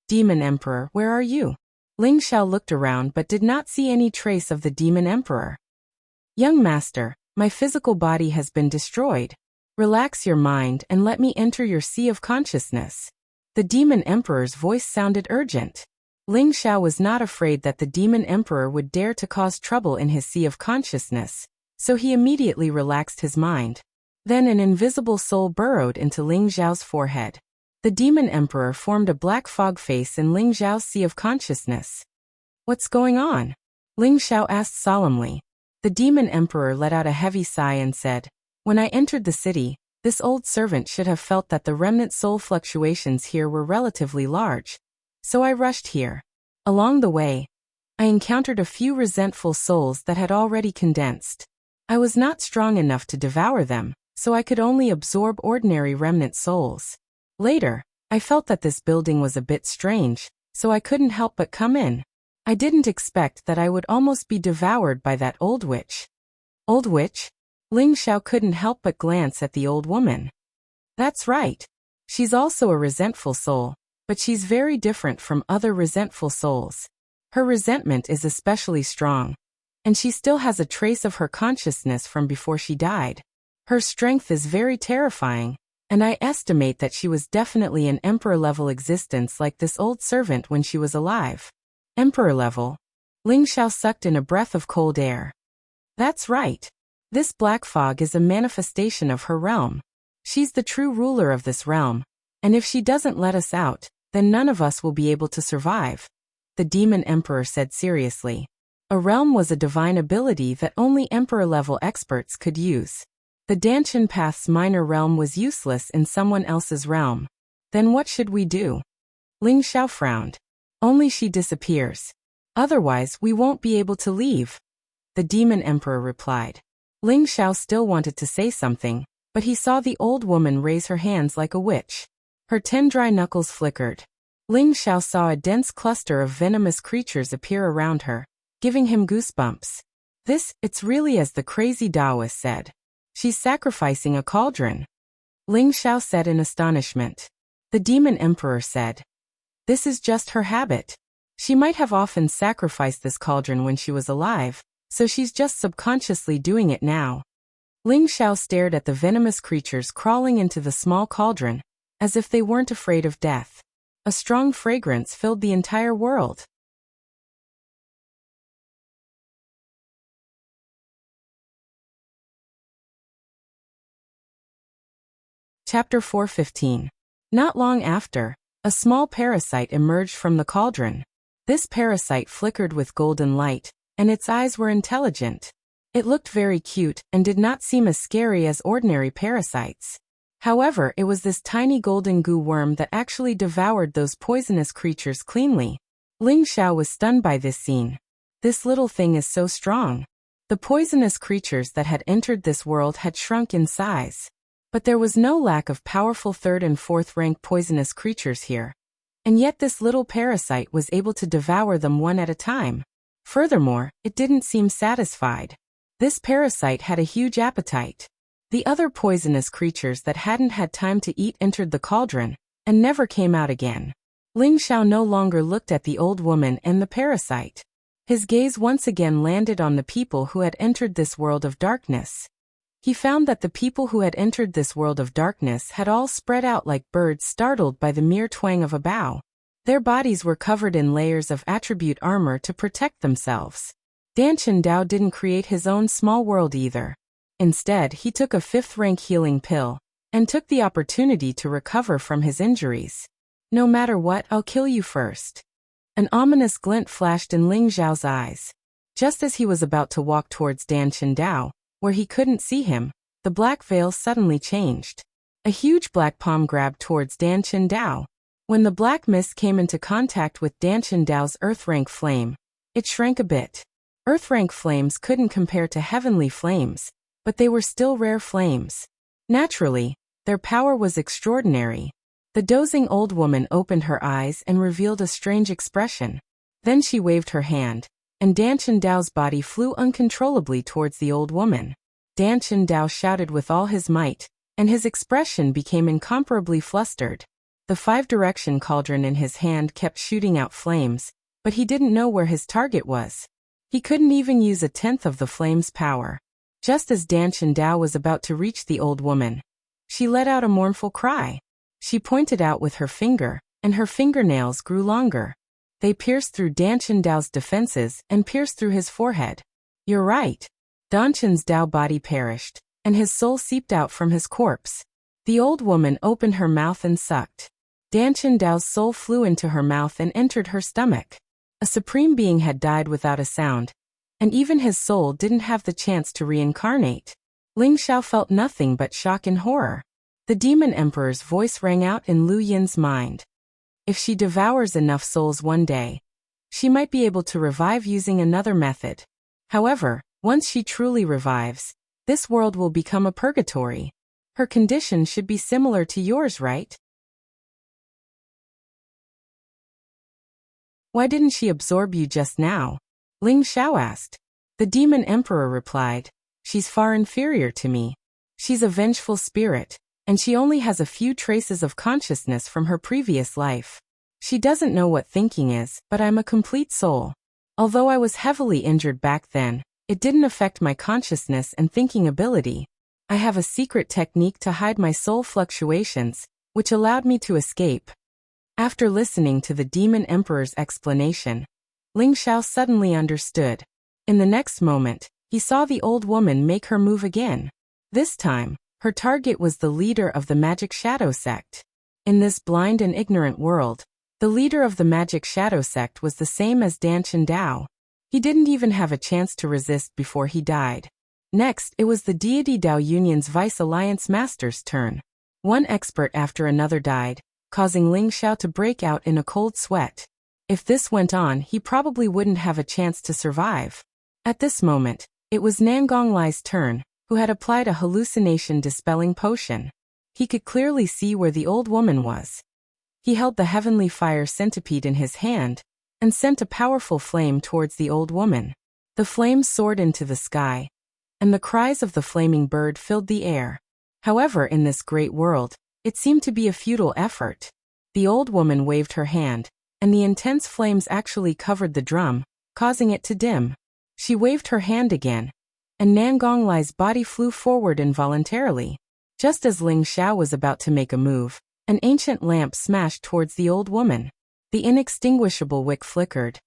Demon Emperor, where are you? Ling Xiao looked around but did not see any trace of the Demon Emperor. Young master, my physical body has been destroyed. Relax your mind and let me enter your sea of consciousness. The Demon Emperor's voice sounded urgent. Ling Xiao was not afraid that the Demon Emperor would dare to cause trouble in his sea of consciousness, so he immediately relaxed his mind. Then an invisible soul burrowed into Ling Xiao's forehead. The Demon Emperor formed a black fog face in Ling Xiao's sea of consciousness. What's going on? Ling Xiao asked solemnly. The Demon Emperor let out a heavy sigh and said, When I entered the city, this old servant should have felt that the remnant soul fluctuations here were relatively large. So I rushed here. Along the way, I encountered a few resentful souls that had already condensed. I was not strong enough to devour them, so I could only absorb ordinary remnant souls. Later, I felt that this building was a bit strange, so I couldn't help but come in. I didn't expect that I would almost be devoured by that old witch. Old witch? Ling Xiao couldn't help but glance at the old woman. That's right. She's also a resentful soul, but she's very different from other resentful souls. Her resentment is especially strong, and she still has a trace of her consciousness from before she died. Her strength is very terrifying, and I estimate that she was definitely an emperor-level existence like this old servant when she was alive. Emperor level? Ling Xiao sucked in a breath of cold air. That's right. This black fog is a manifestation of her realm. She's the true ruler of this realm, and if she doesn't let us out, then none of us will be able to survive. The Demon Emperor said seriously. A realm was a divine ability that only emperor-level experts could use. The Danshan Path's minor realm was useless in someone else's realm. Then what should we do? Ling Xiao frowned. Only she disappears. Otherwise, we won't be able to leave. The Demon Emperor replied. Ling Xiao still wanted to say something, but he saw the old woman raise her hands like a witch. Her 10 dry knuckles flickered. Ling Xiao saw a dense cluster of venomous creatures appear around her, giving him goosebumps. It's really as the crazy Taoist said. She's sacrificing a cauldron. Ling Xiao said in astonishment. The Demon Emperor said. This is just her habit. She might have often sacrificed this cauldron when she was alive, so she's just subconsciously doing it now. Ling Xiao stared at the venomous creatures crawling into the small cauldron, as if they weren't afraid of death. A strong fragrance filled the entire world. Chapter 4:15. Not long after, a small parasite emerged from the cauldron. This parasite flickered with golden light, and its eyes were intelligent. It looked very cute and did not seem as scary as ordinary parasites. However, it was this tiny golden goo worm that actually devoured those poisonous creatures cleanly. Ling Xiao was stunned by this scene. This little thing is so strong. The poisonous creatures that had entered this world had shrunk in size. But there was no lack of powerful third and fourth rank poisonous creatures here. And yet this little parasite was able to devour them one at a time. Furthermore, it didn't seem satisfied. This parasite had a huge appetite. The other poisonous creatures that hadn't had time to eat entered the cauldron, and never came out again. Ling Xiao no longer looked at the old woman and the parasite. His gaze once again landed on the people who had entered this world of darkness. He found that the people who had entered this world of darkness had all spread out like birds startled by the mere twang of a bough. Their bodies were covered in layers of attribute armor to protect themselves. Danchen Dao didn't create his own small world either. Instead, he took a 5th-rank healing pill, and took the opportunity to recover from his injuries. No matter what, I'll kill you first. An ominous glint flashed in Ling Xiao's eyes. Just as he was about to walk towards Danchen Dao, where he couldn't see him, the black veil suddenly changed. A huge black palm grabbed towards Danchen Dao. When the black mist came into contact with Danchen Dao's earth-rank flame, it shrank a bit. Earth-rank flames couldn't compare to heavenly flames, but they were still rare flames. Naturally, their power was extraordinary. The dozing old woman opened her eyes and revealed a strange expression. Then she waved her hand, and Danchen Dao's body flew uncontrollably towards the old woman. Danchen Dao shouted with all his might, and his expression became incomparably flustered. The 5-direction cauldron in his hand kept shooting out flames, but he didn't know where his target was. He couldn't even use a tenth of the flame's power. Just as Danchen Dao was about to reach the old woman, she let out a mournful cry. She pointed out with her finger, and her fingernails grew longer. They pierced through Danchen Dao's defenses and pierced through his forehead. You're right. Danchen's Dao body perished, and his soul seeped out from his corpse. The old woman opened her mouth and sucked. Danchen Dao's soul flew into her mouth and entered her stomach. A supreme being had died without a sound, and even his soul didn't have the chance to reincarnate. Ling Xiao felt nothing but shock and horror. The demon emperor's voice rang out in Lu Yin's mind. If she devours enough souls one day, she might be able to revive using another method. However, once she truly revives, this world will become a purgatory. Her condition should be similar to yours, right? Why didn't she absorb you just now? Ling Xiao asked. The demon emperor replied, she's far inferior to me. She's a vengeful spirit, and she only has a few traces of consciousness from her previous life. She doesn't know what thinking is, but I'm a complete soul. Although I was heavily injured back then, it didn't affect my consciousness and thinking ability. I have a secret technique to hide my soul fluctuations, which allowed me to escape. After listening to the demon emperor's explanation, Ling Xiao suddenly understood. In the next moment, he saw the old woman make her move again. This time, her target was the leader of the Magic Shadow Sect. In this blind and ignorant world, the leader of the Magic Shadow Sect was the same as Danchen Dao. He didn't even have a chance to resist before he died. Next, it was the Deity Dao Union's Vice Alliance Master's turn. One expert after another died, causing Ling Xiao to break out in a cold sweat. If this went on, he probably wouldn't have a chance to survive. At this moment, it was Nangong Lai's turn, who had applied a hallucination-dispelling potion. He could clearly see where the old woman was. He held the heavenly fire centipede in his hand, and sent a powerful flame towards the old woman. The flame soared into the sky, and the cries of the flaming bird filled the air. However, in this great world, it seemed to be a futile effort. The old woman waved her hand, and the intense flames actually covered the drum, causing it to dim. She waved her hand again, and Nangong Lai's body flew forward involuntarily. Just as Ling Xiao was about to make a move, an ancient lamp smashed towards the old woman. The inextinguishable wick flickered,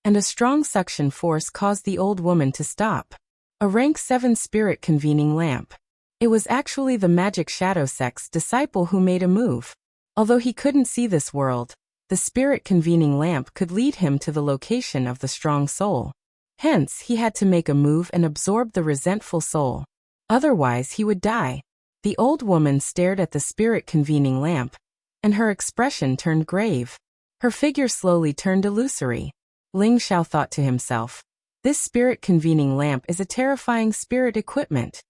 and a strong suction force caused the old woman to stop. A rank 7 spirit convening lamp. It was actually the magic shadow sect's disciple who made a move. Although he couldn't see this world, the spirit convening lamp could lead him to the location of the strong soul. Hence, he had to make a move and absorb the resentful soul. Otherwise, he would die. The old woman stared at the spirit convening lamp, and her expression turned grave. Her figure slowly turned illusory. Ling Xiao thought to himself, this spirit convening lamp is a terrifying spirit equipment.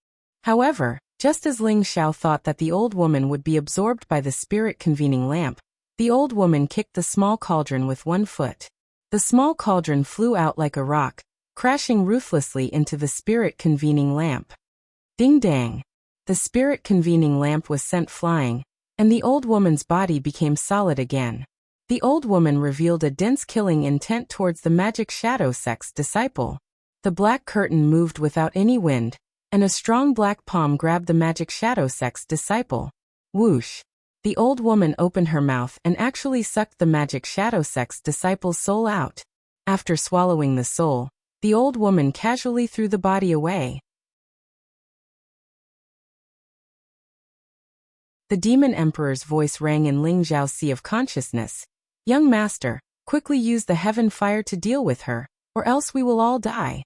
However, just as Ling Xiao thought that the old woman would be absorbed by the spirit convening lamp, the old woman kicked the small cauldron with one foot. The small cauldron flew out like a rock, crashing ruthlessly into the spirit convening lamp. Ding dang! The spirit convening lamp was sent flying, and the old woman's body became solid again. The old woman revealed a dense killing intent towards the magic shadow sect's disciple. The black curtain moved without any wind, and a strong black palm grabbed the magic shadow sect's disciple. Whoosh! The old woman opened her mouth and actually sucked the magic shadow sect's disciple's soul out. After swallowing the soul, the old woman casually threw the body away. The demon emperor's voice rang in Ling Xiao's sea of consciousness. Young master, quickly use the heaven fire to deal with her, or else we will all die.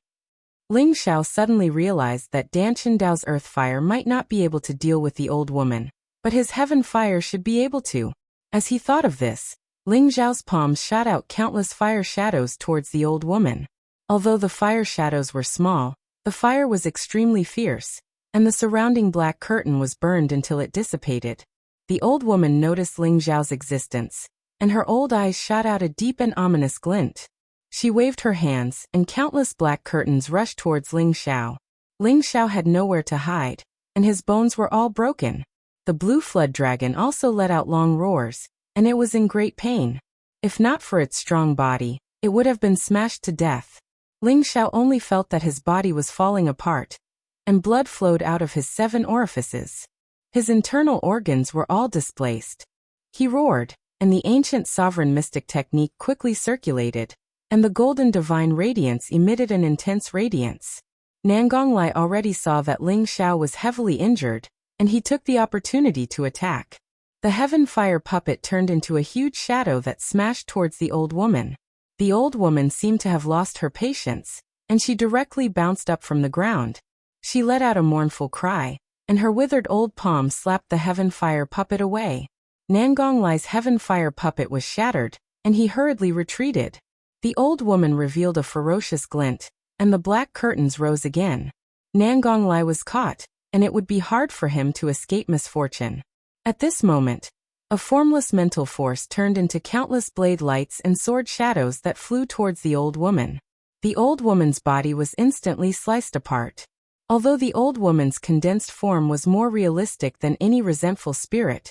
Ling Xiao suddenly realized that Dan Chendao's earth fire might not be able to deal with the old woman, but his heaven fire should be able to. As he thought of this, Ling Xiao's palms shot out countless fire shadows towards the old woman. Although the fire shadows were small, the fire was extremely fierce, and the surrounding black curtain was burned until it dissipated. The old woman noticed Ling Xiao's existence, and her old eyes shot out a deep and ominous glint. She waved her hands, and countless black curtains rushed towards Ling Xiao. Ling Xiao had nowhere to hide, and his bones were all broken. The blue flood dragon also let out long roars, and it was in great pain. If not for its strong body, it would have been smashed to death. Ling Xiao only felt that his body was falling apart, and blood flowed out of his 7 orifices. His internal organs were all displaced. He roared, and the ancient sovereign mystic technique quickly circulated, and the golden divine radiance emitted an intense radiance. Nangonglai already saw that Ling Xiao was heavily injured, and he took the opportunity to attack. The heaven fire puppet turned into a huge shadow that smashed towards the old woman. The old woman seemed to have lost her patience, and she directly bounced up from the ground. She let out a mournful cry, and her withered old palm slapped the heaven fire puppet away. Nangonglai's heaven fire puppet was shattered, and he hurriedly retreated. The old woman revealed a ferocious glint, and the black curtains rose again. Nangonglai was caught, and it would be hard for him to escape misfortune. At this moment, a formless mental force turned into countless blade lights and sword shadows that flew towards the old woman. The old woman's body was instantly sliced apart. Although the old woman's condensed form was more realistic than any resentful spirit,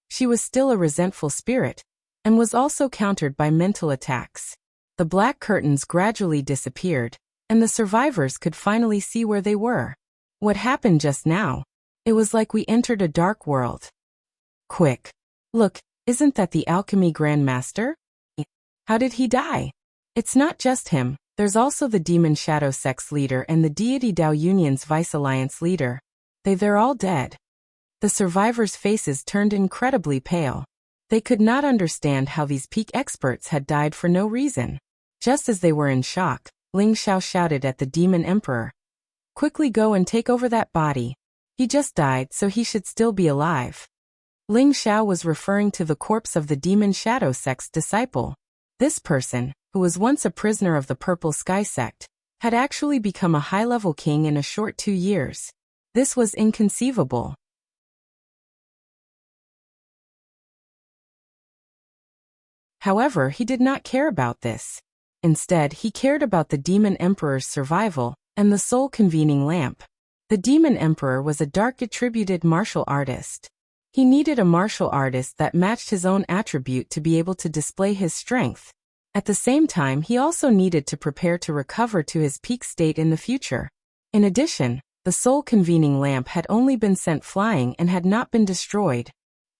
she was still a resentful spirit, and was also countered by mental attacks. The black curtains gradually disappeared, and the survivors could finally see where they were. What happened just now? It was like we entered a dark world. Quick! Look, isn't that the alchemy grandmaster? How did he die? It's not just him, there's also the demon shadow sect's leader and the deity Dao Union's vice alliance leader. They're all dead. The survivors' faces turned incredibly pale. They could not understand how these peak experts had died for no reason. Just as they were in shock, Ling Xiao shouted at the demon emperor. Quickly go and take over that body. He just died, so he should still be alive. Ling Xiao was referring to the corpse of the demon shadow sect's disciple. This person, who was once a prisoner of the Purple Sky sect, had actually become a high-level king in a short 2 years. This was inconceivable. However, he did not care about this. Instead, he cared about the demon emperor's survival and the soul-convening lamp. The demon emperor was a dark-attributed martial artist. He needed a martial artist that matched his own attribute to be able to display his strength. At the same time, he also needed to prepare to recover to his peak state in the future. In addition, the soul-convening lamp had only been sent flying and had not been destroyed.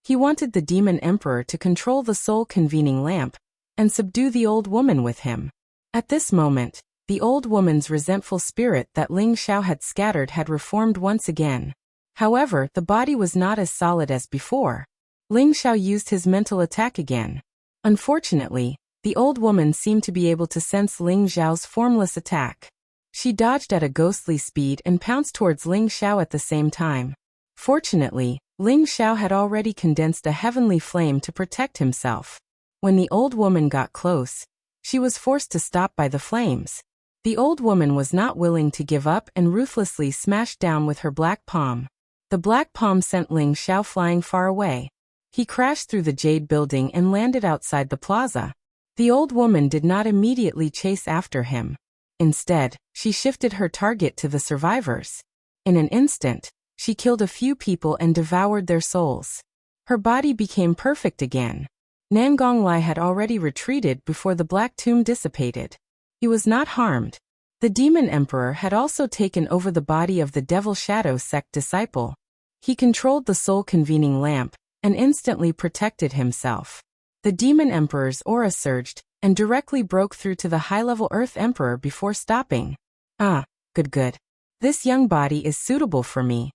He wanted the demon emperor to control the soul-convening lamp and subdue the old woman with him. At this moment, the old woman's resentful spirit that Ling Xiao had scattered had reformed once again. However, the body was not as solid as before. Ling Xiao used his mental attack again. Unfortunately, the old woman seemed to be able to sense Ling Xiao's formless attack. She dodged at a ghostly speed and pounced towards Ling Xiao at the same time. Fortunately, Ling Xiao had already condensed a heavenly flame to protect himself. When the old woman got close, she was forced to stop by the flames. The old woman was not willing to give up and ruthlessly smashed down with her black palm. The black palm sent Ling Xiao flying far away. He crashed through the jade building and landed outside the plaza. The old woman did not immediately chase after him. Instead, she shifted her target to the survivors. In an instant, she killed a few people and devoured their souls. Her body became perfect again. Nangong Lai had already retreated before the black tomb dissipated. He was not harmed. The demon emperor had also taken over the body of the devil shadow sect disciple. He controlled the soul convening lamp and instantly protected himself. The demon emperor's aura surged and directly broke through to the high-level earth emperor before stopping. Ah, good. This young body is suitable for me.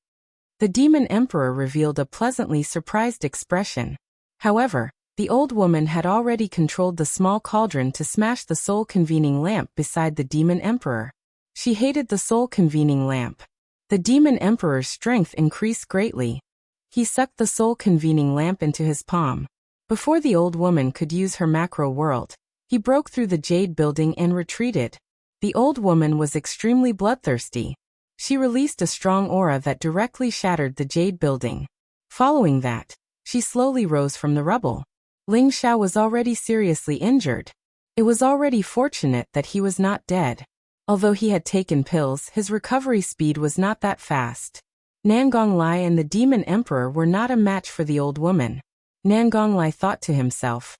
The demon emperor revealed a pleasantly surprised expression. However, the old woman had already controlled the small cauldron to smash the soul-convening lamp beside the demon emperor. She hated the soul-convening lamp. The demon emperor's strength increased greatly. He sucked the soul-convening lamp into his palm. Before the old woman could use her macro world, he broke through the jade building and retreated. The old woman was extremely bloodthirsty. She released a strong aura that directly shattered the jade building. Following that, she slowly rose from the rubble. Ling Xiao was already seriously injured. It was already fortunate that he was not dead. Although he had taken pills, his recovery speed was not that fast. Nangong Lai and the demon emperor were not a match for the old woman. Nangong Lai thought to himself,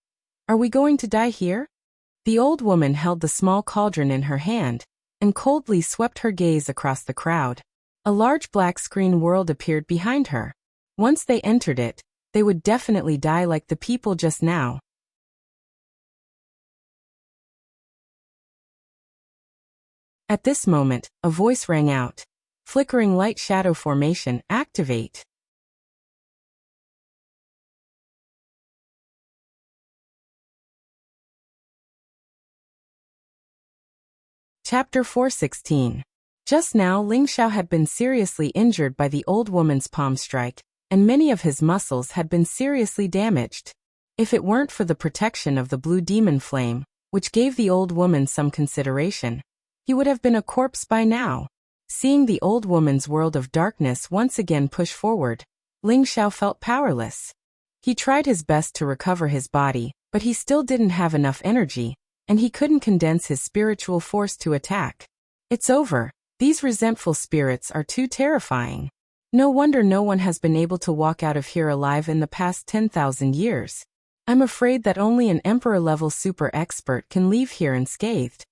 "Are we going to die here?" The old woman held the small cauldron in her hand and coldly swept her gaze across the crowd. A large black screen world appeared behind her. Once they entered it, they would definitely die like the people just now. At this moment, a voice rang out. Flickering light shadow formation, activate. Chapter 416. Just now Ling Xiao had been seriously injured by the old woman's palm strike, and many of his muscles had been seriously damaged. If it weren't for the protection of the blue demon flame, which gave the old woman some consideration, he would have been a corpse by now. Seeing the old woman's world of darkness once again push forward, Ling Xiao felt powerless. He tried his best to recover his body, but he still didn't have enough energy, and he couldn't condense his spiritual force to attack. It's over. These resentful spirits are too terrifying. No wonder no one has been able to walk out of here alive in the past 10,000 years. I'm afraid that only an emperor-level super expert can leave here unscathed.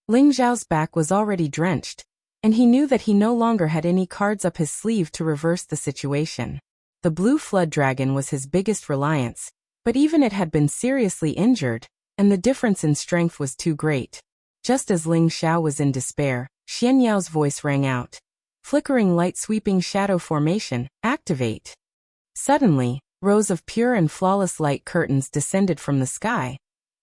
Ling Xiao's back was already drenched, and he knew that he no longer had any cards up his sleeve to reverse the situation. The blue flood dragon was his biggest reliance, but even it had been seriously injured, and the difference in strength was too great. Just as Ling Xiao was in despair, Xian Yao's voice rang out. Flickering light sweeping shadow formation, activate. Suddenly, rows of pure and flawless light curtains descended from the sky,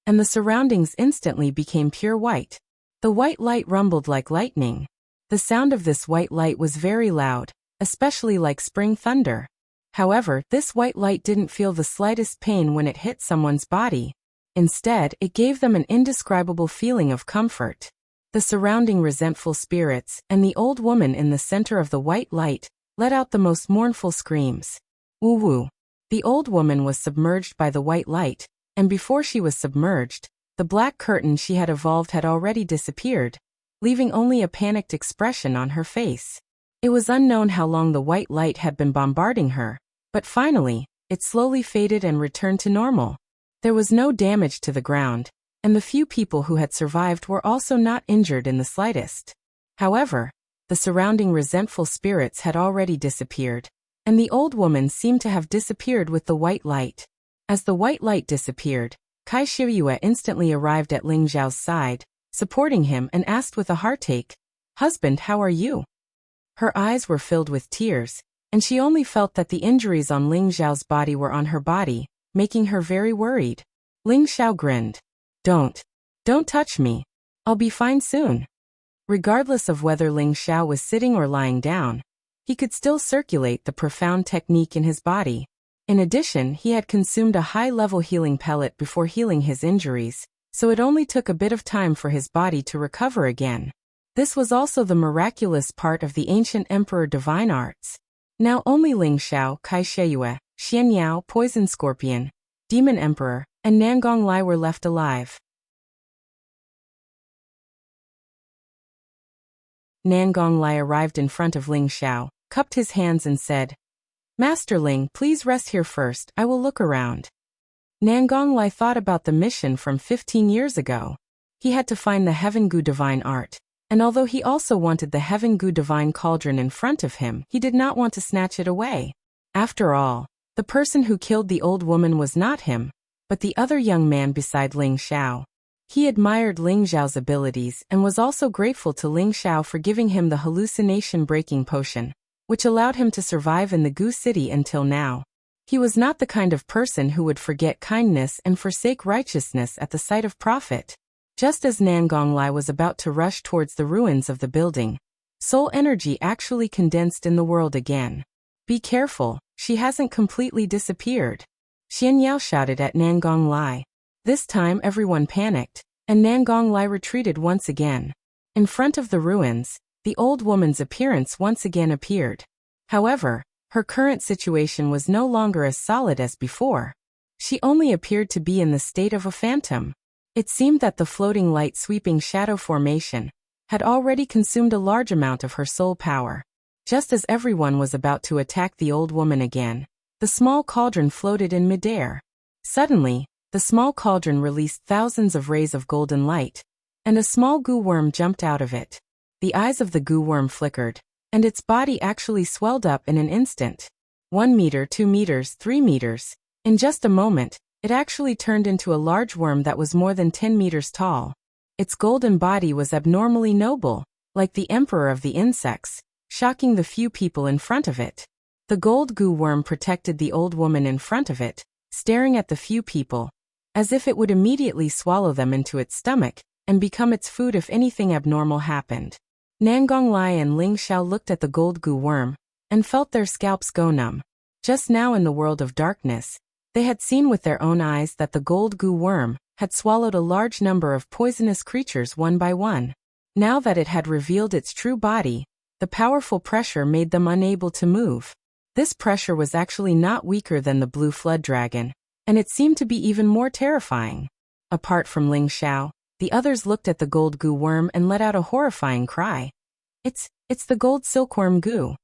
and the surroundings instantly became pure white. The white light rumbled like lightning. The sound of this white light was very loud, especially like spring thunder. However, this white light didn't feel the slightest pain when it hit someone's body. Instead, it gave them an indescribable feeling of comfort. The surrounding resentful spirits and the old woman in the center of the white light let out the most mournful screams. Woo-woo. The old woman was submerged by the white light, and before she was submerged, the black curtain she had evolved had already disappeared, leaving only a panicked expression on her face. It was unknown how long the white light had been bombarding her, but finally, it slowly faded and returned to normal. There was no damage to the ground, and the few people who had survived were also not injured in the slightest. However, the surrounding resentful spirits had already disappeared, and the old woman seemed to have disappeared with the white light. As the white light disappeared, Kai Shiyue instantly arrived at Ling Xiao's side, supporting him and asked with a heartache, "Husband, how are you?" Her eyes were filled with tears, and she only felt that the injuries on Ling Xiao's body were on her body, making her very worried. Ling Xiao grinned. Don't touch me. I'll be fine soon. Regardless of whether Ling Xiao was sitting or lying down, he could still circulate the profound technique in his body. In addition, he had consumed a high-level healing pellet before healing his injuries, so it only took a bit of time for his body to recover again. This was also the miraculous part of the ancient emperor divine arts. Now only Ling Xiao, Kai Sheyue, Xian Yao, Poison Scorpion, Demon Emperor, and Nangong Lai were left alive. Nangong Lai arrived in front of Ling Xiao, cupped his hands and said, "Master Ling, please rest here first, I will look around." Nangong Lai thought about the mission from 15 years ago. He had to find the Heaven Gu divine art, and although he also wanted the Heaven Gu divine cauldron in front of him, he did not want to snatch it away. After all, the person who killed the old woman was not him, but the other young man beside Ling Xiao. He admired Ling Xiao's abilities and was also grateful to Ling Xiao for giving him the hallucination-breaking potion, which allowed him to survive in the Gu city until now. He was not the kind of person who would forget kindness and forsake righteousness at the sight of profit. Just as Nangong Lai was about to rush towards the ruins of the building, soul energy actually condensed in the world again. "Be careful, she hasn't completely disappeared," Xian Yao shouted at Nangong Lai. This time everyone panicked, and Nangong Lai retreated once again. In front of the ruins, the old woman's appearance once again appeared. However, her current situation was no longer as solid as before. She only appeared to be in the state of a phantom. It seemed that the floating light sweeping shadow formation had already consumed a large amount of her soul power. Just as everyone was about to attack the old woman again, the small cauldron floated in midair. Suddenly, the small cauldron released thousands of rays of golden light, and a small goo worm jumped out of it. The eyes of the goo worm flickered, and its body actually swelled up in an instant. 1 meter, 2 meters, 3 meters. In just a moment, it actually turned into a large worm that was more than 10 meters tall. Its golden body was abnormally noble, like the emperor of the insects, shocking the few people in front of it. The gold goo worm protected the old woman in front of it, staring at the few people, as if it would immediately swallow them into its stomach and become its food if anything abnormal happened. Nangong Lai and Ling Xiao looked at the gold goo worm and felt their scalps go numb. Just now in the world of darkness, they had seen with their own eyes that the gold goo worm had swallowed a large number of poisonous creatures one by one. Now that it had revealed its true body, the powerful pressure made them unable to move. This pressure was actually not weaker than the blue flood dragon, and it seemed to be even more terrifying. Apart from Ling Xiao, the others looked at the gold goo worm and let out a horrifying cry. It's the gold silkworm goo.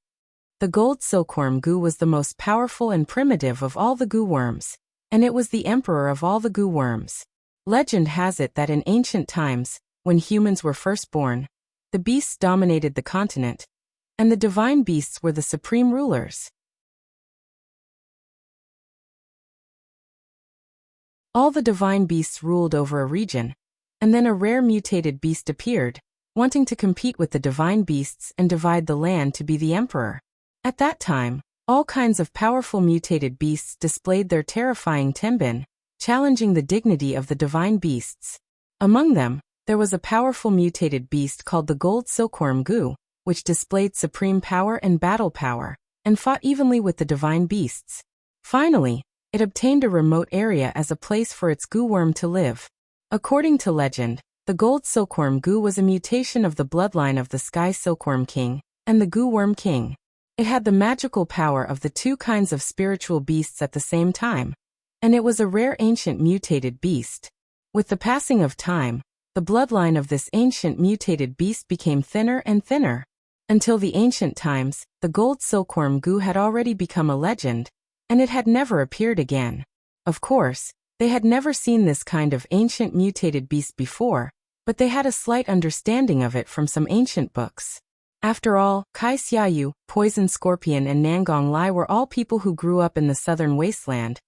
The gold silkworm goo was the most powerful and primitive of all the goo worms, and it was the emperor of all the goo worms. Legend has it that in ancient times, when humans were first born, the beasts dominated the continent, and the divine beasts were the supreme rulers. All the divine beasts ruled over a region, and then a rare mutated beast appeared, wanting to compete with the divine beasts and divide the land to be the emperor. At that time, all kinds of powerful mutated beasts displayed their terrifying tenbin, challenging the dignity of the divine beasts. Among them, there was a powerful mutated beast called the gold silkworm goo, which displayed supreme power and battle power, and fought evenly with the divine beasts. Finally, it obtained a remote area as a place for its goo worm to live. According to legend, the gold silkworm goo was a mutation of the bloodline of the sky silkworm king and the goo worm king. It had the magical power of the two kinds of spiritual beasts at the same time, and it was a rare ancient mutated beast. With the passing of time, the bloodline of this ancient mutated beast became thinner and thinner. Until the ancient times, the gold silkworm goo had already become a legend, and it had never appeared again. Of course, they had never seen this kind of ancient mutated beast before, but they had a slight understanding of it from some ancient books. After all, Kai Xiaoyu, Poison Scorpion and Nangong Lai were all people who grew up in the southern wasteland,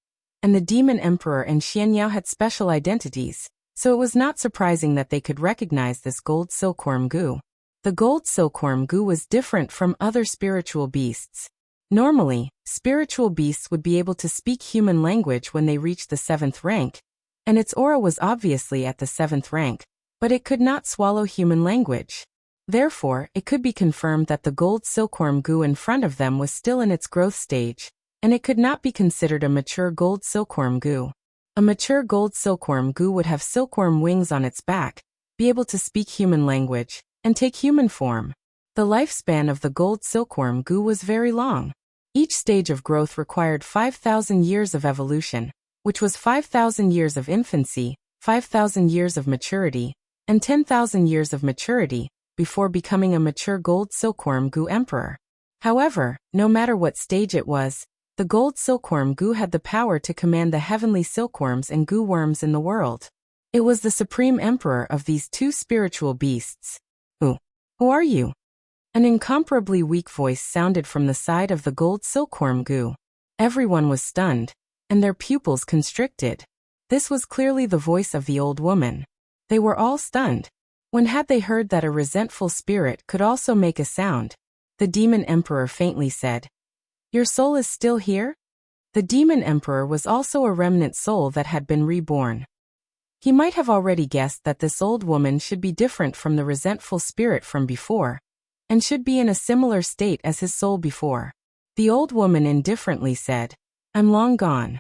and the Demon Emperor and Xian Yao had special identities, so it was not surprising that they could recognize this gold silkworm goo. The gold silkworm goo was different from other spiritual beasts. Normally, spiritual beasts would be able to speak human language when they reached the 7th rank, and its aura was obviously at the 7th rank, but it could not swallow human language. Therefore, it could be confirmed that the gold silkworm goo in front of them was still in its growth stage, and it could not be considered a mature gold silkworm goo. A mature gold silkworm goo would have silkworm wings on its back, be able to speak human language, and take human form. The lifespan of the gold silkworm goo was very long. Each stage of growth required 5,000 years of evolution, which was 5,000 years of infancy, 5,000 years of maturity, and 10,000 years of maturity, before becoming a mature gold silkworm goo emperor. However, no matter what stage it was, the gold silkworm goo had the power to command the heavenly silkworms and goo worms in the world. It was the supreme emperor of these two spiritual beasts. Who are you? An incomparably weak voice sounded from the side of the gold silkworm goo. Everyone was stunned, and their pupils constricted. This was clearly the voice of the old woman. They were all stunned. When had they heard that a resentful spirit could also make a sound? The demon emperor faintly said, "Your soul is still here?" The demon emperor was also a remnant soul that had been reborn. He might have already guessed that this old woman should be different from the resentful spirit from before, and should be in a similar state as his soul before. The old woman indifferently said, "I'm long gone.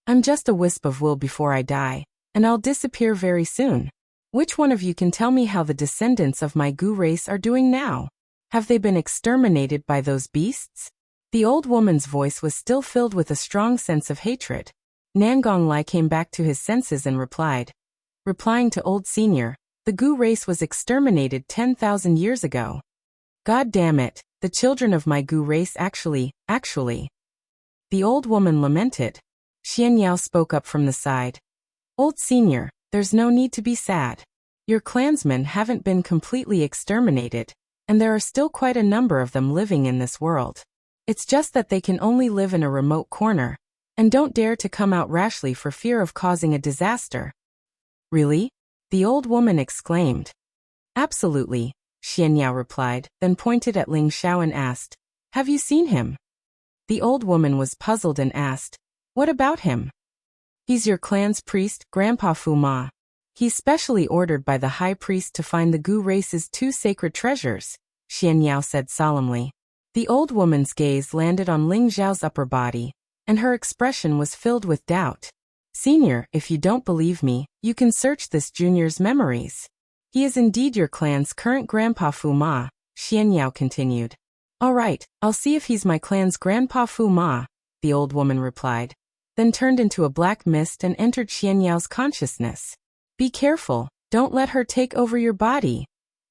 I'm just a wisp of will before I die, and I'll disappear very soon. Which one of you can tell me how the descendants of my goo race are doing now? Have they been exterminated by those beasts?" The old woman's voice was still filled with a strong sense of hatred. Nangong Lai came back to his senses and replying to Old Senior, "The goo race was exterminated 10,000 years ago. God damn it, the children of my goo race actually. The old woman lamented. Xian Yao spoke up from the side. "Old Senior, there's no need to be sad. Your clansmen haven't been completely exterminated, and there are still quite a number of them living in this world. It's just that they can only live in a remote corner, and don't dare to come out rashly for fear of causing a disaster." "Really?" the old woman exclaimed. "Absolutely," Xian Yao replied, then pointed at Ling Xiao and asked, "Have you seen him?" The old woman was puzzled and asked, "What about him?" "He's your clan's priest, Grandpa Fu Ma. He's specially ordered by the high priest to find the goo race's two sacred treasures," Xian Yao said solemnly. The old woman's gaze landed on Ling Xiao's upper body, and her expression was filled with doubt. "Senior, if you don't believe me, you can search this junior's memories. He is indeed your clan's current Grandpa Fu Ma," Xian Yao continued. "All right, I'll see if he's my clan's Grandpa Fu Ma," the old woman replied, then turned into a black mist and entered Xian Yao's consciousness. "Be careful, don't let her take over your body,"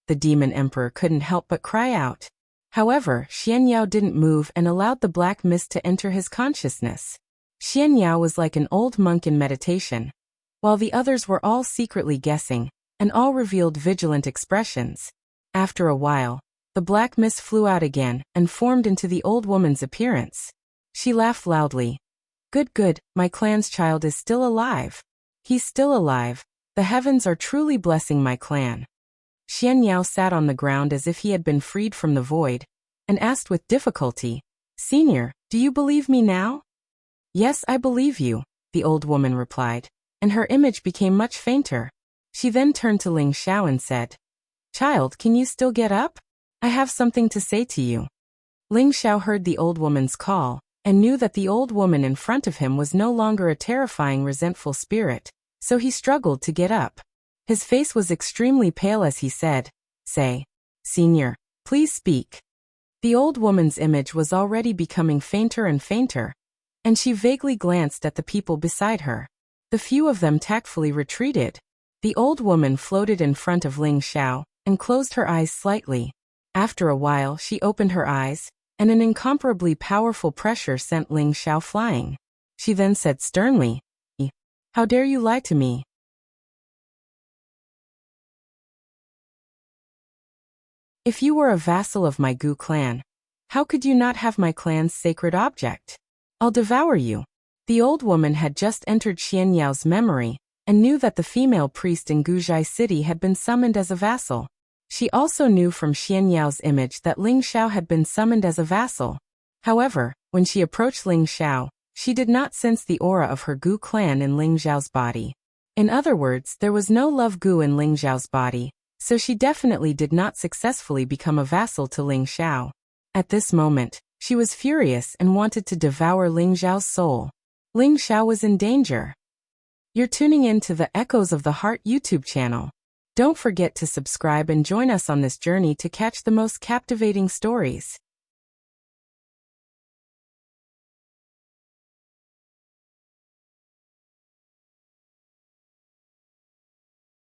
the demon emperor couldn't help but cry out. However, Xian Yao didn't move and allowed the black mist to enter his consciousness. Xian Yao was like an old monk in meditation, while the others were all secretly guessing, and all revealed vigilant expressions. After a while, the black mist flew out again and formed into the old woman's appearance. She laughed loudly. Good, my clan's child is still alive. He's still alive. The heavens are truly blessing my clan." Xian Yao sat on the ground as if he had been freed from the void, and asked with difficulty, "Senior, do you believe me now?" "Yes, I believe you," the old woman replied, and her image became much fainter. She then turned to Ling Xiao and said, "Child, can you still get up? I have something to say to you." Ling Xiao heard the old woman's call, and knew that the old woman in front of him was no longer a terrifying, resentful spirit, so he struggled to get up. His face was extremely pale as he said, "Say, Senior, please speak." The old woman's image was already becoming fainter and fainter, and she vaguely glanced at the people beside her. The few of them tactfully retreated. The old woman floated in front of Ling Xiao, and closed her eyes slightly. After a while she opened her eyes, and an incomparably powerful pressure sent Ling Xiao flying. She then said sternly, "How dare you lie to me? If you were a vassal of my Gu clan, how could you not have my clan's sacred object? I'll devour you." The old woman had just entered Xian Yao's memory, and knew that the female priest in Guzhai city had been summoned as a vassal. She also knew from Xian Yao's image that Ling Xiao had been summoned as a vassal. However, when she approached Ling Xiao, she did not sense the aura of her Gu clan in Ling Xiao's body. In other words, there was no love Gu in Ling Xiao's body, so she definitely did not successfully become a vassal to Ling Xiao. At this moment, she was furious and wanted to devour Ling Xiao's soul. Ling Xiao was in danger. You're tuning in to the Echoes of the Heart YouTube channel. Don't forget to subscribe and join us on this journey to catch the most captivating stories.